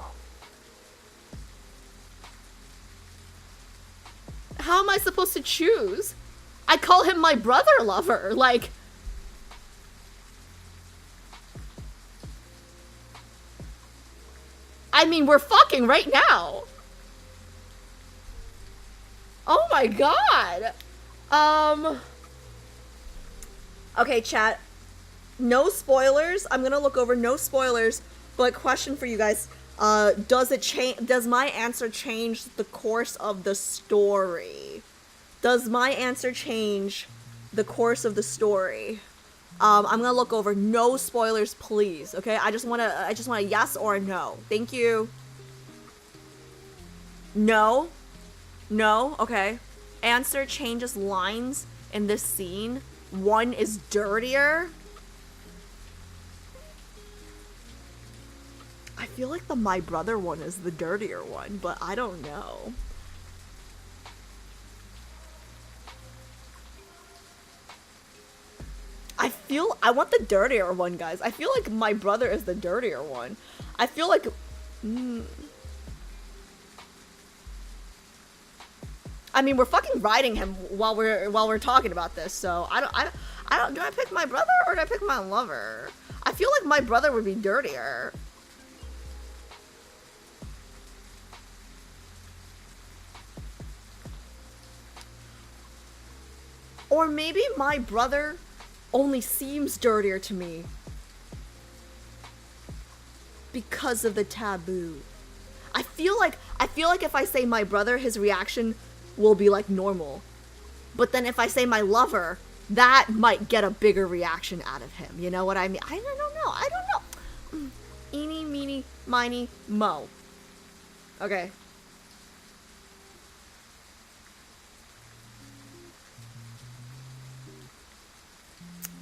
How am I supposed to choose? I call him my brother lover, like... I mean, we're fucking right now. Oh my god. Okay, chat. No spoilers. I'm gonna look over no spoilers, but question for you guys. Does my answer change the course of the story? Does my answer change the course of the story? I'm gonna look over no spoilers, please. Okay, I just want a yes or a no. Thank you. No. No. Okay. Answer changes lines in this scene. One is dirtier. I feel like the my brother one is the dirtier one, but I don't know. I want the dirtier one, guys. I feel like my brother is the dirtier one. I feel like I mean, we're fucking riding him while we're talking about this, so I don't do I pick my brother or do I pick my lover? I feel like my brother would be dirtier. Or maybe my brother only seems dirtier to me because of the taboo. I feel like if I say my brother, his reaction will be like normal. But then if I say my lover, that might get a bigger reaction out of him. You know what I mean? I don't know. Eeny, meeny, miny, mo. Okay.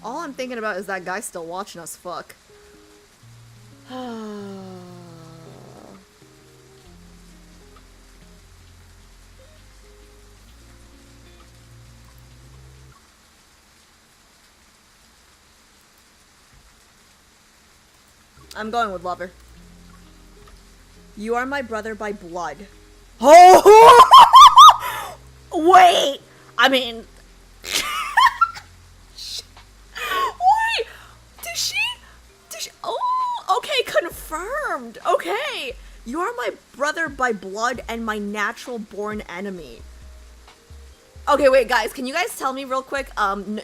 All I'm thinking about is that guy still watching us fuck. I'm going with lover. You are my brother by blood. Oh! Wait! I mean... Wait! Did she... Oh! Okay, confirmed! Okay! You are my brother by blood and my natural born enemy. Okay, wait, guys, can you guys tell me real quick,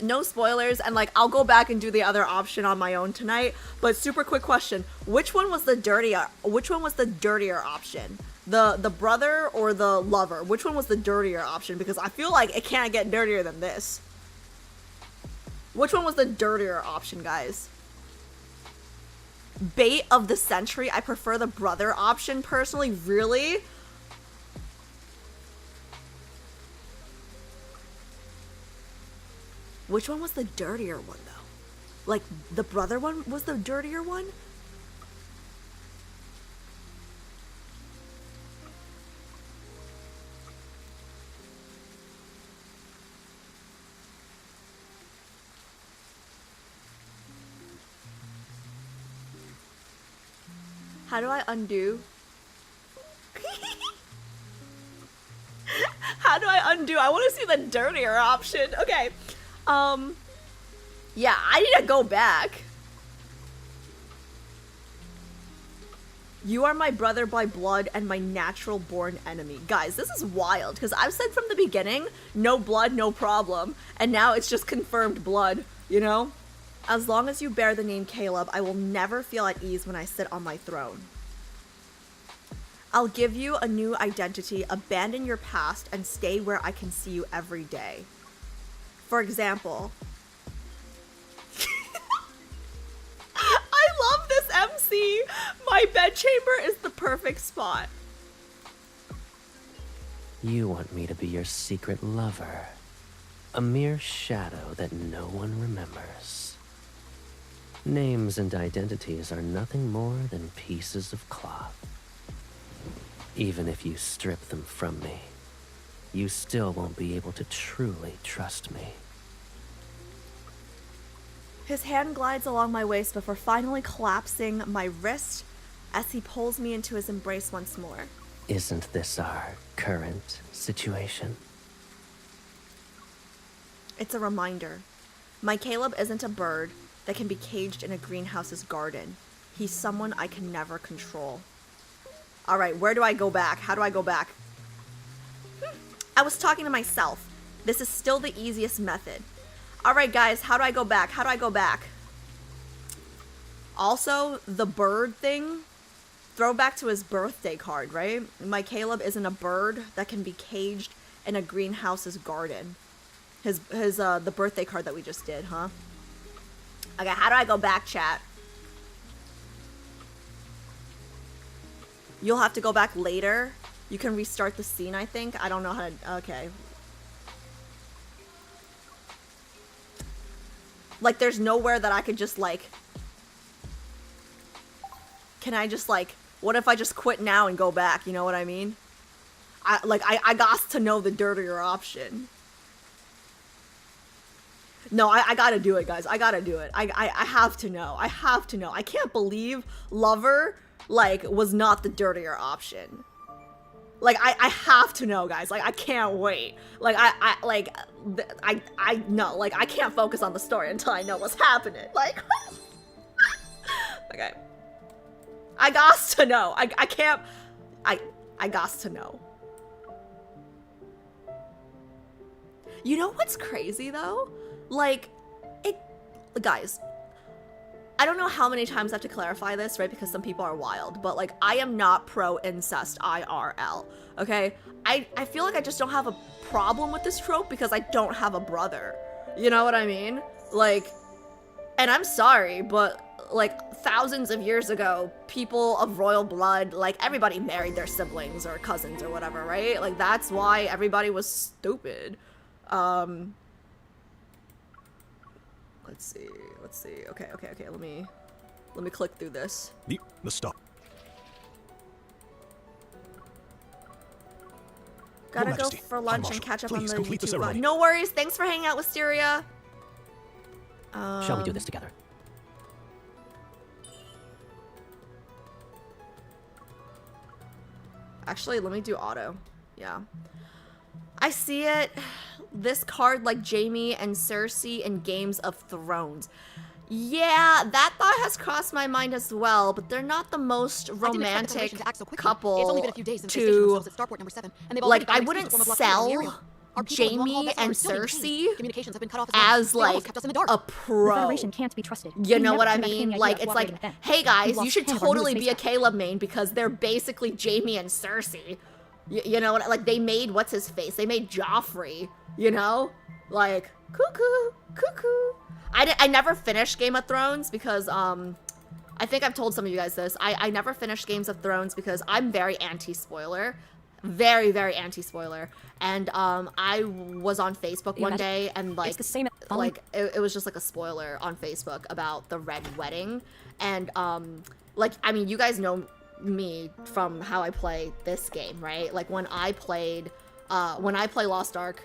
no spoilers, and, like, I'll go back and do the other option on my own tonight, but super quick question, which one was the dirtier option? The brother or the lover? Which one was the dirtier option? Because I feel like it can't get dirtier than this. Which one was the dirtier option, guys? Bait of the century, I prefer the brother option, personally, really? Which one was the dirtier one, though? Like, the brother one was the dirtier one? How do I undo? How do I undo? I want to see the dirtier option. Okay. Yeah, I need to go back. You are my brother by blood and my natural born enemy. Guys, this is wild, because I've said from the beginning, no blood, no problem. And now it's just confirmed blood, you know? As long as you bear the name Caleb, I will never feel at ease when I sit on my throne. I'll give you a new identity, abandon your past, and stay where I can see you every day. For example, I love this MC. My bedchamber is the perfect spot. You want me to be your secret lover. A mere shadow that no one remembers. Names and identities are nothing more than pieces of cloth. Even if you strip them from me, you still won't be able to truly trust me. His hand glides along my waist before finally collapsing my wrist as he pulls me into his embrace once more. Isn't this our current situation? It's a reminder. My Caleb isn't a bird that can be caged in a greenhouse's garden. He's someone I can never control. Alright, where do I go back? How do I go back? I was talking to myself. This is still the easiest method. Alright guys, how do I go back? How do I go back? Also, the bird thing. Throwback to his birthday card, right? My Caleb isn't a bird that can be caged in a greenhouse's garden. The birthday card that we just did, huh? Okay, how do I go back, chat? You'll have to go back later. You can restart the scene, I think. I don't know how to... Okay. Like, there's nowhere that I could just, like... Can I just, like... What if I just quit now and go back? You know what I mean? I got to know the dirtier option. No, I gotta do it, guys. I gotta do it. I have to know. I have to know. I can't believe Lover, like, was not the dirtier option. Like, I have to know, guys. Like, I can't wait. Like, I know. Like, I can't focus on the story until I know what's happening. Like, okay. I got to know. I can't. I got to know. You know what's crazy, though? Like, guys, I don't know how many times I have to clarify this, right? Because some people are wild, but, like, I am not pro-incest IRL, okay? I feel like I just don't have a problem with this trope because I don't have a brother. You know what I mean? Like, and I'm sorry, but like thousands of years ago, people of royal blood, like everybody married their siblings or cousins or whatever, right? Like that's why everybody was stupid. Let's see. Okay. Let me click through this. The stop. Gotta go for lunch and catch up on the YouTube. No worries. Thanks for hanging out, Wisteria. Shall we do this together? Actually, let me do auto. Yeah. I see it. This card like Jaime and Cersei in Games of Thrones. Yeah, that thought has crossed my mind as well, but they're not the most romantic couple It's only been a few days since they to, stationed themselves at Starport number 7, and they've like, already I found an wouldn't excuse to form a blockade on the area. sell Our people want all Jaime vessels and are still being Cersei chased. Communications have been cut off as well. as They almost like kept us in the dark. a The pro. Federation can't be trusted. You We know never what I should entertain mean? the idea Like, of it's cooperating like, with them. hey guys, We've you lost should 10 of our totally newest be a space Caleb main because they're basically Jaime and Cersei. You know what? Like, they made, what's his face? They made Joffrey, you know? Like, cuckoo. I never finished Game of Thrones because, I think I've told some of you guys this. I never finished Games of Thrones because I'm very anti-spoiler. Very, very anti-spoiler. And, I was on Facebook one day and, like, It's the same. Like, it was just, like, a spoiler on Facebook about the Red Wedding. And, like, I mean, you guys know me from how I play this game, right? Like, when I play Lost Ark,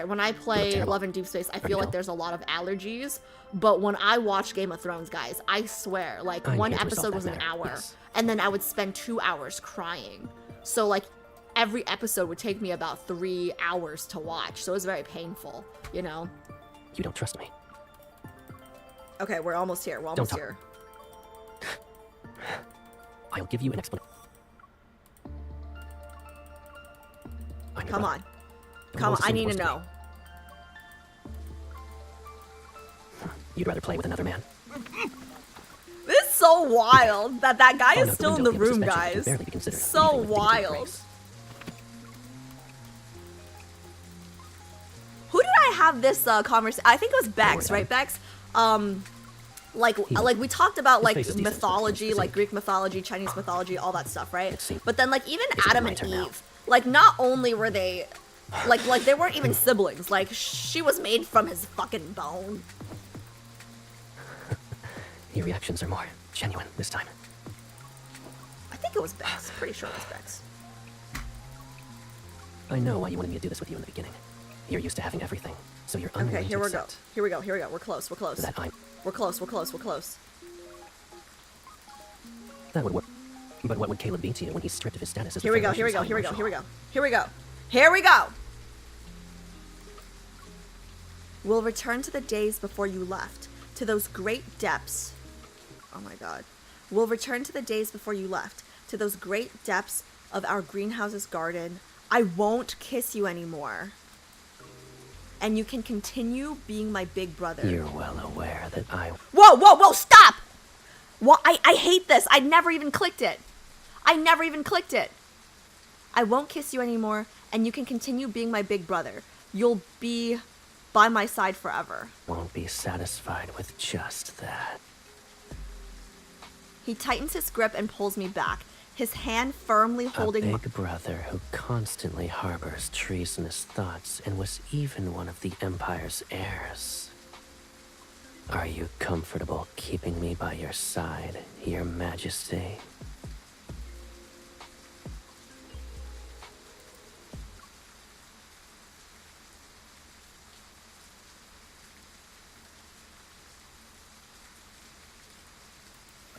when I play Love and Deepspace, I feel like there's a lot of allergies. But when I watch Game of Thrones, guys, I swear, like, one episode was an hour. And then I would spend 2 hours crying. So, like, every episode would take me about 3 hours to watch. So it was very painful, you know? You don't trust me. Okay, we're almost here. We're almost here. I'll give you an explanation. Come on. I need to know. You'd rather play with another man. This is so wild that guy is no, still in the window room, of suspension guys. can barely be considered So leaving with dignity and wild. grace. Who did I have this conversation? I think it was Bex, right, Bex? Like we talked about like mythology, like Greek mythology, Chinese mythology, all that stuff, right? But then like even Adam and Eve, like not only were they like they weren't even siblings. Like she was made from his fucking bone. Your reactions are more genuine this time. I think it was Bex. Pretty sure it was Bex. I know why you wanted me to do this with you in the beginning. You're used to having everything, so you're unwilling Okay, here to we go. accept Here we go. We're close. that I'm. We're close. That would work. But what would Caleb be to you when he's stripped of his status as Here we go. Here we go. We'll return to the days before you left, to those great depths. Oh my god. We'll return to the days before you left, to those great depths of our greenhouse's garden. I won't kiss you anymore. And you can continue being my big brother. You're well aware that I... Whoa, stop! What? I hate this. I never even clicked it. I won't kiss you anymore, and you can continue being my big brother. You'll be by my side forever. Won't be satisfied with just that. He tightens his grip and pulls me back, his hand firmly holding A big brother who constantly harbors treasonous thoughts and was even one of the Empire's heirs. Are you comfortable keeping me by your side, Your Majesty?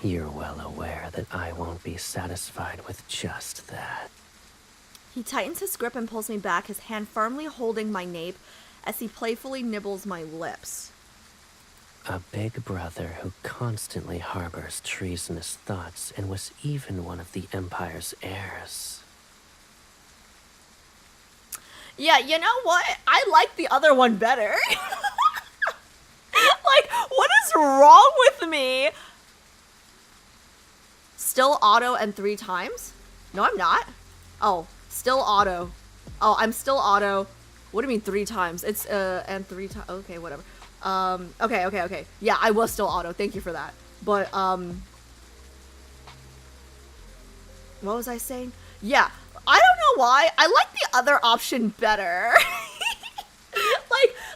You're well aware that I won't be satisfied with just that. He tightens his grip and pulls me back, his hand firmly holding my nape as he playfully nibbles my lips. A big brother who constantly harbors treasonous thoughts and was even one of the Empire's heirs. Yeah, you know what? I like the other one better. Like, what is wrong with me? Still auto and 3 times? No, I'm not. Oh, still auto. Oh, I'm still auto. What do you mean 3 times? It's and 3 times. Okay, whatever. Okay. Yeah, I was still auto. Thank you for that. But what was I saying? Yeah, I don't know why. I like the other option better.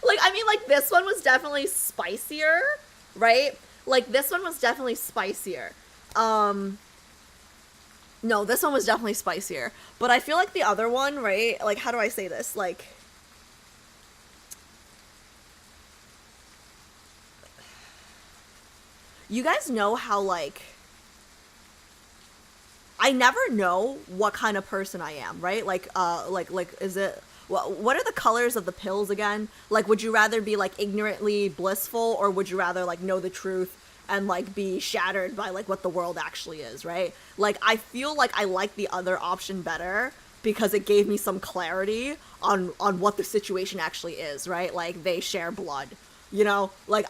like I mean, like this one was definitely spicier, right? Like this one was definitely spicier. No, this one was definitely spicier. But I feel like the other one, right? Like, how do I say this? Like, you guys know how, like, I never know what kind of person I am, right? Like, is it, what are the colors of the pills again? Like, would you rather be, like, ignorantly blissful, or would you rather, like, know the truth and, like, be shattered by, like, what the world actually is, right? Like, I feel like I like the other option better because it gave me some clarity on what the situation actually is, right? Like, they share blood, you know? Like,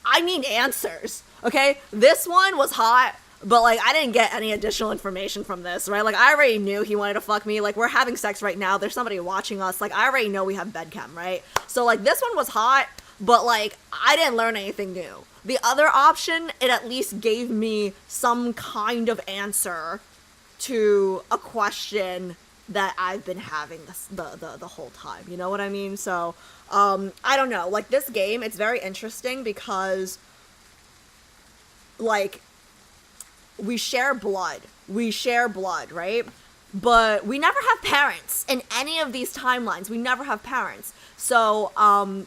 I need answers, okay? This one was hot, but, like, I didn't get any additional information from this, right? Like, I already knew he wanted to fuck me. Like, we're having sex right now. There's somebody watching us. Like, I already know we have bed chem, right? So, like, this one was hot, but, like, I didn't learn anything new. The other option, it at least gave me some kind of answer to a question that I've been having the whole time. You know what I mean? So, I don't know. Like, this game, it's very interesting because, like, we share blood, right? But we never have parents in any of these timelines. We never have parents. So,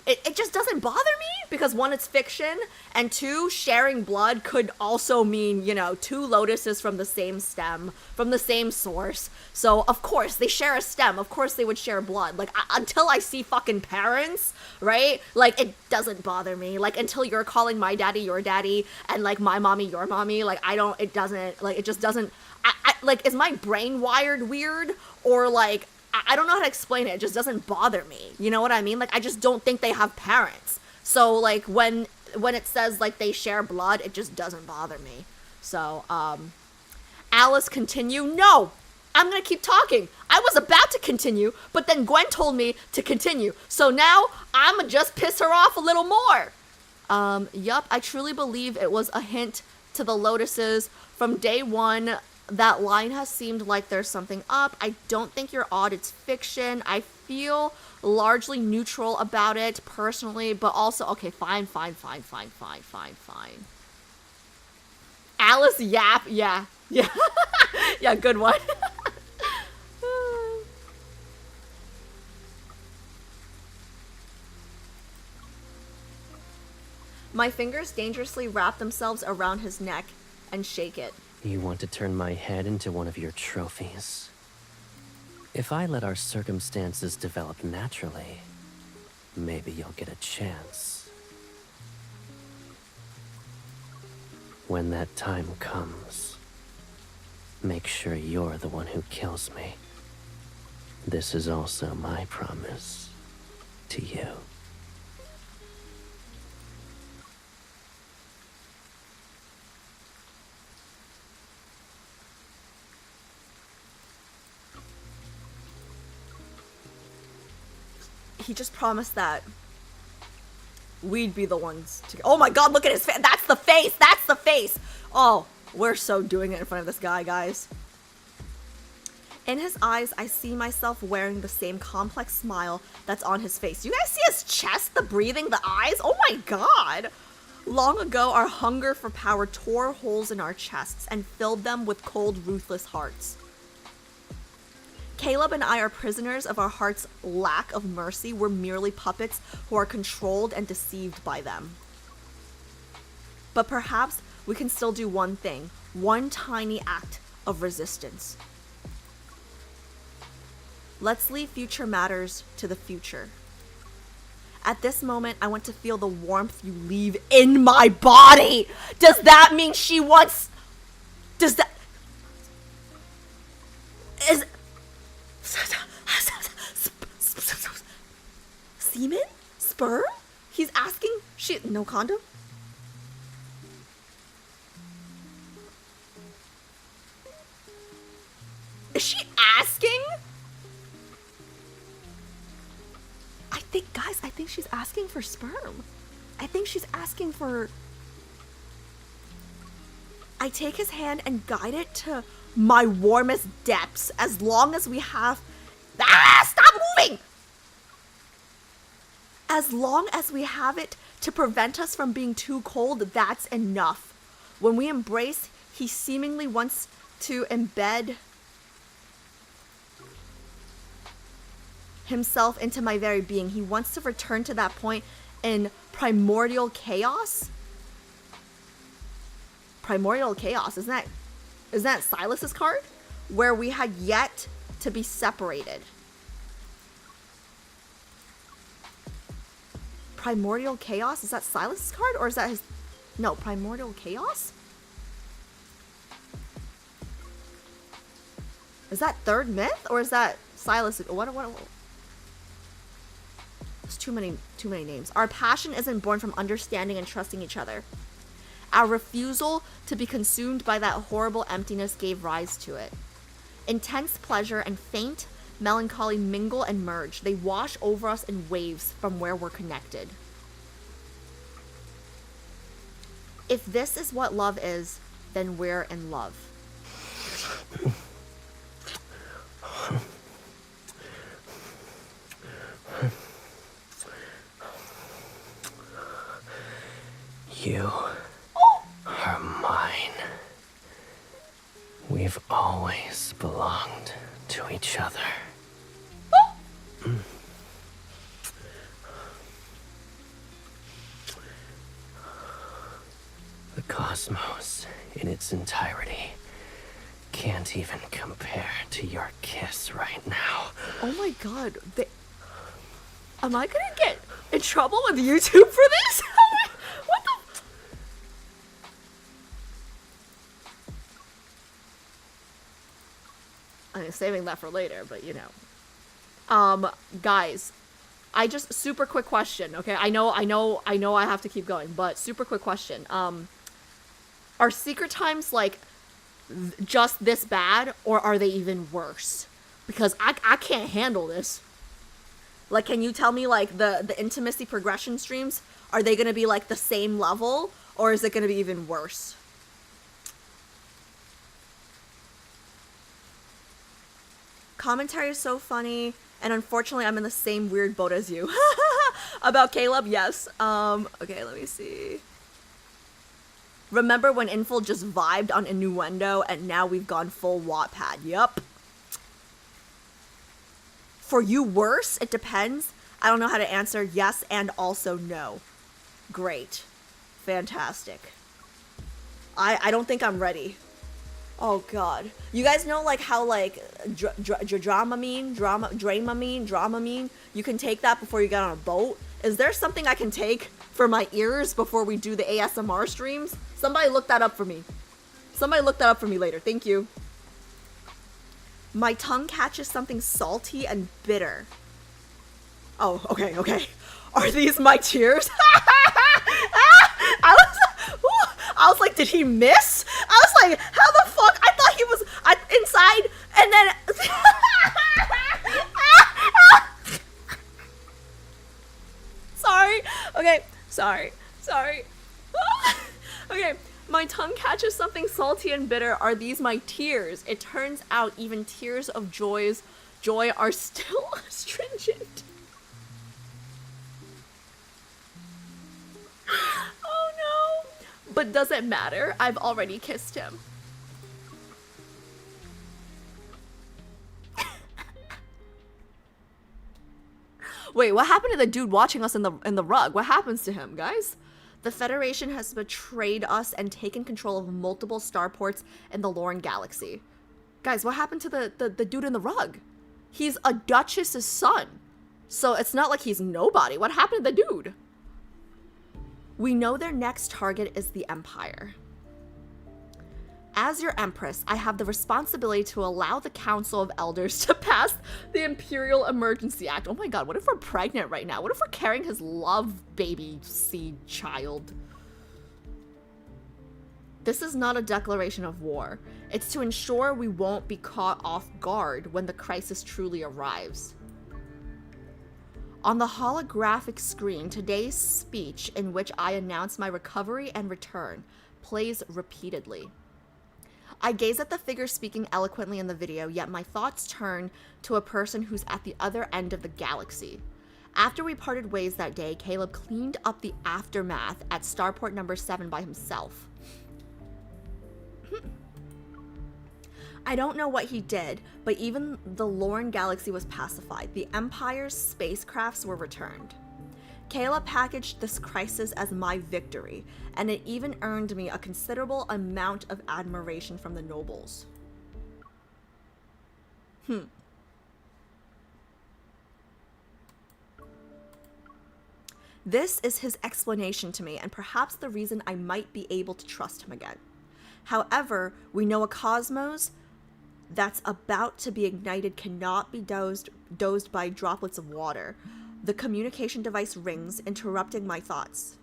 it just doesn't bother me because 1, it's fiction, and 2, sharing blood could also mean, you know, 2 lotuses from the same stem, from the same source. So, of course, they share a stem. Of course they would share blood. Like, until I see fucking parents, right? Like, it doesn't bother me. Like, until you're calling my daddy your daddy, and, like, my mommy your mommy, like, it just doesn't, like, is my brain wired weird? Or, like, I don't know how to explain it. It just doesn't bother me. You know what I mean? Like, I just don't think they have parents. So, like, when it says, like, they share blood, it just doesn't bother me. So, Alice, continue? No! I'm gonna keep talking. I was about to continue, but then Gwen told me to continue. So now, I'ma just piss her off a little more. Yup, I truly believe it was a hint to the lotuses from day 1. That line has seemed like there's something up. I don't think you're odd. It's fiction. I feel largely neutral about it personally, but also, okay, fine. Alice Yap, yeah. Yeah, good one. My fingers dangerously wrap themselves around his neck and shake it. You want to turn my head into one of your trophies? If I let our circumstances develop naturally, maybe you'll get a chance. When that time comes, make sure you're the one who kills me. This is also my promise to you. He just promised that we'd be the ones to... Oh my god, look at his face! That's the face! That's the face! Oh, we're so doing it in front of this guy, guys. In his eyes, I see myself wearing the same complex smile that's on his face. You guys see his chest, the breathing, the eyes? Oh my god! Long ago, our hunger for power tore holes in our chests and filled them with cold, ruthless hearts. Caleb and I are prisoners of our heart's lack of mercy. We're merely puppets who are controlled and deceived by them. But perhaps we can still do one thing, one tiny act of resistance. Let's leave future matters to the future. At this moment, I want to feel the warmth you leave in my body. Does that mean she wants... Does that... Is... Semen? Sperm? He's asking? No condom? Is she asking? think she's asking for sperm. I think she's asking for... I take his hand and guide it to my warmest depths as long as we have... Stop moving! As long as we have it to prevent us from being too cold, that's enough. When we embrace, he seemingly wants to embed himself into my very being. He wants to return to that point in primordial chaos. Primordial chaos, isn't that Silas's card? Where we had yet to be separated. Primordial chaos, is that Silas's card or is that his? No, primordial chaos? Is that third myth or is that Silas? What? There's too many names. Our passion isn't born from understanding and trusting each other. Our refusal to be consumed by that horrible emptiness gave rise to it. Intense pleasure and faint melancholy mingle and merge. They wash over us in waves from where we're connected. If this is what love is, then we're in love. You are mine. We've always belonged to each other. The cosmos in its entirety can't even compare to your kiss right now. Oh my god. Am I gonna get in trouble with YouTube for this? What the? I mean, saving that for later, but you know. Guys, I just, super quick question, okay? I know I have to keep going, but super quick question. Are secret times, like, just this bad, or are they even worse? Because I can't handle this. Like, can you tell me, like, the intimacy progression streams, are they gonna be, like, the same level, or is it gonna be even worse? Commentary is so funny, and unfortunately I'm in the same weird boat as you. About Caleb, yes. Okay, let me see. Remember when Infil just vibed on innuendo, and now we've gone full Wattpad. Yup. For you, worse? It depends. I don't know how to answer yes and also no. Great. Fantastic. I don't think I'm ready. Oh god. You guys know like how like Dramamine, you can take that before you get on a boat? Is there something I can take for my ears before we do the ASMR streams? Somebody look that up for me. Somebody look that up for me later. Thank you. My tongue catches something salty and bitter. Oh, okay. Are these my tears? I was like, did he miss? I was like, how the fuck? I thought he was inside, and then... Sorry. Okay, sorry. Okay, my tongue catches something salty and bitter. Are these my tears? It turns out even tears of joy are still astringent. Oh no. But does it matter? I've already kissed him. Wait, what happened to the dude watching us in the rug? What happens to him, guys? The Federation has betrayed us and taken control of multiple starports in the Lauren galaxy. Guys, what happened to the dude in the rug? He's a duchess's son. So it's not like he's nobody. What happened to the dude? We know their next target is the Empire. As your Empress, I have the responsibility to allow the Council of Elders to pass the Imperial Emergency Act. Oh my god, what if we're pregnant right now? What if we're carrying his love baby seed child? This is not a declaration of war. It's to ensure we won't be caught off guard when the crisis truly arrives. On the holographic screen, today's speech, in which I announce my recovery and return, plays repeatedly. I gaze at the figure speaking eloquently in the video, yet my thoughts turn to a person who's at the other end of the galaxy. After we parted ways that day, Caleb cleaned up the aftermath at starport number 7 by himself. I don't know what he did, but even the Lorne galaxy was pacified. The Empire's spacecrafts were returned. Caleb packaged this crisis as my victory, and it even earned me a considerable amount of admiration from the nobles. This is his explanation to me, and perhaps the reason I might be able to trust him again. However, we know a cosmos that's about to be ignited cannot be dosed by droplets of water. The communication device rings, interrupting my thoughts.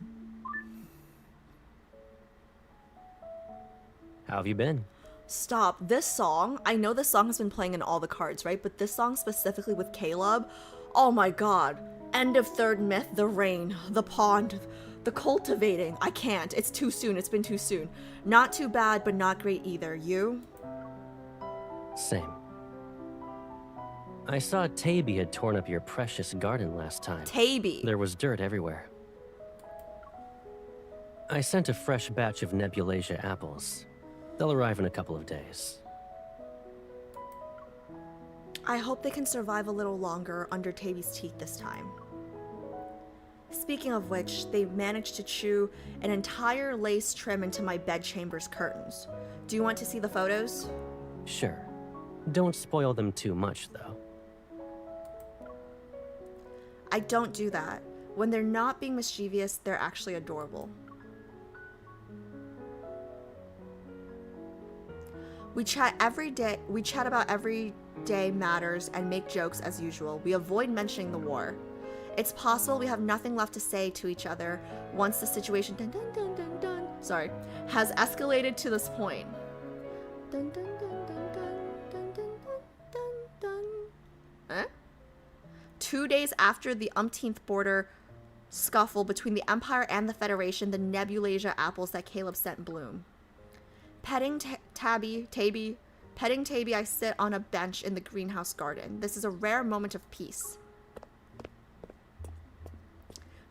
How have you been? Stop. This song, I know this song has been playing in all the cards, right? But this song specifically with Caleb, oh my god. End of third myth, the rain, the pond, the cultivating. I can't. It's too soon. It's been too soon. Not too bad, but not great either. You? Same. I saw Taby had torn up your precious garden last time. Taby? There was dirt everywhere. I sent a fresh batch of Nebulasia apples. They'll arrive in a couple of days. I hope they can survive a little longer under Taby's teeth this time. Speaking of which, they managed to chew an entire lace trim into my bedchamber's curtains. Do you want to see the photos? Sure. Don't spoil them too much, though. I don't do that. When they're not being mischievous, they're actually adorable. We chat every day. We chat about everyday matters and make jokes as usual. We avoid mentioning the war. It's possible we have nothing left to say to each other once the situation has escalated to this point. 2 days after the umpteenth border scuffle between the Empire and the Federation, the Nebulasia apples that Caleb sent bloom. Petting Taby, I sit on a bench in the greenhouse garden. This is a rare moment of peace.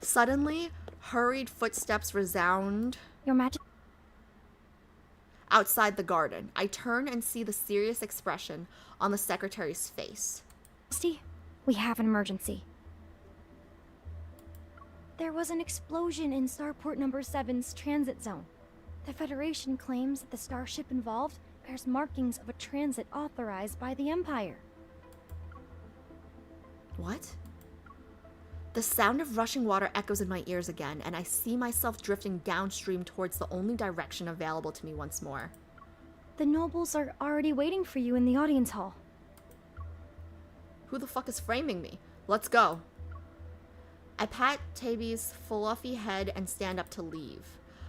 Suddenly, hurried footsteps resound. Your Majesty. Outside the garden. I turn and see the serious expression on the secretary's face. Majesty, we have an emergency. There was an explosion in Starport Number 7's transit zone. The Federation claims that the starship involved bears markings of a transit authorized by the Empire. What? The sound of rushing water echoes in my ears again, and I see myself drifting downstream towards the only direction available to me once more. The nobles are already waiting for you in the audience hall. Who the fuck is framing me? Let's go. I pat Taby's fluffy head and stand up to leave.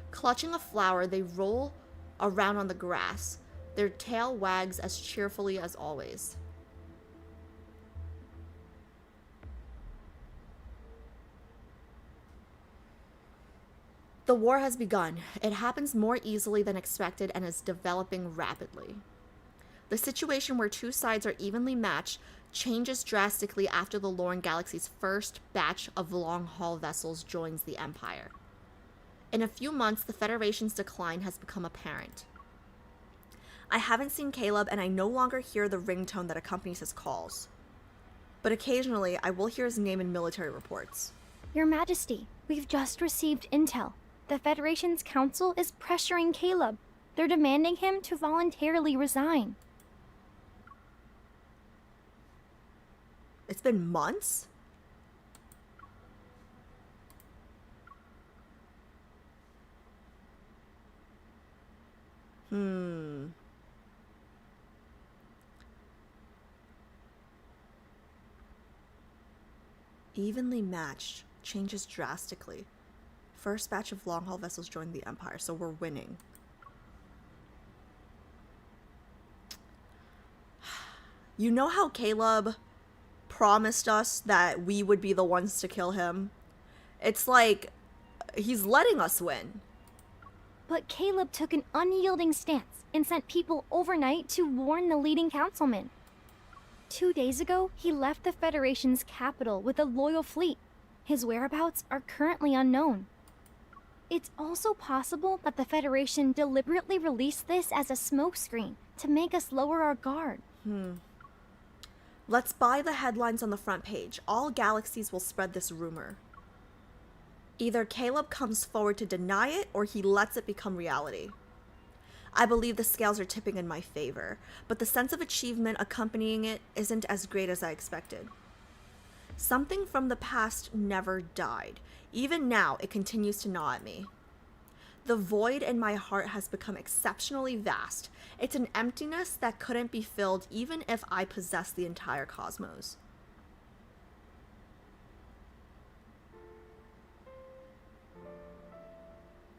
Clutching a flower, they roll around on the grass. Their tail wags as cheerfully as always. The war has begun. It happens more easily than expected and is developing rapidly. The situation where two sides are evenly matched changes drastically after the Lorne Galaxy's first batch of long-haul vessels joins the Empire. In a few months, the Federation's decline has become apparent. I haven't seen Caleb, and I no longer hear the ringtone that accompanies his calls. But occasionally, I will hear his name in military reports. Your Majesty, we've just received intel. The Federation's council is pressuring Caleb. They're demanding him to voluntarily resign. It's been months? Evenly matched. Changes drastically. First batch of long-haul vessels joined the Empire, so we're winning. You know how Caleb promised us that we would be the ones to kill him. It's like he's letting us win. But Caleb took an unyielding stance and sent people overnight to warn the leading councilman. 2 days ago, he left the Federation's capital with a loyal fleet. His whereabouts are currently unknown. It's also possible that the Federation deliberately released this as a smokescreen to make us lower our guard. Let's buy the headlines on the front page. All galaxies will spread this rumor. Either Caleb comes forward to deny it, or he lets it become reality. I believe the scales are tipping in my favor, but the sense of achievement accompanying it isn't as great as I expected. Something from the past never died. Even now, it continues to gnaw at me. The void in my heart has become exceptionally vast. It's an emptiness that couldn't be filled even if I possessed the entire cosmos.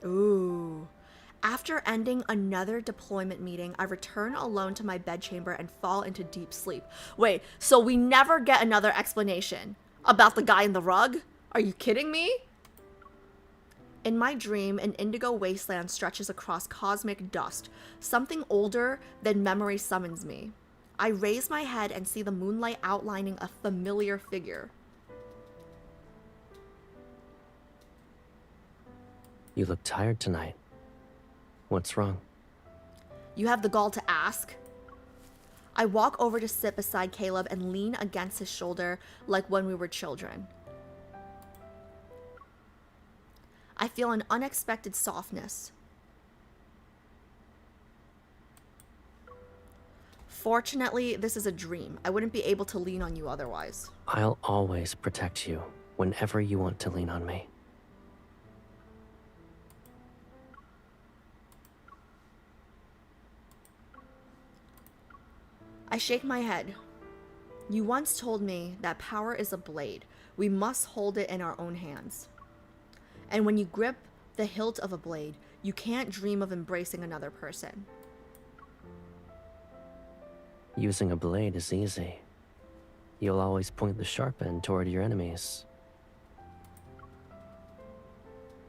Ooh. After ending another deployment meeting, I return alone to my bedchamber and fall into deep sleep. Wait, so we never get another explanation about the guy in the rug? Are you kidding me? In my dream, an indigo wasteland stretches across cosmic dust. Something older than memory summons me. I raise my head and see the moonlight outlining a familiar figure. You look tired tonight. What's wrong? You have the gall to ask? I walk over to sit beside Caleb and lean against his shoulder like when we were children. I feel an unexpected softness. Fortunately, this is a dream. I wouldn't be able to lean on you otherwise. I'll always protect you whenever you want to lean on me. I shake my head. You once told me that power is a blade. We must hold it in our own hands. And when you grip the hilt of a blade, you can't dream of embracing another person. Using a blade is easy. You'll always point the sharp end toward your enemies.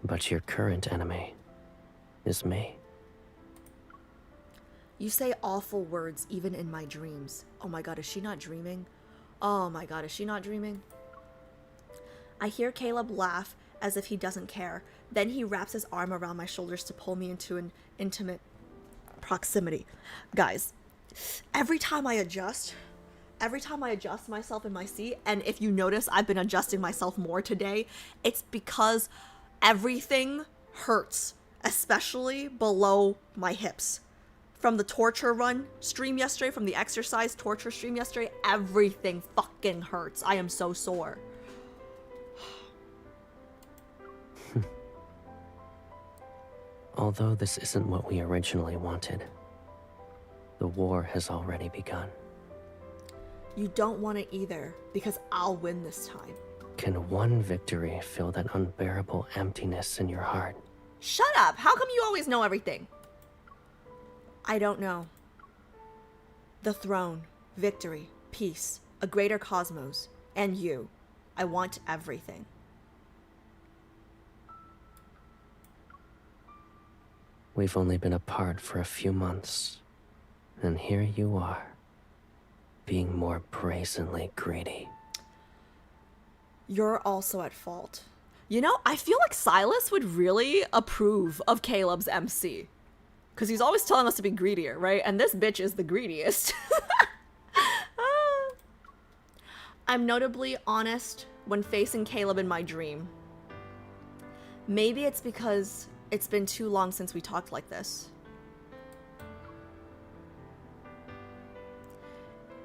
But your current enemy is me. You say awful words even in my dreams. Oh my god, is she not dreaming? Oh my god, is she not dreaming? I hear Caleb laugh as if he doesn't care. Then he wraps his arm around my shoulders to pull me into an intimate proximity. Guys, every time I adjust myself in my seat, and if you notice, I've been adjusting myself more today, it's because everything hurts, especially below my hips. From the torture run stream yesterday, from the exercise torture stream yesterday, everything fucking hurts. I am so sore. Although this isn't what we originally wanted, the war has already begun. You don't want it either, because I'll win this time. Can one victory fill that unbearable emptiness in your heart? Shut up! How come you always know everything? I don't know. The throne, victory, peace, a greater cosmos, and you. I want everything. We've only been apart for a few months, and here you are, being more brazenly greedy. You're also at fault. You know, I feel like Silas would really approve of Caleb's MC. Because he's always telling us to be greedier, right? And this bitch is the greediest. I'm notably honest when facing Caleb in my dream. Maybe it's because it's been too long since we talked like this.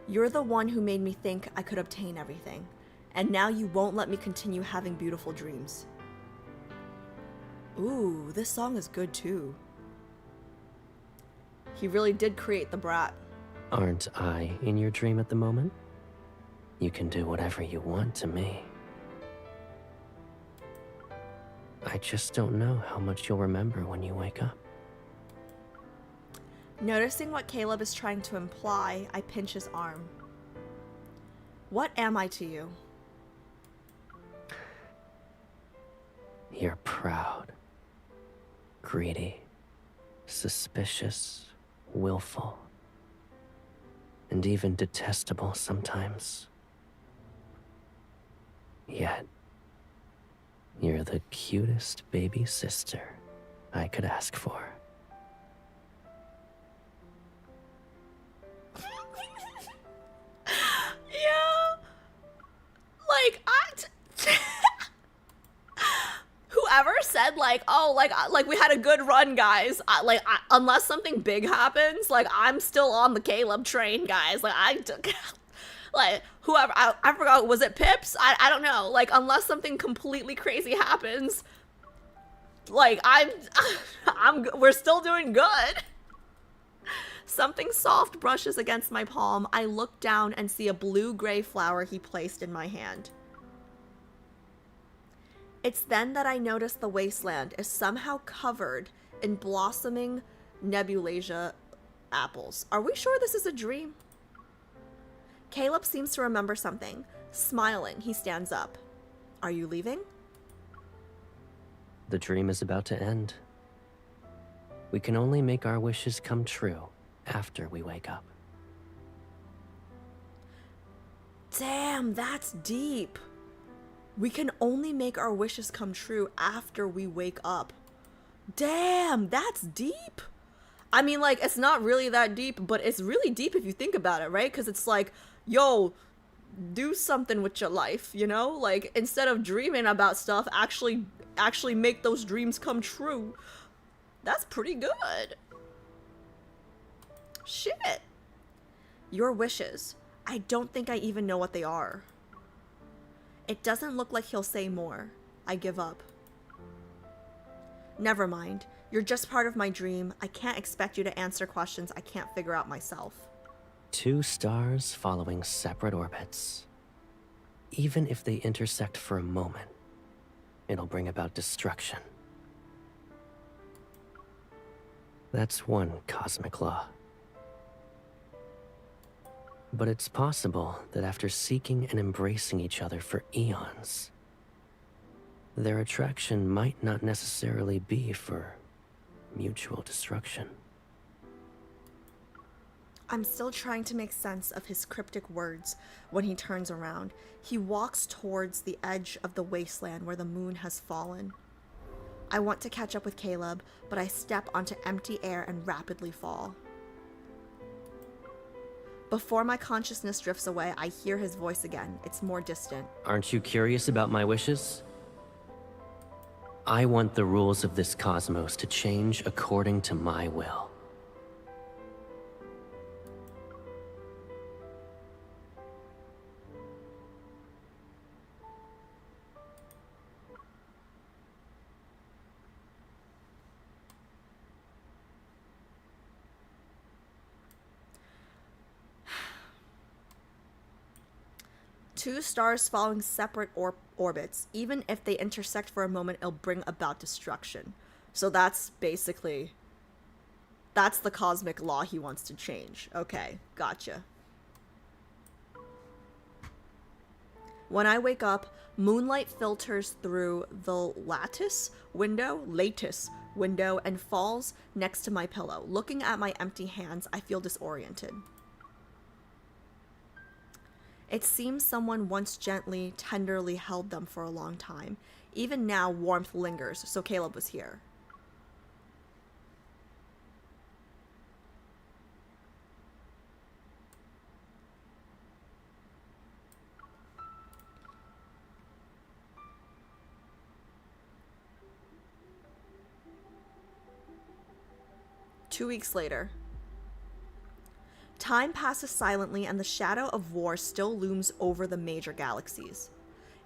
You're the one who made me think I could obtain everything, and now you won't let me continue having beautiful dreams. Ooh, this song is good too. He really did create the brat. Aren't I in your dream at the moment? You can do whatever you want to me. I just don't know how much you'll remember when you wake up. Noticing what Caleb is trying to imply, I pinch his arm. What am I to you? You're proud, greedy, suspicious, willful, and even detestable sometimes. Yet, you're the cutest baby sister I could ask for. Yeah. Like, whoever said, like, oh, like we had a good run, guys. Unless something big happens, like, I'm still on the Caleb train, guys. Like, whoever, I forgot, was it Pips? I don't know. Like, unless something completely crazy happens, like, we're still doing good. Something soft brushes against my palm. I look down and see a blue-gray flower he placed in my hand. It's then that I notice the wasteland is somehow covered in blossoming nebulasia apples. Are we sure this is a dream? Caleb seems to remember something. Smiling, he stands up. Are you leaving? The dream is about to end. We can only make our wishes come true after we wake up. Damn, that's deep. We can only make our wishes come true after we wake up. Damn, that's deep. I mean, like, it's not really that deep, but it's really deep if you think about it, right? Because it's like, yo, do something with your life, you know? Like, instead of dreaming about stuff, actually make those dreams come true. That's pretty good. Shit. Your wishes. I don't think I even know what they are. It doesn't look like he'll say more. I give up. Never mind. You're just part of my dream. I can't expect you to answer questions I can't figure out myself. 2 stars following separate orbits. Even if they intersect for a moment, it'll bring about destruction. That's one cosmic law. But it's possible that after seeking and embracing each other for eons, their attraction might not necessarily be for mutual destruction. I'm still trying to make sense of his cryptic words when he turns around. He walks towards the edge of the wasteland where the moon has fallen. I want to catch up with Caleb, but I step onto empty air and rapidly fall. Before my consciousness drifts away, I hear his voice again. It's more distant. Aren't you curious about my wishes? I want the rules of this cosmos to change according to my will. Two stars following separate orbits. Even if they intersect for a moment, it'll bring about destruction. So that's basically... that's the cosmic law he wants to change. Okay, gotcha. When I wake up, moonlight filters through the lattice window and falls next to my pillow. Looking at my empty hands, I feel disoriented. It seems someone once gently, tenderly held them for a long time. Even now, warmth lingers, so Caleb was here. Two weeks later. Time passes silently and the shadow of war still looms over the major galaxies.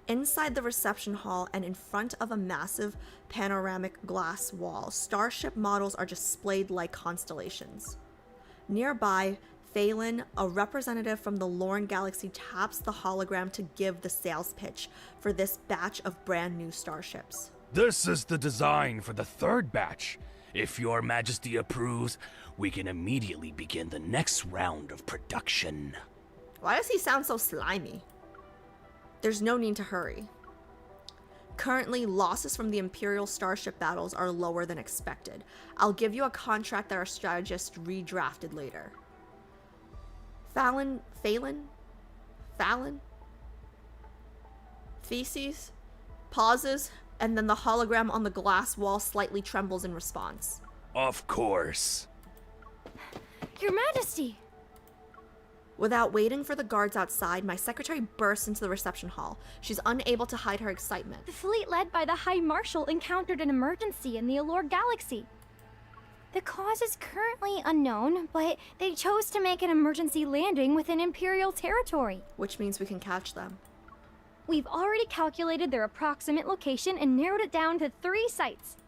Inside the reception hall and in front of a massive panoramic glass wall, starship models are displayed like constellations. Nearby, Phelan, a representative from the Lorne Galaxy, taps the hologram to give the sales pitch for this batch of brand new starships. This is the design for the 3rd batch. If your majesty approves, we can immediately begin the next round of production. Why does he sound so slimy? There's no need to hurry. Currently, losses from the Imperial starship battles are lower than expected. I'll give you a contract that our strategist redrafted later. Phelan? Feces? Pauses, and then the hologram on the glass wall slightly trembles in response. Of course. Your Majesty! Without waiting for the guards outside, my secretary bursts into the reception hall. She's unable to hide her excitement. The fleet led by the High Marshal encountered an emergency in the Allure Galaxy. The cause is currently unknown, but they chose to make an emergency landing within Imperial territory. Which means we can catch them. We've already calculated their approximate location and narrowed it down to 3 sites.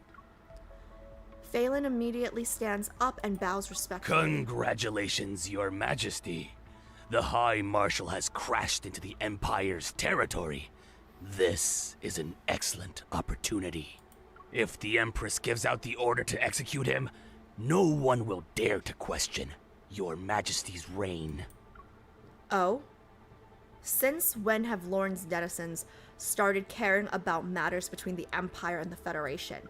Phelan immediately stands up and bows respectfully. Congratulations, Your Majesty. The High Marshal has crashed into the Empire's territory. This is an excellent opportunity. If the Empress gives out the order to execute him, no one will dare to question Your Majesty's reign. Oh? Since when have Lorne's denizens started caring about matters between the Empire and the Federation?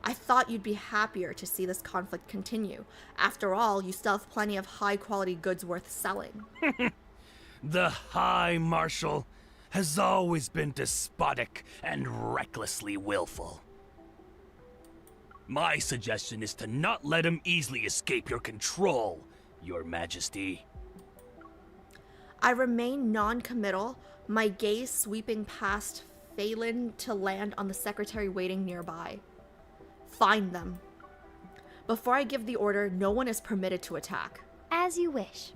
I thought you'd be happier to see this conflict continue. After all, you still have plenty of high-quality goods worth selling. The High Marshal has always been despotic and recklessly willful. My suggestion is to not let him easily escape your control, Your Majesty. I remain non-committal, my gaze sweeping past Phelan to land on the secretary waiting nearby. Find them. Before I give the order, no one is permitted to attack. As you wish.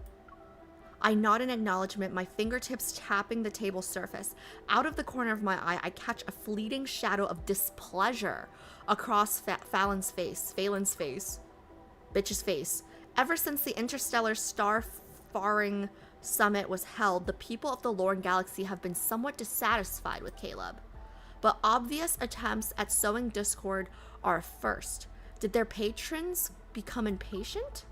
I nod in acknowledgement, my fingertips tapping the table's surface. Out of the corner of my eye, I catch a fleeting shadow of displeasure across Phelan's face. Bitch's face. Ever since the interstellar star-faring summit was held, the people of the Lorne Galaxy have been somewhat dissatisfied with Caleb. But obvious attempts at sowing discord are a first. Did their patrons become impatient?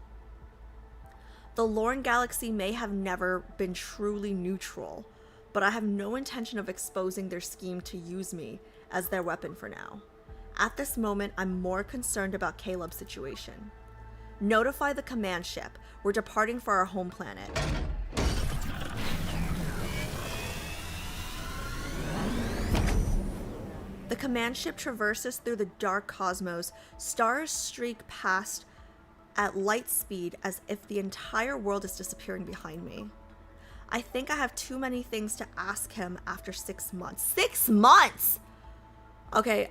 The Lorne Galaxy may have never been truly neutral, but I have no intention of exposing their scheme to use me as their weapon for now. At this moment, I'm more concerned about Caleb's situation. Notify the command ship. We're departing for our home planet. The command ship traverses through the dark cosmos. Stars streak past at light speed as if the entire world is disappearing behind me. I think I have too many things to ask him after 6 months. 6 months! Okay,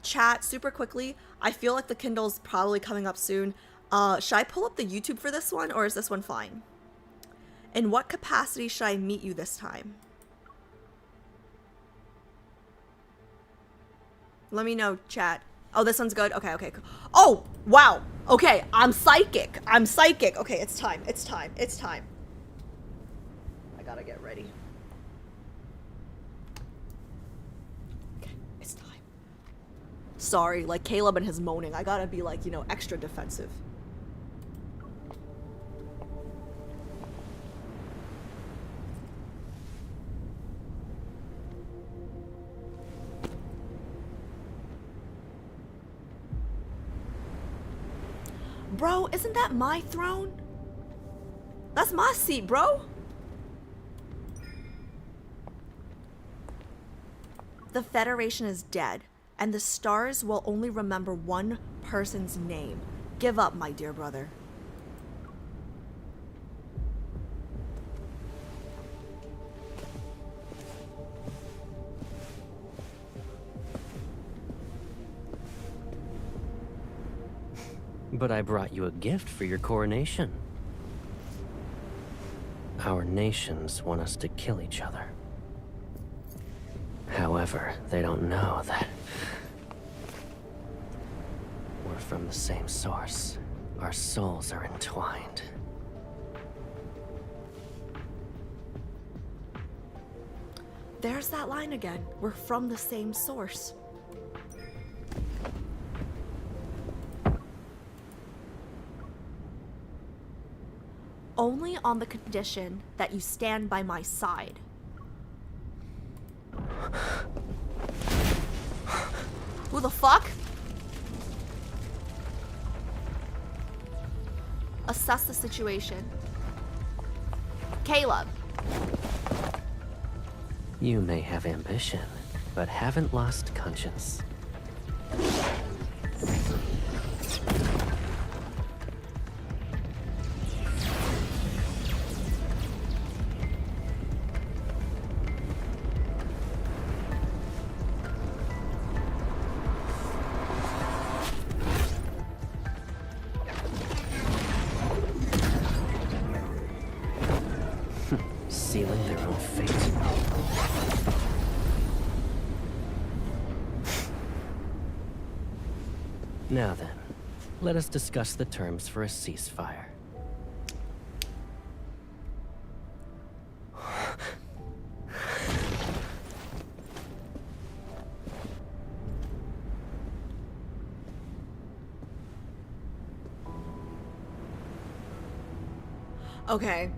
chat, super quickly. I feel like the Kindle's probably coming up soon. Should I pull up the YouTube for this one, or is this one fine? In what capacity should I meet you this time? Let me know, chat. Oh, this one's good? Okay, cool. Oh, wow. Okay, I'm psychic. Okay, it's time. I gotta get ready. Okay, it's time. Sorry, like Caleb and his moaning. I gotta be like, extra defensive. Bro, isn't that my throne? That's my seat, bro. The Federation is dead, and the stars will only remember one person's name. Give up, my dear brother. But I brought you a gift for your coronation. Our nations want us to kill each other. However, they don't know that we're from the same source. Our souls are entwined. There's that line again. We're from the same source. Only on the condition that you stand by my side. Who the fuck? Assess the situation. Caleb. You may have ambition, but haven't lost conscience. Sealing their own fate. Now then, let us discuss the terms for a ceasefire. Okay.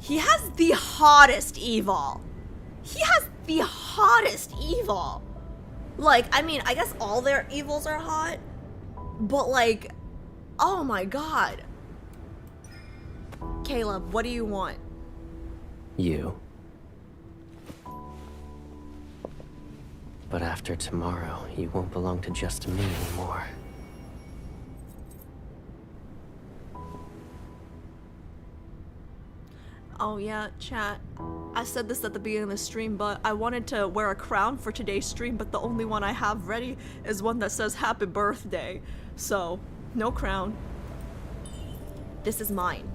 He has the hottest evil. He has the hottest evil. Like, I mean, I guess all their evils are hot, but like, oh my god. Caleb, what do you want? You. But after tomorrow, you won't belong to just me anymore. Oh yeah, chat. I said this at the beginning of the stream, but I wanted to wear a crown for today's stream, but the only one I have ready is one that says happy birthday. So, no crown. This is mine.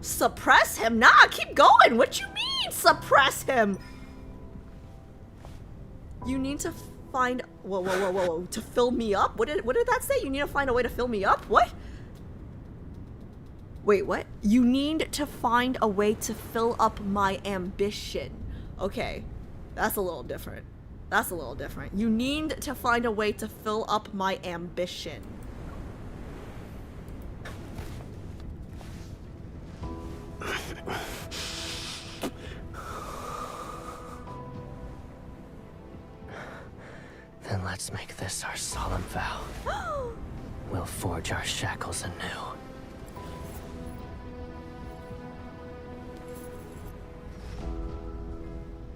Suppress him? Nah, keep going. What you mean, suppress him? You need to find... Whoa. To fill me up? What did that say? You need to find a way to fill me up? What? Wait, what? You need to find a way to fill up my ambition. Okay, that's a little different. That's a little different. You need to find a way to fill up my ambition. Then let's make this our solemn vow. We'll forge our shackles anew.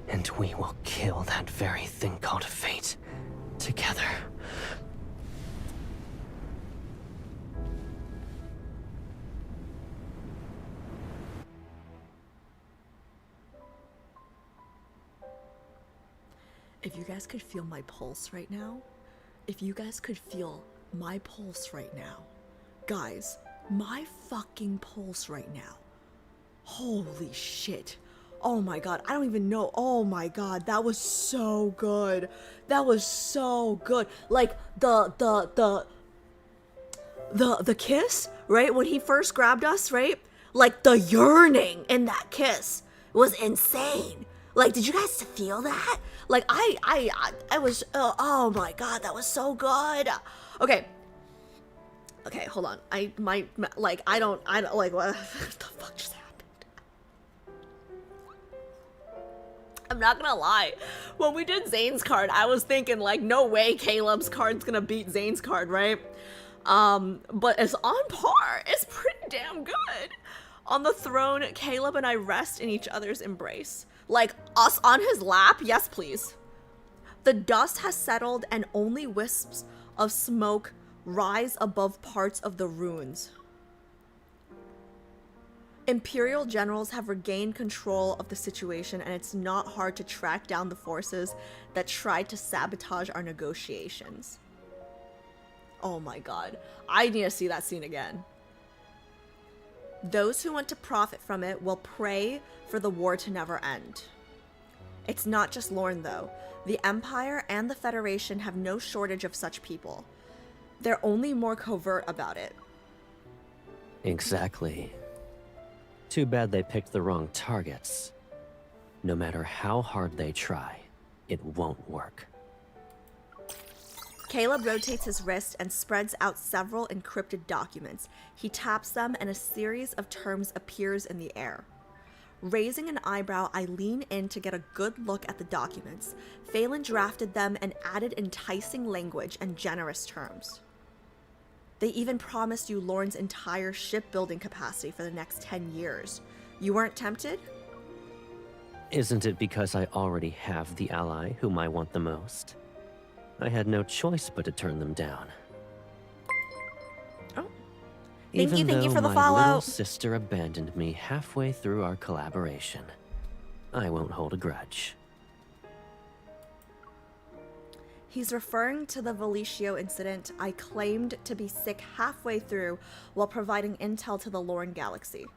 And we will kill that very thing called fate together. If you guys could feel my pulse right now, if you guys could feel my pulse right now, guys, my fucking pulse right now. Holy shit. Oh my god, I don't even know. Oh my god, that was so good. That was so good. Like the kiss, right? When he first grabbed us, right? Like the yearning in that kiss was insane. Like, did you guys feel that? Like, I was, oh my god, that was so good. Okay, hold on. I don't, like, what the fuck just happened? I'm not gonna lie. When we did Zayne's card, I was thinking, like, no way Caleb's card's gonna beat Zayne's card, right? But it's on par. It's pretty damn good. On the throne, Caleb and I rest in each other's embrace. Like, us on his lap? Yes, please. The dust has settled and only wisps of smoke rise above parts of the ruins. Imperial generals have regained control of the situation, and it's not hard to track down the forces that tried to sabotage our negotiations. Oh my god. I need to see that scene again. Those who want to profit from it will pray for the war to never end. It's not just Lorne, though. The Empire and the Federation have no shortage of such people. They're only more covert about it. Exactly. Too bad they picked the wrong targets. No matter how hard they try, it won't work. Caleb rotates his wrist and spreads out several encrypted documents. He taps them and a series of terms appears in the air. Raising an eyebrow, I lean in to get a good look at the documents. Phelan drafted them and added enticing language and generous terms. They even promised you Lorne's entire shipbuilding capacity for the next 10 years. You weren't tempted? Isn't it because I already have the ally whom I want the most? I had no choice but to turn them down. Oh. Thank you for the my follow. little sister abandoned me halfway through our collaboration, I won't hold a grudge. He's referring to the Valicio incident. I claimed to be sick halfway through while providing intel to the Lorne Galaxy.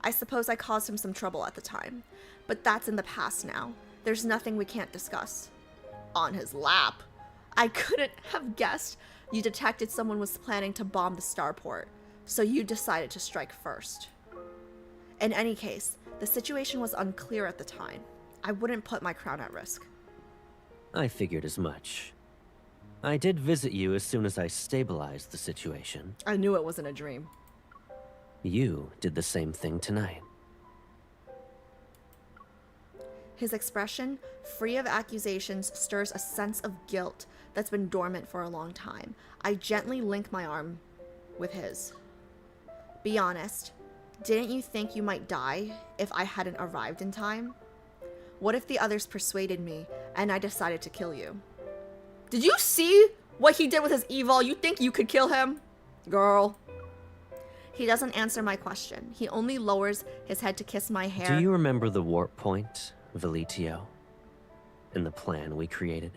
I suppose I caused him some trouble at the time, but that's in the past now. There's nothing we can't discuss. On his lap. I couldn't have guessed you detected someone was planning to bomb the starport, so you decided to strike first. In any case, the situation was unclear at the time. I wouldn't put my crown at risk. I figured as much. I did visit you as soon as I stabilized the situation. I knew it wasn't a dream. You did the same thing tonight. His expression, free of accusations, stirs a sense of guilt that's been dormant for a long time. I gently link my arm with his. Be honest, didn't you think you might die if I hadn't arrived in time? What if the others persuaded me and I decided to kill you? Did you see what he did with his evil? You think you could kill him? Girl. He doesn't answer my question. He only lowers his head to kiss my hair. Do you remember the warp point, Valicio? And the plan we created?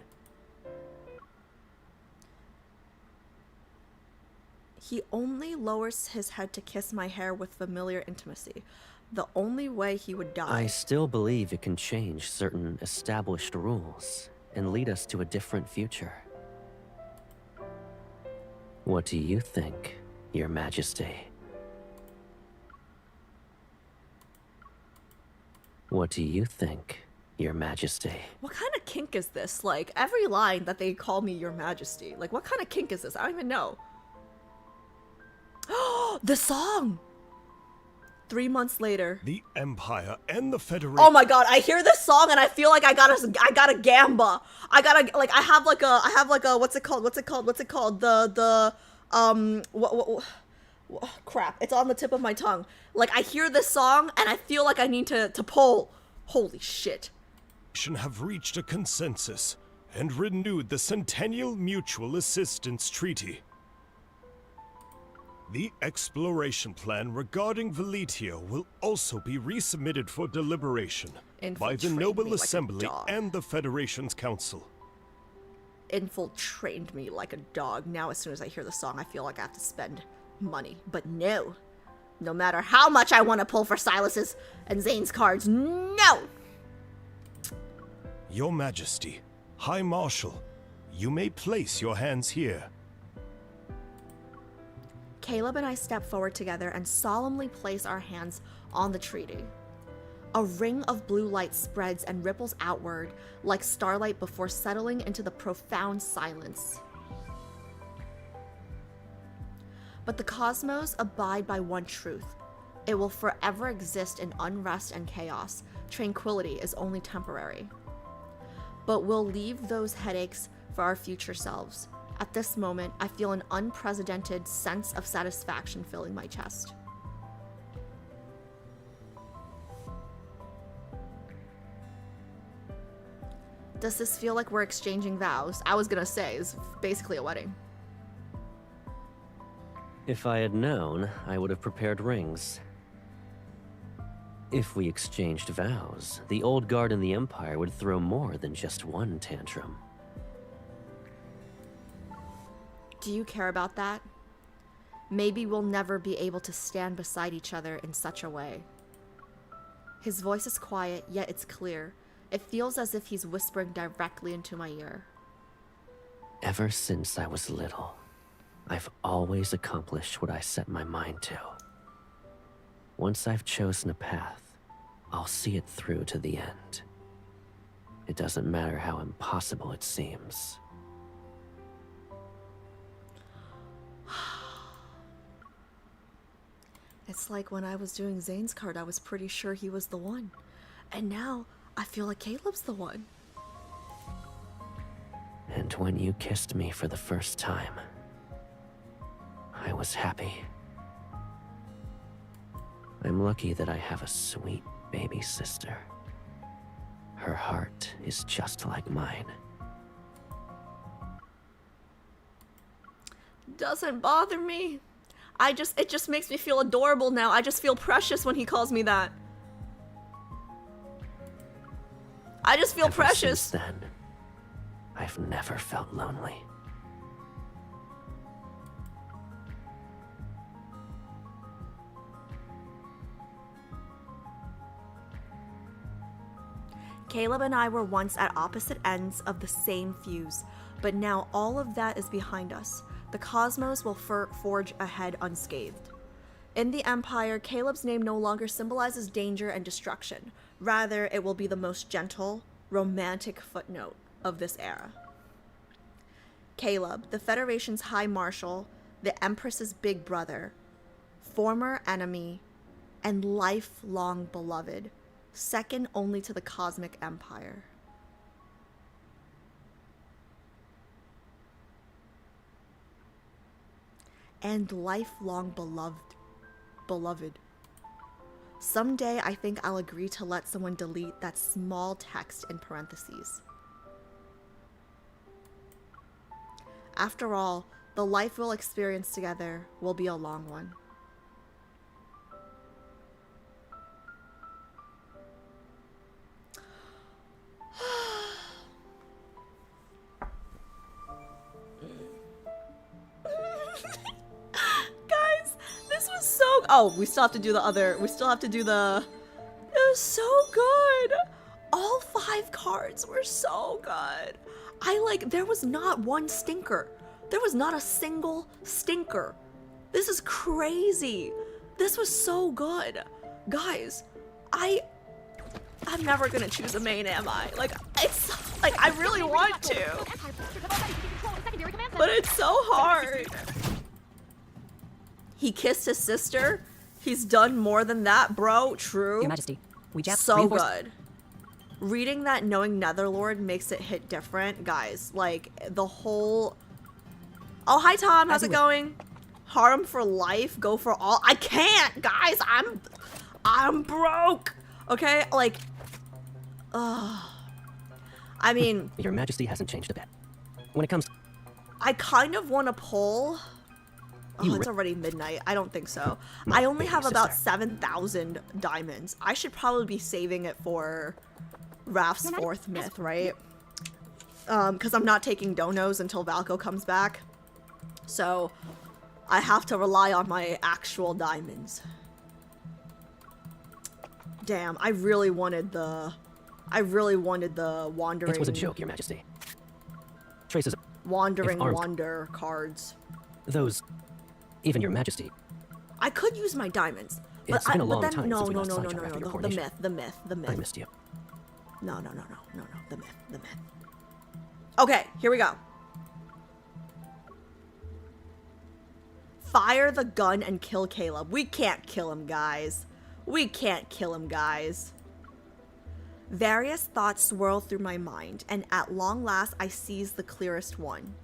He only lowers his head to kiss my hair with familiar intimacy. The only way he would die. I still believe it can change certain established rules and lead us to a different future. What do you think, Your Majesty? What do you think, Your Majesty? What kind of kink is this? Like, every line that they call me Your Majesty. Like, what kind of kink is this? I don't even know. The song! 3 months later. The Empire and the Federation. Oh my god, I hear this song and I feel like I got a gamba. I have like a, what's it called? Crap, it's on the tip of my tongue. Like, I hear this song and I feel like I need to pull. Holy shit. Have reached a consensus and renewed the Centennial Mutual Assistance Treaty. The exploration plan regarding Valicio will also be resubmitted for deliberation by the Noble Assembly and the Federation's Council. Infiltrated me like a dog. Now as soon as I hear the song, I feel like I have to spend money. But no. No matter how much I want to pull for Silas's and Zayne's cards, no! Your Majesty, High Marshal, you may place your hands here. Caleb and I step forward together and solemnly place our hands on the treaty. A ring of blue light spreads and ripples outward like starlight before settling into the profound silence. But the cosmos abide by one truth. It will forever exist in unrest and chaos. Tranquility is only temporary. But we'll leave those headaches for our future selves. At this moment, I feel an unprecedented sense of satisfaction filling my chest. Does this feel like we're exchanging vows? I was gonna say, it's basically a wedding. If I had known, I would have prepared rings. If we exchanged vows, the old guard in the Empire would throw more than just one tantrum. Do you care about that? Maybe we'll never be able to stand beside each other in such a way. His voice is quiet, yet it's clear. It feels as if he's whispering directly into my ear. Ever since I was little, I've always accomplished what I set my mind to. Once I've chosen a path, I'll see it through to the end. It doesn't matter how impossible it seems. It's like when I was doing Zayne's card, I was pretty sure he was the one. And now, I feel like Caleb's the one. And when you kissed me for the first time, I was happy. I'm lucky that I have a sweet baby sister. Her heart is just like mine. Doesn't bother me. It just makes me feel adorable now. I just feel precious when he calls me that. I just feel precious. Since then, I've never felt lonely. Caleb and I were once at opposite ends of the same fuse, but now all of that is behind us. The cosmos will forge ahead unscathed. In the Empire, Caleb's name no longer symbolizes danger and destruction. Rather, it will be the most gentle, romantic footnote of this era. Caleb, the Federation's High Marshal, the Empress's big brother, former enemy, and lifelong beloved, second only to the Cosmic Empire. And lifelong beloved. Someday I think I'll agree to let someone delete that small text in parentheses. After all, the life we'll experience together will be a long one. Guys, this was so... Oh, we still have to do the other... We still have to do the... It was so good. All 5 cards were so good. There was not one stinker. There was not a single stinker. This is crazy. This was so good. Guys, I'm never gonna choose a main, am I? I really want to. But it's so hard. He kissed his sister. He's done more than that, bro. True. Your Majesty, we just so good. Reading that knowing Netherlord makes it hit different, guys. The whole... Oh, hi Tom, how's it going? Harem for life, go for all. I can't, guys. I'm broke. Okay, I mean... Your Majesty hasn't changed a bit. When it comes... I kind of want to pull... Oh, it's already midnight. I don't think so. I only have about 7,000 diamonds. I should probably be saving it for Raph's 4th myth, right? Because I'm not taking donos until Valko comes back. So, I have to rely on my actual diamonds. Damn, I really wanted the wandering... It was a joke, Your Majesty. Traces... Wandering Wonder cards. Those... Even Your Majesty. I could use my diamonds. But It's been a long then, time no, since we no, last no, saw no, each no, other after no, your the coronation. myth. I missed you. No, the myth. Okay, here we go. Fire the gun and kill Caleb. We can't kill him, guys. Various thoughts swirl through my mind, and at long last I seize the clearest one.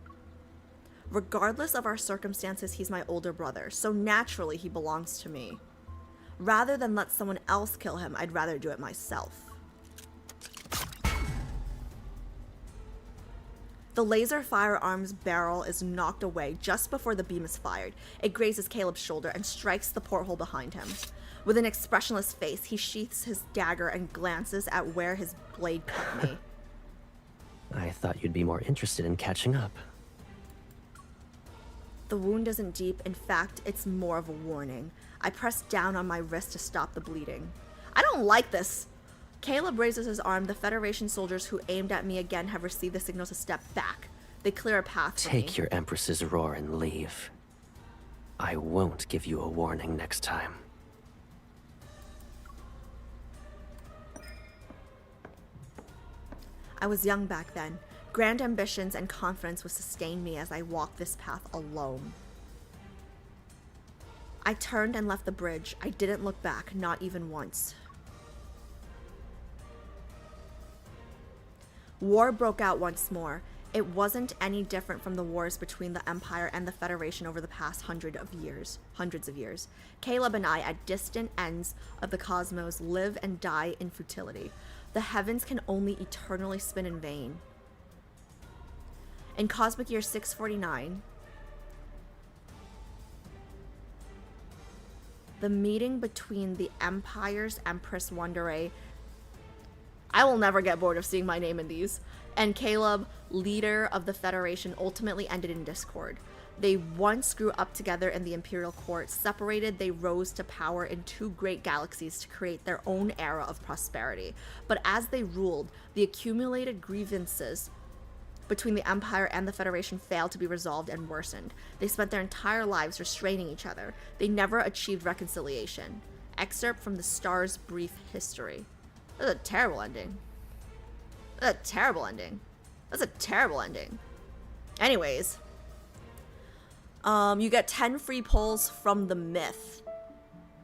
Regardless of our circumstances, he's my older brother, so naturally he belongs to me. Rather than let someone else kill him, I'd rather do it myself. The laser firearm's barrel is knocked away just before the beam is fired. It grazes Caleb's shoulder and strikes the porthole behind him. With an expressionless face, he sheaths his dagger and glances at where his blade cut me. I thought you'd be more interested in catching up. The wound isn't deep. In fact, it's more of a warning. I press down on my wrist to stop the bleeding. I don't like this. Caleb raises his arm. The Federation soldiers who aimed at me again have received the signal to step back. They clear a path for Take me. your Empress's roar and leave. I won't give you a warning next time. I was young back then. Grand ambitions and confidence would sustain me as I walked this path alone. I turned and left the bridge. I didn't look back, not even once. War broke out once more. It wasn't any different from the wars between the Empire and the Federation over the past hundreds of years. Caleb and I, at distant ends of the cosmos, live and die in futility. The heavens can only eternally spin in vain. In cosmic year 649, the meeting between the Empire's Empress Wandere, I will never get bored of seeing my name in these, and Caleb, leader of the Federation, ultimately ended in discord. They once grew up together in the Imperial Court. Separated, they rose to power in two great galaxies to create their own era of prosperity. But as they ruled, the accumulated grievances between the Empire and the Federation failed to be resolved and worsened. They spent their entire lives restraining each other. They never achieved reconciliation. Excerpt from the Star's brief history. That's a terrible ending. That's a terrible ending. That's a terrible ending. Anyways, you get 10 free pulls from the myth.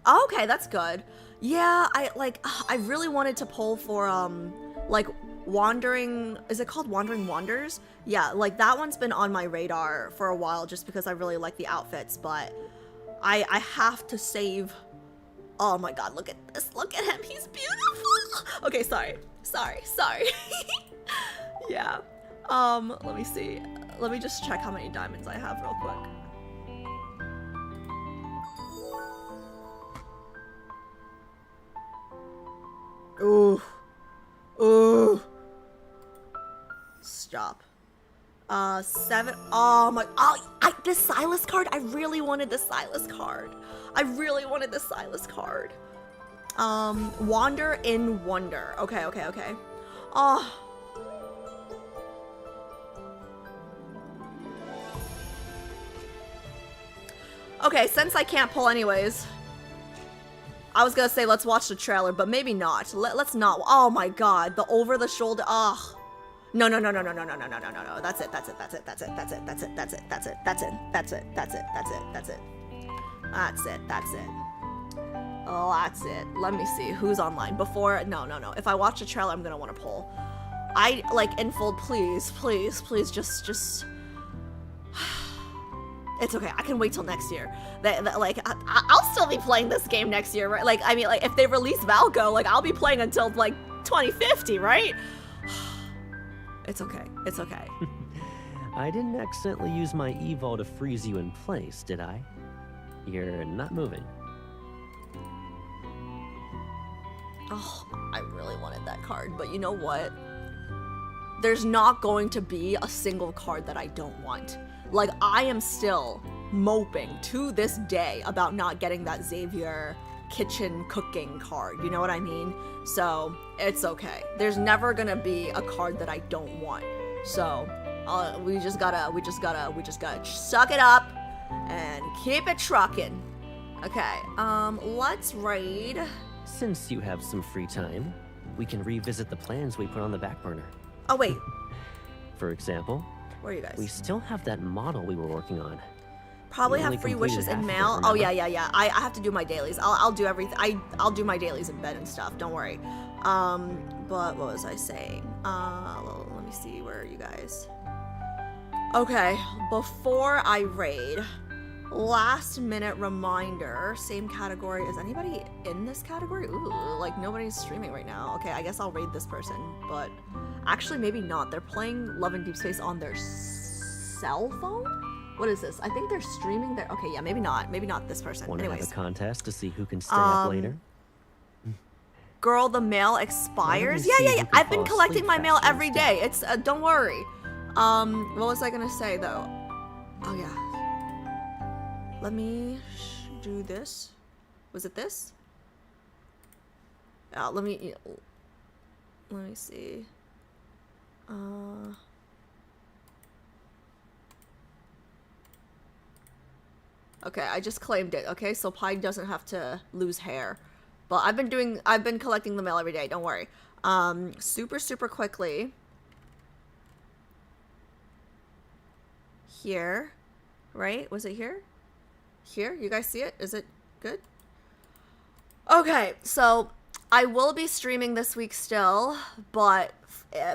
Okay, that's good. Yeah, I really wanted to pull for like Wandering, is it called Wandering Wanders? Yeah, like that one's been on my radar for a while just because I really like the outfits, but I have to save. Oh my god, look at this. Look at him. He's beautiful. Okay, sorry. Yeah. Let me see. Let me just check how many diamonds I have real quick. Ooh. Ooh. Stop. 7. Oh my. Oh, this Silas card. I really wanted the Silas card. Wander in Wonder. Okay. Oh. Okay, since I can't pull anyways, I was gonna say let's watch the trailer, but maybe not. Let's not. Oh my god, the over the shoulder. Ugh. No. That's it. Oh, that's it. Let me see who's online before. No. If I watch the trailer, I'm gonna want to pull. I like Infold, please, just. It's okay. I can wait till next year. I'll still be playing this game next year, right? Like, I mean, like if they release Valco, like I'll be playing until like 2050, right? It's okay. I didn't accidentally use my evol to freeze you in place, did I? You're not moving. Oh, I really wanted that card, but you know what? There's not going to be a single card that I don't want. Like, I am still moping to this day about not getting that Xavier kitchen cooking card, you know what I mean? So, it's okay. There's never gonna be a card that I don't want. So, we just gotta suck it up and keep it trucking. Okay, let's raid. Since you have some free time, we can revisit the plans we put on the back burner. Oh, wait. For example, where are you guys? We still have that model we were working on. Probably have free wishes in mail. Oh yeah. I have to do my dailies. I'll do everything. I'll do my dailies in bed and stuff. Don't worry. But what was I saying? Let me see. Where are you guys? Okay. Before I raid, last minute reminder. Same category. Is anybody in this category? Ooh, like nobody's streaming right now. Okay, I guess I'll raid this person. But actually, maybe not. They're playing Love and Deepspace on their cell phone. What is this? I think they're streaming their. Okay, yeah, maybe not. Maybe not this person. Want to Anyways, have a contest to see who can stay up later? Girl, the mail expires. Yeah. I've been collecting my mail every day. It's don't worry. What was I gonna say though? Oh yeah. Let me do this. Was it this? Let me see. Okay, I just claimed it. Okay, so Pine doesn't have to lose hair. But I've been collecting the mail every day. Don't worry. Super quickly. Here, right? Was it here? Here? You guys see it? Is it good? Okay, so I will be streaming this week still, but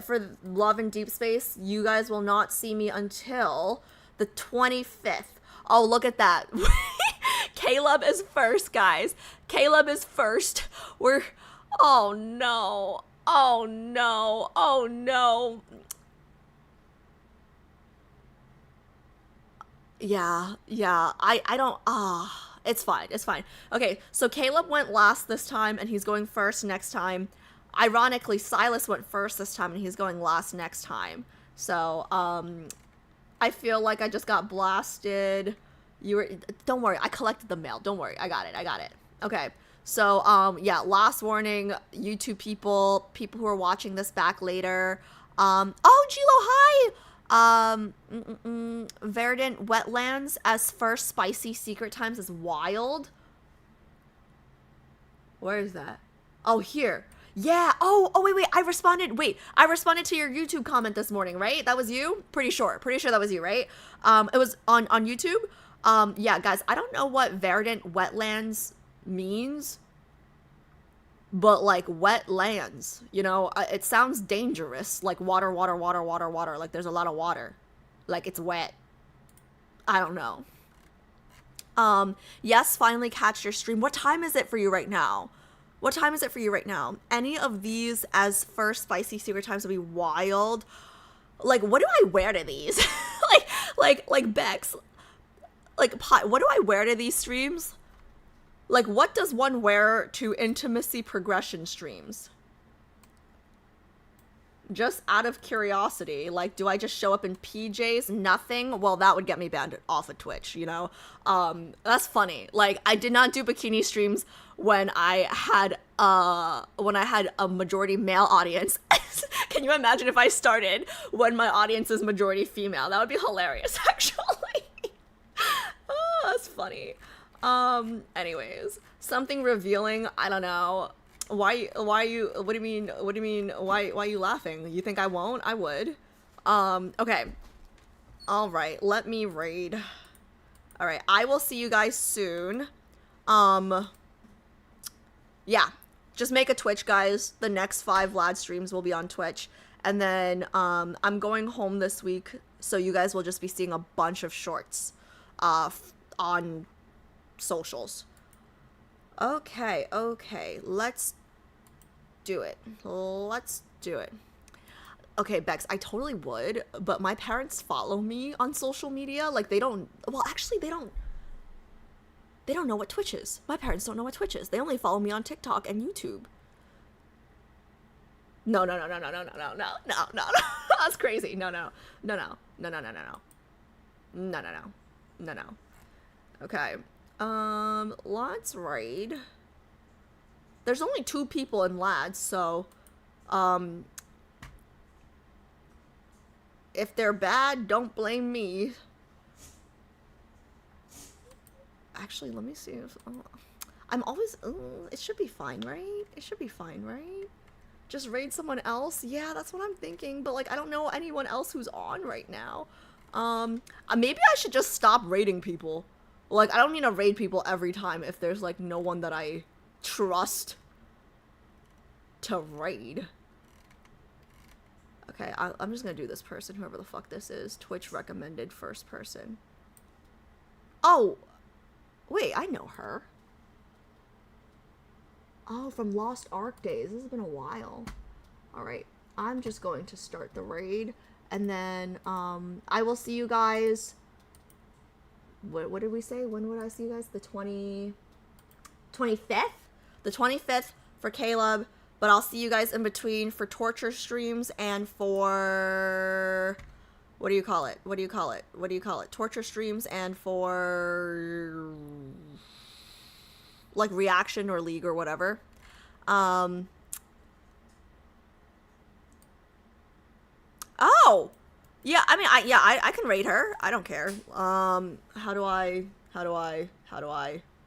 for Love and Deepspace, you guys will not see me until the 25th. Oh, look at that. Caleb is first, guys. Caleb is first. Oh no. Oh no. Oh no. Yeah. I don't, it's fine. It's fine. Okay, so Caleb went last this time, and he's going first next time. Ironically, Silas went first this time, and he's going last next time. So, I feel like I just got blasted. Don't worry, I collected the mail. Don't worry, I got it. Okay, so, yeah, last warning, YouTube people who are watching this back later. Oh, Gilo, hi! Verdant Wetlands as first spicy secret times is wild. Where is that? Oh, here. Yeah. Oh, wait. I responded to your YouTube comment this morning, right? That was you? Pretty sure that was you, right? It was on YouTube. Yeah, guys, I don't know what Verdant Wetlands means, but like wetlands, you know, it sounds dangerous, like water, like there's a lot of water, like it's wet. I don't know. Yes, finally catch your stream. What time is it for you right now? Any of these as first spicy secret times would be wild. Like, what do I wear to these? like Bex, like, what do I wear to these streams? Like, what does one wear to intimacy progression streams? Just out of curiosity, like, do I just show up in PJs? Nothing? Well, that would get me banned off of Twitch, you know? That's funny. Like, I did not do bikini streams when I had a majority male audience. Can you imagine if I started when my audience is majority female? That would be hilarious, actually. Oh, that's funny. Anyways, something revealing, I don't know. Why you, what do you mean, why are you laughing? You think I won't? I would. Okay. Alright, let me raid. Alright, I will see you guys soon. Yeah, just make a Twitch, guys. The next 5 Vlad streams will be on Twitch. And then, I'm going home this week, so you guys will just be seeing a bunch of shorts, on socials. Okay, let's do it. Okay, Bex, I totally would, but my parents follow me on social media. Like, they don't know what Twitch is. My parents don't know what Twitch is. They only follow me on TikTok and YouTube. No. That's crazy. No. Okay. Let's raid. There's only 2 people in lads, so if they're bad, don't blame me. Actually, let me see if I'm always it should be fine, right? Just raid someone else. Yeah, that's what I'm thinking, but like I don't know anyone else who's on right now. Maybe I should just stop raiding people. Like, I don't need to raid people every time if there's, like, no one that I trust to raid. Okay, I'm just gonna do this person, whoever the fuck this is. Twitch recommended first person. Oh! Wait, I know her. Oh, from Lost Ark days. This has been a while. Alright, I'm just going to start the raid. And then, I will see you guys... What did we say? When would I see you guys? The 25th? The 25th for Caleb, but I'll see you guys in between for torture streams and for... What do you call it? Torture streams and for... like, reaction or league or whatever. Oh! Yeah, I mean, I can raid her. I don't care. How do I How do I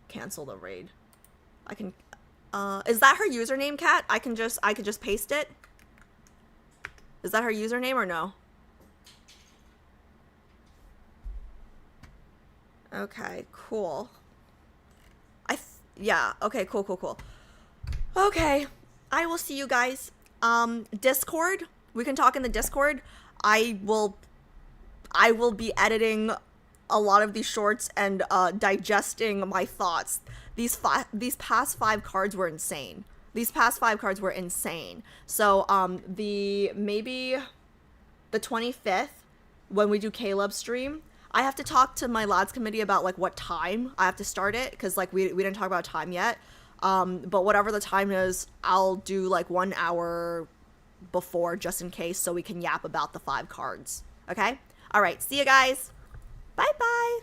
cancel the raid? I can, is that her username, Kat? I could just paste it. Is that her username or no? Okay, cool. Yeah, okay, cool. Okay, I will see you guys. Discord, we can talk in the Discord. I will be editing a lot of these shorts and digesting my thoughts. These past 5 cards were insane. So maybe the 25th when we do Caleb's stream, I have to talk to my lads committee about like what time I have to start it, because like we didn't talk about time yet. But whatever the time is, I'll do like 1 hour before just in case, so we can yap about the 5 cards. Okay? All right, see you guys. Bye bye.